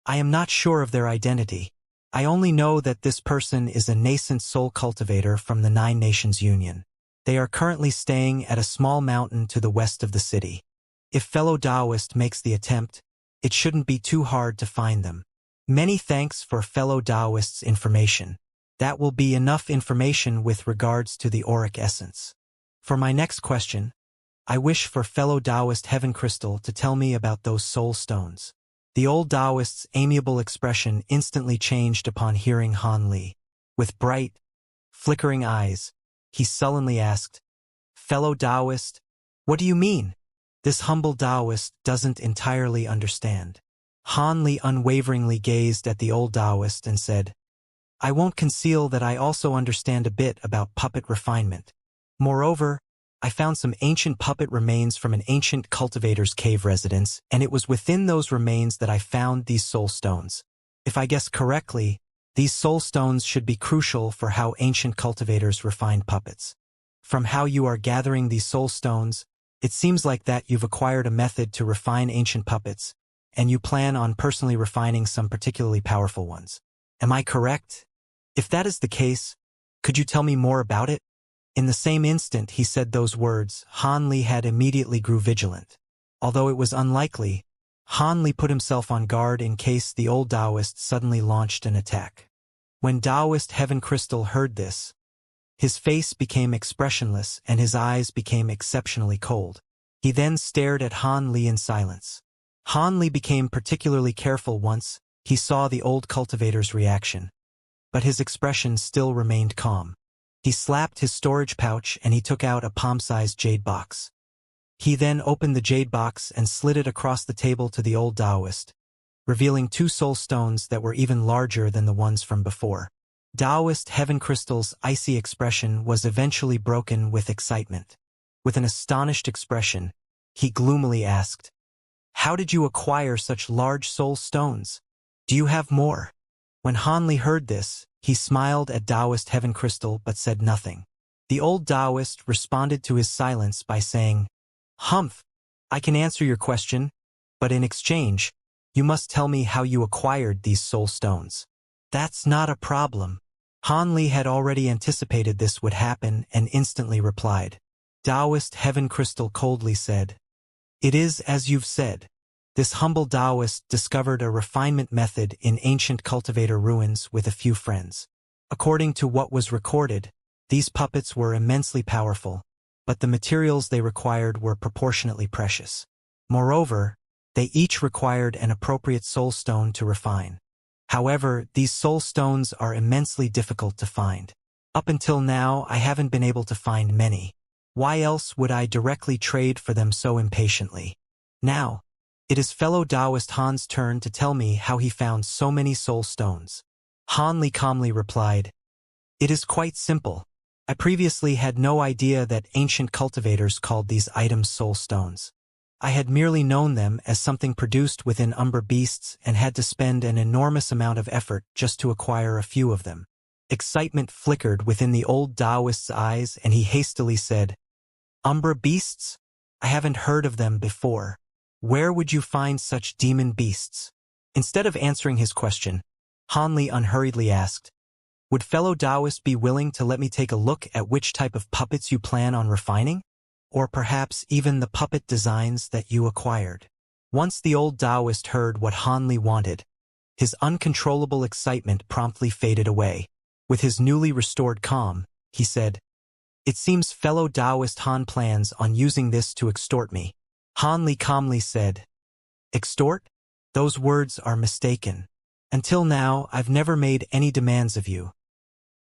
I am not sure of their identity. I only know that this person is a nascent soul cultivator from the Nine Nations Union. They are currently staying at a small mountain to the west of the city. If fellow Taoist makes the attempt, it shouldn't be too hard to find them. Many thanks for fellow Taoist's information. That will be enough information with regards to the auric essence. For my next question, I wish for fellow Taoist Heaven Crystal to tell me about those soul stones. The old Taoist's amiable expression instantly changed upon hearing Han Li. With bright, flickering eyes, he sullenly asked, "Fellow Taoist, what do you mean?" This humble Taoist doesn't entirely understand. Han Li unwaveringly gazed at the old Taoist and said, "I won't conceal that I also understand a bit about puppet refinement. Moreover, I found some ancient puppet remains from an ancient cultivator's cave residence, and it was within those remains that I found these soul stones. If I guess correctly, these soul stones should be crucial for how ancient cultivators refined puppets. From how you are gathering these soul stones, it seems like that you've acquired a method to refine ancient puppets, and you plan on personally refining some particularly powerful ones. Am I correct? If that is the case, could you tell me more about it?" In the same instant he said those words, Han Li had immediately grew vigilant. Although it was unlikely, Han Li put himself on guard in case the old Taoist suddenly launched an attack. When Taoist Heaven Crystal heard this, his face became expressionless and his eyes became exceptionally cold. He then stared at Han Li in silence. Han Li became particularly careful once he saw the old cultivator's reaction, but his expression still remained calm. He slapped his storage pouch and he took out a palm-sized jade box. He then opened the jade box and slid it across the table to the old Taoist, revealing two soul stones that were even larger than the ones from before. Taoist Heaven Crystal's icy expression was eventually broken with excitement. With an astonished expression, he gloomily asked, "How did you acquire such large soul stones? Do you have more?" When Han Li heard this, he smiled at Taoist Heaven Crystal but said nothing. The old Taoist responded to his silence by saying, "Humph, I can answer your question, but in exchange, you must tell me how you acquired these soul stones." "That's not a problem." Han Li had already anticipated this would happen and instantly replied. Taoist Heaven Crystal coldly said, "It is as you've said. This humble Taoist discovered a refinement method in ancient cultivator ruins with a few friends. According to what was recorded, these puppets were immensely powerful, but the materials they required were proportionately precious. Moreover, they each required an appropriate soul stone to refine. However, these soul stones are immensely difficult to find. Up until now, I haven't been able to find many. Why else would I directly trade for them so impatiently? Now, it is fellow Taoist Han's turn to tell me how he found so many soul stones." Han Li calmly replied, "It is quite simple. I previously had no idea that ancient cultivators called these items soul stones. I had merely known them as something produced within umber beasts and had to spend an enormous amount of effort just to acquire a few of them." Excitement flickered within the old Taoist's eyes and he hastily said, "Umbra beasts? I haven't heard of them before. Where would you find such demon beasts?" Instead of answering his question, Han Li unhurriedly asked, "Would fellow Taoist be willing to let me take a look at which type of puppets you plan on refining? Or perhaps even the puppet designs that you acquired?" Once the old Taoist heard what Han Li wanted, his uncontrollable excitement promptly faded away. With his newly restored calm, he said, "It seems fellow Taoist Han plans on using this to extort me." Han Li calmly said, "Extort? Those words are mistaken. Until now, I've never made any demands of you.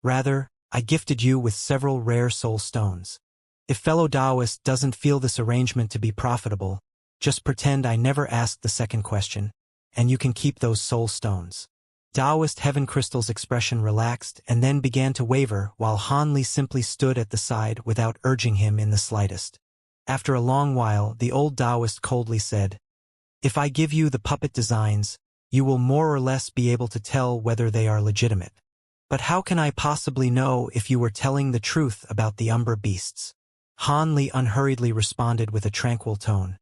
Rather, I gifted you with several rare soul stones. If fellow Taoist doesn't feel this arrangement to be profitable, just pretend I never asked the second question, and you can keep those soul stones. Taoist Heaven Crystal's expression relaxed and then began to waver while Han Li simply stood at the side without urging him in the slightest. After a long while, the old Taoist coldly said, "If I give you the puppet designs, you will more or less be able to tell whether they are legitimate. But how can I possibly know if you were telling the truth about the Umber beasts?" Han Li unhurriedly responded with a tranquil tone.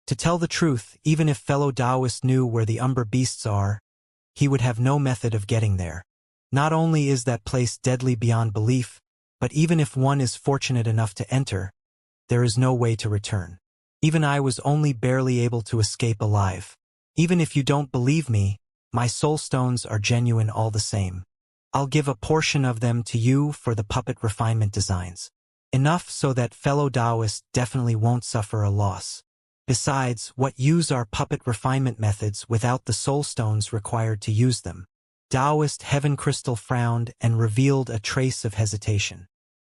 To tell the truth, even if fellow Taoist knew where the Umber beasts are, he would have no method of getting there. Not only is that place deadly beyond belief, but even if one is fortunate enough to enter, there is no way to return. Even I was only barely able to escape alive. Even if you don't believe me, my soul stones are genuine all the same. I'll give a portion of them to you for the puppet refinement designs. Enough so that fellow Taoists definitely won't suffer a loss. Besides, what use are puppet refinement methods without the soul stones required to use them? Taoist Heaven Crystal frowned and revealed a trace of hesitation.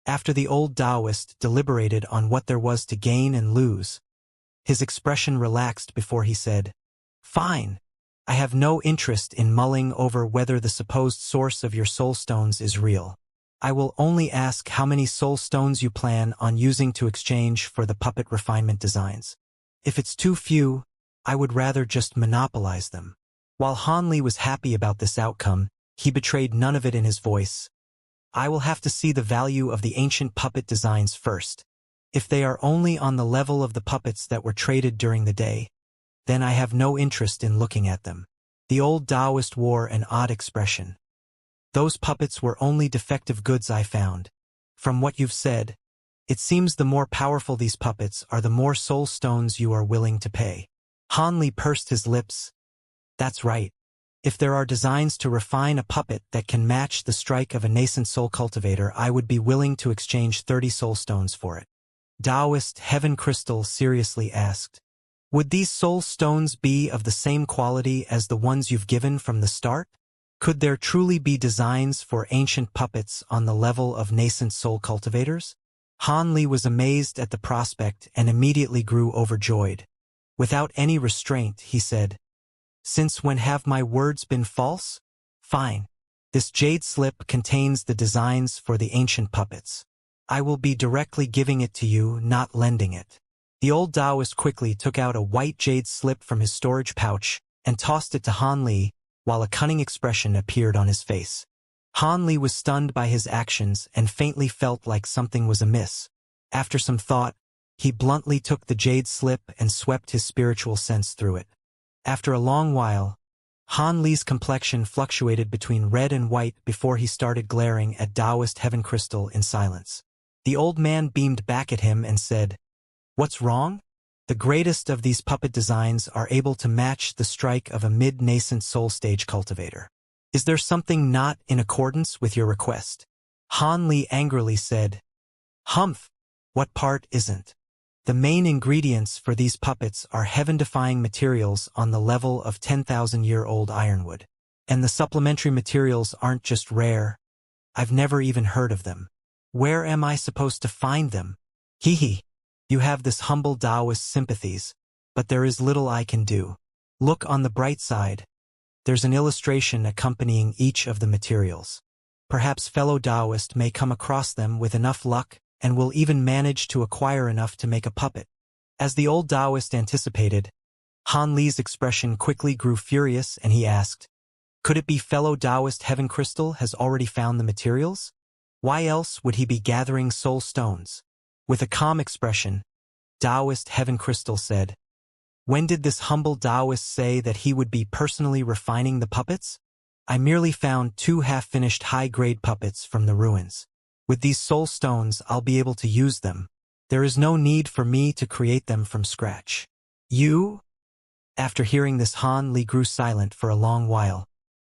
After the old Taoist deliberated on what there was to gain and lose, his expression relaxed before he said, "Fine. I have no interest in mulling over whether the supposed source of your soul stones is real. I will only ask how many soul stones you plan on using to exchange for the puppet refinement designs. If it's too few, I would rather just monopolize them." While Han Li was happy about this outcome, he betrayed none of it in his voice. "I will have to see the value of the ancient puppet designs first. If they are only on the level of the puppets that were traded during the day, then I have no interest in looking at them." The old Taoist wore an odd expression. "Those puppets were only defective goods I found. From what you've said, it seems the more powerful these puppets are, the more soul stones you are willing to pay." Han Li pursed his lips. "That's right. If there are designs to refine a puppet that can match the strike of a nascent soul cultivator, I would be willing to exchange 30 soul stones for it." Taoist Heaven Crystal seriously asked, "Would these soul stones be of the same quality as the ones you've given from the start? Could there truly be designs for ancient puppets on the level of nascent soul cultivators?" Han Li was amazed at the prospect and immediately grew overjoyed. Without any restraint, he said, "Since when have my words been false? Fine. This jade slip contains the designs for the ancient puppets. I will be directly giving it to you, not lending it." The old Taoist quickly took out a white jade slip from his storage pouch and tossed it to Han Li, while a cunning expression appeared on his face. Han Li was stunned by his actions and faintly felt like something was amiss. After some thought, he bluntly took the jade slip and swept his spiritual sense through it. After a long while, Han Li's complexion fluctuated between red and white before he started glaring at Taoist Heaven Crystal in silence. The old man beamed back at him and said, "What's wrong? The greatest of these puppet designs are able to match the strike of a mid-nascent soul stage cultivator. Is there something not in accordance with your request?" Han Li angrily said, "Humph! What part isn't? The main ingredients for these puppets are heaven-defying materials on the level of 10,000-year-old ironwood. And the supplementary materials aren't just rare. I've never even heard of them. Where am I supposed to find them? Hee hee. You have this humble Taoist sympathies, but there is little I can do. Look on the bright side. There's an illustration accompanying each of the materials. Perhaps fellow Taoist may come across them with enough luck and will even manage to acquire enough to make a puppet." As the old Taoist anticipated, Han Li's expression quickly grew furious and he asked, "Could it be fellow Taoist Heaven Crystal has already found the materials? Why else would he be gathering soul stones?" With a calm expression, Taoist Heaven Crystal said, "When did this humble Taoist say that he would be personally refining the puppets? I merely found 2 half-finished high-grade puppets from the ruins. With these soul stones, I'll be able to use them. There is no need for me to create them from scratch." "You?" After hearing this, Han Li grew silent for a long while.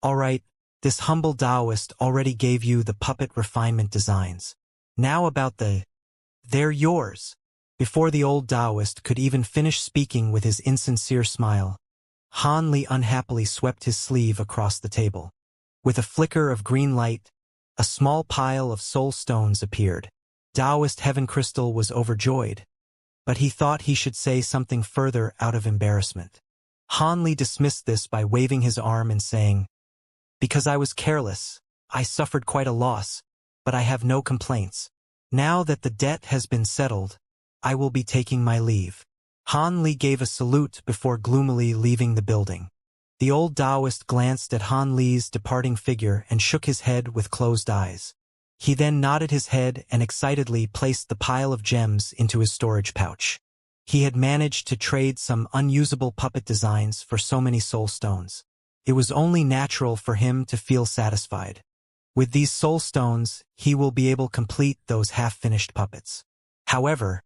"All right, this humble Taoist already gave you the puppet refinement designs. Now about they're yours." Before the old Taoist could even finish speaking with his insincere smile, Han Li unhappily swept his sleeve across the table. With a flicker of green light, a small pile of soul stones appeared. Taoist Heaven Crystal was overjoyed, but he thought he should say something further out of embarrassment. Han Li dismissed this by waving his arm and saying, "Because I was careless, I suffered quite a loss, but I have no complaints. Now that the debt has been settled, I will be taking my leave." Han Li gave a salute before gloomily leaving the building. The old Taoist glanced at Han Li's departing figure and shook his head with closed eyes. He then nodded his head and excitedly placed the pile of gems into his storage pouch. He had managed to trade some unusable puppet designs for so many soul stones. It was only natural for him to feel satisfied. With these soul stones, he will be able to complete those half-finished puppets. However,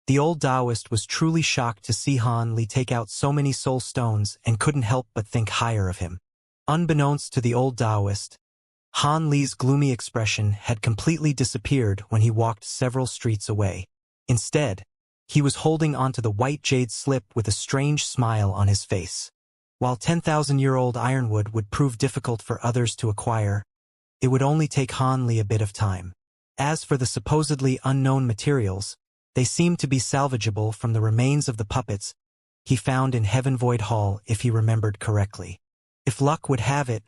the old Taoist was truly shocked to see Han Li take out so many soul stones and couldn't help but think higher of him. Unbeknownst to the old Taoist, Han Li's gloomy expression had completely disappeared when he walked several streets away. Instead, he was holding onto the white jade slip with a strange smile on his face. While 10,000-year-old ironwood would prove difficult for others to acquire, it would only take Han Li a bit of time. As for the supposedly unknown materials, they seemed to be salvageable from the remains of the puppets he found in Heaven Void Hall if he remembered correctly. If luck would have it,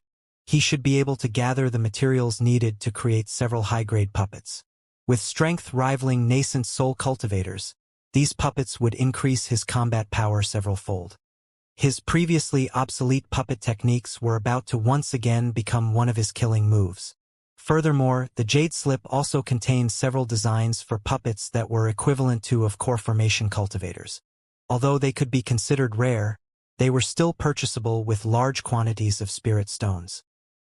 he should be able to gather the materials needed to create several high-grade puppets. With strength rivaling nascent soul cultivators, these puppets would increase his combat power several-fold. His previously obsolete puppet techniques were about to once again become one of his killing moves. Furthermore, the jade slip also contained several designs for puppets that were equivalent to of core formation cultivators. Although they could be considered rare, they were still purchasable with large quantities of spirit stones.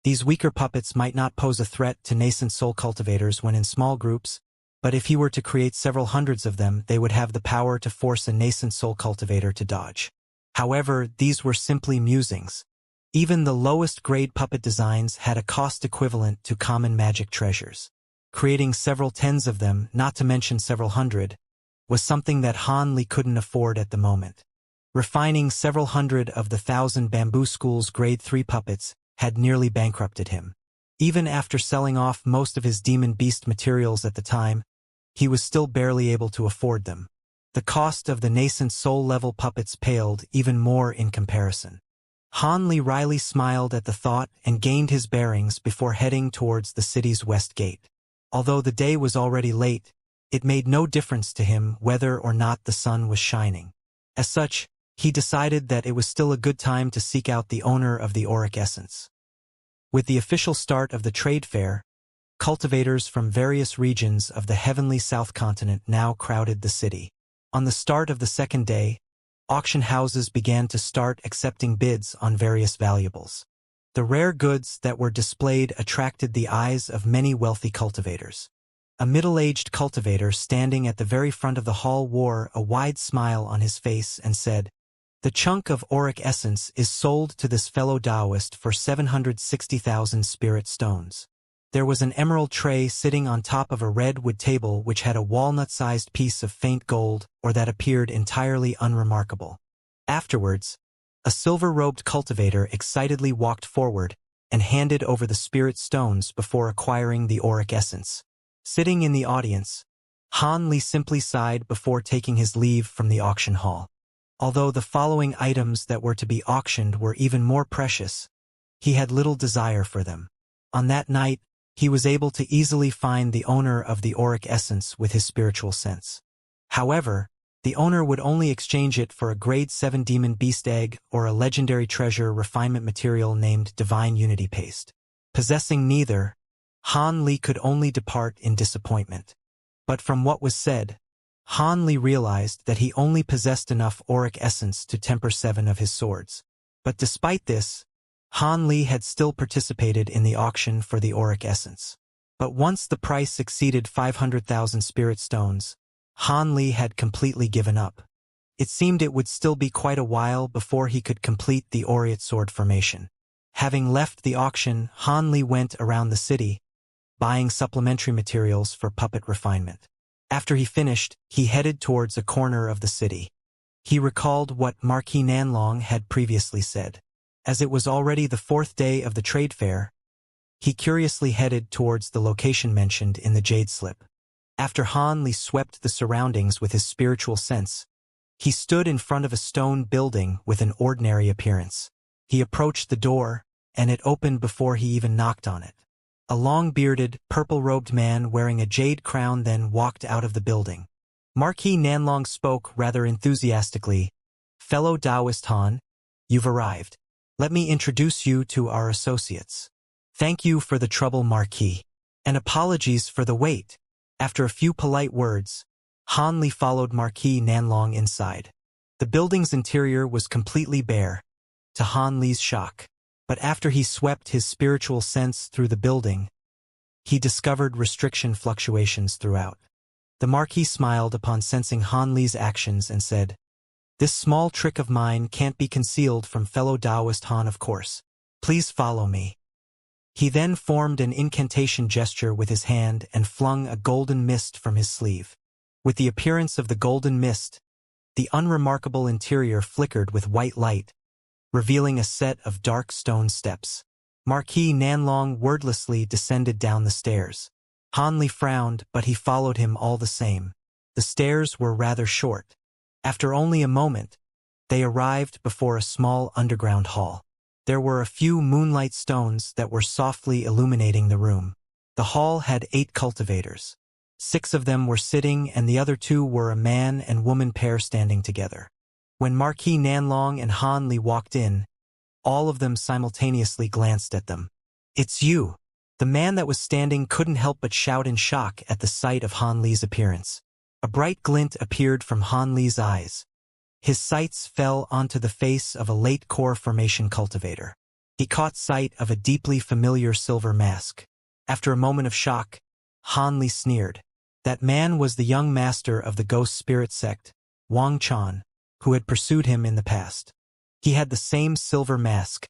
These weaker puppets might not pose a threat to nascent soul cultivators when in small groups, but if he were to create several hundreds of them, they would have the power to force a nascent soul cultivator to dodge. However, these were simply musings. Even the lowest grade puppet designs had a cost equivalent to common magic treasures. Creating several tens of them, not to mention several hundred, was something that Han Li couldn't afford at the moment. Refining several hundred of the 1,000 Bamboo School's grade 3 puppets had nearly bankrupted him. Even after selling off most of his demon beast materials at the time, he was still barely able to afford them. The cost of the nascent soul-level puppets paled even more in comparison. Han Li wryly smiled at the thought and gained his bearings before heading towards the city's west gate. Although the day was already late, it made no difference to him whether or not the sun was shining. As such, he decided that it was still a good time to seek out the owner of the auric essence. With the official start of the trade fair, cultivators from various regions of the heavenly South continent now crowded the city. On the start of the second day, auction houses began to start accepting bids on various valuables. The rare goods that were displayed attracted the eyes of many wealthy cultivators. A middle-aged cultivator standing at the very front of the hall wore a wide smile on his face and said, "The chunk of auric essence is sold to this fellow Taoist for 760,000 spirit stones." There was an emerald tray sitting on top of a red wood table which had a walnut-sized piece of faint gold or that appeared entirely unremarkable. Afterwards, a silver-robed cultivator excitedly walked forward and handed over the spirit stones before acquiring the auric essence. Sitting in the audience, Han Li simply sighed before taking his leave from the auction hall. Although the following items that were to be auctioned were even more precious, he had little desire for them. On that night, he was able to easily find the owner of the auric essence with his spiritual sense. However, the owner would only exchange it for a grade 7 demon beast egg or a legendary treasure refinement material named Divine Unity Paste. Possessing neither, Han Li could only depart in disappointment. But from what was said, Han Li realized that he only possessed enough auric essence to temper 7 of his swords. But despite this, Han Li had still participated in the auction for the auric essence. But once the price exceeded 500,000 spirit stones, Han Li had completely given up. It seemed it would still be quite a while before he could complete the aureate sword formation. Having left the auction, Han Li went around the city, buying supplementary materials for puppet refinement. After he finished, he headed towards a corner of the city. He recalled what Marquis Nanlong had previously said. As it was already the 4th day of the trade fair, he curiously headed towards the location mentioned in the jade slip. After Han Li swept the surroundings with his spiritual sense, he stood in front of a stone building with an ordinary appearance. He approached the door, and it opened before he even knocked on it. A long-bearded, purple-robed man wearing a jade crown then walked out of the building. Marquis Nanlong spoke rather enthusiastically. "Fellow Taoist Han, you've arrived. Let me introduce you to our associates. Thank you for the trouble, Marquis. And apologies for the wait." After a few polite words, Han Li followed Marquis Nanlong inside. The building's interior was completely bare, to Han Li's shock. But after he swept his spiritual sense through the building, he discovered restriction fluctuations throughout. The Marquis smiled upon sensing Han Li's actions and said, "This small trick of mine can't be concealed from fellow Taoist Han, of course. Please follow me." He then formed an incantation gesture with his hand and flung a golden mist from his sleeve. With the appearance of the golden mist, the unremarkable interior flickered with white light, revealing a set of dark stone steps. Marquis Nanlong wordlessly descended down the stairs. Han Li frowned, but he followed him all the same. The stairs were rather short. After only a moment, they arrived before a small underground hall. There were a few moonlight stones that were softly illuminating the room. The hall had 8 cultivators. 6 of them were sitting and the other 2 were a man and woman pair standing together. When Marquis Nanlong and Han Li walked in, all of them simultaneously glanced at them. "It's you!" The man that was standing couldn't help but shout in shock at the sight of Han Li's appearance. A bright glint appeared from Han Li's eyes. His sights fell onto the face of a late core formation cultivator. He caught sight of a deeply familiar silver mask. After a moment of shock, Han Li sneered. That man was the young master of the ghost spirit sect, Wang Chan, who had pursued him in the past. He had the same silver mask,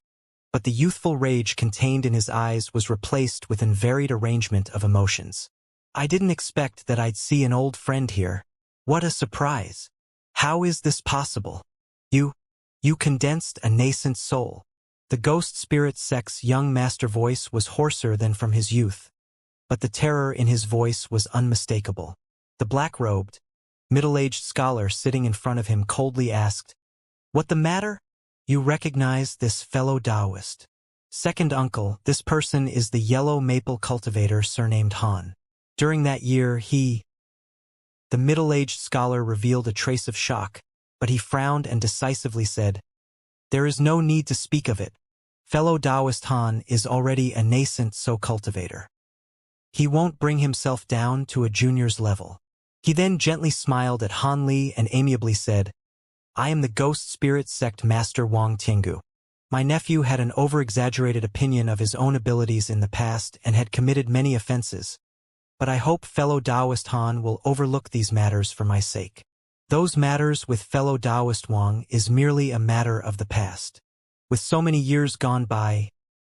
but the youthful rage contained in his eyes was replaced with an varied arrangement of emotions. "I didn't expect that I'd see an old friend here. What a surprise! How is this possible? You condensed a nascent soul." The ghost spirit sect's young master voice was hoarser than from his youth, but the terror in his voice was unmistakable. The black-robed, middle-aged scholar sitting in front of him coldly asked, "What the matter? You recognize this fellow Taoist?" "Second uncle, this person is the yellow maple cultivator surnamed Han. During that year The middle-aged scholar revealed a trace of shock, but he frowned and decisively said, "There is no need to speak of it. Fellow Taoist Han is already a nascent cultivator. He won't bring himself down to a junior's level." He then gently smiled at Han Li and amiably said, "I am the ghost spirit sect master Wang Tiangu. My nephew had an over-exaggerated opinion of his own abilities in the past and had committed many offenses. But I hope fellow Taoist Han will overlook these matters for my sake. Those matters with fellow Taoist Wang is merely a matter of the past. With so many years gone by,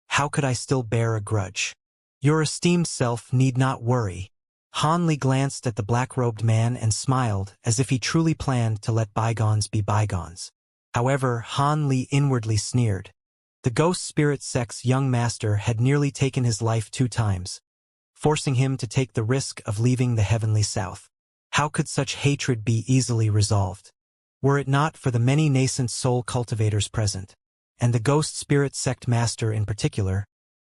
how could I still bear a grudge? Your esteemed self need not worry." Han Li glanced at the black-robed man and smiled as if he truly planned to let bygones be bygones. However, Han Li inwardly sneered. The ghost spirit sect's young master had nearly taken his life 2 times, forcing him to take the risk of leaving the heavenly south. How could such hatred be easily resolved? Were it not for the many nascent soul cultivators present, and the ghost spirit sect master in particular,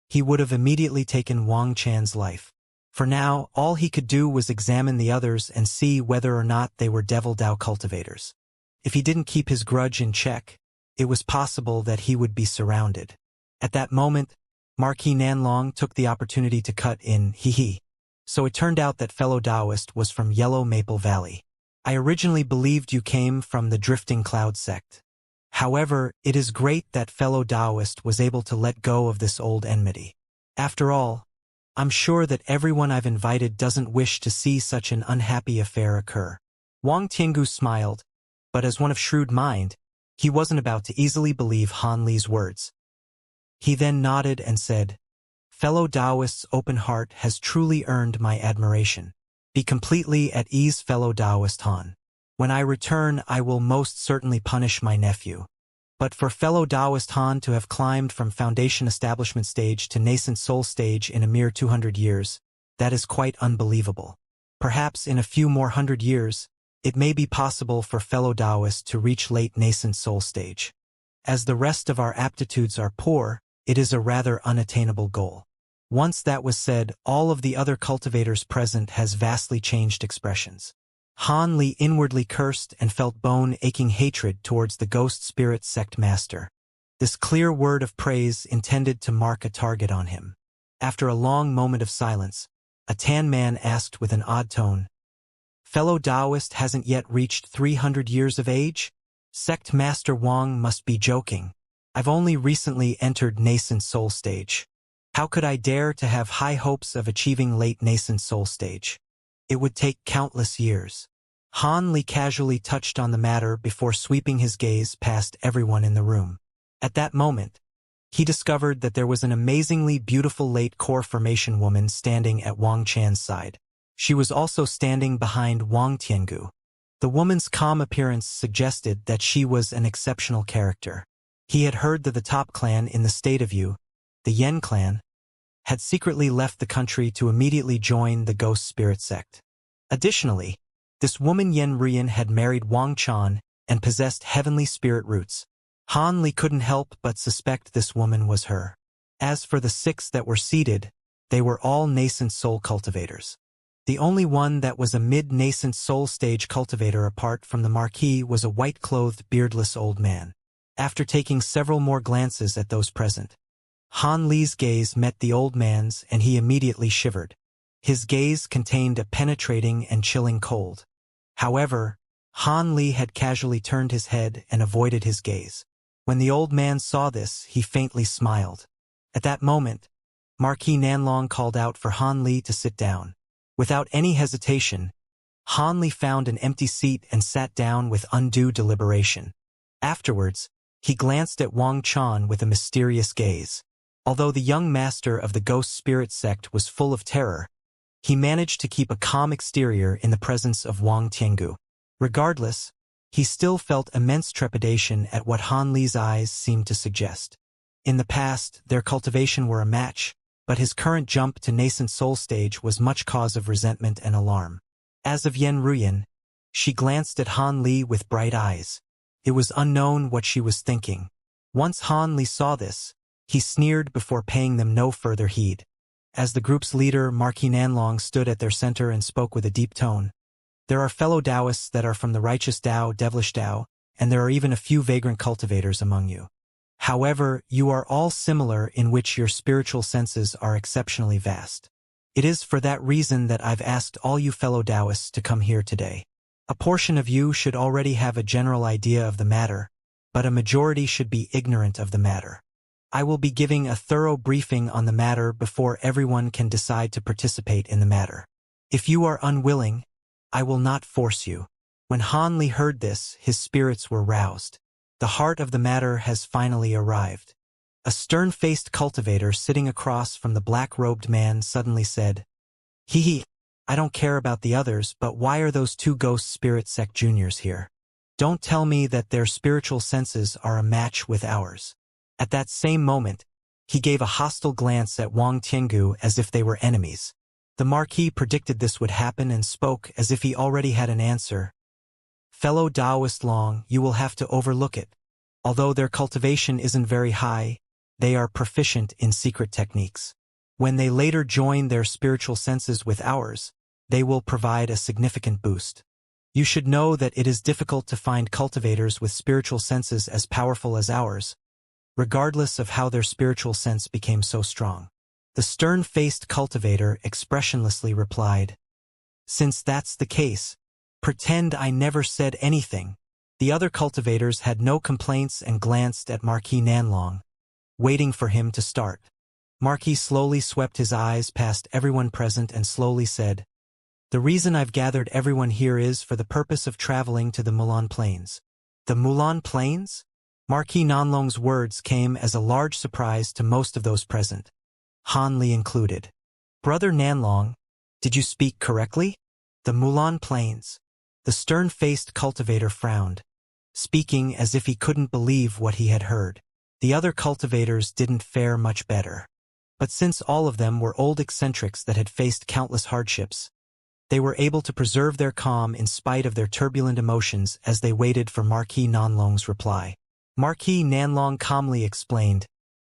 he would have immediately taken Wang Chan's life. For now, all he could do was examine the others and see whether or not they were Devil Dao cultivators. If he didn't keep his grudge in check, it was possible that he would be surrounded. At that moment, Marquis Nanlong took the opportunity to cut in, "So it turned out that fellow Taoist was from Yellow Maple Valley. I originally believed you came from the Drifting Cloud sect. However, it is great that fellow Taoist was able to let go of this old enmity. After all, I'm sure that everyone I've invited doesn't wish to see such an unhappy affair occur." Wang Tiangu smiled, but as one of shrewd mind, he wasn't about to easily believe Han Li's words. He then nodded and said, "Fellow Taoist's open heart has truly earned my admiration. Be completely at ease, fellow Taoist Han. When I return, I will most certainly punish my nephew. But for fellow Taoist Han to have climbed from foundation establishment stage to nascent soul stage in a mere 200 years, that is quite unbelievable. Perhaps in a few more 100 years, it may be possible for fellow Taoists to reach late nascent soul stage. As the rest of our aptitudes are poor, it is a rather unattainable goal. Once that was said, all of the other cultivators present has vastly changed expressions. Han Li inwardly cursed and felt bone-aching hatred towards the ghost spirit sect master. This clear word of praise intended to mark a target on him. After a long moment of silence, a tan man asked with an odd tone, "Fellow Taoist hasn't yet reached 300 years of age? Sect Master Wang must be joking. I've only recently entered nascent soul stage. How could I dare to have high hopes of achieving late nascent soul stage? It would take countless years." Han Li casually touched on the matter before sweeping his gaze past everyone in the room. At that moment, he discovered that there was an amazingly beautiful late core formation woman standing at Wang Chan's side. She was also standing behind Wang Tiangu. The woman's calm appearance suggested that she was an exceptional character. He had heard that the top clan in the state of Yu, the Yen clan, had secretly left the country to immediately join the ghost spirit sect. Additionally, this woman Yen Ruyan had married Wang Chan and possessed heavenly spirit roots. Han Li couldn't help but suspect this woman was her. As for the 6 that were seated, they were all nascent soul cultivators. The only one that was a mid-nascent soul stage cultivator apart from the Marquis was a white-clothed, beardless old man. After taking several more glances at those present, Han Li's gaze met the old man's and he immediately shivered. His gaze contained a penetrating and chilling cold. However, Han Li had casually turned his head and avoided his gaze. When the old man saw this, he faintly smiled. At that moment, Marquis Nanlong called out for Han Li to sit down. Without any hesitation, Han Li found an empty seat and sat down with undue deliberation. Afterwards, he glanced at Wang Chan with a mysterious gaze. Although the young master of the ghost spirit sect was full of terror, he managed to keep a calm exterior in the presence of Wang Tiangu. Regardless, he still felt immense trepidation at what Han Li's eyes seemed to suggest. In the past, their cultivation were a match, but his current jump to nascent soul stage was much cause of resentment and alarm. As of Yen Ruyan, she glanced at Han Li with bright eyes. It was unknown what she was thinking. Once Han Li saw this, he sneered before paying them no further heed. As the group's leader, Marquis Nanlong stood at their center and spoke with a deep tone. "There are fellow Taoists that are from the righteous Tao, devilish Tao, and there are even a few vagrant cultivators among you. However, you are all similar in which your spiritual senses are exceptionally vast. It is for that reason that I've asked all you fellow Taoists to come here today. A portion of you should already have a general idea of the matter, but a majority should be ignorant of the matter. I will be giving a thorough briefing on the matter before everyone can decide to participate in the matter. If you are unwilling, I will not force you." When Han Li heard this, his spirits were roused. The heart of the matter has finally arrived. A stern-faced cultivator sitting across from the black-robed man suddenly said, "Hee, I don't care about the others, but why are those 2 ghost spirit sect juniors here? Don't tell me that their spiritual senses are a match with ours." At that same moment, he gave a hostile glance at Wang Tiangu as if they were enemies. The Marquis predicted this would happen and spoke as if he already had an answer. "Fellow Taoist Long, you will have to overlook it. Although their cultivation isn't very high, they are proficient in secret techniques. When they later join their spiritual senses with ours, they will provide a significant boost. You should know that it is difficult to find cultivators with spiritual senses as powerful as ours, regardless of how their spiritual sense became so strong." The stern-faced cultivator expressionlessly replied, "Since that's the case, pretend I never said anything." The other cultivators had no complaints and glanced at Marquis Nanlong, waiting for him to start. Marquis slowly swept his eyes past everyone present and slowly said, "The reason I've gathered everyone here is for the purpose of traveling to the Mulan Plains." "The Mulan Plains?" Marquis Nanlong's words came as a large surprise to most of those present, Han Li included. "Brother Nanlong, did you speak correctly? The Mulan Plains." The The stern-faced cultivator frowned, speaking as if he couldn't believe what he had heard. The other cultivators didn't fare much better. But since all of them were old eccentrics that had faced countless hardships, they were able to preserve their calm in spite of their turbulent emotions as they waited for Marquis Nanlong's reply. Marquis Nanlong calmly explained,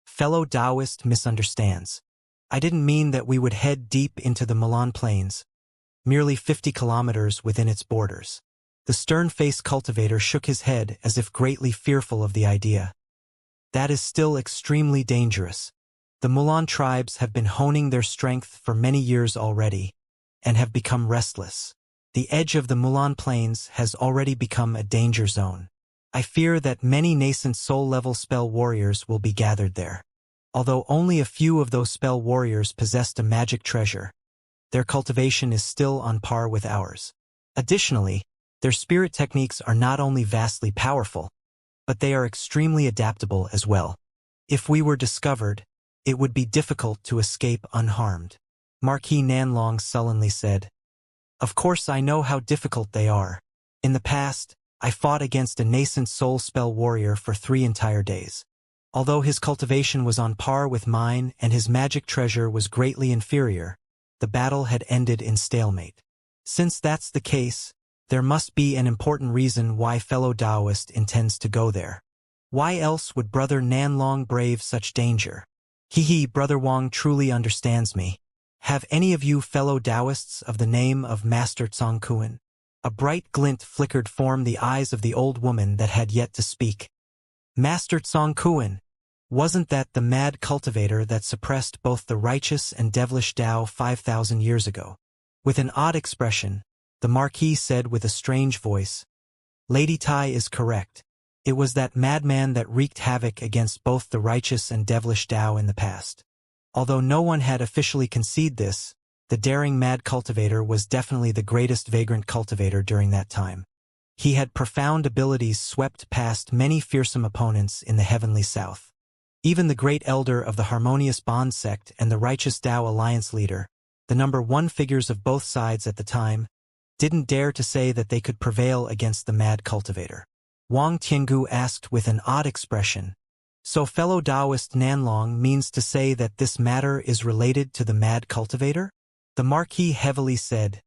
"Fellow Taoist misunderstands. I didn't mean that we would head deep into the Milan Plains, merely 50 kilometers within its borders." The stern-faced cultivator shook his head as if greatly fearful of the idea. "That is still extremely dangerous. The Mulan tribes have been honing their strength for many years already, and have become restless. The edge of the Mulan Plains has already become a danger zone. I fear that many nascent soul-level spell warriors will be gathered there. Although only a few of those spell warriors possessed a magic treasure, their cultivation is still on par with ours. Additionally, their spirit techniques are not only vastly powerful, but they are extremely adaptable as well. If we were discovered, it would be difficult to escape unharmed." Marquis Nanlong sullenly said, "Of course I know how difficult they are. In the past, I fought against a nascent soul spell warrior for 3 entire days. Although his cultivation was on par with mine and his magic treasure was greatly inferior, the battle had ended in stalemate. Since that's the case, there must be an important reason why fellow Taoist intends to go there. Why else would Brother Nanlong brave such danger? Brother Wang truly understands me. Have any of you fellow Taoists of the name of Master Tsongkuan?" A bright glint flickered from the eyes of the old woman that had yet to speak. "Master Tsongkuan, wasn't that the mad cultivator that suppressed both the righteous and devilish Tao 5,000 years ago?" With an odd expression, the Marquis said with a strange voice, "Lady Tai is correct. It was that madman that wreaked havoc against both the righteous and devilish Tao in the past." Although no one had officially conceded this, the daring mad cultivator was definitely the greatest vagrant cultivator during that time. He had profound abilities swept past many fearsome opponents in the heavenly south. Even the great elder of the Harmonious Bond sect and the righteous Tao Alliance leader, the number 1 figures of both sides at the time, didn't dare to say that they could prevail against the mad cultivator. Wang Tiangu asked with an odd expression, "So fellow Taoist Nanlong means to say that this matter is related to the mad cultivator?" The Marquis heavily said,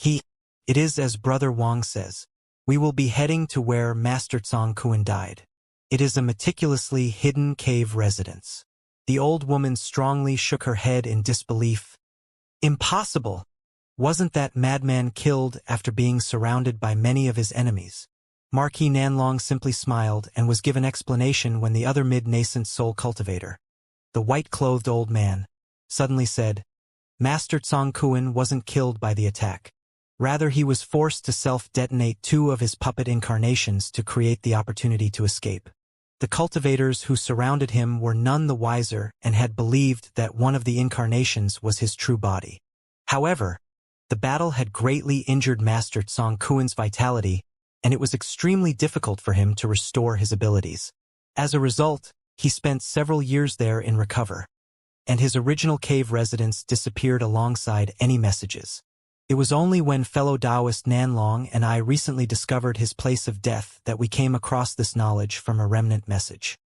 It is as Brother Wang says. We will be heading to where Master Tsongkuan died. It is a meticulously hidden cave residence." The old woman strongly shook her head in disbelief. "Impossible! Wasn't that madman killed after being surrounded by many of his enemies?" Marquis Nanlong simply smiled and was given explanation when the other mid-nascent soul cultivator, the white-clothed old man, suddenly said, "Master Tsongkuan wasn't killed by the attack. Rather, he was forced to self-detonate 2 of his puppet incarnations to create the opportunity to escape. The cultivators who surrounded him were none the wiser and had believed that one of the incarnations was his true body. However, the battle had greatly injured Master Tsongkuan's vitality, and it was extremely difficult for him to restore his abilities. As a result, he spent several years there in recover, and his original cave residence disappeared alongside any messages. It was only when fellow Taoist Nanlong and I recently discovered his place of death that we came across this knowledge from a remnant message.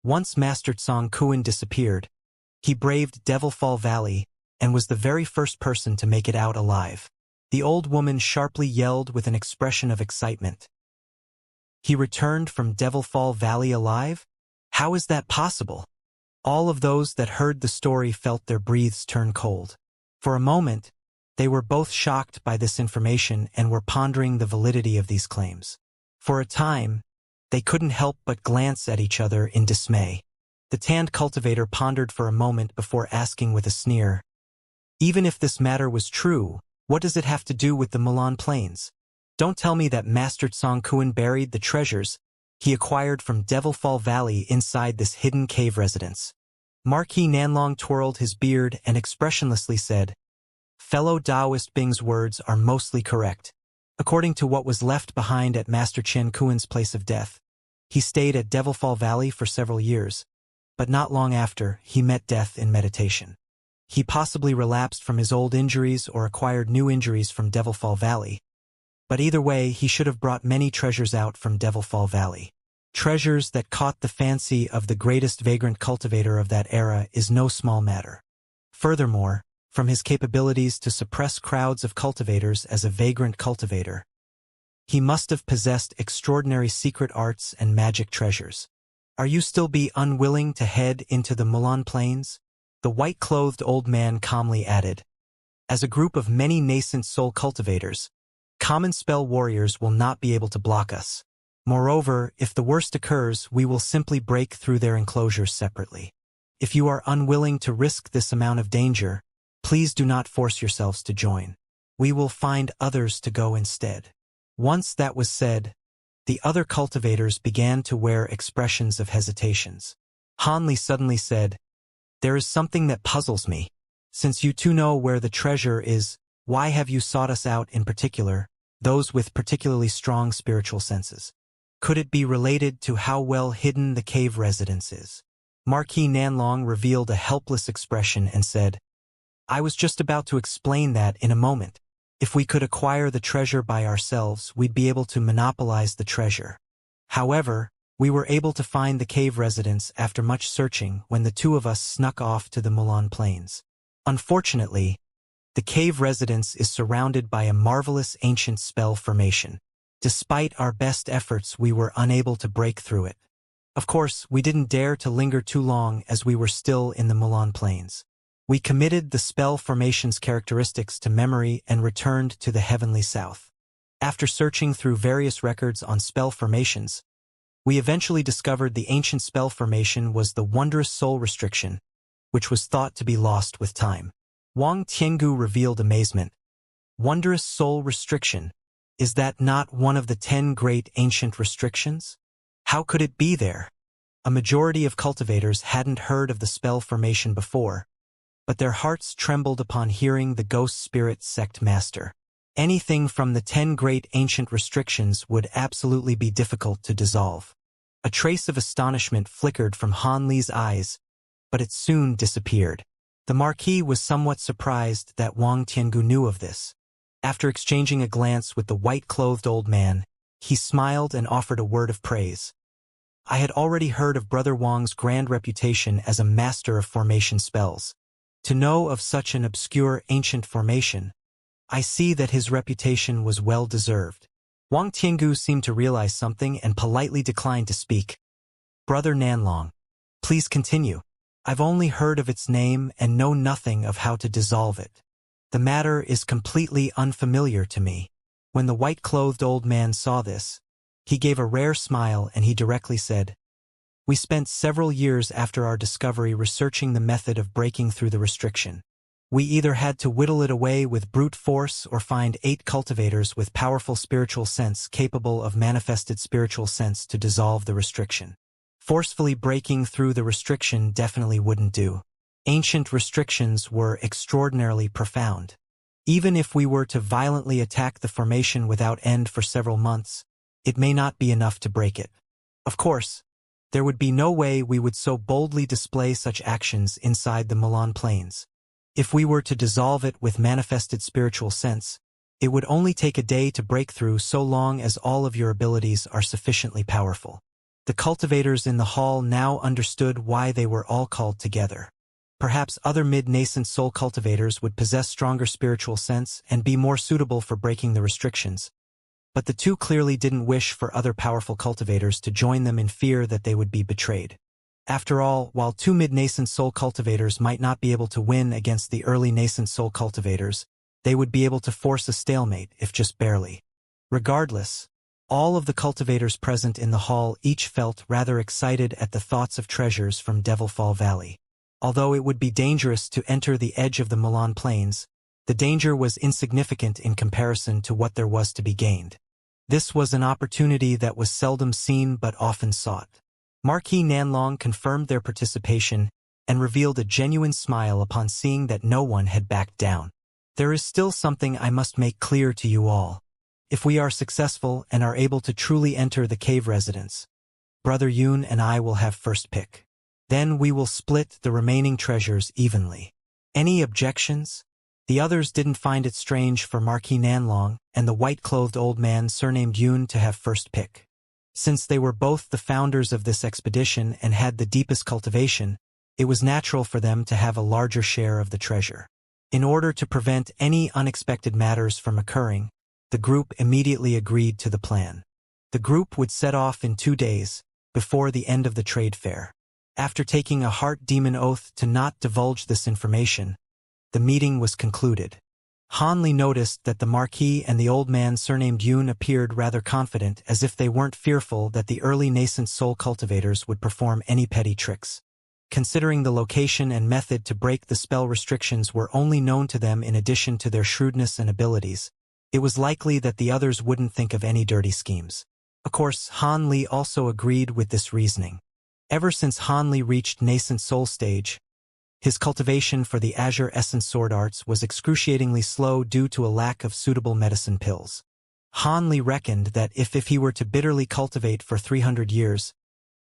Once Master Tsongkuan disappeared, he braved Devilfall Valley and was the very first person to make it out alive." The old woman sharply yelled with an expression of excitement. "He returned from Devilfall Valley alive? How is that possible?" All of those that heard the story felt their breaths turn cold. For a moment, they were both shocked by this information and were pondering the validity of these claims. For a time, they couldn't help but glance at each other in dismay. The tanned cultivator pondered for a moment before asking with a sneer, "Even if this matter was true, what does it have to do with the Mulan Plains? Don't tell me that Master Tsongkuan buried the treasures he acquired from Devilfall Valley inside this hidden cave residence." Marquis Nanlong twirled his beard and expressionlessly said, "Fellow Taoist Bing's words are mostly correct. According to what was left behind at Master Tsongkuan's place of death, he stayed at Devilfall Valley for several years, but not long after, he met death in meditation. He possibly relapsed from his old injuries or acquired new injuries from Devilfall Valley, But either way, he should have brought many treasures out from Devilfall Valley. Treasures that caught the fancy of the greatest vagrant cultivator of that era is no small matter. Furthermore, from his capabilities to suppress crowds of cultivators as a vagrant cultivator, he must have possessed extraordinary secret arts and magic treasures. Are you still unwilling to head into the Mulan Plains? The white-clothed old man calmly added. As a group of many nascent soul cultivators, common spell warriors will not be able to block us. Moreover, if the worst occurs, we will simply break through their enclosures separately. If you are unwilling to risk this amount of danger, please do not force yourselves to join. We will find others to go instead. Once that was said, the other cultivators began to wear expressions of hesitations. Hanli suddenly said, "There is something that puzzles me. Since you two know where the treasure is, why have you sought us out in particular, those with particularly strong spiritual senses? Could it be related to how well hidden the cave residence is?" Marquis Nanlong revealed a helpless expression and said, "I was just about to explain that in a moment. If we could acquire the treasure by ourselves, we'd be able to monopolize the treasure. However, we were able to find the cave residence after much searching when the two of us snuck off to the Mulan Plains. Unfortunately, the cave residence is surrounded by a marvelous ancient spell formation. Despite our best efforts, we were unable to break through it. Of course, we didn't dare to linger too long as we were still in the Mulan Plains. We committed the spell formation's characteristics to memory and returned to the heavenly south. After searching through various records on spell formations, we eventually discovered the ancient spell formation was the wondrous soul restriction, which was thought to be lost with time." Wang Tiangu revealed amazement. "Wondrous soul restriction? Is that not one of the 10 great ancient restrictions? How could it be there?" A majority of cultivators hadn't heard of the spell formation before, but their hearts trembled upon hearing the ghost spirit sect master. Anything from the 10 great ancient restrictions would absolutely be difficult to dissolve. A trace of astonishment flickered from Han Li's eyes, but it soon disappeared. The Marquis was somewhat surprised that Wang Tiangu knew of this. After exchanging a glance with the white-clothed old man, he smiled and offered a word of praise. "I had already heard of Brother Wang's grand reputation as a master of formation spells. To know of such an obscure ancient formation, I see that his reputation was well deserved." Wang Tiangu seemed to realize something and politely declined to speak. "Brother Nanlong, please continue. I've only heard of its name and know nothing of how to dissolve it. The matter is completely unfamiliar to me." When the white-clothed old man saw this, he gave a rare smile and he directly said, "We spent several years after our discovery researching the method of breaking through the restriction. We either had to whittle it away with brute force or find 8 cultivators with powerful spiritual sense capable of manifested spiritual sense to dissolve the restriction. Forcefully breaking through the restriction definitely wouldn't do. Ancient restrictions were extraordinarily profound. Even if we were to violently attack the formation without end for several months, it may not be enough to break it. Of course, there would be no way we would so boldly display such actions inside the Mulan Plains. If we were to dissolve it with manifested spiritual sense, it would only take a day to break through so long as all of your abilities are sufficiently powerful." The cultivators in the hall now understood why they were all called together. Perhaps other mid-nascent soul cultivators would possess stronger spiritual sense and be more suitable for breaking the restrictions. But the two clearly didn't wish for other powerful cultivators to join them in fear that they would be betrayed. After all, while 2 mid-nascent soul cultivators might not be able to win against the early nascent soul cultivators, they would be able to force a stalemate, if just barely. Regardless, all of the cultivators present in the hall each felt rather excited at the thoughts of treasures from Devilfall Valley. Although it would be dangerous to enter the edge of the Mulan Plains, the danger was insignificant in comparison to what there was to be gained. This was an opportunity that was seldom seen but often sought. Marquis Nanlong confirmed their participation and revealed a genuine smile upon seeing that no one had backed down. "There is still something I must make clear to you all. If we are successful and are able to truly enter the cave residence, Brother Yun and I will have first pick. Then we will split the remaining treasures evenly. Any objections?" The others didn't find it strange for Marquis Nanlong and the white-clothed old man surnamed Yun to have first pick. Since they were both the founders of this expedition and had the deepest cultivation, it was natural for them to have a larger share of the treasure. In order to prevent any unexpected matters from occurring, the group immediately agreed to the plan. The group would set off in 2 days, before the end of the trade fair. After taking a heart demon oath to not divulge this information, the meeting was concluded. Han Li noticed that the Marquis and the old man surnamed Yun appeared rather confident, as if they weren't fearful that the early nascent soul cultivators would perform any petty tricks. Considering the location and method to break the spell restrictions were only known to them in addition to their shrewdness and abilities, it was likely that the others wouldn't think of any dirty schemes. Of course, Han Li also agreed with this reasoning. Ever since Han Li reached nascent soul stage, his cultivation for the Azure Essence Sword Arts was excruciatingly slow due to a lack of suitable medicine pills. Han Li reckoned that if he were to bitterly cultivate for 300 years,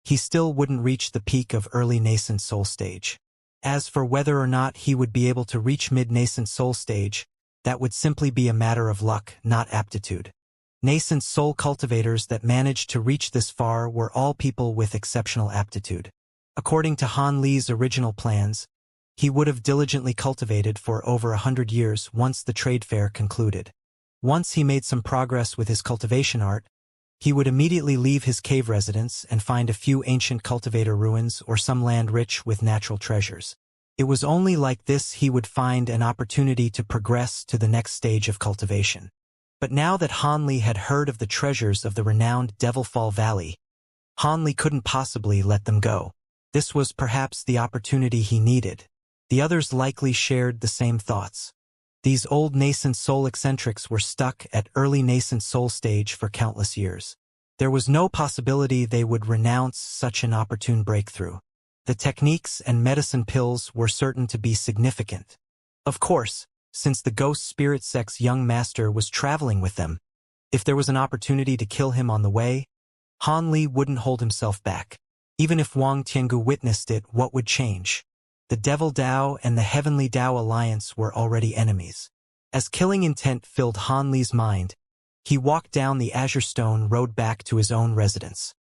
he still wouldn't reach the peak of early nascent soul stage. As for whether or not he would be able to reach mid-nascent soul stage, that would simply be a matter of luck, not aptitude. Nascent soul cultivators that managed to reach this far were all people with exceptional aptitude. According to Han Li's original plans, he would have diligently cultivated for over 100 years once the trade fair concluded. Once he made some progress with his cultivation art, he would immediately leave his cave residence and find a few ancient cultivator ruins or some land rich with natural treasures. It was only like this he would find an opportunity to progress to the next stage of cultivation. But now that Han Li had heard of the treasures of the renowned Devilfall Valley, Han Li couldn't possibly let them go. This was perhaps the opportunity he needed. The others likely shared the same thoughts. These old nascent soul eccentrics were stuck at early nascent soul stage for countless years. There was no possibility they would renounce such an opportune breakthrough. The techniques and medicine pills were certain to be significant. Of course, since the ghost spirit sect's young master was traveling with them, if there was an opportunity to kill him on the way, Han Li wouldn't hold himself back. Even if Wang Tiangu witnessed it, what would change? The Devil Dao and the Heavenly Dao Alliance were already enemies. As killing intent filled Han Li's mind, he walked down the Azure Stone road back to his own residence.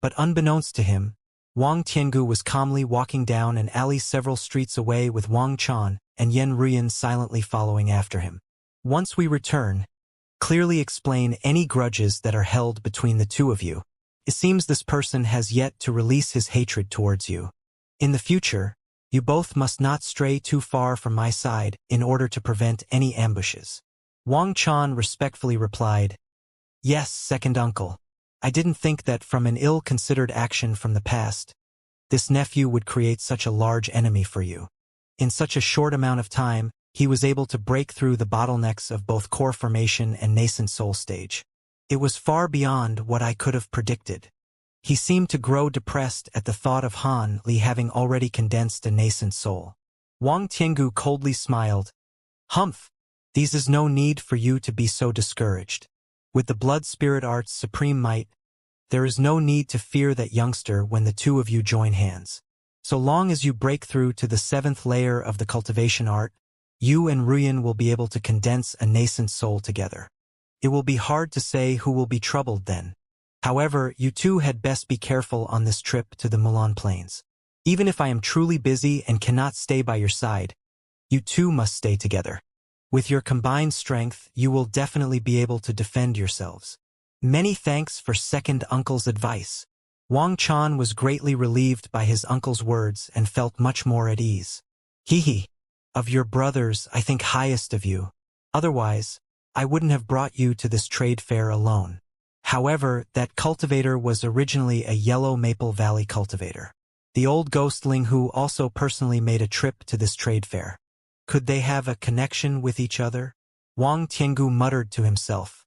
But unbeknownst to him, Wang Tiangu was calmly walking down an alley several streets away with Wang Chan and Yen Ruyan silently following after him. Once we return, clearly explain any grudges that are held between the two of you. It seems this person has yet to release his hatred towards you. In the future, you both must not stray too far from my side in order to prevent any ambushes. Wang Chan respectfully replied, "Yes, second uncle. I didn't think that from an ill-considered action from the past, this nephew would create such a large enemy for you. In such a short amount of time, he was able to break through the bottlenecks of both core formation and nascent soul stage. It was far beyond what I could have predicted." He seemed to grow depressed at the thought of Han Li having already condensed a nascent soul. Wang Tiangu coldly smiled. "Humph! These is no need for you to be so discouraged. With the blood spirit art's supreme might, there is no need to fear that youngster when the two of you join hands. So long as you break through to the 7th layer of the cultivation art, you and Ruyan will be able to condense a nascent soul together. It will be hard to say who will be troubled then. However, you two had best be careful on this trip to the Mulan Plains. Even if I am truly busy and cannot stay by your side, you two must stay together. With your combined strength, you will definitely be able to defend yourselves. Many thanks for second uncle's advice." Wang Chan was greatly relieved by his uncle's words and felt much more at ease. "Hee. Of your brothers, I think highest of you. Otherwise, I wouldn't have brought you to this trade fair alone." However, that cultivator was originally a Yellow Maple Valley cultivator. The old ghostling who also personally made a trip to this trade fair. Could they have a connection with each other? Wang Tiangu muttered to himself.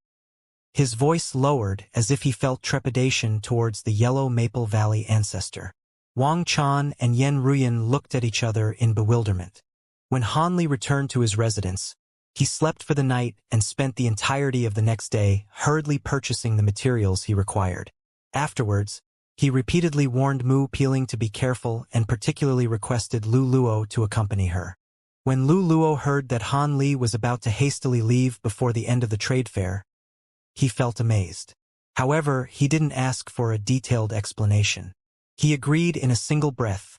His voice lowered as if he felt trepidation towards the Yellow Maple Valley ancestor. Wang Chan and Yen Ruyan looked at each other in bewilderment. When Han Li returned to his residence, he slept for the night and spent the entirety of the next day hurriedly purchasing the materials he required. Afterwards, he repeatedly warned Mu Peeling to be careful and particularly requested Lu Luo to accompany her. When Lu Luo heard that Han Li was about to hastily leave before the end of the trade fair, he felt amazed. However, he didn't ask for a detailed explanation. He agreed in a single breath,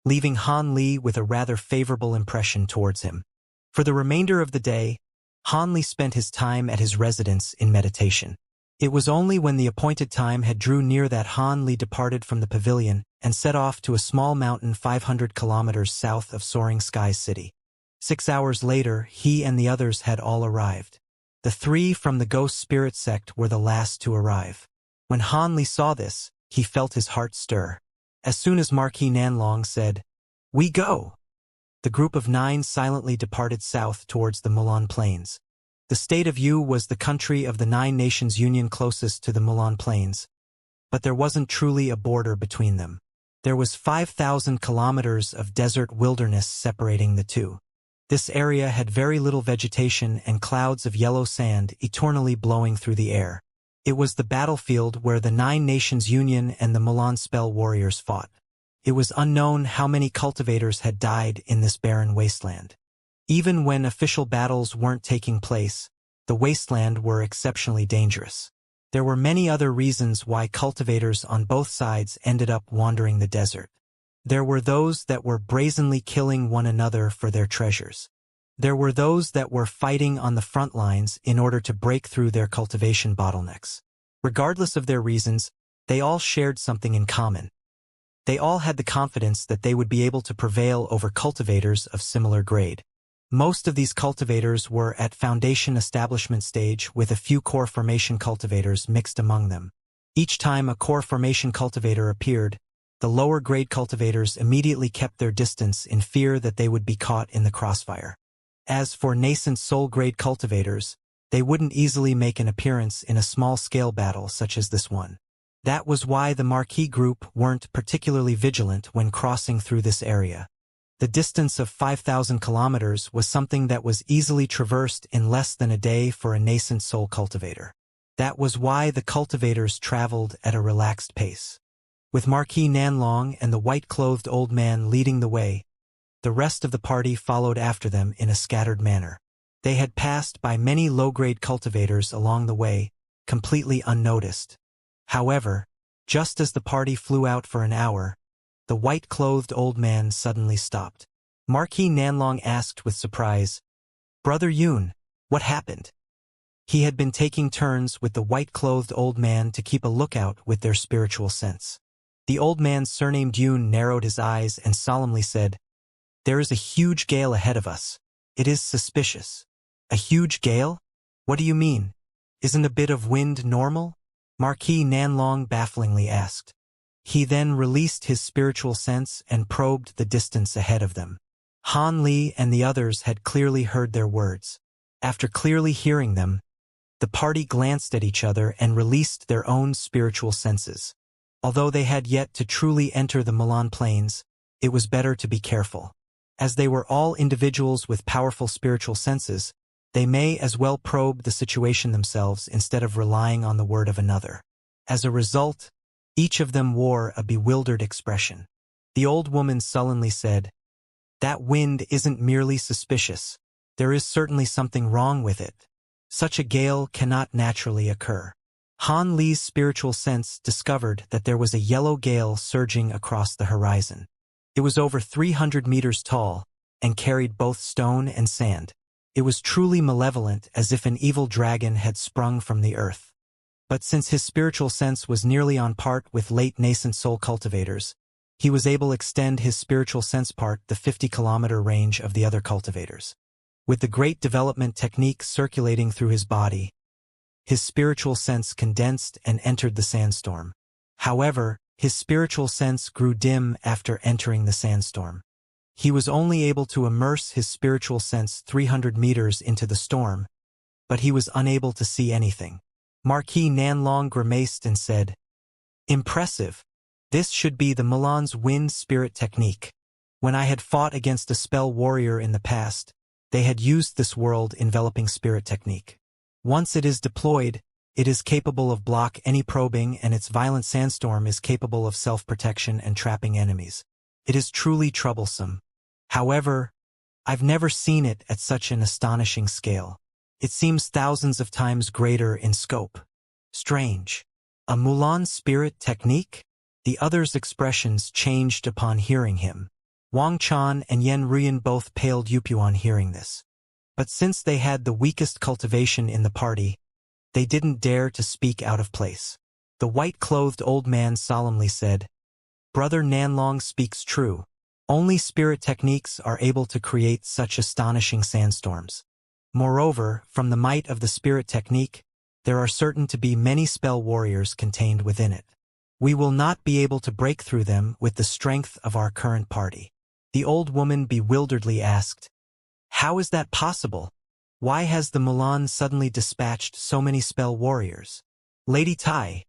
leaving Han Li with a rather favorable impression towards him. For the remainder of the day, Han Li spent his time at his residence in meditation. It was only when the appointed time had drew near that Han Li departed from the pavilion and set off to a small mountain 500 kilometers south of Soaring Skies City. 6 hours later, he and the others had all arrived. The 3 from the Ghost Spirit sect were the last to arrive. When Han Li saw this, he felt his heart stir. As soon as Marquis Nanlong said, "We go!" the group of 9 silently departed south towards the Mulan Plains. The state of Yu was the country of the 9 nations union closest to the Mulan Plains, but there wasn't truly a border between them. There was 5,000 kilometers of desert wilderness separating the two. This area had very little vegetation and clouds of yellow sand eternally blowing through the air. It was the battlefield where the 9 nations union and the Mulan spell warriors fought. It was unknown how many cultivators had died in this barren wasteland. Even when official battles weren't taking place, the wasteland were exceptionally dangerous. There were many other reasons why cultivators on both sides ended up wandering the desert. There were those that were brazenly killing one another for their treasures. There were those that were fighting on the front lines in order to break through their cultivation bottlenecks. Regardless of their reasons, they all shared something in common. They all had the confidence that they would be able to prevail over cultivators of similar grade. Most of these cultivators were at foundation establishment stage with a few core formation cultivators mixed among them. Each time a core formation cultivator appeared, the lower grade cultivators immediately kept their distance in fear that they would be caught in the crossfire. As for nascent soul grade cultivators, they wouldn't easily make an appearance in a small-scale battle such as this one. That was why the Marquis group weren't particularly vigilant when crossing through this area. The distance of 5,000 kilometers was something that was easily traversed in less than a day for a nascent soul cultivator. That was why the cultivators traveled at a relaxed pace. With Marquis Nanlong and the white-clothed old man leading the way, the rest of the party followed after them in a scattered manner. They had passed by many low-grade cultivators along the way, completely unnoticed. However, just as the party flew out for an hour, the white-clothed old man suddenly stopped. Marquis Nanlong asked with surprise, "Brother Yun, what happened?" He had been taking turns with the white-clothed old man to keep a lookout with their spiritual sense. The old man surnamed Yun narrowed his eyes and solemnly said, "There is a huge gale ahead of us. It is suspicious." "A huge gale? What do you mean? Isn't a bit of wind normal?" Marquis Nanlong bafflingly asked. He then released his spiritual sense and probed the distance ahead of them. Han Li and the others had clearly heard their words. After clearly hearing them, the party glanced at each other and released their own spiritual senses. Although they had yet to truly enter the Mulan Plains, it was better to be careful. As they were all individuals with powerful spiritual senses, they may as well probe the situation themselves instead of relying on the word of another. As a result, each of them wore a bewildered expression. The old woman sullenly said, "That wind isn't merely suspicious. There is certainly something wrong with it. Such a gale cannot naturally occur." Han Li's spiritual sense discovered that there was a yellow gale surging across the horizon. It was over 300 meters tall and carried both stone and sand. It was truly malevolent, as if an evil dragon had sprung from the earth. But since his spiritual sense was nearly on par with late nascent soul cultivators, he was able to extend his spiritual sense part the 50-kilometer range of the other cultivators. With the great development technique circulating through his body, his spiritual sense condensed and entered the sandstorm. However, his spiritual sense grew dim after entering the sandstorm. He was only able to immerse his spiritual sense 300 meters into the storm, but he was unable to see anything. Marquis Nanlong grimaced and said, "Impressive. This should be the Mulan's wind spirit technique. When I had fought against a spell warrior in the past, they had used this world-enveloping spirit technique. Once it is deployed, it is capable of block any probing, and its violent sandstorm is capable of self-protection and trapping enemies. It is truly troublesome. However, I've never seen it at such an astonishing scale. It seems thousands of times greater in scope. Strange. A Mulan spirit technique? The other's expressions changed upon hearing him. Wang Chan and Yen Ruyan both paled on hearing this. But since they had the weakest cultivation in the party, they didn't dare to speak out of place. The white-clothed old man solemnly said, "Brother Nanlong speaks true. Only spirit techniques are able to create such astonishing sandstorms. Moreover, from the might of the spirit technique, there are certain to be many spell warriors contained within it. We will not be able to break through them with the strength of our current party." The old woman bewilderedly asked, "How is that possible? Why has the Mulan suddenly dispatched so many spell warriors?" "Lady Tai,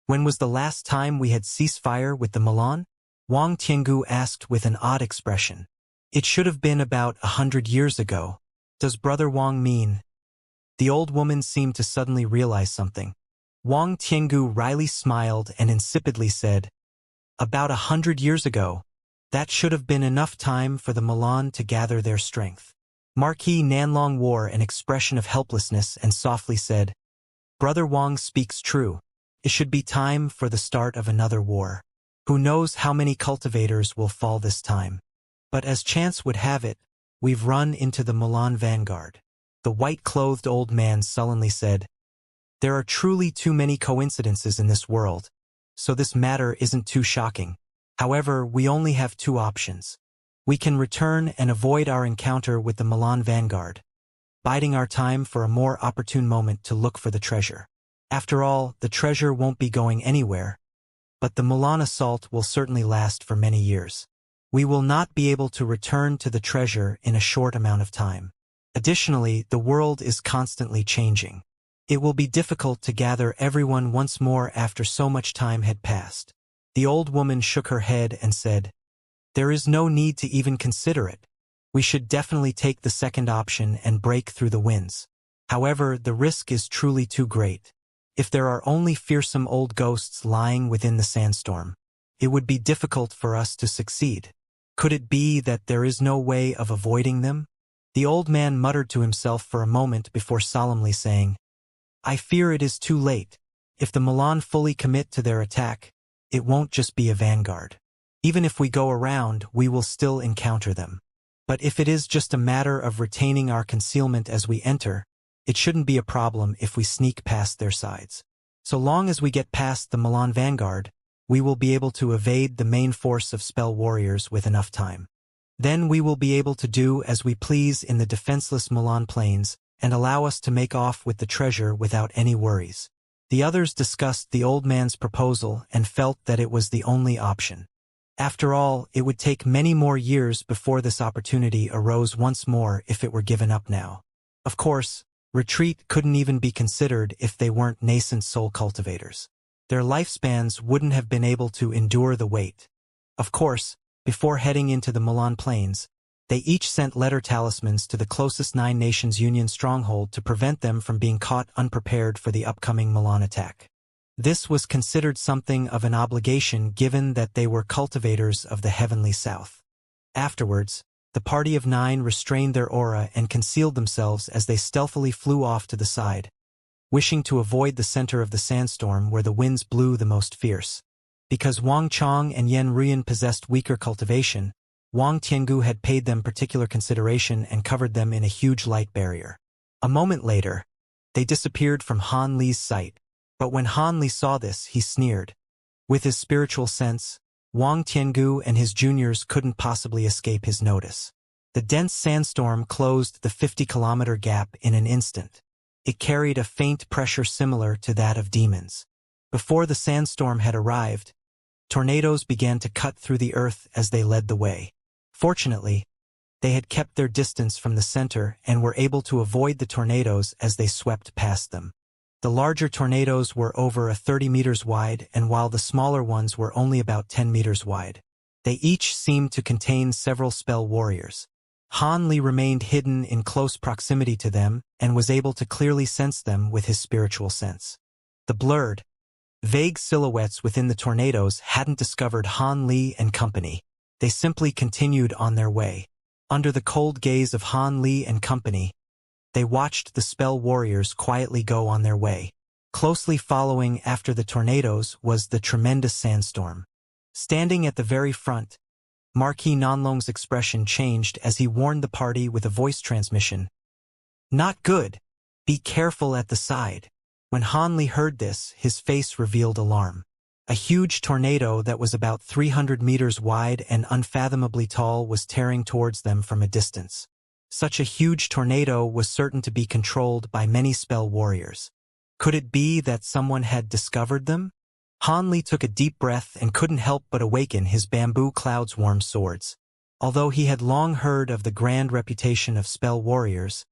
when was the last time we had ceasefire with the Mulan?" Wang Tiangu asked with an odd expression. "It should have been about 100 years ago. Does Brother Wang mean?" The old woman seemed to suddenly realize something. Wang Tiangu wryly smiled and insipidly said, "About 100 years ago. That should have been enough time for the Mulan to gather their strength." Marquis Nanlong wore an expression of helplessness and softly said, "Brother Wang speaks true. It should be time for the start of another war. Who knows how many cultivators will fall this time. But as chance would have it, we've run into the Mulan vanguard." The white-clothed old man sullenly said, "There are truly too many coincidences in this world, so this matter isn't too shocking. However, we only have two options. We can return and avoid our encounter with the Milan vanguard, biding our time for a more opportune moment to look for the treasure. After all, the treasure won't be going anywhere, but the Mulan assault will certainly last for many years. We will not be able to return to the treasure in a short amount of time. Additionally, the world is constantly changing. It will be difficult to gather everyone once more after so much time had passed." The old woman shook her head and said, "There is no need to even consider it. We should definitely take the second option and break through the winds. However, the risk is truly too great. If there are only fearsome old ghosts lying within the sandstorm, it would be difficult for us to succeed. Could it be that there is no way of avoiding them?" The old man muttered to himself for a moment before solemnly saying, "I fear it is too late. If the Milan fully commit to their attack, it won't just be a vanguard. Even if we go around, we will still encounter them. But if it is just a matter of retaining our concealment as we enter, it shouldn't be a problem if we sneak past their sides. So long as we get past the Milan vanguard, we will be able to evade the main force of spell warriors with enough time. Then we will be able to do as we please in the defenseless Milan plains and allow us to make off with the treasure without any worries." The others discussed the old man's proposal and felt that it was the only option. After all, it would take many more years before this opportunity arose once more if it were given up now. Of course, retreat couldn't even be considered if they weren't nascent soul cultivators. Their lifespans wouldn't have been able to endure the weight. Of course, before heading into the Milan Plains, they each sent letter talismans to the closest 9 Nations Union stronghold to prevent them from being caught unprepared for the upcoming Milan attack. This was considered something of an obligation given that they were cultivators of the heavenly south. Afterwards, the party of 9 restrained their aura and concealed themselves as they stealthily flew off to the side, wishing to avoid the center of the sandstorm where the winds blew the most fierce. Because Wang Chong and Yen Ruyan possessed weaker cultivation, Wang Tiangu had paid them particular consideration and covered them in a huge light barrier. A moment later, they disappeared from Han Li's sight, but when Han Li saw this, he sneered. With his spiritual sense, Wang Tiangu and his juniors couldn't possibly escape his notice. The dense sandstorm closed the 50-kilometer gap in an instant. It carried a faint pressure similar to that of demons. Before the sandstorm had arrived, tornadoes began to cut through the earth as they led the way. Fortunately, they had kept their distance from the center and were able to avoid the tornadoes as they swept past them. The larger tornadoes were over 30 meters wide, and while the smaller ones were only about 10 meters wide. They each seemed to contain several spell warriors. Han Li remained hidden in close proximity to them and was able to clearly sense them with his spiritual sense. The blurred, vague silhouettes within the tornadoes hadn't discovered Han Li and company. They simply continued on their way. Under the cold gaze of Han Li and company, they watched the spell warriors quietly go on their way. Closely following after the tornadoes was the tremendous sandstorm. Standing at the very front, Marquis Nanlong's expression changed as he warned the party with a voice transmission. "Not good. Be careful at the side." When Han Li heard this, his face revealed alarm. A huge tornado that was about 300 meters wide and unfathomably tall was tearing towards them from a distance. Such a huge tornado was certain to be controlled by many spell warriors. Could it be that someone had discovered them? Han Li took a deep breath and couldn't help but awaken his bamboo cloud's warm swords. Although he had long heard of the grand reputation of spell warriors,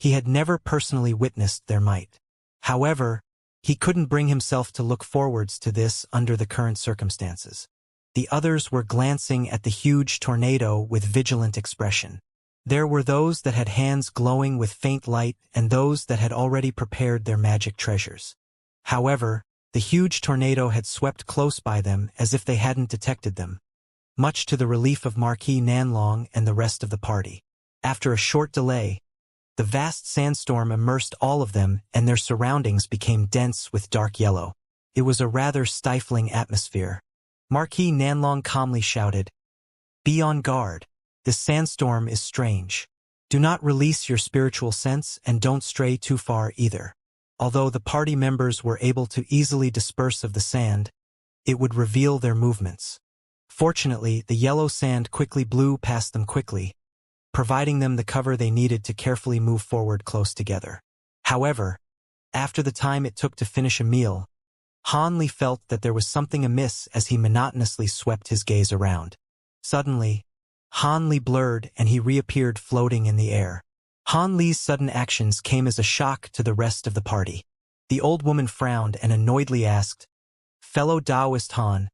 he had never personally witnessed their might. However, he couldn't bring himself to look forwards to this under the current circumstances. The others were glancing at the huge tornado with vigilant expression. There were those that had hands glowing with faint light and those that had already prepared their magic treasures. However, the huge tornado had swept close by them as if they hadn't detected them, much to the relief of Marquis Nanlong and the rest of the party. After a short delay, the vast sandstorm immersed all of them and their surroundings became dense with dark yellow. It was a rather stifling atmosphere. Marquis Nanlong calmly shouted, "Be on guard. This sandstorm is strange. Do not release your spiritual sense and don't stray too far either." Although the party members were able to easily disperse of the sand, it would reveal their movements. Fortunately, the yellow sand quickly blew past them quickly, providing them the cover they needed to carefully move forward close together. However, after the time it took to finish a meal, Han Li felt that there was something amiss as he monotonously swept his gaze around. Suddenly, Han Li blurred and he reappeared floating in the air. Han Li's sudden actions came as a shock to the rest of the party. The old woman frowned and annoyedly asked, "Fellow Taoist Han,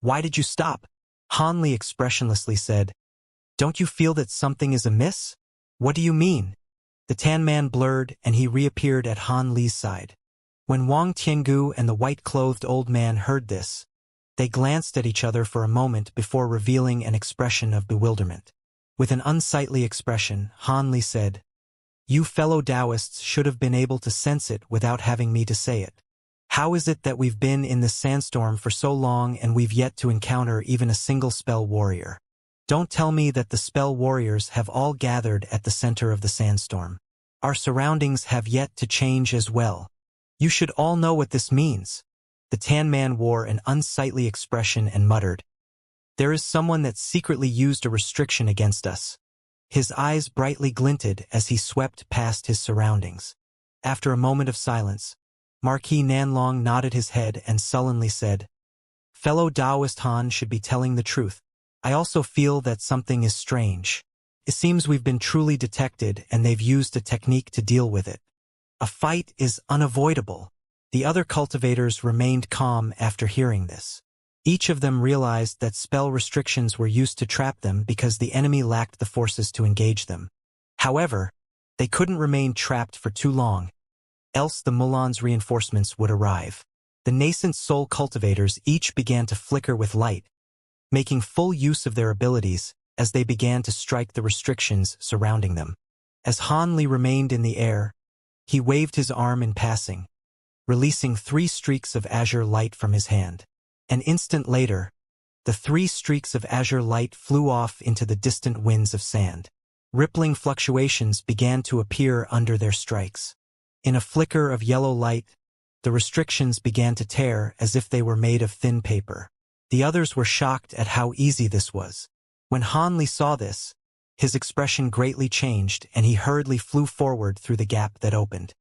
why did you stop?" Han Li expressionlessly said, "Don't you feel that something is amiss?" "What do you mean?" The tan man blurred and he reappeared at Han Li's side. When Wang Tiangu and the white-clothed old man heard this, they glanced at each other for a moment before revealing an expression of bewilderment. With an unsightly expression, Han Li said, "You fellow Taoists should have been able to sense it without having me to say it. How is it that we've been in this sandstorm for so long and we've yet to encounter even a single spell warrior? Don't tell me that the spell warriors have all gathered at the center of the sandstorm. Our surroundings have yet to change as well. You should all know what this means." The tan man wore an unsightly expression and muttered, "There is someone that secretly used a restriction against us." His eyes brightly glinted as he swept past his surroundings. After a moment of silence, Marquis Nanlong nodded his head and sullenly said, "Fellow Taoist Han should be telling the truth. I also feel that something is strange. It seems we've been truly detected and they've used a technique to deal with it. A fight is unavoidable." The other cultivators remained calm after hearing this. Each of them realized that spell restrictions were used to trap them because the enemy lacked the forces to engage them. However, they couldn't remain trapped for too long, else the Mulan's reinforcements would arrive. The nascent soul cultivators each began to flicker with light, making full use of their abilities as they began to strike the restrictions surrounding them. As Han Li remained in the air, he waved his arm in passing, releasing 3 streaks of azure light from his hand. An instant later, the 3 streaks of azure light flew off into the distant winds of sand. Rippling fluctuations began to appear under their strikes. In a flicker of yellow light, the restrictions began to tear as if they were made of thin paper. The others were shocked at how easy this was. When Han Li saw this, his expression greatly changed and he hurriedly flew forward through the gap that opened.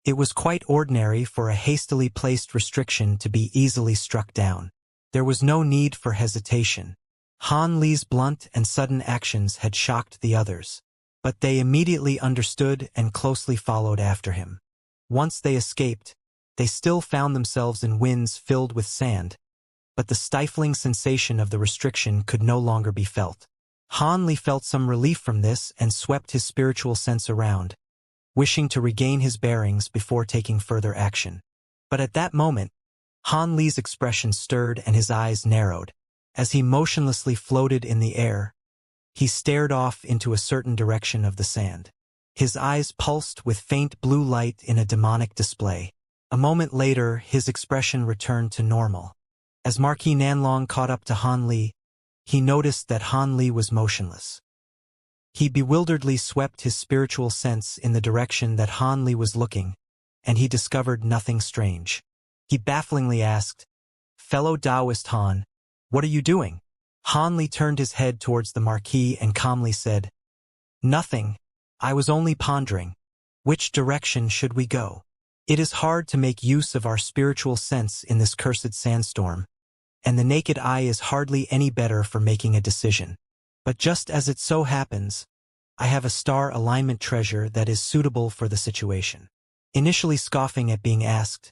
It was quite ordinary for a hastily placed restriction to be easily struck down. There was no need for hesitation. Han Li's blunt and sudden actions had shocked the others, but they immediately understood and closely followed after him. Once they escaped, they still found themselves in winds filled with sand, but the stifling sensation of the restriction could no longer be felt. Han Li felt some relief from this and swept his spiritual sense around, wishing to regain his bearings before taking further action. But at that moment, Han Li's expression stirred and his eyes narrowed. As he motionlessly floated in the air, He stared off into a certain direction of the sand. His eyes pulsed with faint blue light in a demonic display. A moment later, his expression returned to normal. As Marquis Nanlong caught up to Han Li, he noticed that Han Li was motionless. He bewilderedly swept his spiritual sense in the direction that Han Li was looking, and he discovered nothing strange. He bafflingly asked, "Fellow Taoist Han, what are you doing?" Han Li turned his head towards the Marquis and calmly said, "Nothing. I was only pondering. Which direction should we go? It is hard to make use of our spiritual sense in this cursed sandstorm, and the naked eye is hardly any better for making a decision. But just as it so happens, I have a star alignment treasure that is suitable for the situation." Initially scoffing at being asked,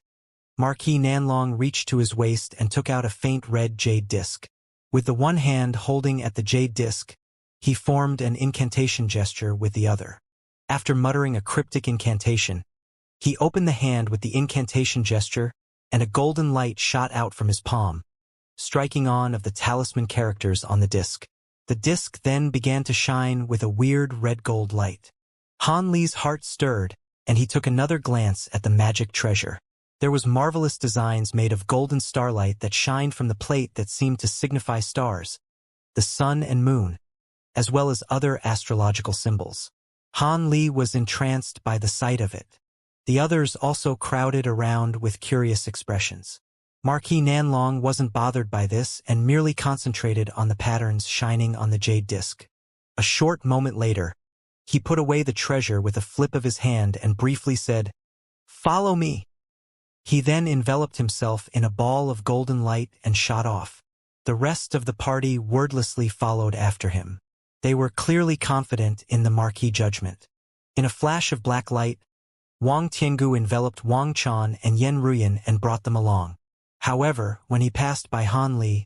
Marquis Nanlong reached to his waist and took out a faint red jade disc. With the one hand holding at the jade disc, he formed an incantation gesture with the other. After muttering a cryptic incantation, he opened the hand with the incantation gesture, and a golden light shot out from his palm, striking on of the talisman characters on the disc. The disc then began to shine with a weird red-gold light. Han Li's heart stirred, and he took another glance at the magic treasure. There was marvelous designs made of golden starlight that shined from the plate that seemed to signify stars, the sun and moon, as well as other astrological symbols. Han Li was entranced by the sight of it. The others also crowded around with curious expressions. Marquis Nanlong wasn't bothered by this and merely concentrated on the patterns shining on the jade disc. A short moment later, he put away the treasure with a flip of his hand and briefly said, "Follow me." He then enveloped himself in a ball of golden light and shot off. The rest of the party wordlessly followed after him. They were clearly confident in the Marquis' judgment. In a flash of black light, Wang Tiangu enveloped Wang Chan and Yen Ruyan and brought them along. However, when he passed by Han Li,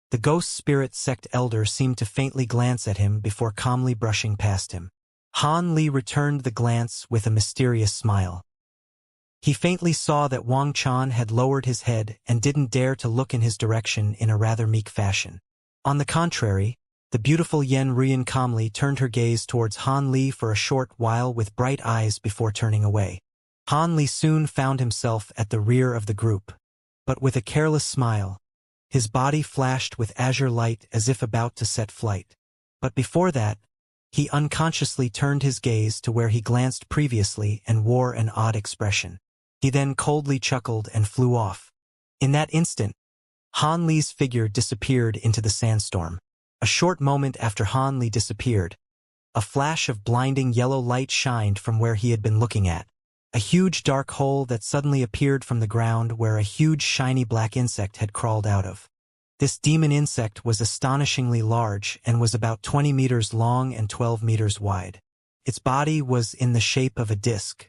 the ghost spirit sect elder seemed to faintly glance at him before calmly brushing past him. Han Li returned the glance with a mysterious smile. He faintly saw that Wang Chan had lowered his head and didn't dare to look in his direction in a rather meek fashion. On the contrary, the beautiful Yen Ruyan calmly turned her gaze towards Han Li for a short while with bright eyes before turning away. Han Li soon found himself at the rear of the group, but with a careless smile. His body flashed with azure light as if about to set flight. But before that, he unconsciously turned his gaze to where he glanced previously and wore an odd expression. He then coldly chuckled and flew off. In that instant, Han Li's figure disappeared into the sandstorm. A short moment after Han Li disappeared, a flash of blinding yellow light shined from where he had been looking at. A huge dark hole that suddenly appeared from the ground where a huge shiny black insect had crawled out of. This demon insect was astonishingly large and was about 20 meters long and 12 meters wide. Its body was in the shape of a disc.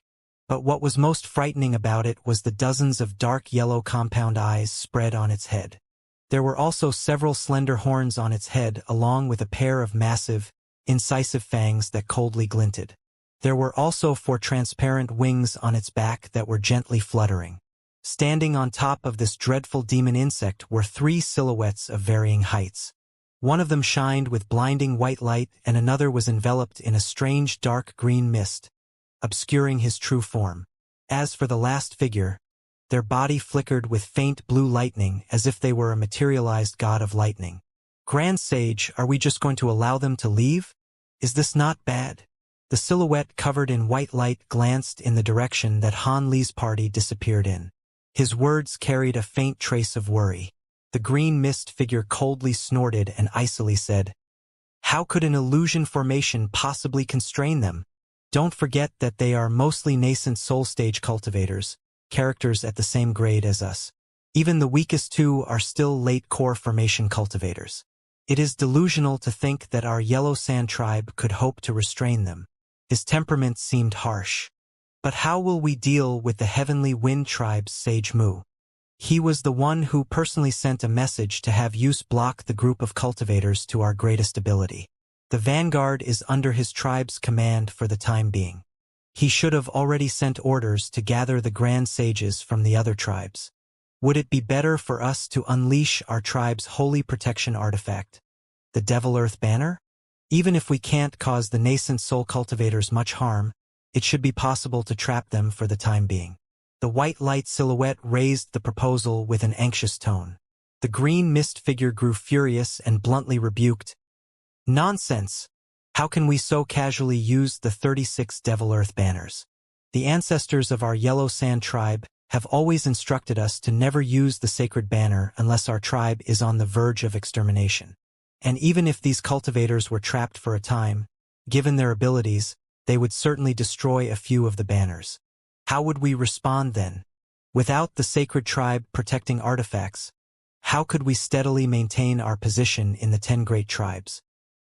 But what was most frightening about it was the dozens of dark yellow compound eyes spread on its head. There were also several slender horns on its head along with a pair of massive, incisive fangs that coldly glinted. There were also 4 transparent wings on its back that were gently fluttering. Standing on top of this dreadful demon insect were 3 silhouettes of varying heights. One of them shined with blinding white light and another was enveloped in a strange dark green mist, obscuring his true form. As for the last figure, their body flickered with faint blue lightning as if they were a materialized god of lightning. "Grand Sage, are we just going to allow them to leave? Is this not bad?" The silhouette covered in white light glanced in the direction that Han Li's party disappeared in. His words carried a faint trace of worry. The green mist figure coldly snorted and icily said, "How could an illusion formation possibly constrain them? Don't forget that they are mostly nascent soul stage cultivators, characters at the same grade as us. Even the weakest 2 are still late core formation cultivators. It is delusional to think that our Yellow Sand tribe could hope to restrain them." His temperament seemed harsh. "But how will we deal with the Heavenly Wind tribe's Sage Mu? He was the one who personally sent a message to have use block the group of cultivators to our greatest ability. The vanguard is under his tribe's command for the time being. He should have already sent orders to gather the grand sages from the other tribes. Would it be better for us to unleash our tribe's holy protection artifact, the Devil Earth Banner? Even if we can't cause the nascent soul cultivators much harm, it should be possible to trap them for the time being. The white light silhouette raised the proposal with an anxious tone. The green mist figure grew furious and bluntly rebuked. Nonsense! How can we so casually use the 36 Devil Earth banners? The ancestors of our Yellow Sand tribe have always instructed us to never use the sacred banner unless our tribe is on the verge of extermination. And even if these cultivators were trapped for a time, given their abilities, they would certainly destroy a few of the banners. How would we respond then? Without the sacred tribe protecting artifacts, how could we steadily maintain our position in the 10 great tribes?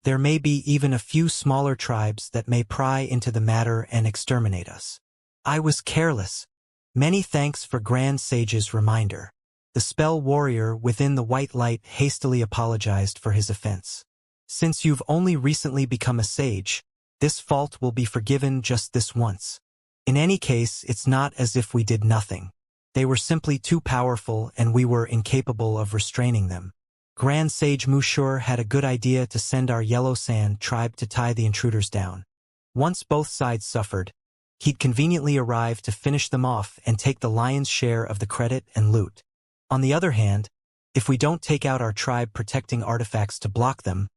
There may be even a few smaller tribes that may pry into the matter and exterminate us. I was careless. Many thanks for Grand Sage's reminder. The spell warrior within the white light hastily apologized for his offense. Since you've only recently become a sage, this fault will be forgiven just this once. In any case, it's not as if we did nothing. They were simply too powerful and we were incapable of restraining them. Grand Sage Mushur had a good idea to send our Yellow Sand tribe to tie the intruders down. Once both sides suffered, he'd conveniently arrive to finish them off and take the lion's share of the credit and loot. On the other hand, if we don't take out our tribe protecting artifacts to block them,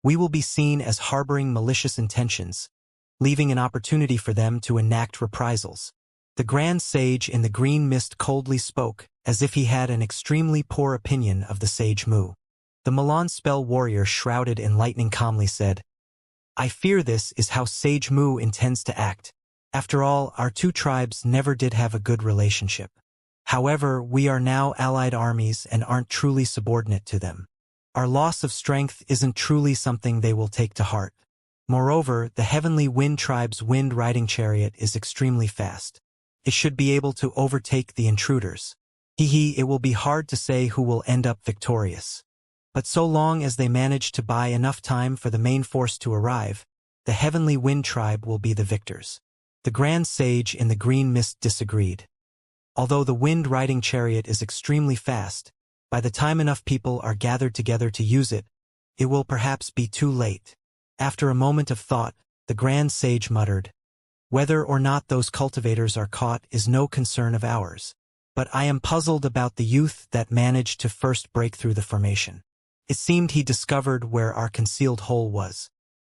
we will be seen as harboring malicious intentions, leaving an opportunity for them to enact reprisals. The Grand Sage in the green mist coldly spoke, as if he had an extremely poor opinion of the Sage Mu. The Milan spell warrior shrouded in lightning calmly said, I fear this is how Sage Mu intends to act. After all, our two tribes never did have a good relationship. However, we are now allied armies and aren't truly subordinate to them. Our loss of strength isn't truly something they will take to heart. Moreover, the Heavenly Wind tribe's wind-riding chariot is extremely fast. It should be able to overtake the intruders. It will be hard to say who will end up victorious. But so long as they manage to buy enough time for the main force to arrive, the Heavenly Wind tribe will be the victors. The Grand Sage in the green mist disagreed. Although the wind-riding chariot is extremely fast, by the time enough people are gathered together to use it, it will perhaps be too late. After a moment of thought, the Grand Sage muttered, Whether or not those cultivators are caught is no concern of ours. But I am puzzled about the youth that managed to first break through the formation. It seemed he discovered where our concealed hole was.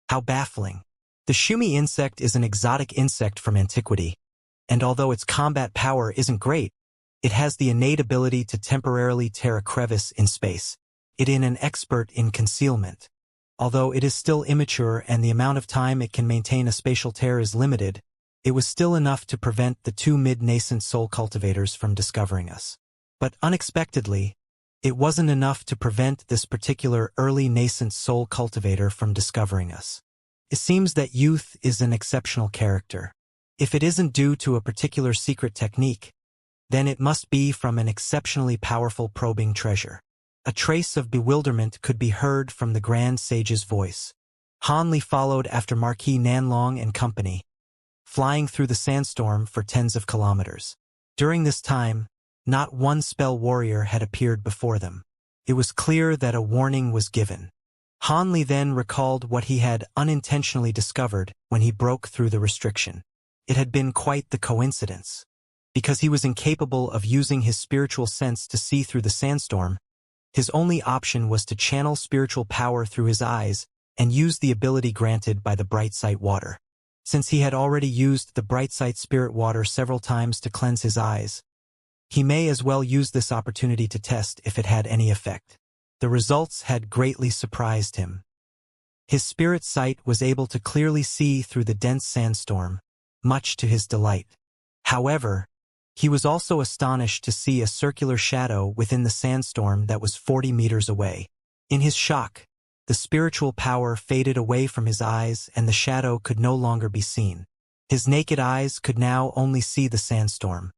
How baffling. The Shumi insect is an exotic insect from antiquity, and although its combat power isn't great, it has the innate ability to temporarily tear a crevice in space. It is an expert in concealment. Although it is still immature and the amount of time it can maintain a spatial tear is limited, it was still enough to prevent the two mid-nascent soul cultivators from discovering us. But unexpectedly, it wasn't enough to prevent this particular early nascent soul cultivator from discovering us. It seems that youth is an exceptional character. If it isn't due to a particular secret technique, then it must be from an exceptionally powerful probing treasure. A trace of bewilderment could be heard from the Grand Sage's voice. Han Li followed after Marquis Nanlong and company, flying through the sandstorm for tens of kilometers. During this time, not one spell warrior had appeared before them. It was clear that a warning was given. Han Li then recalled what he had unintentionally discovered when he broke through the restriction. It had been quite the coincidence. Because he was incapable of using his spiritual sense to see through the sandstorm, his only option was to channel spiritual power through his eyes and use the ability granted by the Bright Sight water. Since he had already used the Bright Sight spirit water several times to cleanse his eyes, he may as well use this opportunity to test if it had any effect. The results had greatly surprised him. His spirit sight was able to clearly see through the dense sandstorm, much to his delight. However, he was also astonished to see a circular shadow within the sandstorm that was 40 meters away. In his shock, the spiritual power faded away from his eyes and the shadow could no longer be seen. His naked eyes could now only see the sandstorm.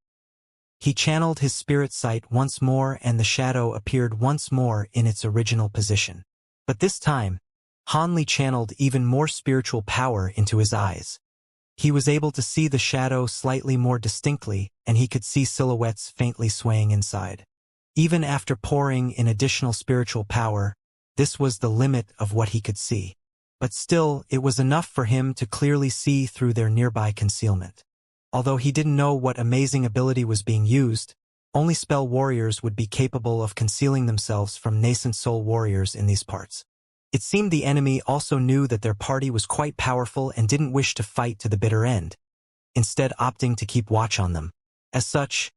He channeled his spirit sight once more and the shadow appeared once more in its original position. But this time, Han Li channeled even more spiritual power into his eyes. He was able to see the shadow slightly more distinctly, and he could see silhouettes faintly swaying inside. Even after pouring in additional spiritual power, this was the limit of what he could see. but still it was enough for him to clearly see through their nearby concealment. Although he didn't know what amazing ability was being used, only spell warriors would be capable of concealing themselves from nascent soul warriors in these parts. It seemed the enemy also knew that their party was quite powerful and didn't wish to fight to the bitter end, instead opting to keep watch on them. As such,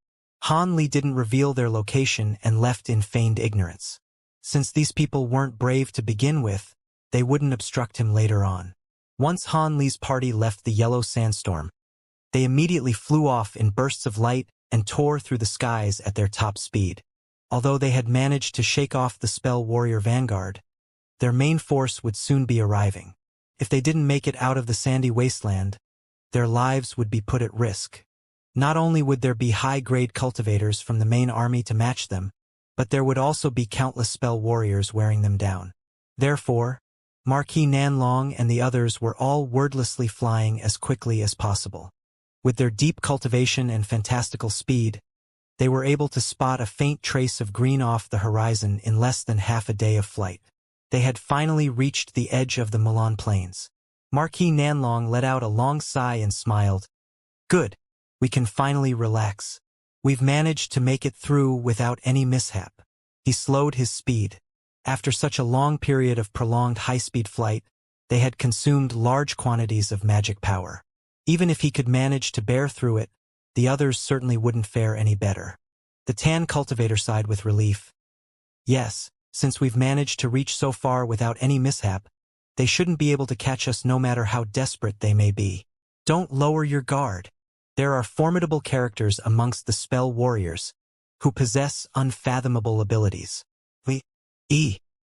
Han Li didn't reveal their location and left in feigned ignorance. Since these people weren't brave to begin with, they wouldn't obstruct him later on. Once Han Li's party left the yellow sandstorm, they immediately flew off in bursts of light and tore through the skies at their top speed. Although they had managed to shake off the spell warrior vanguard, their main force would soon be arriving. If they didn't make it out of the sandy wasteland, their lives would be put at risk. Not only would there be high-grade cultivators from the main army to match them, but there would also be countless spell warriors wearing them down. Therefore, Marquis Nanlong and the others were all wordlessly flying as quickly as possible. With their deep cultivation and fantastical speed, they were able to spot a faint trace of green off the horizon in less than half a day of flight. They had finally reached the edge of the Mulan Plains. Marquis Nanlong let out a long sigh and smiled. Good, we can finally relax. We've managed to make it through without any mishap. He slowed his speed. After such a long period of prolonged high-speed flight, they had consumed large quantities of magic power. Even if he could manage to bear through it, the others certainly wouldn't fare any better. The Tan cultivator sighed with relief. Yes, since we've managed to reach so far without any mishap, they shouldn't be able to catch us no matter how desperate they may be. Don't lower your guard. There are formidable characters amongst the spell warriors, who possess unfathomable abilities.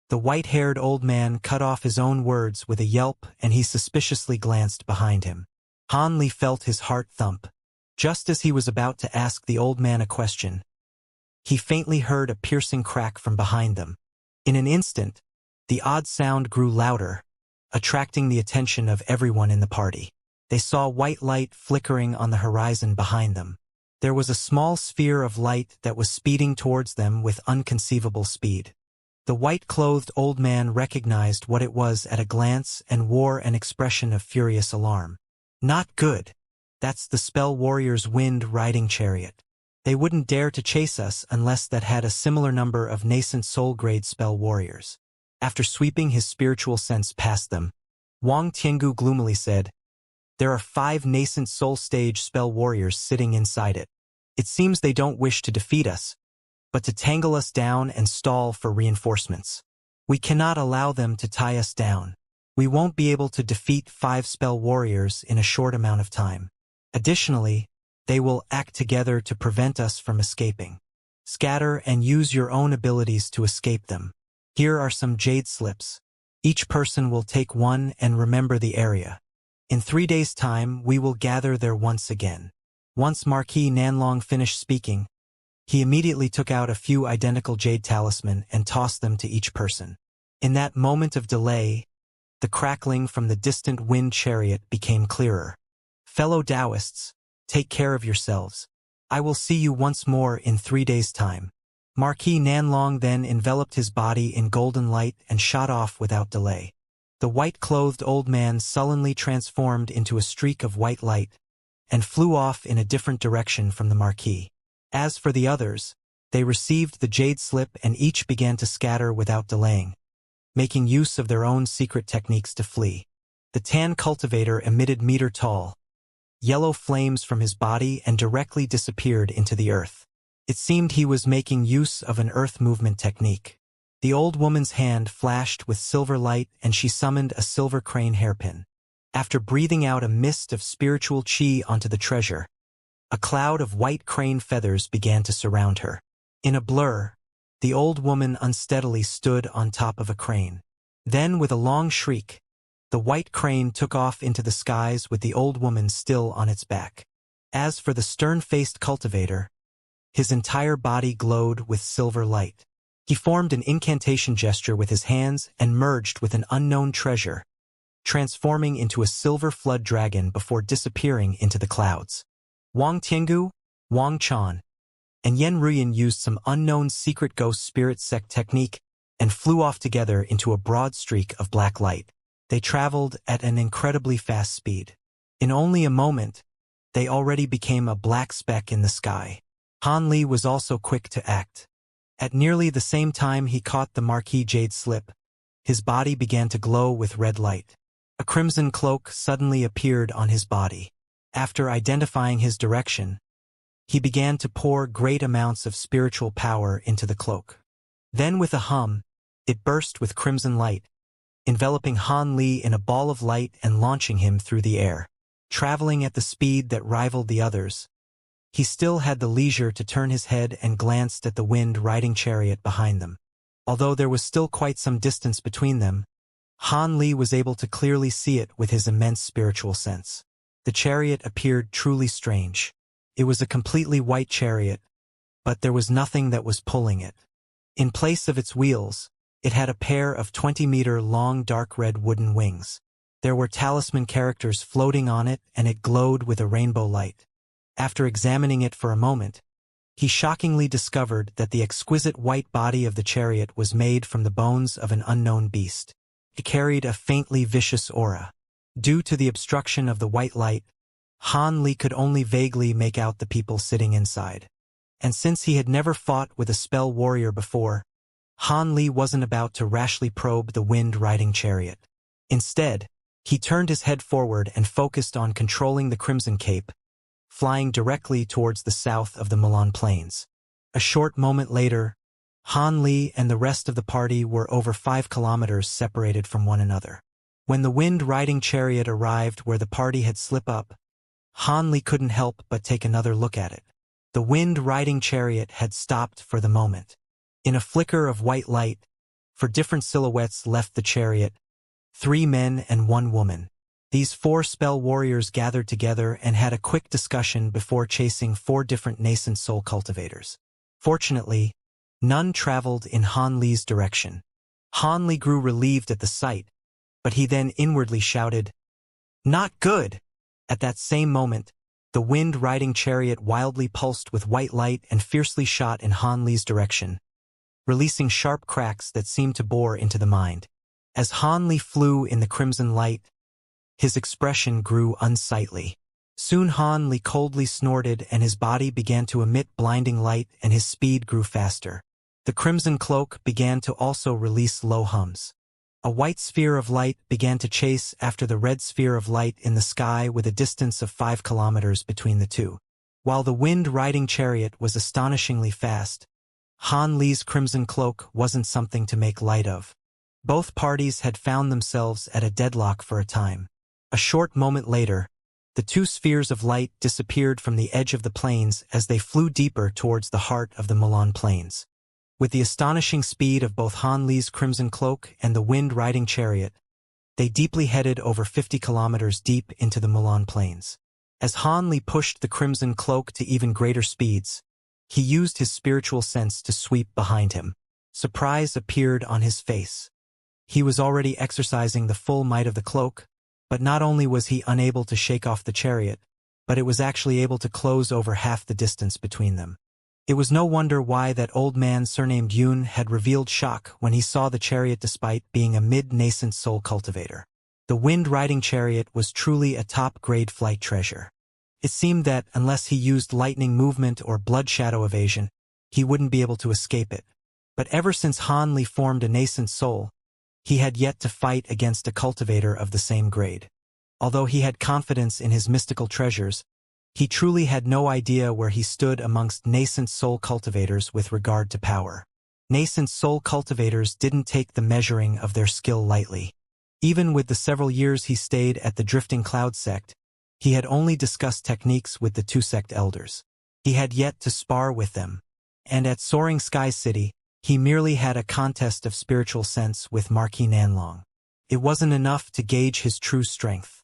The white-haired old man cut off his own words with a yelp, and he suspiciously glanced behind him. Han Li felt his heart thump. Just as he was about to ask the old man a question, he faintly heard a piercing crack from behind them. In an instant, the odd sound grew louder, attracting the attention of everyone in the party. They saw white light flickering on the horizon behind them. There was a small sphere of light that was speeding towards them with unconceivable speed. The white-clothed old man recognized what it was at a glance and wore an expression of furious alarm. Not good. That's the spell warrior's wind-riding chariot. They wouldn't dare to chase us unless that had a similar number of nascent soul-grade spell warriors. After sweeping his spiritual sense past them, Wang Tiangu gloomily said, There are 5 nascent soul-stage spell warriors sitting inside it. It seems they don't wish to defeat us, but to tangle us down and stall for reinforcements. We cannot allow them to tie us down. We won't be able to defeat 5 spell warriors in a short amount of time. Additionally, they will act together to prevent us from escaping. Scatter and use your own abilities to escape them. Here are some jade slips. Each person will take one and remember the area. In 3 days' time, we will gather there once again. Once Marquis Nanlong finished speaking, he immediately took out a few identical jade talisman and tossed them to each person. In that moment of delay, the crackling from the distant wind chariot became clearer. Fellow Taoists, take care of yourselves. I will see you once more in 3 days' time. Marquis Nanlong then enveloped his body in golden light and shot off without delay. The white-clothed old man sullenly transformed into a streak of white light and flew off in a different direction from the Marquis. As for the others, they received the jade slip and each began to scatter without delaying, making use of their own secret techniques to flee. The Tan cultivator emitted meter-tall, yellow flames from his body and directly disappeared into the earth. It seemed he was making use of an earth movement technique. The old woman's hand flashed with silver light and she summoned a silver crane hairpin. After breathing out a mist of spiritual chi onto the treasure, a cloud of white crane feathers began to surround her. In a blur, the old woman unsteadily stood on top of a crane. Then, with a long shriek, the white crane took off into the skies with the old woman still on its back. As for the stern-faced cultivator, his entire body glowed with silver light. He formed an incantation gesture with his hands and merged with an unknown treasure, transforming into a silver flood dragon before disappearing into the clouds. Wang Tiangu, Wang Chan, and Yen Ruyan used some unknown secret ghost spirit sect technique and flew off together into a broad streak of black light. They traveled at an incredibly fast speed. In only a moment, they already became a black speck in the sky. Han Li was also quick to act. At nearly the same time he caught the Marquis Jade slip, his body began to glow with red light. A crimson cloak suddenly appeared on his body. After identifying his direction, he began to pour great amounts of spiritual power into the cloak. Then with a hum, it burst with crimson light, enveloping Han Li in a ball of light and launching him through the air. Traveling at the speed that rivaled the others, he still had the leisure to turn his head and glanced at the wind-riding chariot behind them. Although there was still quite some distance between them, Han Li was able to clearly see it with his immense spiritual sense. The chariot appeared truly strange. It was a completely white chariot, but there was nothing that was pulling it. In place of its wheels, it had a pair of 20-meter-long dark red wooden wings. There were talisman characters floating on it, and it glowed with a rainbow light. After examining it for a moment, he shockingly discovered that the exquisite white body of the chariot was made from the bones of an unknown beast. It carried a faintly vicious aura. Due to the obstruction of the white light, Han Li could only vaguely make out the people sitting inside. And since he had never fought with a spell warrior before, Han Li wasn't about to rashly probe the wind-riding chariot. Instead, he turned his head forward and focused on controlling the Crimson Cape, flying directly towards the south of the Milan Plains. A short moment later, Han Li and the rest of the party were over 5 kilometers separated from one another. When the wind-riding chariot arrived where the party had slipped up, Han Li couldn't help but take another look at it. The wind-riding chariot had stopped for the moment. In a flicker of white light, for different silhouettes left the chariot, 3 men and 1 woman. These 4 spell warriors gathered together and had a quick discussion before chasing 4 different nascent soul cultivators. Fortunately, none traveled in Han Li's direction. Han Li grew relieved at the sight, but he then inwardly shouted, "Not good!" At that same moment, the wind-riding chariot wildly pulsed with white light and fiercely shot in Han Li's direction, releasing sharp cracks that seemed to bore into the mind. As Han Li flew in the crimson light, his expression grew unsightly. Soon Han Li coldly snorted and his body began to emit blinding light and his speed grew faster. The crimson cloak began to also release low hums. A white sphere of light began to chase after the red sphere of light in the sky with a distance of 5 kilometers between the two. While the wind-riding chariot was astonishingly fast, Han Li's crimson cloak wasn't something to make light of. Both parties had found themselves at a deadlock for a time. A short moment later, the 2 spheres of light disappeared from the edge of the plains as they flew deeper towards the heart of the Milan Plains. With the astonishing speed of both Han Li's crimson cloak and the wind-riding chariot, they deeply headed over 50 kilometers deep into the Milan Plains. As Han Li pushed the crimson cloak to even greater speeds, he used his spiritual sense to sweep behind him. Surprise appeared on his face. He was already exercising the full might of the cloak, but not only was he unable to shake off the chariot, but it was actually able to close over half the distance between them. It was no wonder why that old man surnamed Yun had revealed shock when he saw the chariot despite being a mid-nascent soul cultivator. The wind-riding chariot was truly a top-grade flight treasure. It seemed that, unless he used lightning movement or blood shadow evasion, he wouldn't be able to escape it. But ever since Han Li formed a nascent soul, he had yet to fight against a cultivator of the same grade. Although he had confidence in his mystical treasures, he truly had no idea where he stood amongst nascent soul cultivators with regard to power. Nascent soul cultivators didn't take the measuring of their skill lightly. Even with the several years he stayed at the Drifting Cloud sect, he had only discussed techniques with the 2 sect elders. He had yet to spar with them. And at Soaring Sky City, he merely had a contest of spiritual sense with Marquis Nanlong. It wasn't enough to gauge his true strength.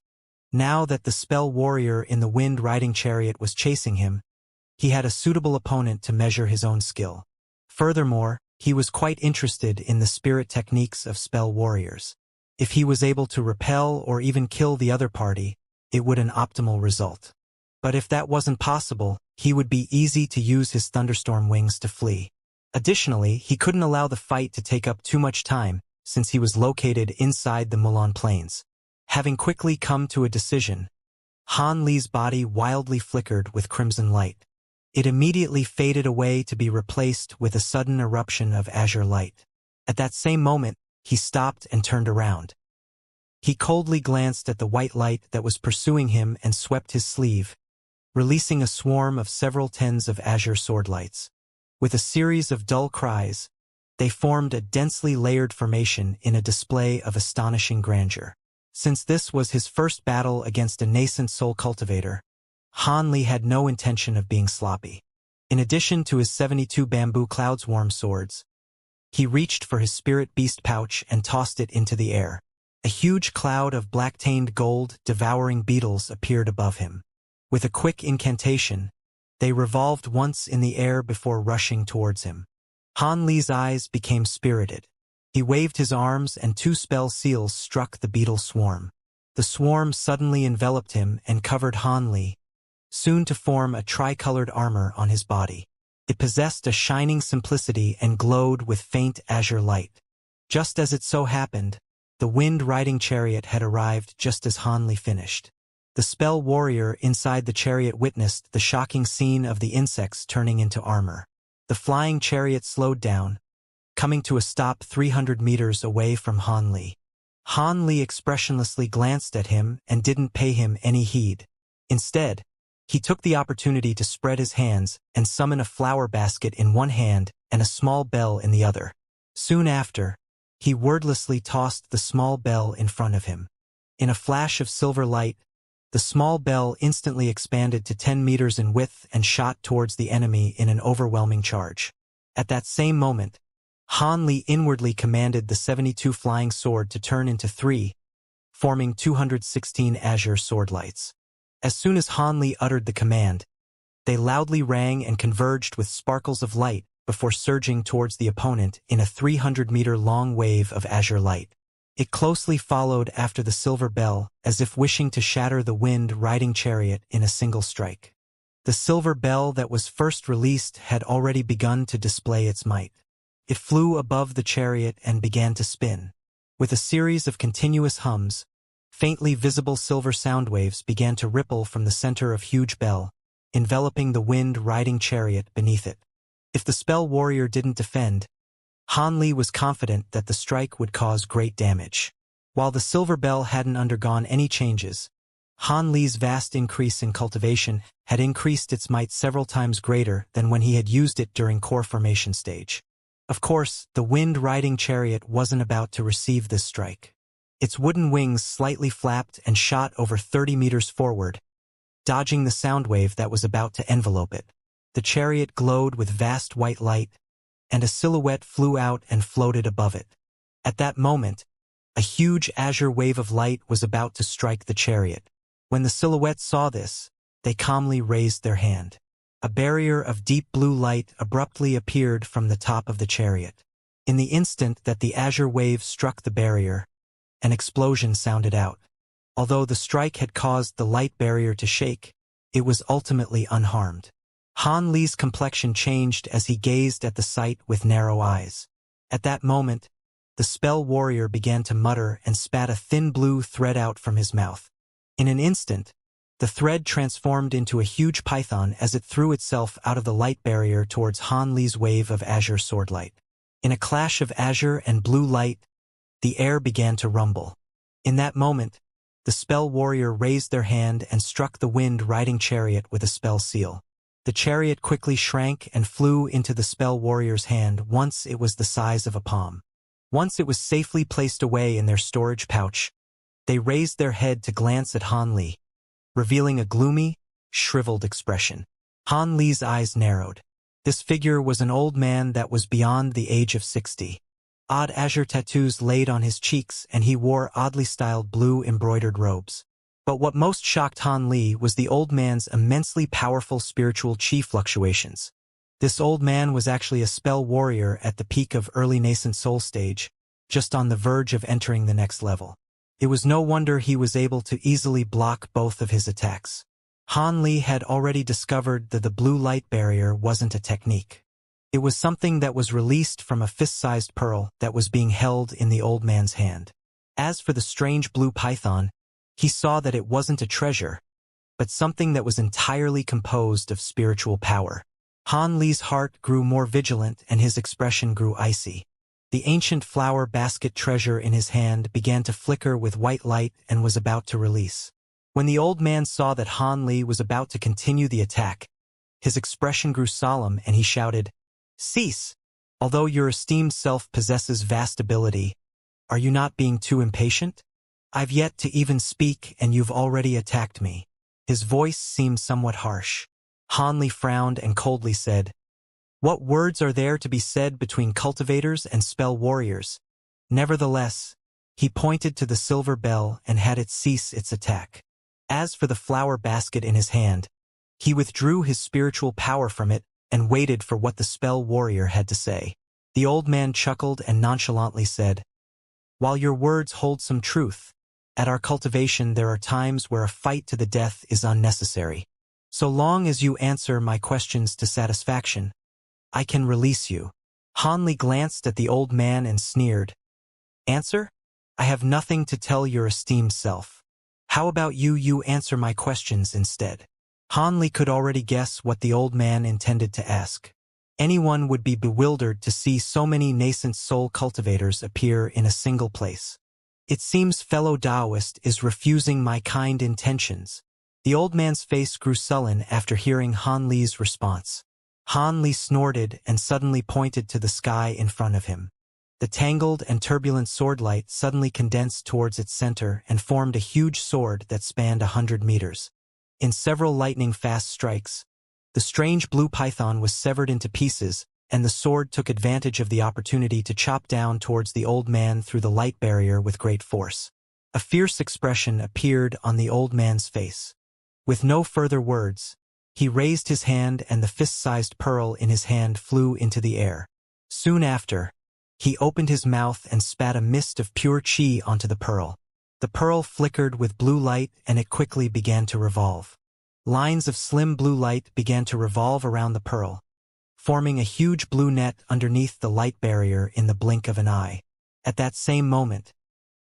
Now that the spell warrior in the wind-riding chariot was chasing him, he had a suitable opponent to measure his own skill. Furthermore, he was quite interested in the spirit techniques of spell warriors. If he was able to repel or even kill the other party, it would an optimal result. But if that wasn't possible, he would be easy to use his thunderstorm wings to flee. Additionally, he couldn't allow the fight to take up too much time, since he was located inside the Mulan Plains. Having quickly come to a decision, Han Li's body wildly flickered with crimson light. It immediately faded away to be replaced with a sudden eruption of azure light. At that same moment, he stopped and turned around. He coldly glanced at the white light that was pursuing him and swept his sleeve, releasing a swarm of several tens of azure swordlights. With a series of dull cries, they formed a densely layered formation in a display of astonishing grandeur. Since this was his first battle against a nascent soul cultivator, Han Li had no intention of being sloppy. In addition to his 72 bamboo cloudswarm swords, he reached for his spirit beast pouch and tossed it into the air. A huge cloud of black-tained gold, devouring beetles appeared above him. With a quick incantation, they revolved once in the air before rushing towards him. Han Li's eyes became spirited. He waved his arms and 2 spell seals struck the beetle swarm. The swarm suddenly enveloped him and covered Han Li, soon to form a tricolored armor on his body. It possessed a shining simplicity and glowed with faint azure light. Just as it so happened, the wind-riding chariot had arrived just as Han Li finished. The spell warrior inside the chariot witnessed the shocking scene of the insects turning into armor. The flying chariot slowed down, coming to a stop 300 meters away from Han Li. Han Li expressionlessly glanced at him and didn't pay him any heed. Instead, he took the opportunity to spread his hands and summon a flower basket in one hand and a small bell in the other. Soon after, he wordlessly tossed the small bell in front of him. In a flash of silver light, the small bell instantly expanded to 10 meters in width and shot towards the enemy in an overwhelming charge. At that same moment, Han Li inwardly commanded the 72 flying sword to turn into 3, forming 216 azure swordlights. As soon as Han Li uttered the command, they loudly rang and converged with sparkles of light before surging towards the opponent in a 300-meter-long wave of azure light. It closely followed after the silver bell, as if wishing to shatter the wind-riding chariot in a single strike. The silver bell that was first released had already begun to display its might. It flew above the chariot and began to spin. With a series of continuous hums, faintly visible silver sound waves began to ripple from the center of huge bell, enveloping the wind-riding chariot beneath it. If the spell warrior didn't defend, Han Li was confident that the strike would cause great damage. While the silver bell hadn't undergone any changes, Han Li's vast increase in cultivation had increased its might several times greater than when he had used it during core formation stage. Of course, the wind-riding chariot wasn't about to receive this strike. Its wooden wings slightly flapped and shot over 30 meters forward, dodging the sound wave that was about to envelope it. The chariot glowed with vast white light, and a silhouette flew out and floated above it. At that moment, a huge azure wave of light was about to strike the chariot. When the silhouette saw this, they calmly raised their hand. A barrier of deep blue light abruptly appeared from the top of the chariot. In the instant that the azure wave struck the barrier, an explosion sounded out. Although the strike had caused the light barrier to shake, it was ultimately unharmed. Han Li's complexion changed as he gazed at the sight with narrow eyes. At that moment, the spell warrior began to mutter and spat a thin blue thread out from his mouth. In an instant, the thread transformed into a huge python as it threw itself out of the light barrier towards Han Li's wave of azure swordlight. In a clash of azure and blue light, the air began to rumble. In that moment, the spell warrior raised their hand and struck the wind-riding chariot with a spell seal. The chariot quickly shrank and flew into the spell warrior's hand once it was the size of a palm. Once it was safely placed away in their storage pouch, they raised their head to glance at Han Li, revealing a gloomy, shriveled expression. Han Li's eyes narrowed. This figure was an old man that was beyond the age of 60. Odd azure tattoos laid on his cheeks and he wore oddly styled blue embroidered robes. But what most shocked Han Li was the old man's immensely powerful spiritual chi fluctuations. This old man was actually a spell warrior at the peak of early nascent soul stage, just on the verge of entering the next level. It was no wonder he was able to easily block both of his attacks. Han Li had already discovered that the blue light barrier wasn't a technique. It was something that was released from a fist-sized pearl that was being held in the old man's hand. As for the strange blue python, he saw that it wasn't a treasure, but something that was entirely composed of spiritual power. Han Li's heart grew more vigilant and his expression grew icy. The ancient flower basket treasure in his hand began to flicker with white light and was about to release. When the old man saw that Han Li was about to continue the attack, his expression grew solemn and he shouted, "Cease! Although your esteemed self possesses vast ability, are you not being too impatient? I've yet to even speak and you've already attacked me." His voice seemed somewhat harsh. Han Li frowned and coldly said, "What words are there to be said between cultivators and spell warriors?" Nevertheless, he pointed to the silver bell and had it cease its attack. As for the flower basket in his hand, he withdrew his spiritual power from it and waited for what the spell warrior had to say. The old man chuckled and nonchalantly said, "While your words hold some truth, at our cultivation there are times where a fight to the death is unnecessary. So long as you answer my questions to satisfaction, I can release you." Han Li glanced at the old man and sneered, "Answer? I have nothing to tell your esteemed self. How about you answer my questions instead?" Han Li could already guess what the old man intended to ask. Anyone would be bewildered to see so many nascent soul cultivators appear in a single place. "It seems fellow Taoist is refusing my kind intentions." The old man's face grew sullen after hearing Han Li's response. Han Li snorted and suddenly pointed to the sky in front of him. The tangled and turbulent sword light suddenly condensed towards its center and formed a huge sword that spanned 100 meters. In several lightning-fast strikes, the strange blue python was severed into pieces, and the sword took advantage of the opportunity to chop down towards the old man through the light barrier with great force. A fierce expression appeared on the old man's face. With no further words, he raised his hand and the fist-sized pearl in his hand flew into the air. Soon after, he opened his mouth and spat a mist of pure qi onto the pearl. The pearl flickered with blue light and it quickly began to revolve. Lines of slim blue light began to revolve around the pearl, forming a huge blue net underneath the light barrier in the blink of an eye. At that same moment,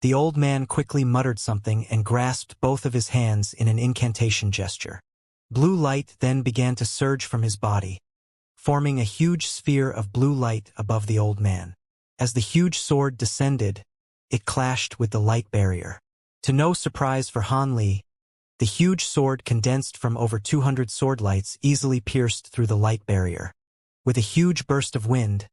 the old man quickly muttered something and grasped both of his hands in an incantation gesture. Blue light then began to surge from his body, forming a huge sphere of blue light above the old man. As the huge sword descended, it clashed with the light barrier. To no surprise for Han Li, the huge sword condensed from over 200 sword lights easily pierced through the light barrier. With a huge burst of wind,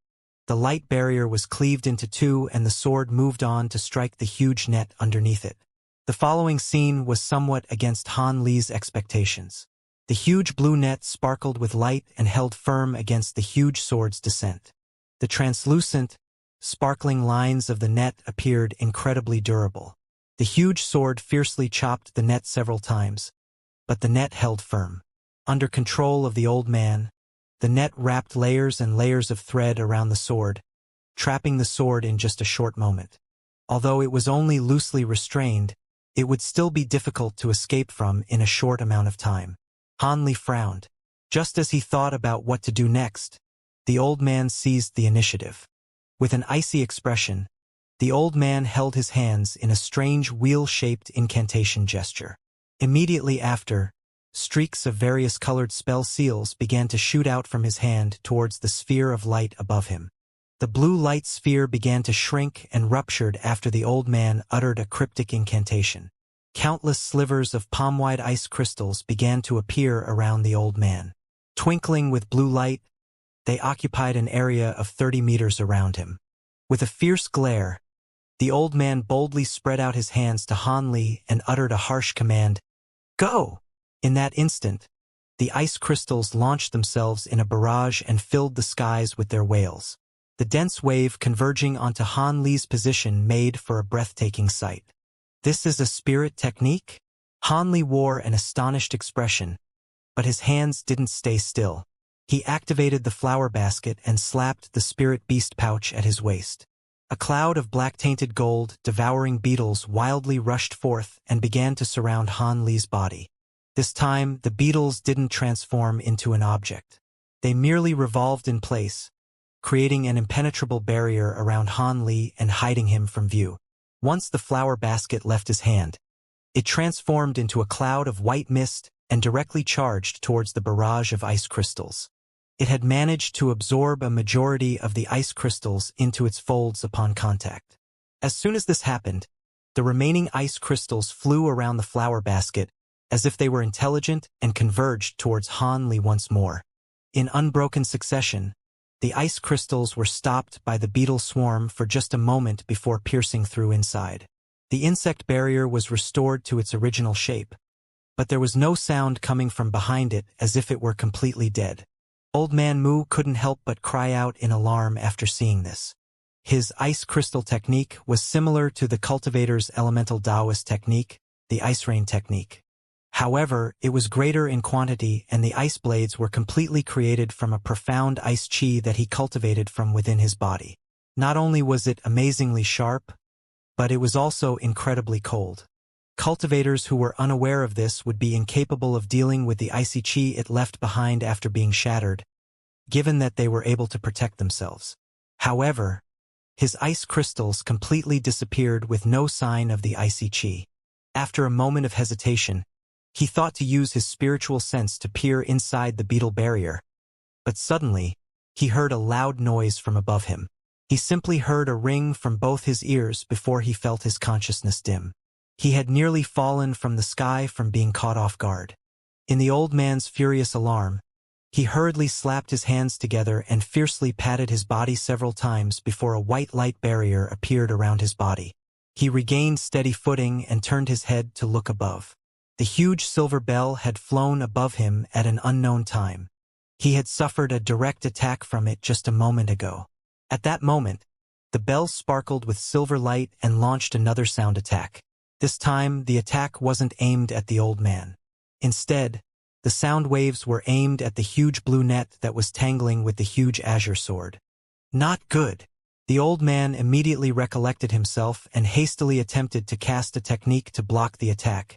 the light barrier was cleaved into two and the sword moved on to strike the huge net underneath it. The following scene was somewhat against Han Li's expectations. The huge blue net sparkled with light and held firm against the huge sword's descent. The translucent, sparkling lines of the net appeared incredibly durable. The huge sword fiercely chopped the net several times, but the net held firm. Under control of the old man, the net wrapped layers and layers of thread around the sword, trapping the sword in just a short moment. Although it was only loosely restrained, it would still be difficult to escape from in a short amount of time. Han Li frowned. Just as he thought about what to do next, the old man seized the initiative. With an icy expression, the old man held his hands in a strange wheel-shaped incantation gesture. Immediately after, streaks of various colored spell seals began to shoot out from his hand towards the sphere of light above him. The blue light sphere began to shrink and ruptured after the old man uttered a cryptic incantation. Countless slivers of palm-wide ice crystals began to appear around the old man. Twinkling with blue light, they occupied an area of 30 meters around him. With a fierce glare, the old man boldly spread out his hands to Han Li and uttered a harsh command, "Go!" In that instant, the ice crystals launched themselves in a barrage and filled the skies with their wails. The dense wave converging onto Han Li's position made for a breathtaking sight. "This is a spirit technique?" Han Li wore an astonished expression, but his hands didn't stay still. He activated the flower basket and slapped the spirit beast pouch at his waist. A cloud of black-tainted gold, devouring beetles wildly rushed forth and began to surround Han Li's body. This time, the beetles didn't transform into an object. They merely revolved in place, creating an impenetrable barrier around Han Li and hiding him from view. Once the flower basket left his hand, it transformed into a cloud of white mist and directly charged towards the barrage of ice crystals. It had managed to absorb a majority of the ice crystals into its folds upon contact. As soon as this happened, the remaining ice crystals flew around the flower basket as if they were intelligent and converged towards Han Li once more. In unbroken succession, the ice crystals were stopped by the beetle swarm for just a moment before piercing through inside. The insect barrier was restored to its original shape, but there was no sound coming from behind it as if it were completely dead. Old Man Mu couldn't help but cry out in alarm after seeing this. His ice crystal technique was similar to the cultivator's elemental Taoist technique, the ice rain technique. However, it was greater in quantity and the ice blades were completely created from a profound ice chi that he cultivated from within his body. Not only was it amazingly sharp, but it was also incredibly cold. Cultivators who were unaware of this would be incapable of dealing with the icy chi it left behind after being shattered, given that they were able to protect themselves. However, his ice crystals completely disappeared with no sign of the icy chi. After a moment of hesitation, he thought to use his spiritual sense to peer inside the beetle barrier, but suddenly, he heard a loud noise from above him. He simply heard a ring from both his ears before he felt his consciousness dim. He had nearly fallen from the sky from being caught off guard. In the old man's furious alarm, he hurriedly slapped his hands together and fiercely patted his body several times before a white light barrier appeared around his body. He regained steady footing and turned his head to look above. The huge silver bell had flown above him at an unknown time. He had suffered a direct attack from it just a moment ago. At that moment, the bell sparkled with silver light and launched another sound attack. This time, the attack wasn't aimed at the old man. Instead, the sound waves were aimed at the huge blue net that was tangling with the huge azure sword. Not good. The old man immediately recollected himself and hastily attempted to cast a technique to block the attack.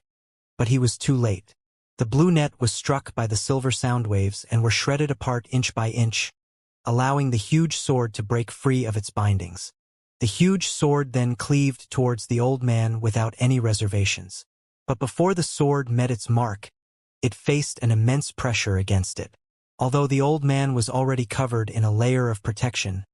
But he was too late. The blue net was struck by the silver sound waves and were shredded apart inch by inch, allowing the huge sword to break free of its bindings. The huge sword then cleaved towards the old man without any reservations. But before the sword met its mark, it faced an immense pressure against it. Although the old man was already covered in a layer of protection,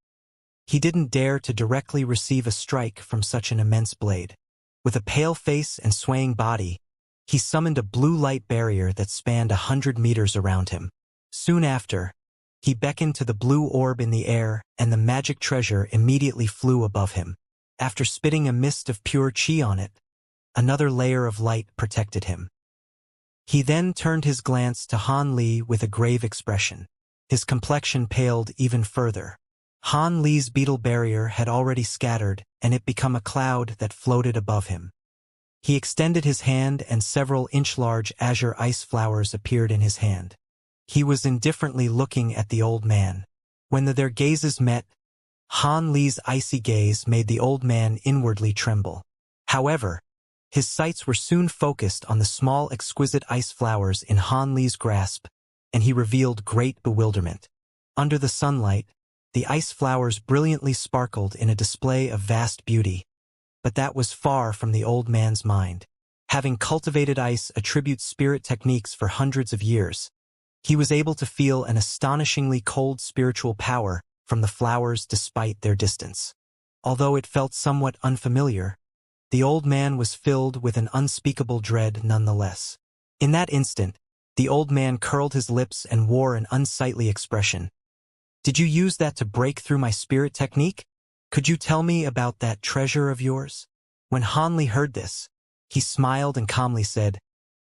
he didn't dare to directly receive a strike from such an immense blade. With a pale face and swaying body, he summoned a blue light barrier that spanned 100 meters around him. Soon after, he beckoned to the blue orb in the air, and the magic treasure immediately flew above him. After spitting a mist of pure chi on it, another layer of light protected him. He then turned his glance to Han Li with a grave expression. His complexion paled even further. Han Li's beetle barrier had already scattered, and it became a cloud that floated above him. He extended his hand and several inch-large azure ice flowers appeared in his hand. He was indifferently looking at the old man. When their gazes met, Han Li's icy gaze made the old man inwardly tremble. However, his sights were soon focused on the small exquisite ice flowers in Han Li's grasp, and he revealed great bewilderment. Under the sunlight, the ice flowers brilliantly sparkled in a display of vast beauty. But that was far from the old man's mind. Having cultivated ice attribute spirit techniques for hundreds of years, he was able to feel an astonishingly cold spiritual power from the flowers despite their distance. Although it felt somewhat unfamiliar, the old man was filled with an unspeakable dread nonetheless. In that instant, the old man curled his lips and wore an unsightly expression. "Did you use that to break through my spirit technique? Could you tell me about that treasure of yours?" When Han Li heard this, he smiled and calmly said,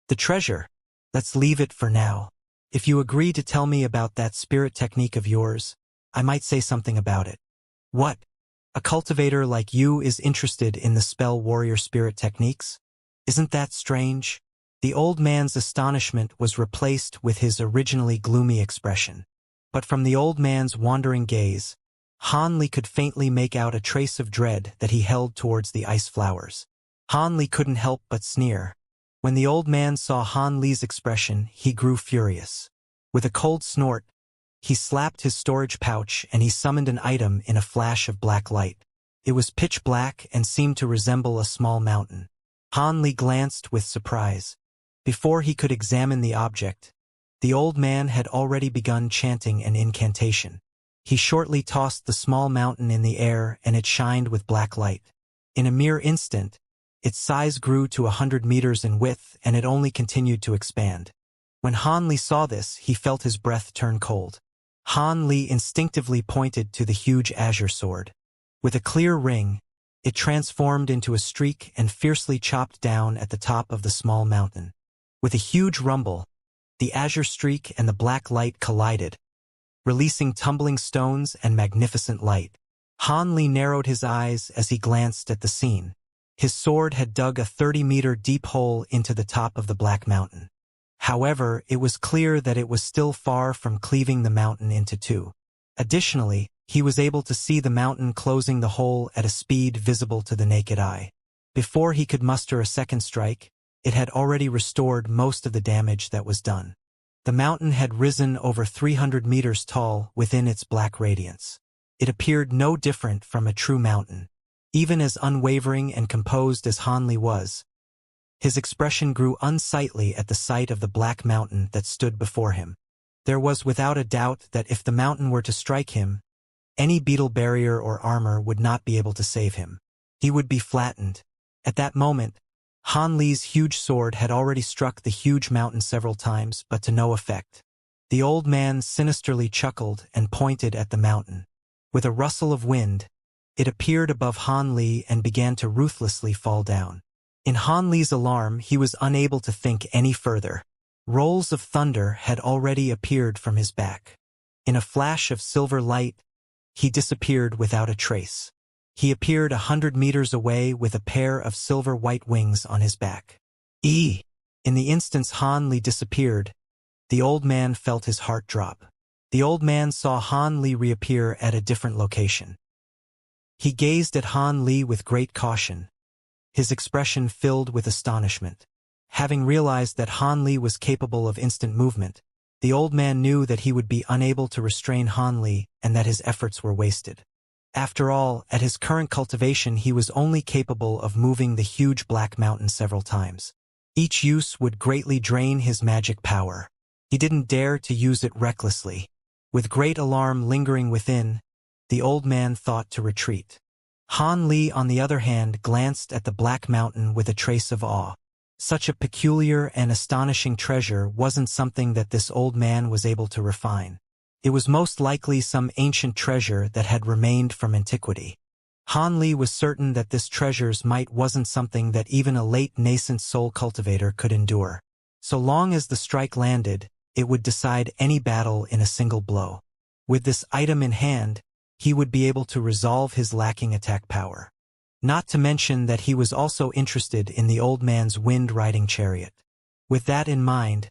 "The treasure, let's leave it for now. If you agree to tell me about that spirit technique of yours, I might say something about it." "What? A cultivator like you is interested in the spell warrior spirit techniques? Isn't that strange?" The old man's astonishment was replaced with his originally gloomy expression. But from the old man's wandering gaze, Han Li could faintly make out a trace of dread that he held towards the ice flowers. Han Li couldn't help but sneer. When the old man saw Han Li's expression, he grew furious. With a cold snort, He slapped his storage pouch and he summoned an item in a flash of black light. It was pitch black and seemed to resemble a small mountain. Han Li glanced with surprise. Before he could examine the object, the old man had already begun chanting an incantation. He shortly tossed the small mountain in the air and it shined with black light. In a mere instant, its size grew to 100 meters in width and it only continued to expand. When Han Li saw this, he felt his breath turn cold. Han Li instinctively pointed to the huge azure sword. With a clear ring, it transformed into a streak and fiercely chopped down at the top of the small mountain. With a huge rumble, the azure streak and the black light collided, releasing tumbling stones and magnificent light. Han Li narrowed his eyes as he glanced at the scene. His sword had dug a 30-meter deep hole into the top of the black mountain. However, it was clear that it was still far from cleaving the mountain into two. Additionally, he was able to see the mountain closing the hole at a speed visible to the naked eye. Before he could muster a second strike, it had already restored most of the damage that was done. The mountain had risen over 300 meters tall within its black radiance. It appeared no different from a true mountain. Even as unwavering and composed as Han Li was, his expression grew unsightly at the sight of the black mountain that stood before him. There was without a doubt that if the mountain were to strike him, any beetle barrier or armor would not be able to save him. He would be flattened. At that moment, Han Li's huge sword had already struck the huge mountain several times, but to no effect. The old man sinisterly chuckled and pointed at the mountain. With a rustle of wind, it appeared above Han Li and began to ruthlessly fall down. In Han Li's alarm, he was unable to think any further. Rolls of thunder had already appeared from his back. In a flash of silver light, he disappeared without a trace. He appeared 100 meters away with a pair of silver-white wings on his back. In the instance Han Li disappeared, the old man felt his heart drop. The old man saw Han Li reappear at a different location. He gazed at Han Li with great caution, his expression filled with astonishment. Having realized that Han Li was capable of instant movement, the old man knew that he would be unable to restrain Han Li and that his efforts were wasted. After all, at his current cultivation he was only capable of moving the huge black mountain several times. Each use would greatly drain his magic power. He didn't dare to use it recklessly. With great alarm lingering within, the old man thought to retreat. Han Li, on the other hand, glanced at the black mountain with a trace of awe. Such a peculiar and astonishing treasure wasn't something that this old man was able to refine. It was most likely some ancient treasure that had remained from antiquity. Han Li was certain that this treasure's might wasn't something that even a late nascent soul cultivator could endure. So long as the strike landed, it would decide any battle in a single blow. With this item in hand, he would be able to resolve his lacking attack power. Not to mention that he was also interested in the old man's wind-riding chariot. With that in mind,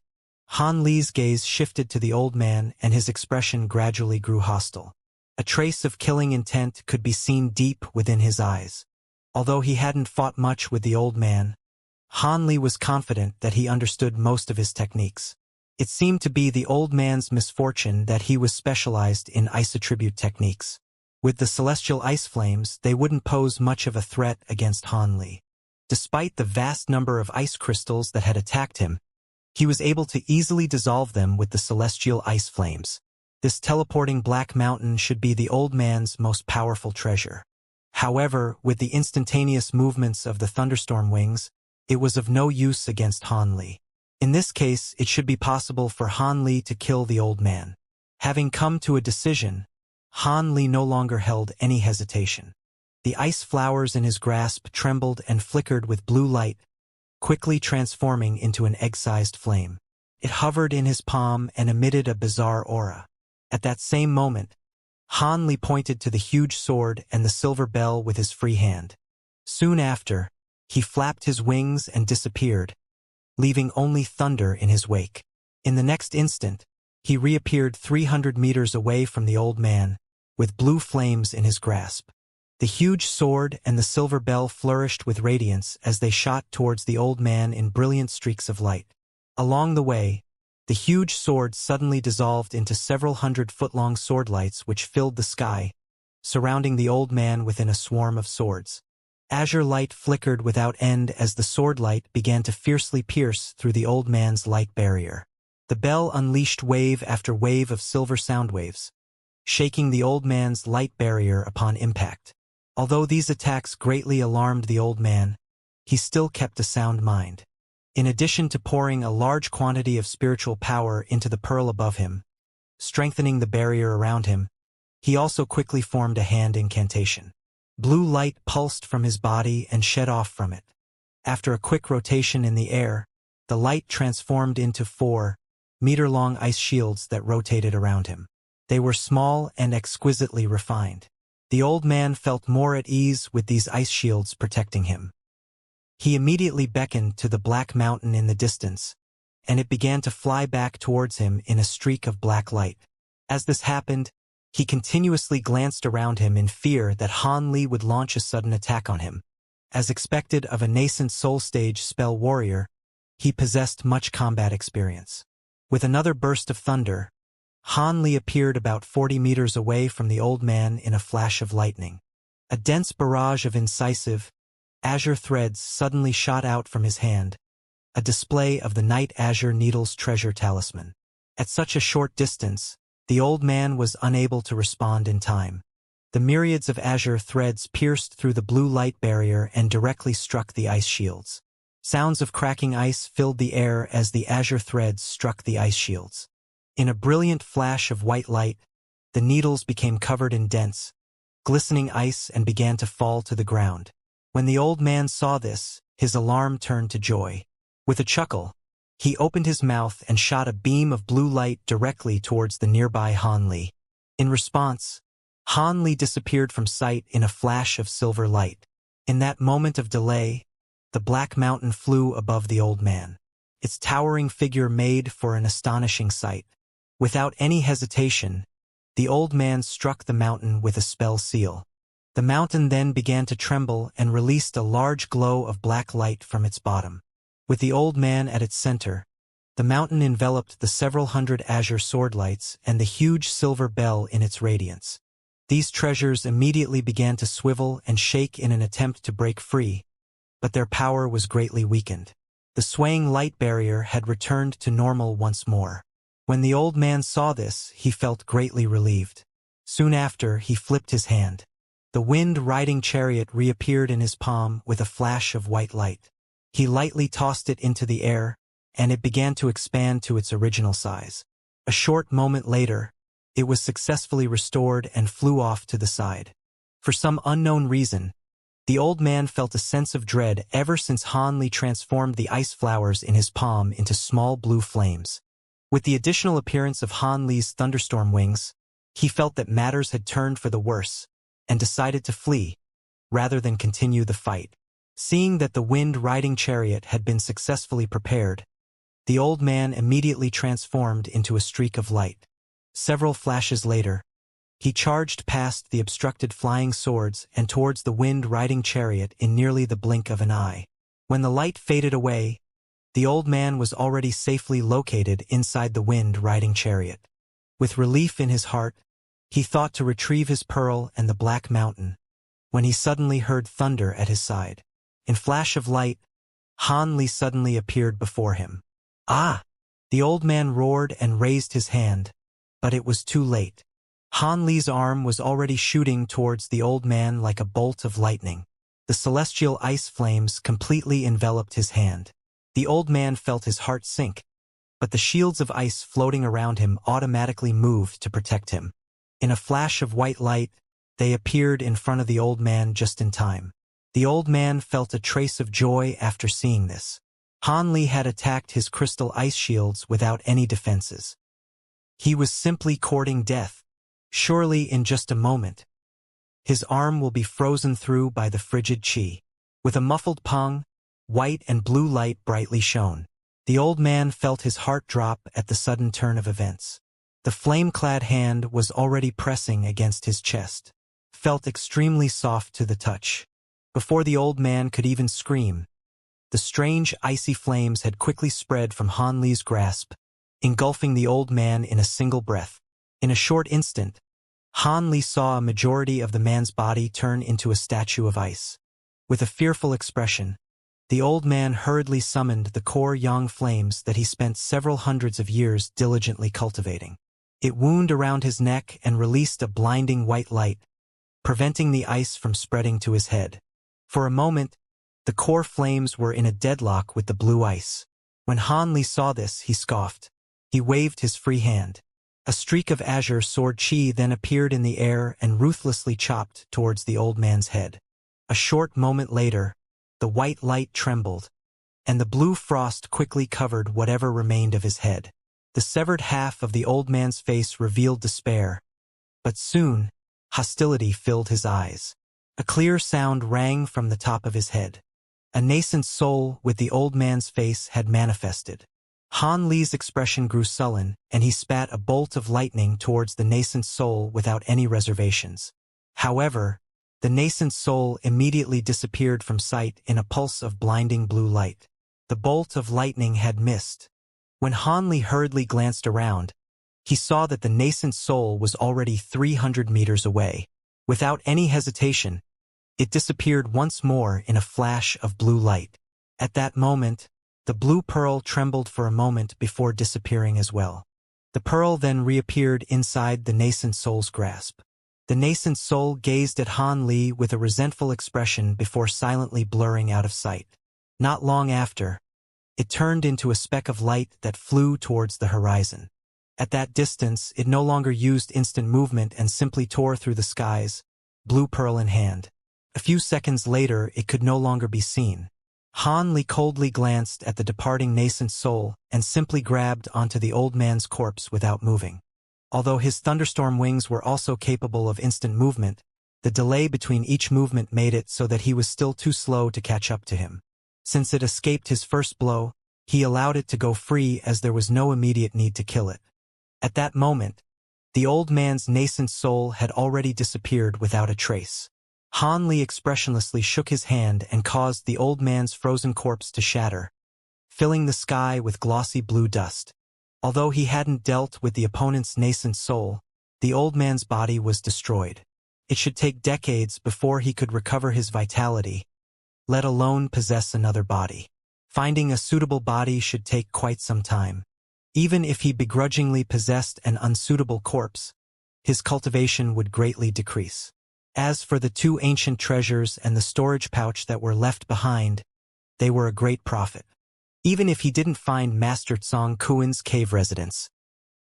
Han Li's gaze shifted to the old man and his expression gradually grew hostile. A trace of killing intent could be seen deep within his eyes. Although he hadn't fought much with the old man, Han Li was confident that he understood most of his techniques. It seemed to be the old man's misfortune that he was specialized in ice attribute techniques. With the celestial ice flames, they wouldn't pose much of a threat against Han Li. Despite the vast number of ice crystals that had attacked him, he was able to easily dissolve them with the celestial ice flames. This teleporting black mountain should be the old man's most powerful treasure. However, with the instantaneous movements of the thunderstorm wings, it was of no use against Han Li. In this case, it should be possible for Han Li to kill the old man. Having come to a decision, Han Li no longer held any hesitation. The ice flowers in his grasp trembled and flickered with blue light, quickly transforming into an egg-sized flame. It hovered in his palm and emitted a bizarre aura. At that same moment, Han Li pointed to the huge sword and the silver bell with his free hand. Soon after, he flapped his wings and disappeared, leaving only thunder in his wake. In the next instant, he reappeared 300 meters away from the old man, with blue flames in his grasp. The huge sword and the silver bell flourished with radiance as they shot towards the old man in brilliant streaks of light. Along the way, The huge sword suddenly dissolved into several 100-foot-long swordlights which filled the sky, surrounding the old man within a swarm of swords. Azure light flickered without end as the sword light began to fiercely pierce through the old man's light barrier. The bell unleashed wave after wave of silver sound waves, shaking the old man's light barrier upon impact. Although these attacks greatly alarmed the old man, he still kept a sound mind. In addition to pouring a large quantity of spiritual power into the pearl above him, strengthening the barrier around him, he also quickly formed a hand incantation. Blue light pulsed from his body and shed off from it. After a quick rotation in the air, the light transformed into 4-meter-long ice shields that rotated around him. They were small and exquisitely refined. The old man felt more at ease with these ice shields protecting him. He immediately beckoned to the black mountain in the distance, and it began to fly back towards him in a streak of black light. As this happened, he continuously glanced around him in fear that Han Li would launch a sudden attack on him. As expected of a nascent soul stage spell warrior, he possessed much combat experience. With another burst of thunder, Han Li appeared about 40 meters away from the old man in a flash of lightning. A dense barrage of incisive, azure threads suddenly shot out from his hand, a display of the Night Azure Needle's treasure talisman. At such a short distance, the old man was unable to respond in time. The myriads of azure threads pierced through the blue light barrier and directly struck the ice shields. Sounds of cracking ice filled the air as the azure threads struck the ice shields. In a brilliant flash of white light, the needles became covered in dense, glistening ice and began to fall to the ground. When the old man saw this, his alarm turned to joy. With a chuckle, he opened his mouth and shot a beam of blue light directly towards the nearby Han Li. In response, Han Li disappeared from sight in a flash of silver light. In that moment of delay, the black mountain flew above the old man. Its towering figure made for an astonishing sight. Without any hesitation, the old man struck the mountain with a spell seal. The mountain then began to tremble and released a large glow of black light from its bottom. With the old man at its center, the mountain enveloped the several hundred azure swordlights and the huge silver bell in its radiance. These treasures immediately began to swivel and shake in an attempt to break free, but their power was greatly weakened. The swaying light barrier had returned to normal once more. When the old man saw this, he felt greatly relieved. Soon after, he flipped his hand. The wind-riding chariot reappeared in his palm with a flash of white light. He lightly tossed it into the air, and it began to expand to its original size. A short moment later, it was successfully restored and flew off to the side. For some unknown reason, the old man felt a sense of dread ever since Han Li transformed the ice flowers in his palm into small blue flames. With the additional appearance of Han Li's thunderstorm wings, he felt that matters had turned for the worse, and decided to flee, rather than continue the fight. Seeing that the wind-riding chariot had been successfully prepared, the old man immediately transformed into a streak of light. Several flashes later, he charged past the obstructed flying swords and towards the wind-riding chariot in nearly the blink of an eye. When the light faded away, the old man was already safely located inside the wind-riding chariot. With relief in his heart, he thought to retrieve his pearl and the black mountain, when he suddenly heard thunder at his side. In flash of light, Han Li suddenly appeared before him. "Ah!" The old man roared and raised his hand, but it was too late. Han Li's arm was already shooting towards the old man like a bolt of lightning. The celestial ice flames completely enveloped his hand. The old man felt his heart sink, but the shields of ice floating around him automatically moved to protect him. In a flash of white light, they appeared in front of the old man just in time. The old man felt a trace of joy after seeing this. Han Li had attacked his crystal ice shields without any defenses. He was simply courting death. Surely in just a moment, his arm will be frozen through by the frigid qi. With a muffled pong, white and blue light brightly shone. The old man felt his heart drop at the sudden turn of events. The flame-clad hand was already pressing against his chest. Felt extremely soft to the touch. Before the old man could even scream, the strange icy flames had quickly spread from Han Li's grasp engulfing the old man in a single breath. In a short instant, Han Li saw a majority of the man's body turn into a statue of ice. With a fearful expression, the old man hurriedly summoned the core yang flames that he spent several hundreds of years diligently cultivating. It wound around his neck and released a blinding white light, preventing the ice from spreading to his head. For a moment, the core flames were in a deadlock with the blue ice. When Han Li saw this, he scoffed. He waved his free hand. A streak of azure sword chi then appeared in the air and ruthlessly chopped towards the old man's head. A short moment later, the white light trembled, and the blue frost quickly covered whatever remained of his head. The severed half of the old man's face revealed despair, but soon, hostility filled his eyes. A clear sound rang from the top of his head. A nascent soul with the old man's face had manifested. Han Li's expression grew sullen, and he spat a bolt of lightning towards the nascent soul without any reservations. However, the nascent soul immediately disappeared from sight in a pulse of blinding blue light. The bolt of lightning had missed. When Han Li hurriedly glanced around, he saw that the nascent soul was already 300 meters away. Without any hesitation, it disappeared once more in a flash of blue light. At that moment, the blue pearl trembled for a moment before disappearing as well. The pearl then reappeared inside the nascent soul's grasp. The nascent soul gazed at Han Li with a resentful expression before silently blurring out of sight. Not long after, it turned into a speck of light that flew towards the horizon. At that distance, it no longer used instant movement and simply tore through the skies, blue pearl in hand. A few seconds later, it could no longer be seen. Han Li coldly glanced at the departing nascent soul and simply grabbed onto the old man's corpse without moving. Although his thunderstorm wings were also capable of instant movement, the delay between each movement made it so that he was still too slow to catch up to him. Since it escaped his first blow, he allowed it to go free as there was no immediate need to kill it. At that moment, the old man's nascent soul had already disappeared without a trace. Han Li expressionlessly shook his hand and caused the old man's frozen corpse to shatter, filling the sky with glossy blue dust. Although he hadn't dealt with the opponent's nascent soul, the old man's body was destroyed. It should take decades before he could recover his vitality, let alone possess another body. Finding a suitable body should take quite some time. Even if he begrudgingly possessed an unsuitable corpse, his cultivation would greatly decrease. As for the two ancient treasures and the storage pouch that were left behind, they were a great profit. Even if he didn't find Master Tsong Kuen's cave residence,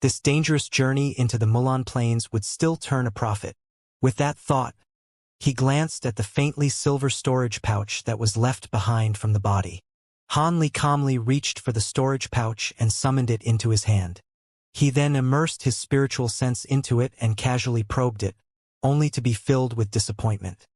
this dangerous journey into the Mulan Plains would still turn a profit. With that thought, he glanced at the faintly silver storage pouch that was left behind from the body. Han Li calmly reached for the storage pouch and summoned it into his hand. He then immersed his spiritual sense into it and casually probed it, only to be filled with disappointment.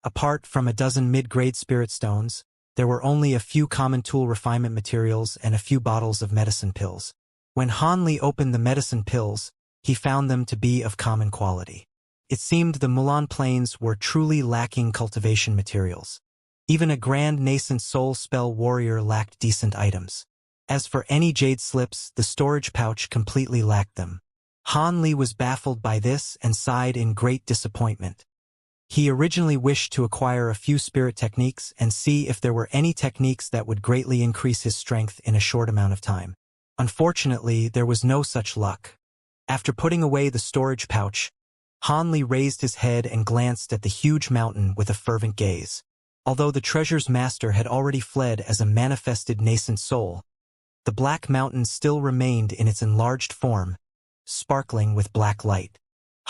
Apart from a dozen mid-grade spirit stones, there were only a few common tool refinement materials and a few bottles of medicine pills. When Han Li opened the medicine pills, he found them to be of common quality. It seemed the Mulan Plains were truly lacking cultivation materials. Even a grand nascent soul spell warrior lacked decent items. As for any jade slips, the storage pouch completely lacked them. Han Li was baffled by this and sighed in great disappointment. He originally wished to acquire a few spirit techniques and see if there were any techniques that would greatly increase his strength in a short amount of time. Unfortunately, there was no such luck. After putting away the storage pouch, Han Li raised his head and glanced at the huge mountain with a fervent gaze. Although the treasure's master had already fled as a manifested nascent soul, the black mountain still remained in its enlarged form, sparkling with black light.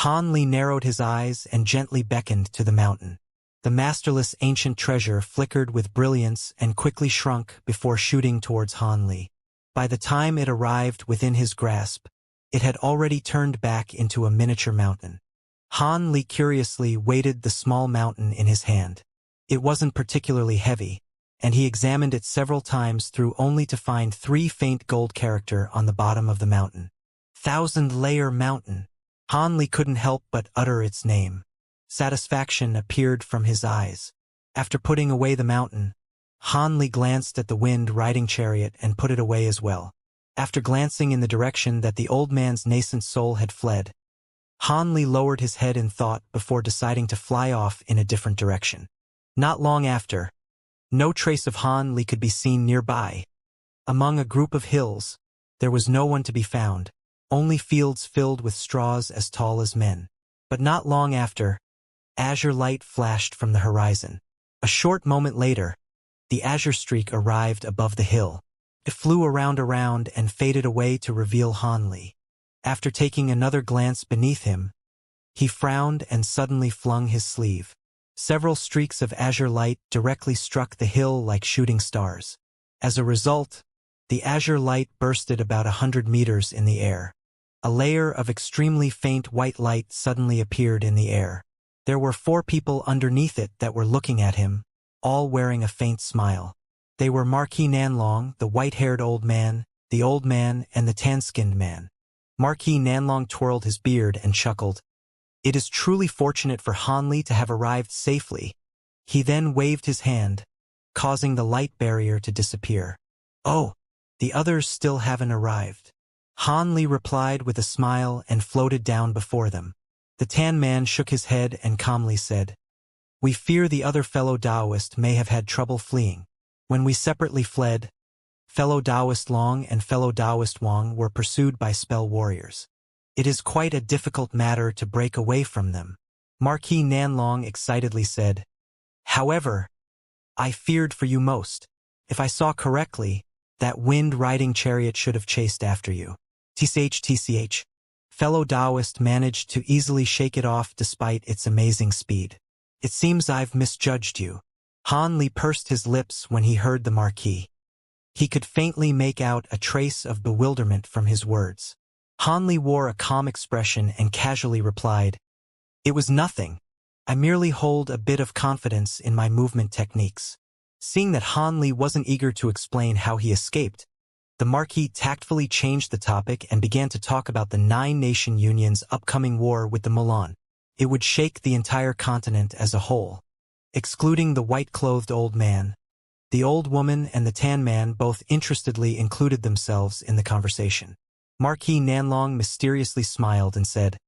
Han Li narrowed his eyes and gently beckoned to the mountain. The masterless ancient treasure flickered with brilliance and quickly shrunk before shooting towards Han Li. By the time it arrived within his grasp, it had already turned back into a miniature mountain. Han Li curiously weighted the small mountain in his hand. It wasn't particularly heavy, and he examined it several times through only to find 3 faint gold characters on the bottom of the mountain. Thousand-layer mountain. Han Li couldn't help but utter its name. Satisfaction appeared from his eyes. After putting away the mountain, Han Li glanced at the wind-riding chariot and put it away as well. After glancing in the direction that the old man's nascent soul had fled, Han Li lowered his head in thought before deciding to fly off in a different direction. Not long after, no trace of Han Li could be seen nearby. Among a group of hills, there was no one to be found, only fields filled with straws as tall as men. But not long after, azure light flashed from the horizon. A short moment later, the azure streak arrived above the hill. It flew around and faded away to reveal Han Li. After taking another glance beneath him, he frowned and suddenly flung his sleeve. Several streaks of azure light directly struck the hill like shooting stars. As a result, the azure light bursted about 100 meters in the air. A layer of extremely faint white light suddenly appeared in the air. There were 4 people underneath it that were looking at him, all wearing a faint smile. They were Marquis Nanlong, the white-haired old man, and the tan-skinned man. Marquis Nanlong twirled his beard and chuckled. It is truly fortunate for Han Li to have arrived safely. He then waved his hand, causing the light barrier to disappear. Oh, the others still haven't arrived. Han Li replied with a smile and floated down before them. The tan man shook his head and calmly said, "We fear the other fellow Taoist may have had trouble fleeing. When we separately fled, fellow Taoist Long and fellow Taoist Wang were pursued by spell warriors. It is quite a difficult matter to break away from them." Marquis Nanlong excitedly said, "However, I feared for you most. If I saw correctly, that wind-riding chariot should have chased after you." TCH. Fellow Taoist managed to easily shake it off despite its amazing speed. "It seems I've misjudged you." Han Li pursed his lips when he heard the Marquis. He could faintly make out a trace of bewilderment from his words. Han Li wore a calm expression and casually replied, "It was nothing. I merely hold a bit of confidence in my movement techniques." Seeing that Han Li wasn't eager to explain how he escaped, the Marquis tactfully changed the topic and began to talk about the 9-Nation Union's upcoming war with the Mulan. It would shake the entire continent as a whole. Excluding the white-clothed old man, the old woman and the tan man both interestedly included themselves in the conversation. Marquis Nanlong mysteriously smiled and said,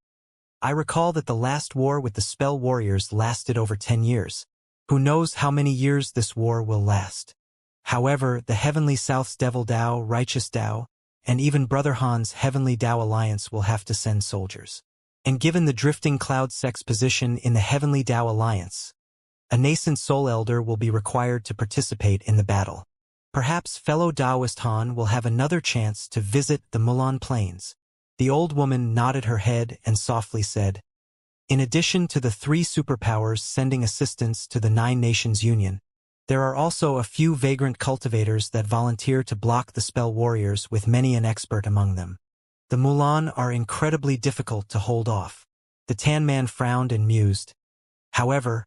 "I recall that the last war with the spell warriors lasted over 10 years. Who knows how many years this war will last? However, the Heavenly South's Devil Dao, Righteous Dao, and even Brother Han's Heavenly Dao Alliance will have to send soldiers. And given the Drifting Cloud sect's position in the Heavenly Dao Alliance, a nascent soul elder will be required to participate in the battle. Perhaps fellow Taoist Han will have another chance to visit the Mulan Plains." The old woman nodded her head and softly said, "In addition to the 3 superpowers sending assistance to the 9 Nations Union, there are also a few vagrant cultivators that volunteer to block the spell warriors, with many an expert among them. The Mulan are incredibly difficult to hold off." The tan man frowned and mused. "However,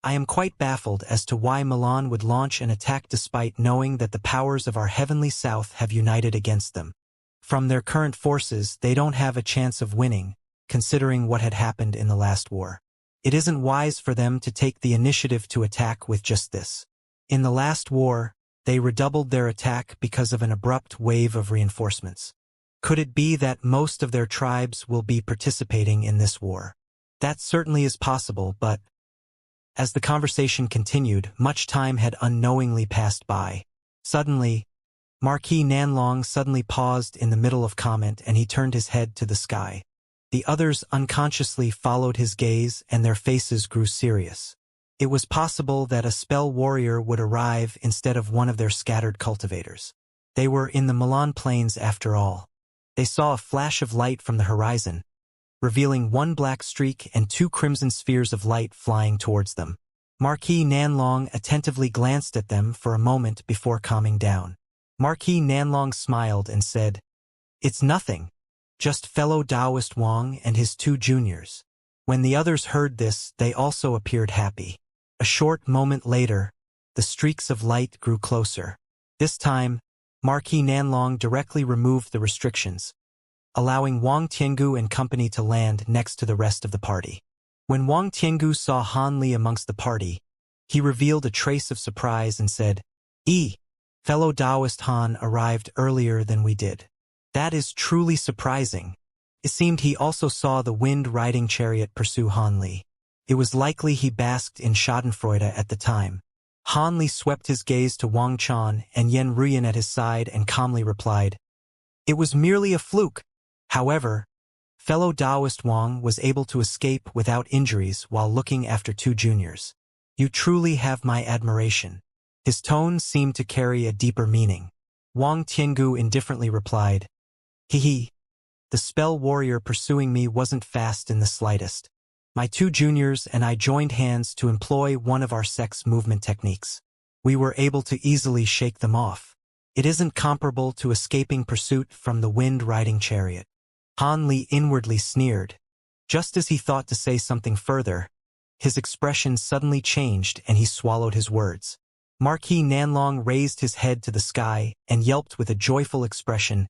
I am quite baffled as to why Mulan would launch an attack despite knowing that the powers of our Heavenly South have united against them. From their current forces, they don't have a chance of winning, considering what had happened in the last war. It isn't wise for them to take the initiative to attack with just this. In the last war, they redoubled their attack because of an abrupt wave of reinforcements. Could it be that most of their tribes will be participating in this war? That certainly is possible, but..." As the conversation continued, much time had unknowingly passed by. Suddenly, Marquis Nanlong suddenly paused in the middle of comment and he turned his head to the sky. The others unconsciously followed his gaze and their faces grew serious. It was possible that a spell warrior would arrive instead of one of their scattered cultivators. They were in the Mulan Plains after all. They saw a flash of light from the horizon, revealing 1 black streak and 2 crimson spheres of light flying towards them. Marquis Nanlong attentively glanced at them for a moment before calming down. Marquis Nanlong smiled and said, "It's nothing. Just fellow Taoist Wang and his 2 juniors." When the others heard this, they also appeared happy. A short moment later, the streaks of light grew closer. This time, Marquis Nanlong directly removed the restrictions, allowing Wang Tiangu and company to land next to the rest of the party. When Wang Tiangu saw Han Li amongst the party, he revealed a trace of surprise and said, "Fellow Taoist Han arrived earlier than we did." That is truly surprising. It seemed he also saw the wind-riding chariot pursue Han Li. It was likely he basked in schadenfreude at the time. Han Li swept his gaze to Wang Quan and Yen Ruyan at his side and calmly replied, "It was merely a fluke." However, fellow Taoist Wang was able to escape without injuries while looking after two juniors. "You truly have my admiration." His tone seemed to carry a deeper meaning. Wang Tiangu indifferently replied, "Hee. The spell warrior pursuing me wasn't fast in the slightest. My two juniors and I joined hands to employ one of our sex movement techniques. We were able to easily shake them off. It isn't comparable to escaping pursuit from the wind-riding chariot." Han Li inwardly sneered. Just as he thought to say something further, his expression suddenly changed and he swallowed his words. Marquis Nanlong raised his head to the sky and yelped with a joyful expression,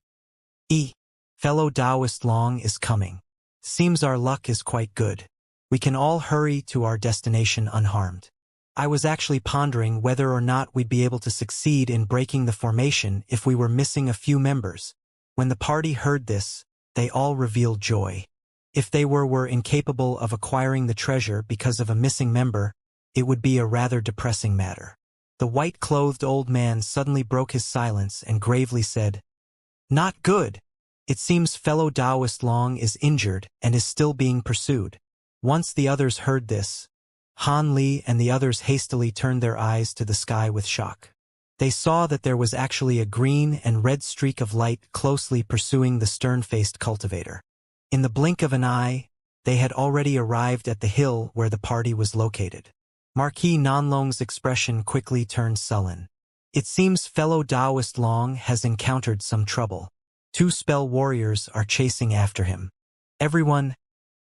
Fellow Taoist Long is coming. Seems our luck is quite good. We can all hurry to our destination unharmed. I was actually pondering whether or not we'd be able to succeed in breaking the formation if we were missing a few members." When the party heard this, they all revealed joy. If they were incapable of acquiring the treasure because of a missing member, it would be a rather depressing matter. The white-clothed old man suddenly broke his silence and gravely said, "Not good. It seems fellow Taoist Long is injured and is still being pursued." Once the others heard this, Han Li and the others hastily turned their eyes to the sky with shock. They saw that there was actually a green and red streak of light closely pursuing the stern-faced cultivator. In the blink of an eye, they had already arrived at the hill where the party was located. Marquis Nanlong's expression quickly turned sullen. It seems fellow Taoist Long has encountered some trouble. Two spell warriors are chasing after him. Everyone,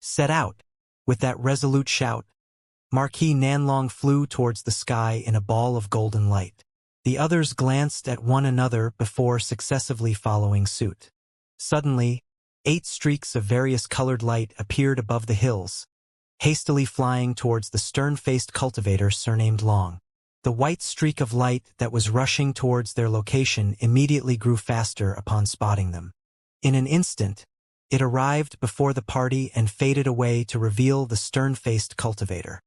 set out. With that resolute shout, Marquis Nanlong flew towards the sky in a ball of golden light. The others glanced at one another before successively following suit. Suddenly, 8 streaks of various colored light appeared above the hills, hastily flying towards the stern-faced cultivator surnamed Long. The white streak of light that was rushing towards their location immediately grew faster upon spotting them. In an instant, it arrived before the party and faded away to reveal the stern-faced cultivator.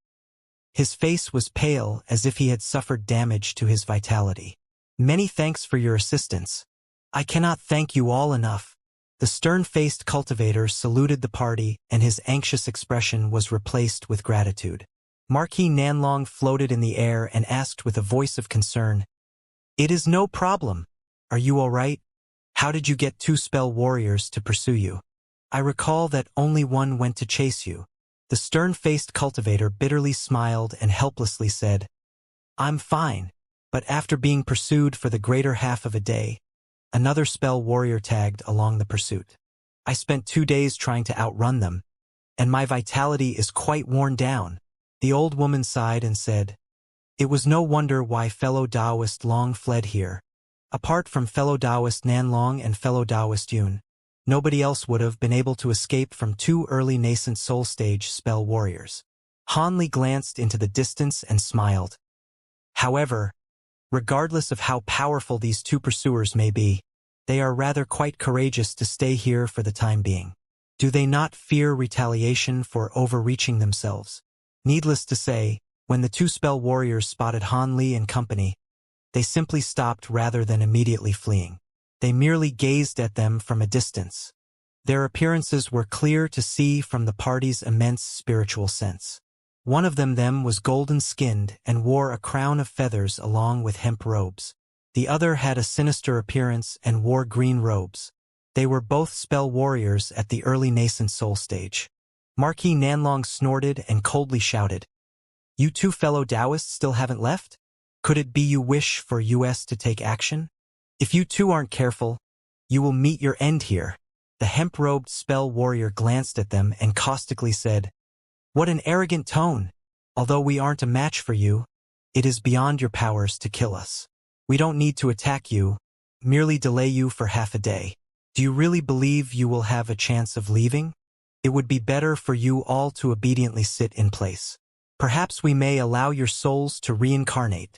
His face was pale as if he had suffered damage to his vitality. "Many thanks for your assistance. I cannot thank you all enough." The stern-faced cultivator saluted the party and his anxious expression was replaced with gratitude. Marquis Nanlong floated in the air and asked with a voice of concern, "It is no problem. Are you all right? How did you get 2 spell warriors to pursue you? I recall that only one went to chase you." The stern-faced cultivator bitterly smiled and helplessly said, "I'm fine, but after being pursued for the greater half of a day, another spell warrior tagged along the pursuit. I spent 2 days trying to outrun them, and my vitality is quite worn down." The old woman sighed and said, "It was no wonder why fellow Taoist Long fled here. Apart from fellow Taoist Nanlong and fellow Taoist Yun, nobody else would have been able to escape from 2 early nascent soul stage spell warriors." Han Li glanced into the distance and smiled. However, regardless of how powerful these 2 pursuers may be, they are rather quite courageous to stay here for the time being. Do they not fear retaliation for overreaching themselves? Needless to say, when the 2 spell warriors spotted Han Li and company, they simply stopped rather than immediately fleeing. They merely gazed at them from a distance. Their appearances were clear to see from the party's immense spiritual sense. One of them was golden-skinned and wore a crown of feathers along with hemp robes. The other had a sinister appearance and wore green robes. They were both spell warriors at the early nascent soul stage. Marquis Nanlong snorted and coldly shouted, "You 2 fellow Taoists still haven't left? Could it be you wish for us to take action? If you 2 aren't careful, you will meet your end here." The hemp-robed spell warrior glanced at them and caustically said, "What an arrogant tone! Although we aren't a match for you, it is beyond your powers to kill us. We don't need to attack you, merely delay you for half a day. Do you really believe you will have a chance of leaving? It would be better for you all to obediently sit in place. Perhaps we may allow your souls to reincarnate."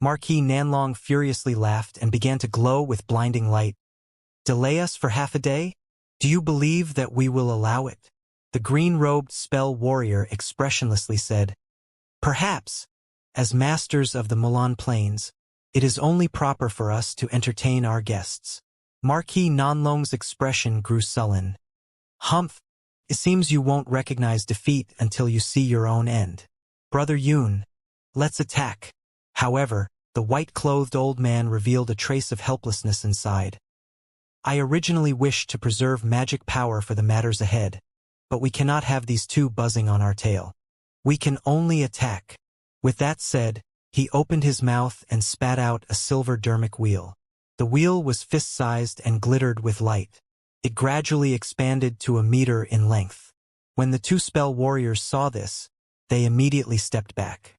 Marquis Nanlong furiously laughed and began to glow with blinding light. Delay us for half a day? Do you believe that we will allow it? The green-robed spell warrior expressionlessly said, Perhaps, as masters of the Mulan Plains, it is only proper for us to entertain our guests. Marquis Nanlong's expression grew sullen. Humph, it seems you won't recognize defeat until you see your own end. Brother Yun, let's attack. However, the white-clothed old man revealed a trace of helplessness inside. I originally wished to preserve magic power for the matters ahead, but we cannot have these two buzzing on our tail. We can only attack. With that said, he opened his mouth and spat out a silver dermic wheel. The wheel was fist-sized and glittered with light. It gradually expanded to a meter in length. When the two spell warriors saw this, they immediately stepped back.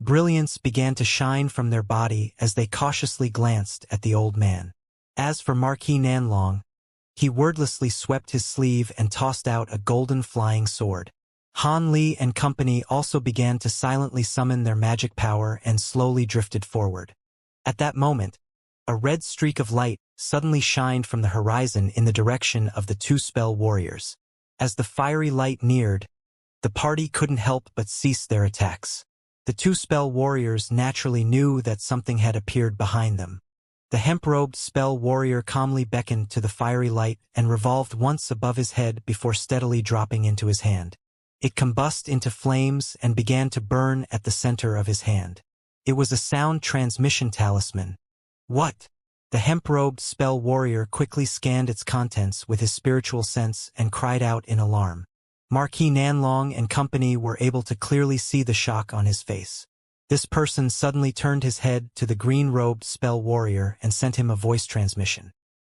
Brilliance began to shine from their body as they cautiously glanced at the old man. As for Marquis Nanlong, he wordlessly swept his sleeve and tossed out a golden flying sword. Han Li and company also began to silently summon their magic power and slowly drifted forward. At that moment, a red streak of light suddenly shined from the horizon in the direction of the two spell warriors. As the fiery light neared, the party couldn't help but cease their attacks. The two spell warriors naturally knew that something had appeared behind them. The hemp-robed spell warrior calmly beckoned to the fiery light and revolved once above his head before steadily dropping into his hand. It combusted into flames and began to burn at the center of his hand. It was a sound transmission talisman. What? The hemp-robed spell warrior quickly scanned its contents with his spiritual sense and cried out in alarm. Marquis Nanlong and company were able to clearly see the shock on his face. This person suddenly turned his head to the green-robed spell warrior and sent him a voice transmission.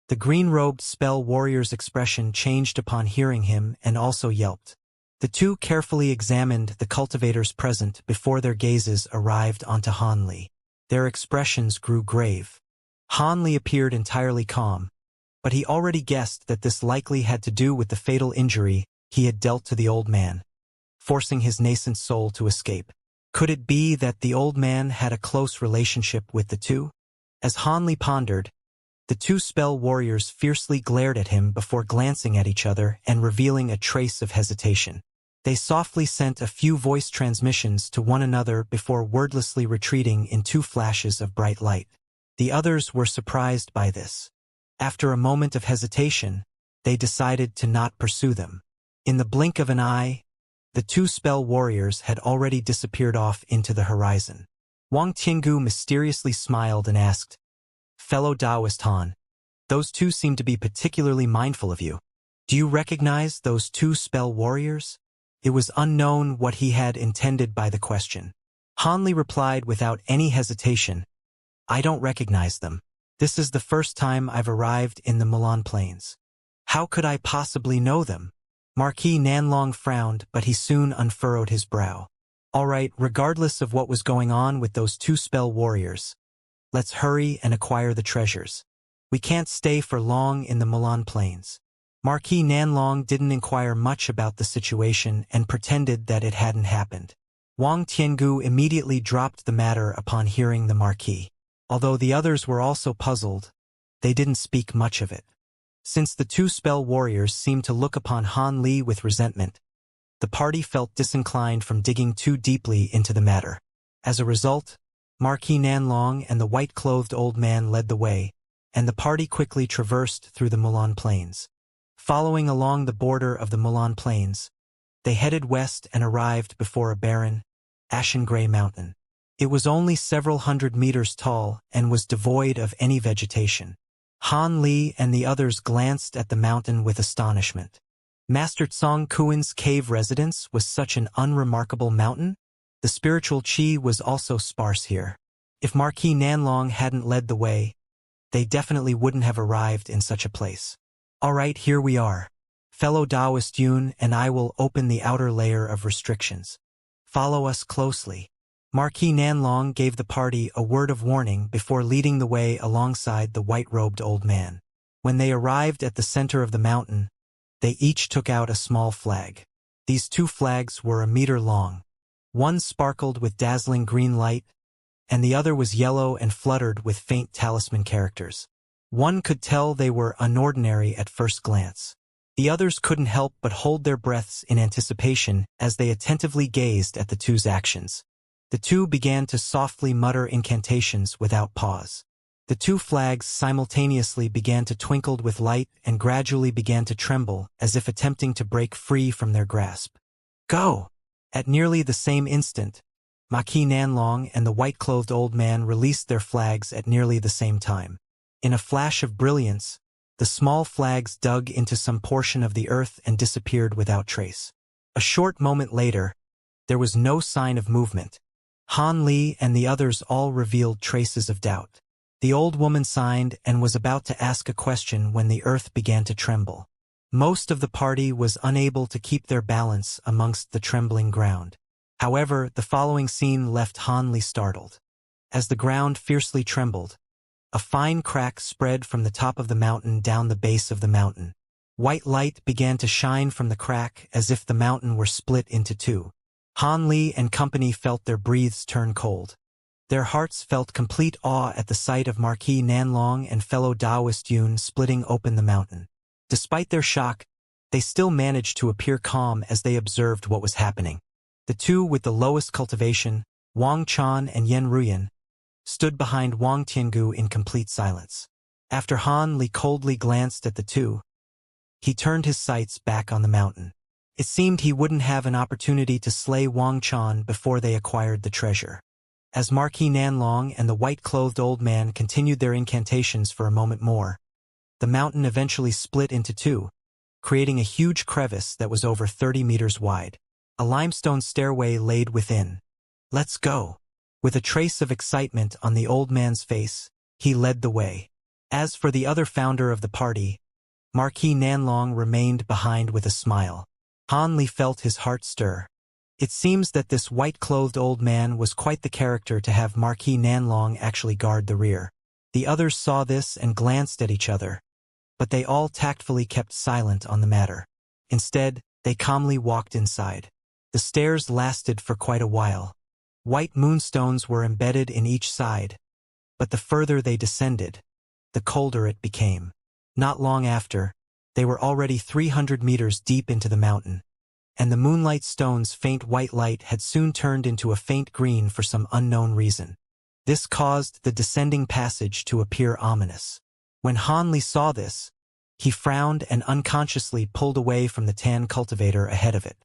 The green-robed spell warrior's expression changed upon hearing him and also yelped. The two carefully examined the cultivators present before their gazes arrived onto Han Li. Their expressions grew grave. Han Li appeared entirely calm, but he already guessed that this likely had to do with the fatal injury he had dealt to the old man, forcing his nascent soul to escape. Could it be that the old man had a close relationship with the two? As Han Li pondered, the two spell warriors fiercely glared at him before glancing at each other and revealing a trace of hesitation. They softly sent a few voice transmissions to one another before wordlessly retreating in two flashes of bright light. The others were surprised by this. After a moment of hesitation, they decided to not pursue them. In the blink of an eye, the two spell warriors had already disappeared off into the horizon. Wang Tiangu mysteriously smiled and asked, Fellow Taoist Han, those two seem to be particularly mindful of you. Do you recognize those two spell warriors? It was unknown what he had intended by the question. Han Li replied without any hesitation, I don't recognize them. This is the first time I've arrived in the Mulan Plains. How could I possibly know them? Marquis Nanlong frowned, but he soon unfurrowed his brow. All right, regardless of what was going on with those two spell warriors, let's hurry and acquire the treasures. We can't stay for long in the Mulan Plains. Marquis Nanlong didn't inquire much about the situation and pretended that it hadn't happened. Wang Tiangu immediately dropped the matter upon hearing the Marquis. Although the others were also puzzled, they didn't speak much of it. Since the two spell warriors seemed to look upon Han Li with resentment, the party felt disinclined from digging too deeply into the matter. As a result, Marquis Nanlong and the white-clothed old man led the way, and the party quickly traversed through the Mulan Plains. Following along the border of the Mulan Plains, they headed west and arrived before a barren, ashen-gray mountain. It was only several hundred meters tall and was devoid of any vegetation. Han Li and the others glanced at the mountain with astonishment. Master Tsong Kuen's cave residence was such an unremarkable mountain? The spiritual qi was also sparse here. If Marquis Nanlong hadn't led the way, they definitely wouldn't have arrived in such a place. All right, here we are. Fellow Taoist Yun and I will open the outer layer of restrictions. Follow us closely. Marquis Nanlong gave the party a word of warning before leading the way alongside the white-robed old man. When they arrived at the center of the mountain, they each took out a small flag. These two flags were a meter long. One sparkled with dazzling green light, and the other was yellow and fluttered with faint talisman characters. One could tell they were unordinary at first glance. The others couldn't help but hold their breaths in anticipation as they attentively gazed at the two's actions. The two began to softly mutter incantations without pause. The two flags simultaneously began to twinkle with light and gradually began to tremble as if attempting to break free from their grasp. Go! At nearly the same instant, Maqi Nanlong and the white-clothed old man released their flags at nearly the same time. In a flash of brilliance, the small flags dug into some portion of the earth and disappeared without trace. A short moment later, there was no sign of movement. Han Li and the others all revealed traces of doubt. The old woman signed and was about to ask a question when the earth began to tremble. Most of the party was unable to keep their balance amongst the trembling ground. However, the following scene left Han Li startled. As the ground fiercely trembled, a fine crack spread from the top of the mountain down the base of the mountain. White light began to shine from the crack as if the mountain were split into two. Han Li and company felt their breaths turn cold. Their hearts felt complete awe at the sight of Marquis Nanlong and fellow Taoist Yun splitting open the mountain. Despite their shock, they still managed to appear calm as they observed what was happening. The two with the lowest cultivation, Wang Chan and Yen Ruyan, stood behind Wang Tiangu in complete silence. After Han Li coldly glanced at the two, he turned his sights back on the mountain. It seemed he wouldn't have an opportunity to slay Wang Chan before they acquired the treasure. As Marquis Nanlong and the white-clothed old man continued their incantations for a moment more, the mountain eventually split into two, creating a huge crevice that was over 30 meters wide. A limestone stairway laid within. Let's go. With a trace of excitement on the old man's face, he led the way. As for the other founder of the party, Marquis Nanlong remained behind with a smile. Han Li felt his heart stir. It seems that this white-clothed old man was quite the character to have Marquis Nanlong actually guard the rear. The others saw this and glanced at each other, but they all tactfully kept silent on the matter. Instead, they calmly walked inside. The stairs lasted for quite a while. White moonstones were embedded in each side, but the further they descended, the colder it became. Not long after, they were already 300 meters deep into the mountain, and the moonlight stone's faint white light had soon turned into a faint green for some unknown reason. This caused the descending passage to appear ominous. When Han Li saw this, he frowned and unconsciously pulled away from the tan cultivator ahead of it.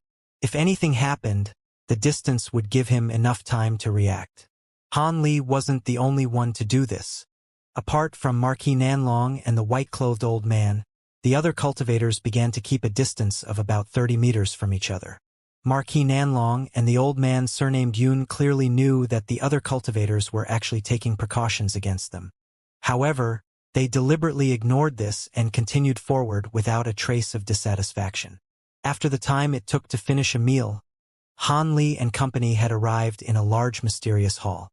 If anything happened, the distance would give him enough time to react. Han Li wasn't the only one to do this. Apart from Marquis Nanlong and the white-clothed old man, the other cultivators began to keep a distance of about 30 meters from each other. Marquis Nanlong and the old man surnamed Yun clearly knew that the other cultivators were actually taking precautions against them. However, they deliberately ignored this and continued forward without a trace of dissatisfaction. After the time it took to finish a meal, Han Li and company had arrived in a large mysterious hall.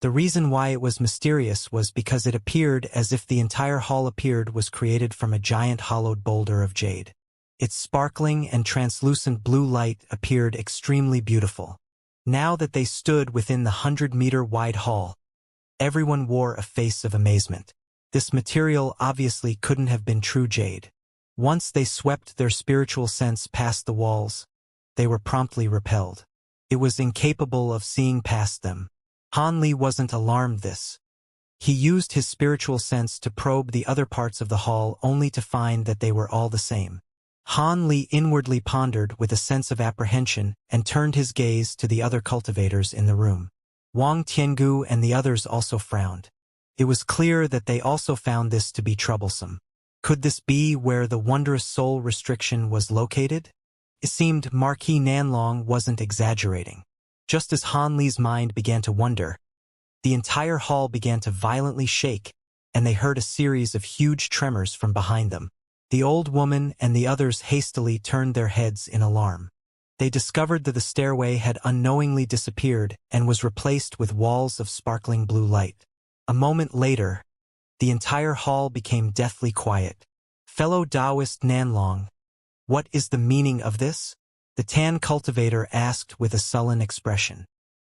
The reason why it was mysterious was because it appeared as if the entire hall was created from a giant hollowed boulder of jade. Its sparkling and translucent blue light appeared extremely beautiful. Now that they stood within the 100-meter-wide hall, everyone wore a face of amazement. This material obviously couldn't have been true jade. Once they swept their spiritual sense past the walls, they were promptly repelled. It was incapable of seeing past them. Han Li wasn't alarmed this. He used his spiritual sense to probe the other parts of the hall only to find that they were all the same. Han Li inwardly pondered with a sense of apprehension and turned his gaze to the other cultivators in the room. Wang Tiangu and the others also frowned. It was clear that they also found this to be troublesome. Could this be where the wondrous soul restriction was located? It seemed Marquis Nanlong wasn't exaggerating. Just as Han Li's mind began to wonder, the entire hall began to violently shake, and they heard a series of huge tremors from behind them. The old woman and the others hastily turned their heads in alarm. They discovered that the stairway had unknowingly disappeared and was replaced with walls of sparkling blue light. A moment later, the entire hall became deathly quiet. Fellow Taoist Nanlong, what is the meaning of this? The tan cultivator asked with a sullen expression.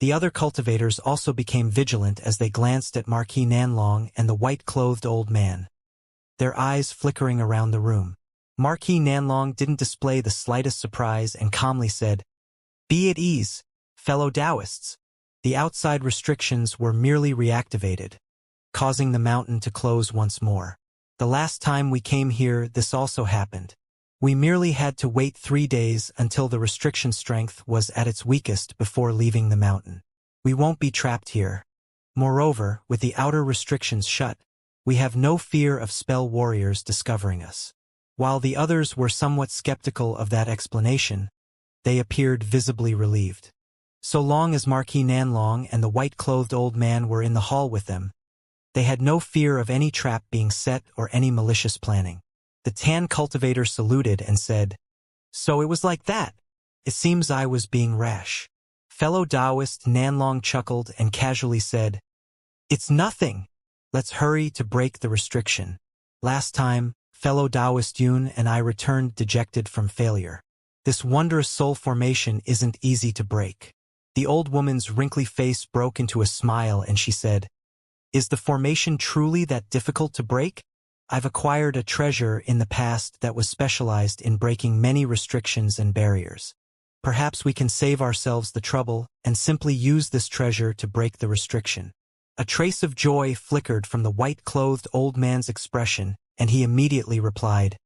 The other cultivators also became vigilant as they glanced at Marquis Nanlong and the white-clothed old man. their eyes flickering around the room. Marquis Nanlong didn't display the slightest surprise and calmly said, "Be at ease, fellow Taoists." The outside restrictions were merely reactivated, causing the mountain to close once more. The last time we came here, this also happened. We merely had to wait 3 days until the restriction strength was at its weakest before leaving the mountain. We won't be trapped here. Moreover, with the outer restrictions shut, we have no fear of spell warriors discovering us. While the others were somewhat skeptical of that explanation, they appeared visibly relieved. So long as Marquis Nanlong and the white-clothed old man were in the hall with them, they had no fear of any trap being set or any malicious planning. The tan cultivator saluted and said, "So it was like that. It seems I was being rash." Fellow Taoist Nanlong chuckled and casually said, "It's nothing. Let's hurry to break the restriction. Last time, fellow Taoist Yun and I returned dejected from failure. This wondrous soul formation isn't easy to break." The old woman's wrinkly face broke into a smile and she said, "Is the formation truly that difficult to break? I've acquired a treasure in the past that was specialized in breaking many restrictions and barriers. Perhaps we can save ourselves the trouble and simply use this treasure to break the restriction." A trace of joy flickered from the white-clothed old man's expression, and he immediately replied,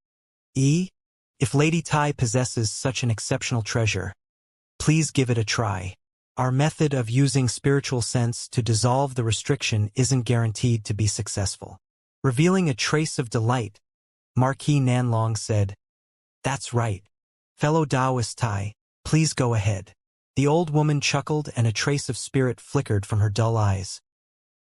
"If Lady Tai possesses such an exceptional treasure, please give it a try. Our method of using spiritual sense to dissolve the restriction isn't guaranteed to be successful." Revealing a trace of delight, Marquis Nanlong said, "That's right. Fellow Taoist Tai, please go ahead." The old woman chuckled and a trace of spirit flickered from her dull eyes.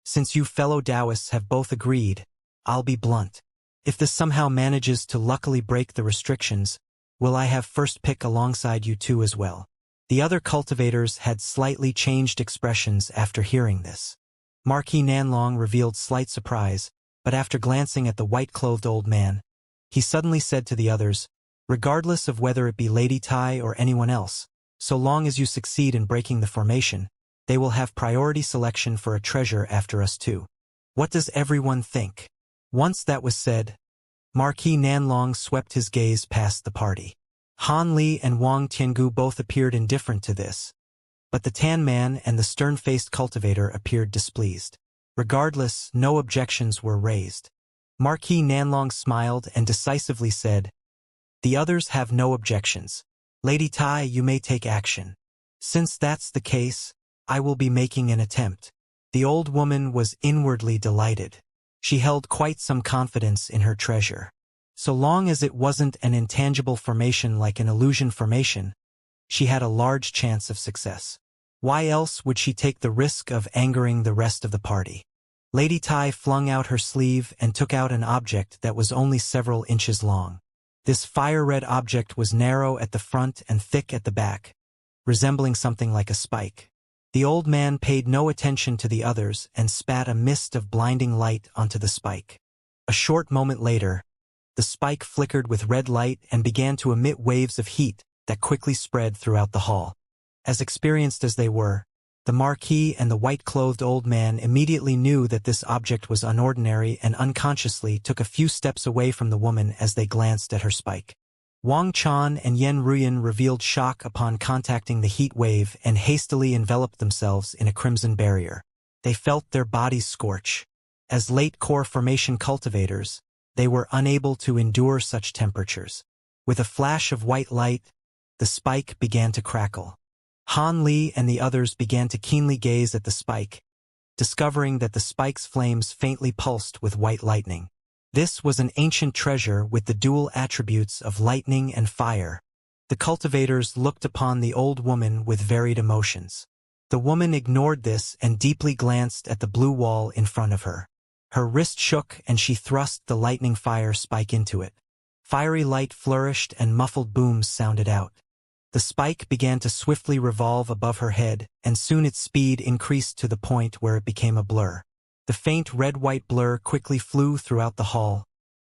"Since you fellow Taoists have both agreed, I'll be blunt. If this somehow manages to luckily break the restrictions, will I have first pick alongside you two as well?" The other cultivators had slightly changed expressions after hearing this. Marquis Nanlong revealed slight surprise, but after glancing at the white-clothed old man, he suddenly said to the others, "Regardless of whether it be Lady Tai or anyone else, so long as you succeed in breaking the formation, they will have priority selection for a treasure after us too. What does everyone think?" Once that was said, Marquis Nanlong swept his gaze past the party. Han Li and Wang Tiangu both appeared indifferent to this, but the tan man and the stern-faced cultivator appeared displeased. Regardless, no objections were raised. Marquis Nanlong smiled and decisively said, "The others have no objections. Lady Tai, you may take action. Since that's the case, I will be making an attempt." The old woman was inwardly delighted. She held quite some confidence in her treasure. So long as it wasn't an intangible formation like an illusion formation, she had a large chance of success. Why else would she take the risk of angering the rest of the party? Lady Tai flung out her sleeve and took out an object that was only several inches long. This fire-red object was narrow at the front and thick at the back, resembling something like a spike. The old man paid no attention to the others and spat a mist of blinding light onto the spike. A short moment later, the spike flickered with red light and began to emit waves of heat that quickly spread throughout the hall. As experienced as they were, the Marquis and the white-clothed old man immediately knew that this object was unordinary and unconsciously took a few steps away from the woman as they glanced at her spike. Wang Chan and Yen Ruyan revealed shock upon contacting the heat wave and hastily enveloped themselves in a crimson barrier. They felt their bodies scorch. As late core formation cultivators, they were unable to endure such temperatures. With a flash of white light, the spike began to crackle. Han Li and the others began to keenly gaze at the spike, discovering that the spike's flames faintly pulsed with white lightning. This was an ancient treasure with the dual attributes of lightning and fire. The cultivators looked upon the old woman with varied emotions. The woman ignored this and deeply glanced at the blue wall in front of her. Her wrist shook and she thrust the lightning fire spike into it. Fiery light flourished and muffled booms sounded out. The spike began to swiftly revolve above her head, and soon its speed increased to the point where it became a blur. The faint red-white blur quickly flew throughout the hall,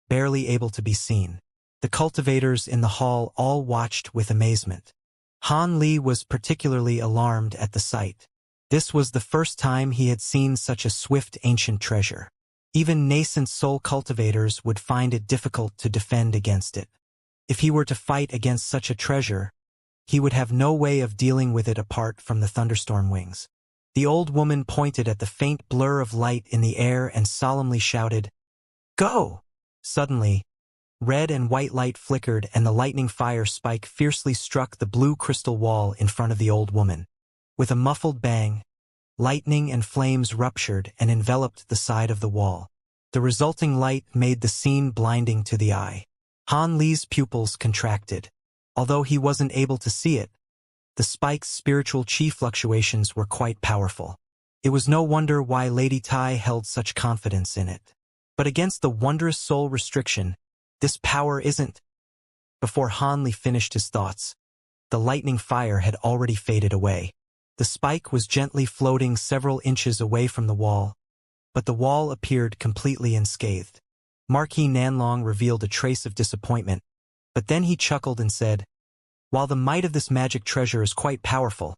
barely able to be seen. The cultivators in the hall all watched with amazement. Han Li was particularly alarmed at the sight. This was the first time he had seen such a swift ancient treasure. Even nascent soul cultivators would find it difficult to defend against it. If he were to fight against such a treasure, he would have no way of dealing with it apart from the thunderstorm wings. The old woman pointed at the faint blur of light in the air and solemnly shouted, "Go!" Suddenly, red and white light flickered and the lightning fire spike fiercely struck the blue crystal wall in front of the old woman. With a muffled bang, lightning and flames ruptured and enveloped the side of the wall. The resulting light made the scene blinding to the eye. Han Li's pupils contracted. Although he wasn't able to see it, the spike's spiritual chi fluctuations were quite powerful. It was no wonder why Lady Tai held such confidence in it. But against the wondrous soul restriction, this power isn't. Before Han Li finished his thoughts, the lightning fire had already faded away. The spike was gently floating several inches away from the wall, but the wall appeared completely unscathed. Marquis Nanlong revealed a trace of disappointment, but then he chuckled and said, "While the might of this magic treasure is quite powerful,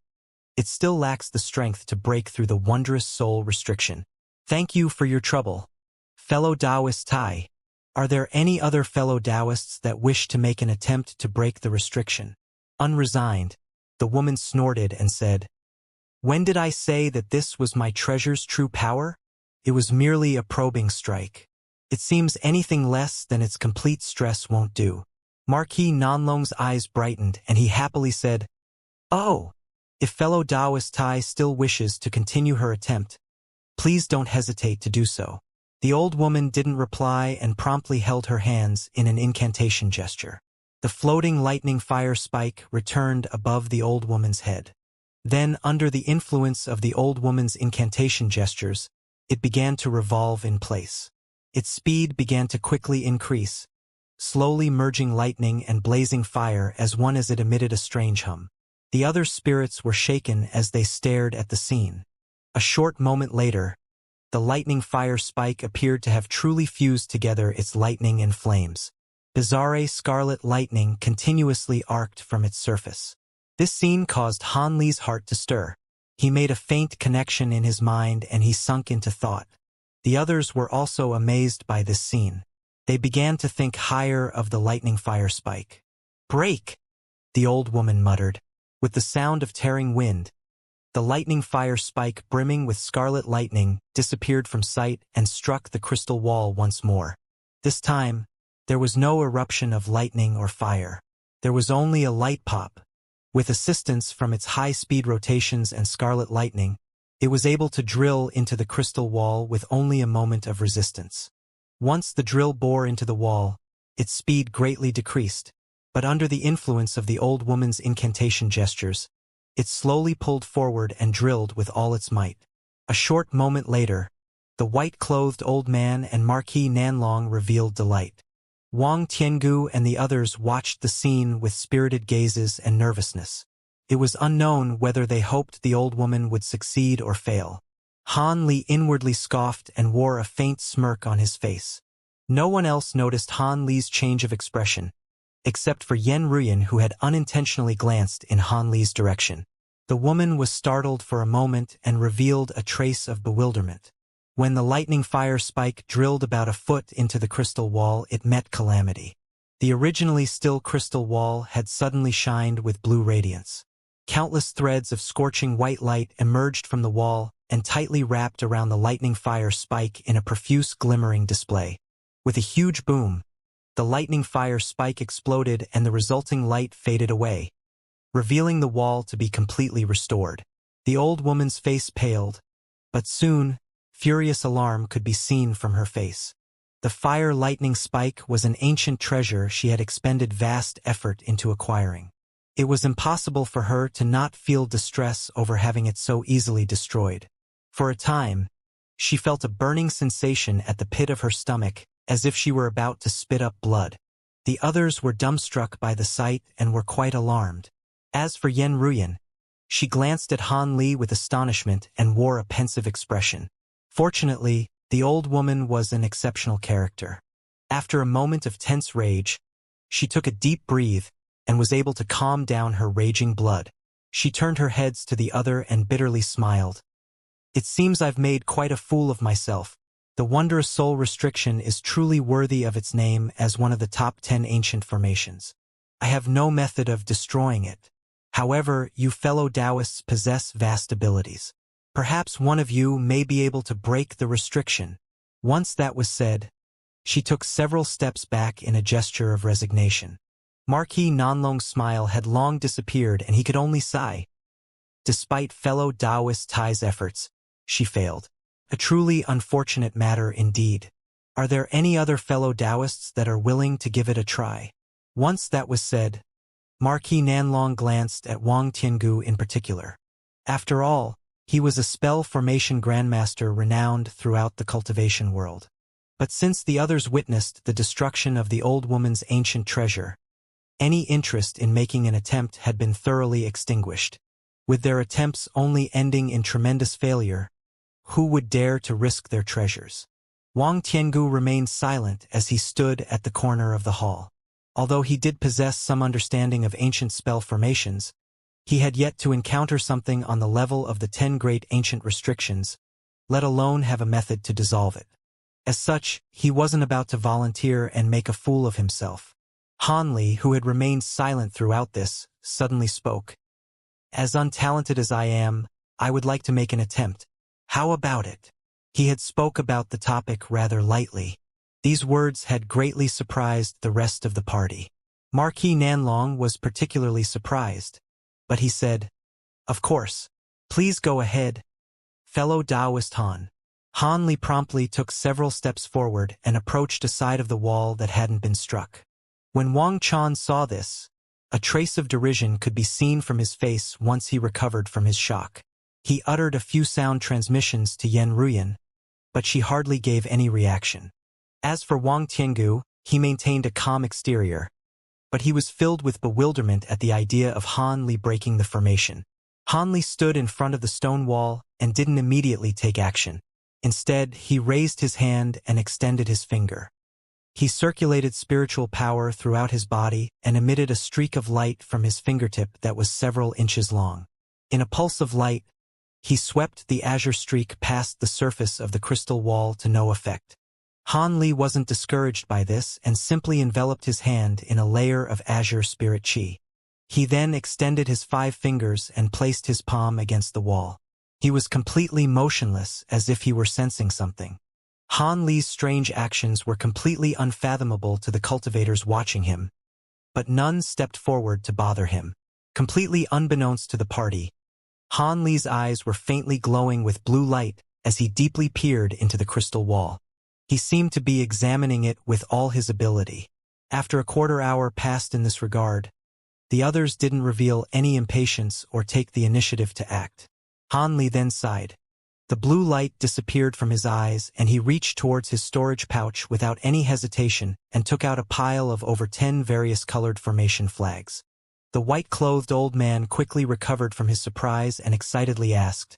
it still lacks the strength to break through the wondrous soul restriction. Thank you for your trouble, fellow Taoist Tai. Are there any other fellow Taoists that wish to make an attempt to break the restriction?" Unresigned, the woman snorted and said, "When did I say that this was my treasure's true power? It was merely a probing strike. It seems anything less than its complete stress won't do." Marquis Nanlong's eyes brightened and he happily said, "Oh, if fellow Taoist Tai still wishes to continue her attempt, please don't hesitate to do so." The old woman didn't reply and promptly held her hands in an incantation gesture. The floating lightning fire spike returned above the old woman's head. Then, under the influence of the old woman's incantation gestures, it began to revolve in place. Its speed began to quickly increase, slowly merging lightning and blazing fire as it emitted a strange hum. The other spirits were shaken as they stared at the scene. A short moment later, the lightning fire spike appeared to have truly fused together its lightning and flames. Bizarre scarlet lightning continuously arced from its surface. This scene caused Han Li's heart to stir. He made a faint connection in his mind and he sunk into thought. The others were also amazed by this scene. They began to think higher of the lightning fire spike. "Break!" the old woman muttered. With the sound of tearing wind, the lightning fire spike brimming with scarlet lightning disappeared from sight and struck the crystal wall once more. This time, there was no eruption of lightning or fire. There was only a light pop. With assistance from its high-speed rotations and scarlet lightning, it was able to drill into the crystal wall with only a moment of resistance. Once the drill bore into the wall, its speed greatly decreased, but under the influence of the old woman's incantation gestures, it slowly pulled forward and drilled with all its might. A short moment later, the white-clothed old man and Marquis Nanlong revealed delight. Wang Tiangu and the others watched the scene with spirited gazes and nervousness. It was unknown whether they hoped the old woman would succeed or fail. Han Li inwardly scoffed and wore a faint smirk on his face. No one else noticed Han Li's change of expression, except for Yen Ruyan, who had unintentionally glanced in Han Li's direction. The woman was startled for a moment and revealed a trace of bewilderment. When the lightning fire spike drilled about a foot into the crystal wall, it met calamity. The originally still crystal wall had suddenly shined with blue radiance. Countless threads of scorching white light emerged from the wall and tightly wrapped around the lightning fire spike in a profuse glimmering display. With a huge boom, the lightning fire spike exploded and the resulting light faded away, revealing the wall to be completely restored. The old woman's face paled, but soon, furious alarm could be seen from her face. The fire lightning spike was an ancient treasure she had expended vast effort into acquiring. It was impossible for her to not feel distress over having it so easily destroyed. For a time, she felt a burning sensation at the pit of her stomach, as if she were about to spit up blood. The others were dumbstruck by the sight and were quite alarmed. As for Yen Ruyan, she glanced at Han Li with astonishment and wore a pensive expression. Fortunately, the old woman was an exceptional character. After a moment of tense rage, she took a deep breath and was able to calm down her raging blood. She turned her heads to the other and bitterly smiled. "It seems I've made quite a fool of myself. The wondrous soul restriction is truly worthy of its name as one of the top 10 ancient formations. I have no method of destroying it. However, you fellow Taoists possess vast abilities. Perhaps one of you may be able to break the restriction. Once that was said, she took several steps back in a gesture of resignation. Marquis Nanlong's smile had long disappeared and he could only sigh. Despite fellow Taoist Tai's efforts, she failed. A truly unfortunate matter indeed. Are there any other fellow Taoists that are willing to give it a try? Once that was said, Marquis Nanlong glanced at Wang Tiangu in particular. After all, he was a spell formation grandmaster renowned throughout the cultivation world. But since the others witnessed the destruction of the old woman's ancient treasure, any interest in making an attempt had been thoroughly extinguished. With their attempts only ending in tremendous failure, who would dare to risk their treasures? Wang Tiangu remained silent as he stood at the corner of the hall. Although he did possess some understanding of ancient spell formations, he had yet to encounter something on the level of the 10 great ancient restrictions, let alone have a method to dissolve it. As such, he wasn't about to volunteer and make a fool of himself. Han Li, who had remained silent throughout this, suddenly spoke. As untalented as I am, I would like to make an attempt. How about it? He had spoke about the topic rather lightly. These words had greatly surprised the rest of the party. Marquis Nanlong was particularly surprised, but he said, "Of course. Please go ahead, fellow Taoist Han." Han Li promptly took several steps forward and approached a side of the wall that hadn't been struck. When Wang Chan saw this, a trace of derision could be seen from his face once he recovered from his shock. He uttered a few sound transmissions to Yen Ruyan, but she hardly gave any reaction. As for Wang Tiangu, he maintained a calm exterior, but he was filled with bewilderment at the idea of Han Li breaking the formation. Han Li stood in front of the stone wall and didn't immediately take action. Instead, he raised his hand and extended his finger. He circulated spiritual power throughout his body and emitted a streak of light from his fingertip that was several inches long. In a pulse of light, he swept the azure streak past the surface of the crystal wall to no effect. Han Li wasn't discouraged by this and simply enveloped his hand in a layer of azure spirit chi. He then extended his 5 fingers and placed his palm against the wall. He was completely motionless, as if he were sensing something. Han Li's strange actions were completely unfathomable to the cultivators watching him, but none stepped forward to bother him. Completely unbeknownst to the party, Han Li's eyes were faintly glowing with blue light as he deeply peered into the crystal wall. He seemed to be examining it with all his ability. After a quarter hour passed in this regard, the others didn't reveal any impatience or take the initiative to act. Han Li then sighed. The blue light disappeared from his eyes and he reached towards his storage pouch without any hesitation and took out a pile of over 10 various colored formation flags. The white-clothed old man quickly recovered from his surprise and excitedly asked,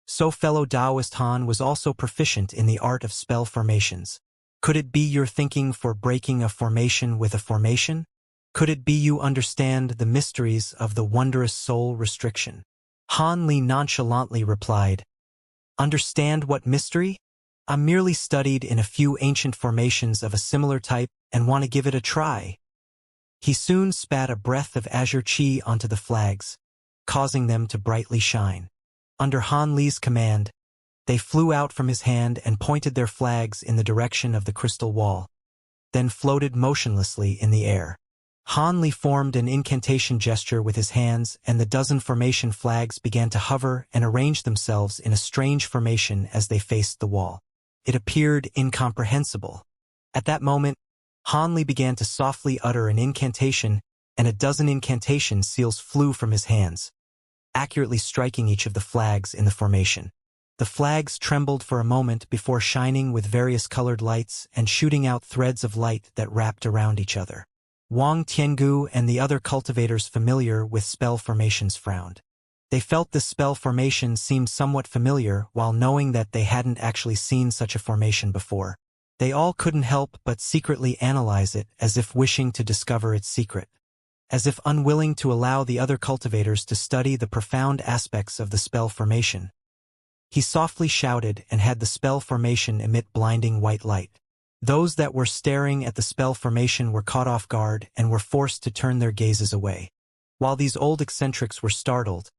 "So fellow Taoist Han was also proficient in the art of spell formations. Could it be your thinking for breaking a formation with a formation? Could it be you understand the mysteries of the wondrous soul restriction?" Han Li nonchalantly replied, "Understand what mystery? I'm merely studied in a few ancient formations of a similar type and want to give it a try." He soon spat a breath of azure chi onto the flags, causing them to brightly shine. Under Han Li's command, they flew out from his hand and pointed their flags in the direction of the crystal wall, then floated motionlessly in the air. Han Li formed an incantation gesture with his hands and the dozen formation flags began to hover and arrange themselves in a strange formation as they faced the wall. It appeared incomprehensible. At that moment, Han Li began to softly utter an incantation and a dozen incantation seals flew from his hands, accurately striking each of the flags in the formation. The flags trembled for a moment before shining with various colored lights and shooting out threads of light that wrapped around each other. Wang Tiangu and the other cultivators familiar with spell formations frowned. They felt this spell formation seemed somewhat familiar while knowing that they hadn't actually seen such a formation before. They all couldn't help but secretly analyze it as if wishing to discover its secret. As if unwilling to allow the other cultivators to study the profound aspects of the spell formation. He softly shouted and had the spell formation emit blinding white light. Those that were staring at the spell formation were caught off guard and were forced to turn their gazes away. While these old eccentrics were startled,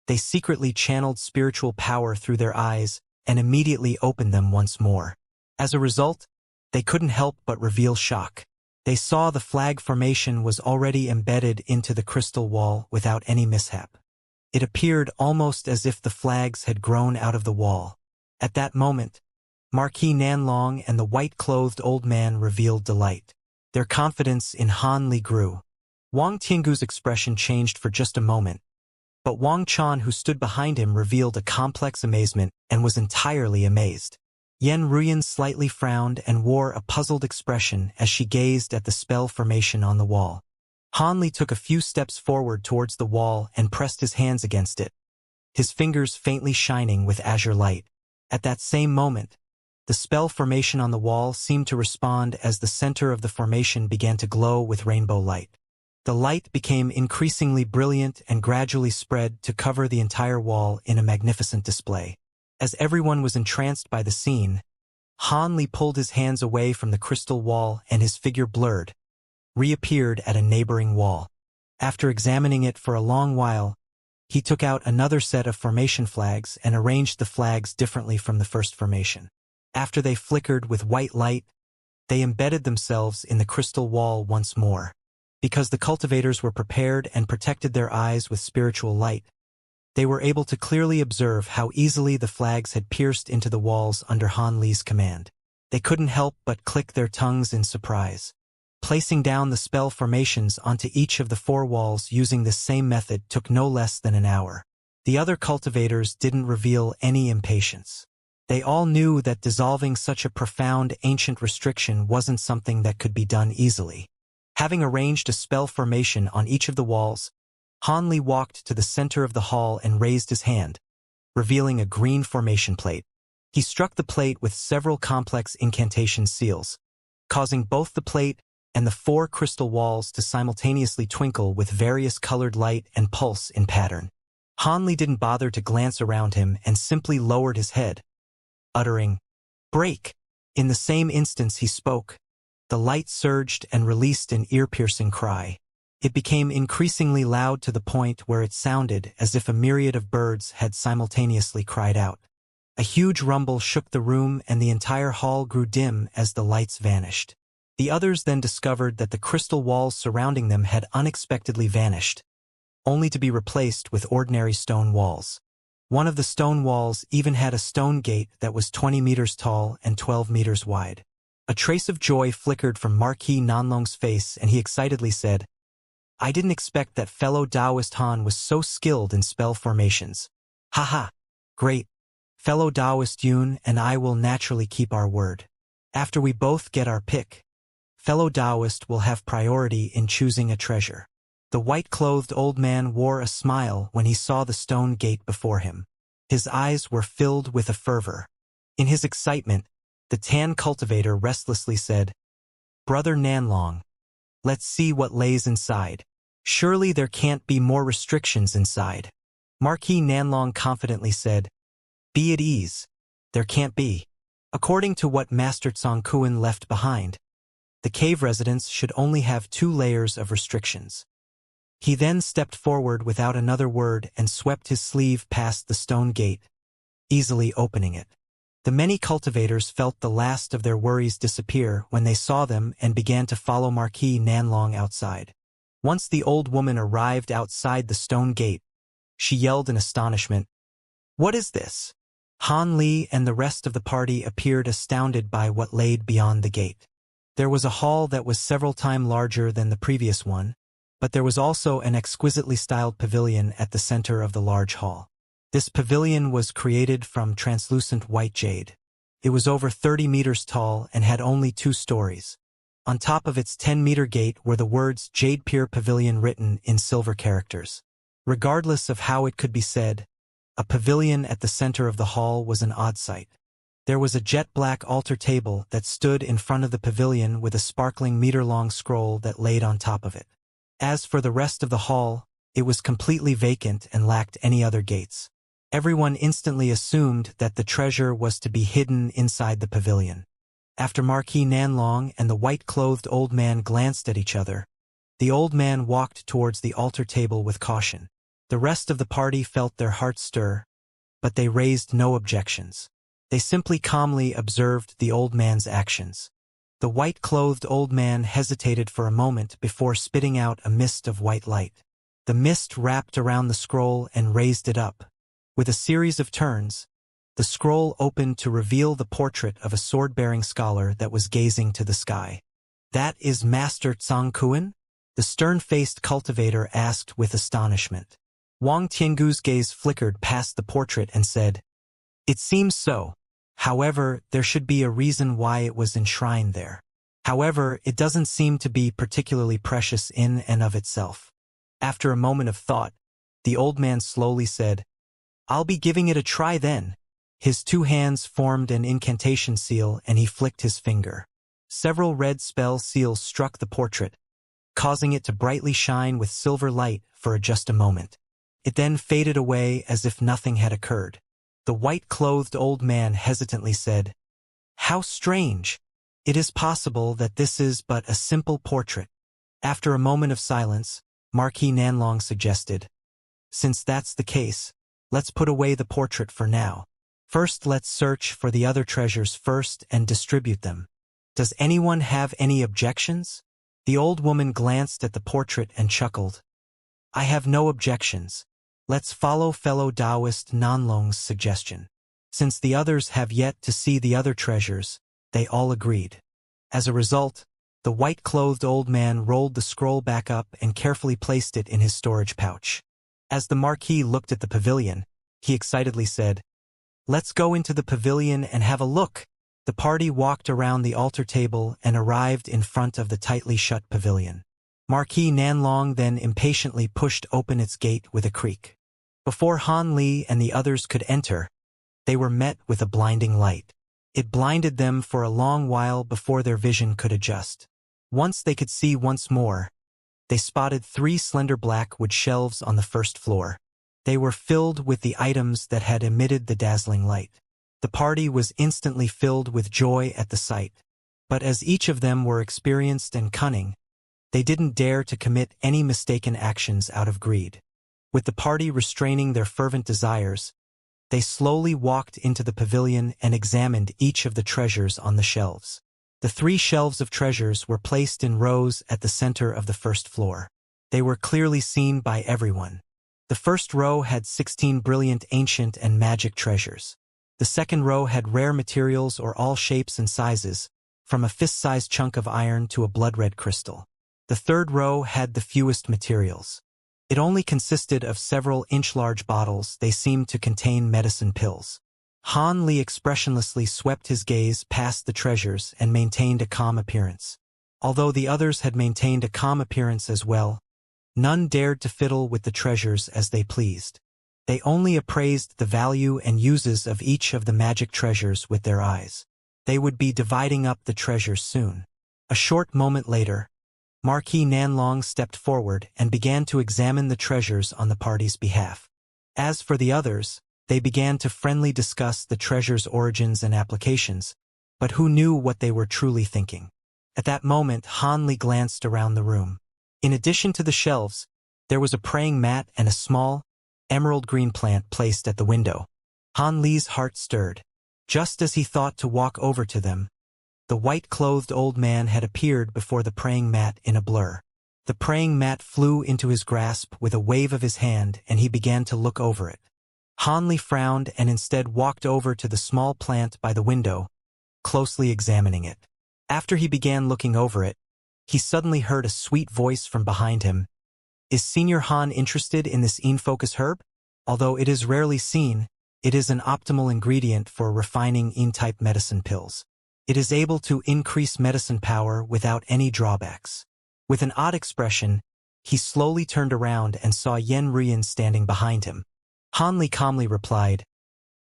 they secretly channeled spiritual power through their eyes and immediately opened them once more. As a result, they couldn't help but reveal shock. They saw the flag formation was already embedded into the crystal wall without any mishap. It appeared almost as if the flags had grown out of the wall. At that moment, Marquis Nanlong and the white-clothed old man revealed delight. Their confidence in Han Li grew. Wang Tiangu's expression changed for just a moment, but Wang Chan, who stood behind him, revealed a complex amazement and was entirely amazed. Yen Ruyan slightly frowned and wore a puzzled expression as she gazed at the spell formation on the wall. Han Li took a few steps forward towards the wall and pressed his hands against it, his fingers faintly shining with azure light. At that same moment, the spell formation on the wall seemed to respond as the center of the formation began to glow with rainbow light. The light became increasingly brilliant and gradually spread to cover the entire wall in a magnificent display. As everyone was entranced by the scene, Han Li pulled his hands away from the crystal wall and his figure blurred, reappeared at a neighboring wall. After examining it for a long while, he took out another set of formation flags and arranged the flags differently from the first formation. After they flickered with white light, they embedded themselves in the crystal wall once more. Because the cultivators were prepared and protected their eyes with spiritual light, they were able to clearly observe how easily the flags had pierced into the walls under Han Li's command. They couldn't help but click their tongues in surprise. Placing down the spell formations onto each of the 4 walls using this same method took no less than an hour. The other cultivators didn't reveal any impatience. They all knew that dissolving such a profound ancient restriction wasn't something that could be done easily. Having arranged a spell formation on each of the walls, Han Li walked to the center of the hall and raised his hand, revealing a green formation plate. He struck the plate with several complex incantation seals, causing both the plate and the 4 crystal walls to simultaneously twinkle with various colored light and pulse in pattern. Han Li didn't bother to glance around him and simply lowered his head, uttering, "Break!" In the same instance he spoke, the light surged and released an ear-piercing cry. It became increasingly loud to the point where it sounded as if a myriad of birds had simultaneously cried out. A huge rumble shook the room and the entire hall grew dim as the lights vanished. The others then discovered that the crystal walls surrounding them had unexpectedly vanished, only to be replaced with ordinary stone walls. One of the stone walls even had a stone gate that was 20 meters tall and 12 meters wide. A trace of joy flickered from Marquis Nanlong's face and he excitedly said, "I didn't expect that fellow Taoist Han was so skilled in spell formations. Haha, great. Fellow Taoist Yun and I will naturally keep our word. After we both get our pick, fellow Taoist will have priority in choosing a treasure." The white-clothed old man wore a smile when he saw the stone gate before him. His eyes were filled with a fervor. In his excitement, the tan cultivator restlessly said, "Brother Nanlong, let's see what lays inside. Surely there can't be more restrictions inside." Marquis Nanlong confidently said, "Be at ease. There can't be." According to what Master Tsongkuan left behind, the cave residents should only have 2 layers of restrictions. He then stepped forward without another word and swept his sleeve past the stone gate, easily opening it. The many cultivators felt the last of their worries disappear when they saw them and began to follow Marquis Nanlong outside. Once the old woman arrived outside the stone gate, she yelled in astonishment, "What is this?" Han Li and the rest of the party appeared astounded by what laid beyond the gate. There was a hall that was several times larger than the previous one, but there was also an exquisitely styled pavilion at the center of the large hall. This pavilion was created from translucent white jade. It was over 30 meters tall and had only 2 stories. On top of its 10-meter gate were the words Jade Pier Pavilion written in silver characters. Regardless of how it could be said, a pavilion at the center of the hall was an odd sight. There was a jet-black altar table that stood in front of the pavilion with a sparkling meter-long scroll that laid on top of it. As for the rest of the hall, it was completely vacant and lacked any other gates. Everyone instantly assumed that the treasure was to be hidden inside the pavilion. After Marquis Nanlong and the white-clothed old man glanced at each other, the old man walked towards the altar table with caution. The rest of the party felt their hearts stir, but they raised no objections. They simply calmly observed the old man's actions. The white-clothed old man hesitated for a moment before spitting out a mist of white light. The mist wrapped around the scroll and raised it up. With a series of turns, the scroll opened to reveal the portrait of a sword-bearing scholar that was gazing to the sky. "That is Master Tsang Kuan?" the stern-faced cultivator asked with astonishment. Wang Tiangu's gaze flickered past the portrait and said, "It seems so. However, there should be a reason why it was enshrined there. However, it doesn't seem to be particularly precious in and of itself." After a moment of thought, the old man slowly said, "I'll be giving it a try then." His two hands formed an incantation seal and he flicked his finger. Several red spell seals struck the portrait, causing it to brightly shine with silver light for just a moment. It then faded away as if nothing had occurred. The white-clothed old man hesitantly said, "How strange! It is possible that this is but a simple portrait." After a moment of silence, Marquis Nanlong suggested, "Since that's the case, let's put away the portrait for now. First, let's search for the other treasures first and distribute them. Does anyone have any objections?" The old woman glanced at the portrait and chuckled. "I have no objections. Let's follow fellow Taoist Nanlong's suggestion." Since the others have yet to see the other treasures, they all agreed. As a result, the white-clothed old man rolled the scroll back up and carefully placed it in his storage pouch. As the Marquis looked at the pavilion, he excitedly said, "Let's go into the pavilion and have a look." The party walked around the altar table and arrived in front of the tightly shut pavilion. Marquis Nanlong then impatiently pushed open its gate with a creak. Before Han Li and the others could enter, they were met with a blinding light. It blinded them for a long while before their vision could adjust. Once they could see once more, they spotted 3 slender black wood shelves on the first floor. They were filled with the items that had emitted the dazzling light. The party was instantly filled with joy at the sight, but as each of them were experienced and cunning, they didn't dare to commit any mistaken actions out of greed. With the party restraining their fervent desires, they slowly walked into the pavilion and examined each of the treasures on the shelves. The 3 shelves of treasures were placed in rows at the center of the first floor. They were clearly seen by everyone. The first row had 16 brilliant ancient and magic treasures. The second row had rare materials or all shapes and sizes, from a fist-sized chunk of iron to a blood-red crystal. The third row had the fewest materials. It only consisted of several inch-large bottles. They seemed to contain medicine pills. Han Li expressionlessly swept his gaze past the treasures and maintained a calm appearance. Although the others had maintained a calm appearance as well, none dared to fiddle with the treasures as they pleased. They only appraised the value and uses of each of the magic treasures with their eyes. They would be dividing up the treasures soon. A short moment later, Marquis Nanlong stepped forward and began to examine the treasures on the party's behalf. As for the others, they began to friendly discuss the treasures' origins and applications, but who knew what they were truly thinking? At that moment, Han Li glanced around the room. In addition to the shelves, there was a praying mat and a small, emerald green plant placed at the window. Han Li's heart stirred. Just as he thought to walk over to them, the white-clothed old man had appeared before the praying mat in a blur. The praying mat flew into his grasp with a wave of his hand and he began to look over it. Han Li frowned and instead walked over to the small plant by the window, closely examining it. After he began looking over it, he suddenly heard a sweet voice from behind him. "Is Senior Han interested in this in-focus herb? Although it is rarely seen, it is an optimal ingredient for refining in-type medicine pills. It is able to increase medicine power without any drawbacks." With an odd expression, he slowly turned around and saw Yen Rian standing behind him. Han Li calmly replied,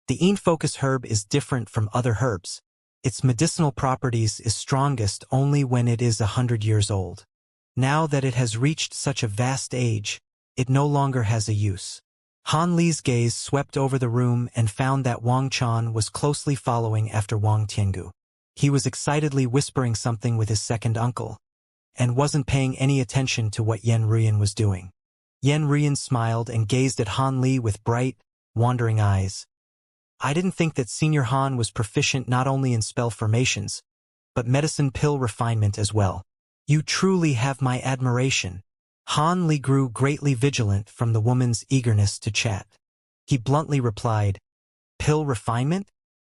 "The in-focus herb is different from other herbs. Its medicinal properties is strongest only when it is 100 years old. Now that it has reached such a vast age, it no longer has a use. Han Li's gaze swept over the room and found that Wang Chan was closely following after Wang Tiangu. He was excitedly whispering something with his second uncle, and wasn't paying any attention to what Yan Ruyan was doing. Yan Ruyan smiled and gazed at Han Li with bright, wandering eyes. I didn't think that Senior Han was proficient not only in spell formations, but medicine pill refinement as well. You truly have my admiration. Han Li grew greatly vigilant from the woman's eagerness to chat. He bluntly replied, pill refinement?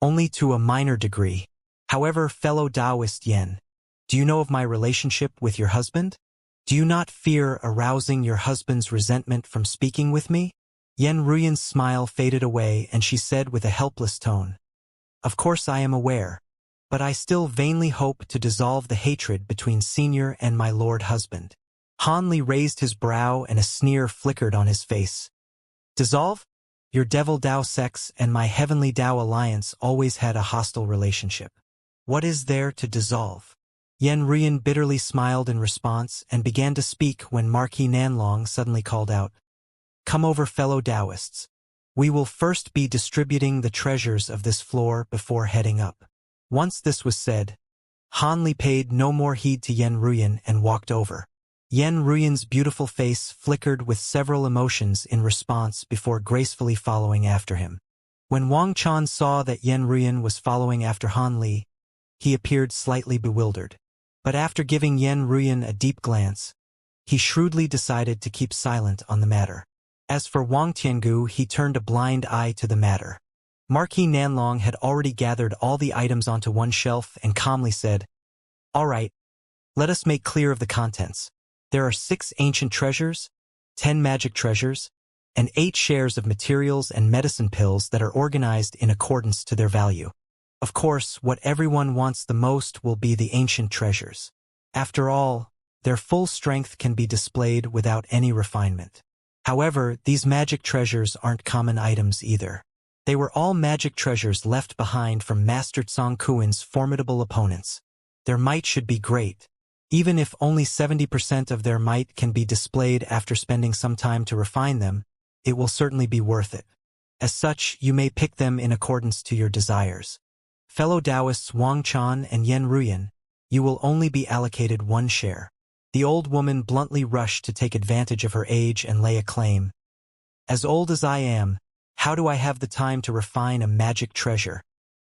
Only to a minor degree. However, fellow Taoist Yen, do you know of my relationship with your husband? Do you not fear arousing your husband's resentment from speaking with me? Yan Ruyan's smile faded away and she said with a helpless tone, of course I am aware, but I still vainly hope to dissolve the hatred between Senior and my lord husband. Han Li raised his brow and a sneer flickered on his face. Dissolve? Your devil Dao sex and my heavenly Dao alliance always had a hostile relationship. What is there to dissolve? Yan Ruyan bitterly smiled in response and began to speak when Marquis Nanlong suddenly called out, come over, fellow Taoists. We will first be distributing the treasures of this floor before heading up. Once this was said, Han Li paid no more heed to Yan Ruyan and walked over. Yan Ruyan's beautiful face flickered with several emotions in response before gracefully following after him. When Wang Chan saw that Yan Ruyan was following after Han Li, he appeared slightly bewildered. But after giving Yan Ruyan a deep glance, he shrewdly decided to keep silent on the matter. As for Wang Tiangu, he turned a blind eye to the matter. Marquis Nanlong had already gathered all the items onto one shelf and calmly said, all right, let us make clear of the contents. There are 6 ancient treasures, 10 magic treasures, and 8 shares of materials and medicine pills that are organized in accordance to their value. Of course, what everyone wants the most will be the ancient treasures. After all, their full strength can be displayed without any refinement. However, these magic treasures aren't common items either. They were all magic treasures left behind from Master Tsong Kuen's formidable opponents. Their might should be great. Even if only 70% of their might can be displayed after spending some time to refine them, it will certainly be worth it. As such, you may pick them in accordance to your desires. Fellow Taoists Wang Chan and Yan Ruyan, you will only be allocated 1 share. The old woman bluntly rushed to take advantage of her age and lay a claim. As old as I am, how do I have the time to refine a magic treasure?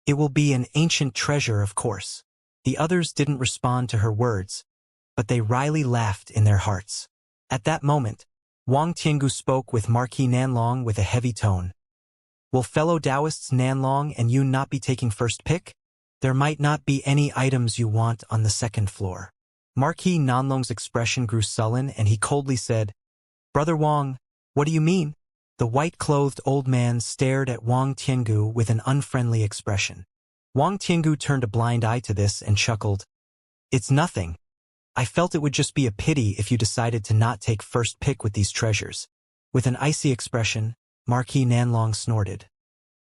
It will be an ancient treasure, of course. The others didn't respond to her words, but they wryly laughed in their hearts. At that moment, Wang Tiangu spoke with Marquis Nanlong with a heavy tone. Will fellow Taoists Nanlong and you not be taking first pick? There might not be any items you want on the second floor. Marquis Nanlong's expression grew sullen and he coldly said, Brother Wang, what do you mean? The white-clothed old man stared at Wang Tiangu with an unfriendly expression. Wang Tiangu turned a blind eye to this and chuckled. It's nothing. I felt it would just be a pity if you decided to not take first pick with these treasures. With an icy expression, Marquis Nanlong snorted.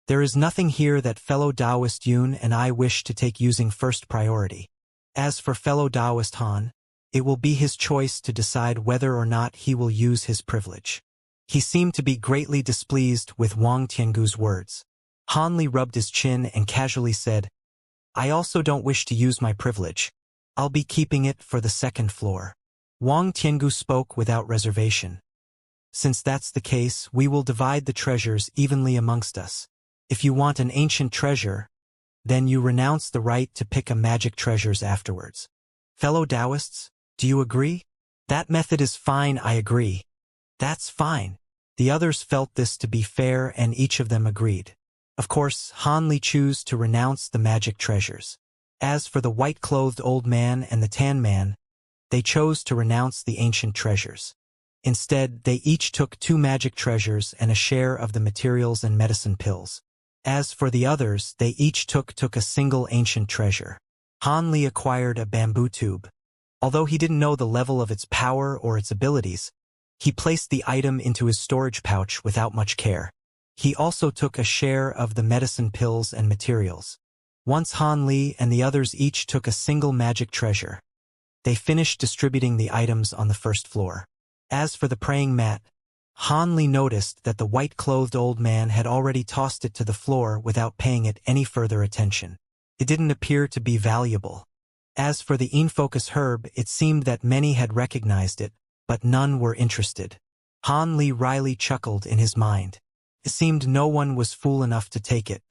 There is nothing here that fellow Taoist Yun and I wish to take using first priority. As for fellow Taoist Han, it will be his choice to decide whether or not he will use his privilege. He seemed to be greatly displeased with Wang Tiangu's words. Han Li rubbed his chin and casually said, I also don't wish to use my privilege. I'll be keeping it for the second floor. Wang Tiangu spoke without reservation. Since that's the case, we will divide the treasures evenly amongst us. If you want an ancient treasure, then you renounce the right to pick a magic treasures afterwards. Fellow Taoists, do you agree? That method is fine, I agree. That's fine. The others felt this to be fair and each of them agreed. Of course, Han Li chose to renounce the magic treasures. As for the white-clothed old man and the tan man, they chose to renounce the ancient treasures. Instead, they each took 2 magic treasures and a share of the materials and medicine pills. As for the others, they each took a single ancient treasure. Han Li acquired a bamboo tube. Although he didn't know the level of its power or its abilities, he placed the item into his storage pouch without much care. He also took a share of the medicine pills and materials. Once Han Li and the others each took a single magic treasure, they finished distributing the items on the first floor. As for the praying mat, Hanli noticed that the white-clothed old man had already tossed it to the floor without paying it any further attention. It didn't appear to be valuable. As for the infocus herb, it seemed that many had recognized it, but none were interested. Hanli wryly chuckled in his mind. It seemed no one was fool enough to take it.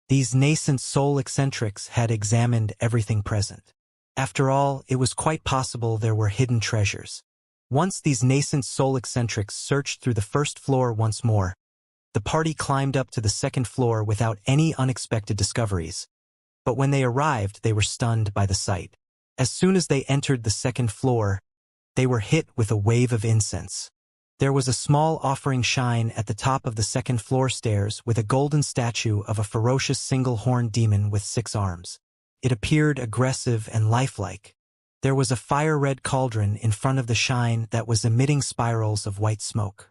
These nascent soul eccentrics had examined everything present. After all, it was quite possible there were hidden treasures. Once these nascent soul eccentrics searched through the first floor once more, the party climbed up to the second floor without any unexpected discoveries. But when they arrived, they were stunned by the sight. As soon as they entered the second floor, they were hit with a wave of incense. There was a small offering shrine at the top of the second floor stairs with a golden statue of a ferocious single-horned demon with 6 arms. It appeared aggressive and lifelike. There was a fire-red cauldron in front of the shrine that was emitting spirals of white smoke.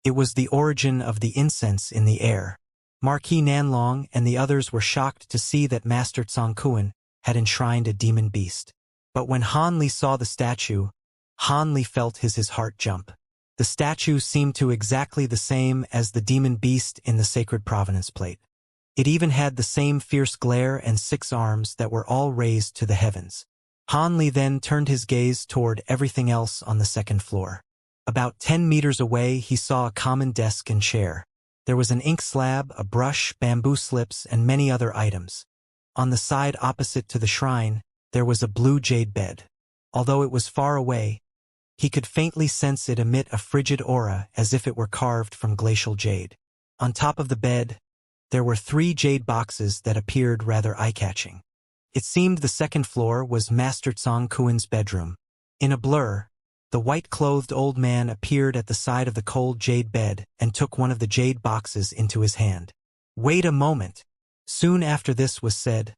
It was the origin of the incense in the air. Marquis Nanlong and the others were shocked to see that Master Tsongkuan had enshrined a demon beast. But when Hanli saw the statue, Hanli felt his heart jump. The statue seemed to exactly the same as the demon beast in the sacred provenance plate. It even had the same fierce glare and 6 arms that were all raised to the heavens. Hanli then turned his gaze toward everything else on the second floor. About 10 meters away, he saw a common desk and chair. There was an ink slab, a brush, bamboo slips, and many other items. On the side opposite to the shrine, there was a blue jade bed. Although it was far away, he could faintly sense it emit a frigid aura as if it were carved from glacial jade. On top of the bed, there were 3 jade boxes that appeared rather eye-catching. It seemed the second floor was Master Tsongkuan's bedroom. In a blur, the white-clothed old man appeared at the side of the cold jade bed and took one of the jade boxes into his hand. "Wait a moment." Soon after this was said,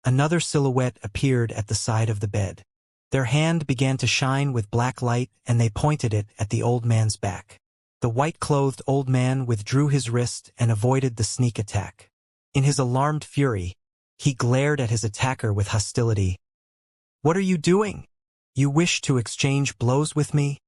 another silhouette appeared at the side of the bed. Their hand began to shine with black light, and they pointed it at the old man's back. The white-clothed old man withdrew his wrist and avoided the sneak attack. In his alarmed fury, he glared at his attacker with hostility. "What are you doing? You wish to exchange blows with me?"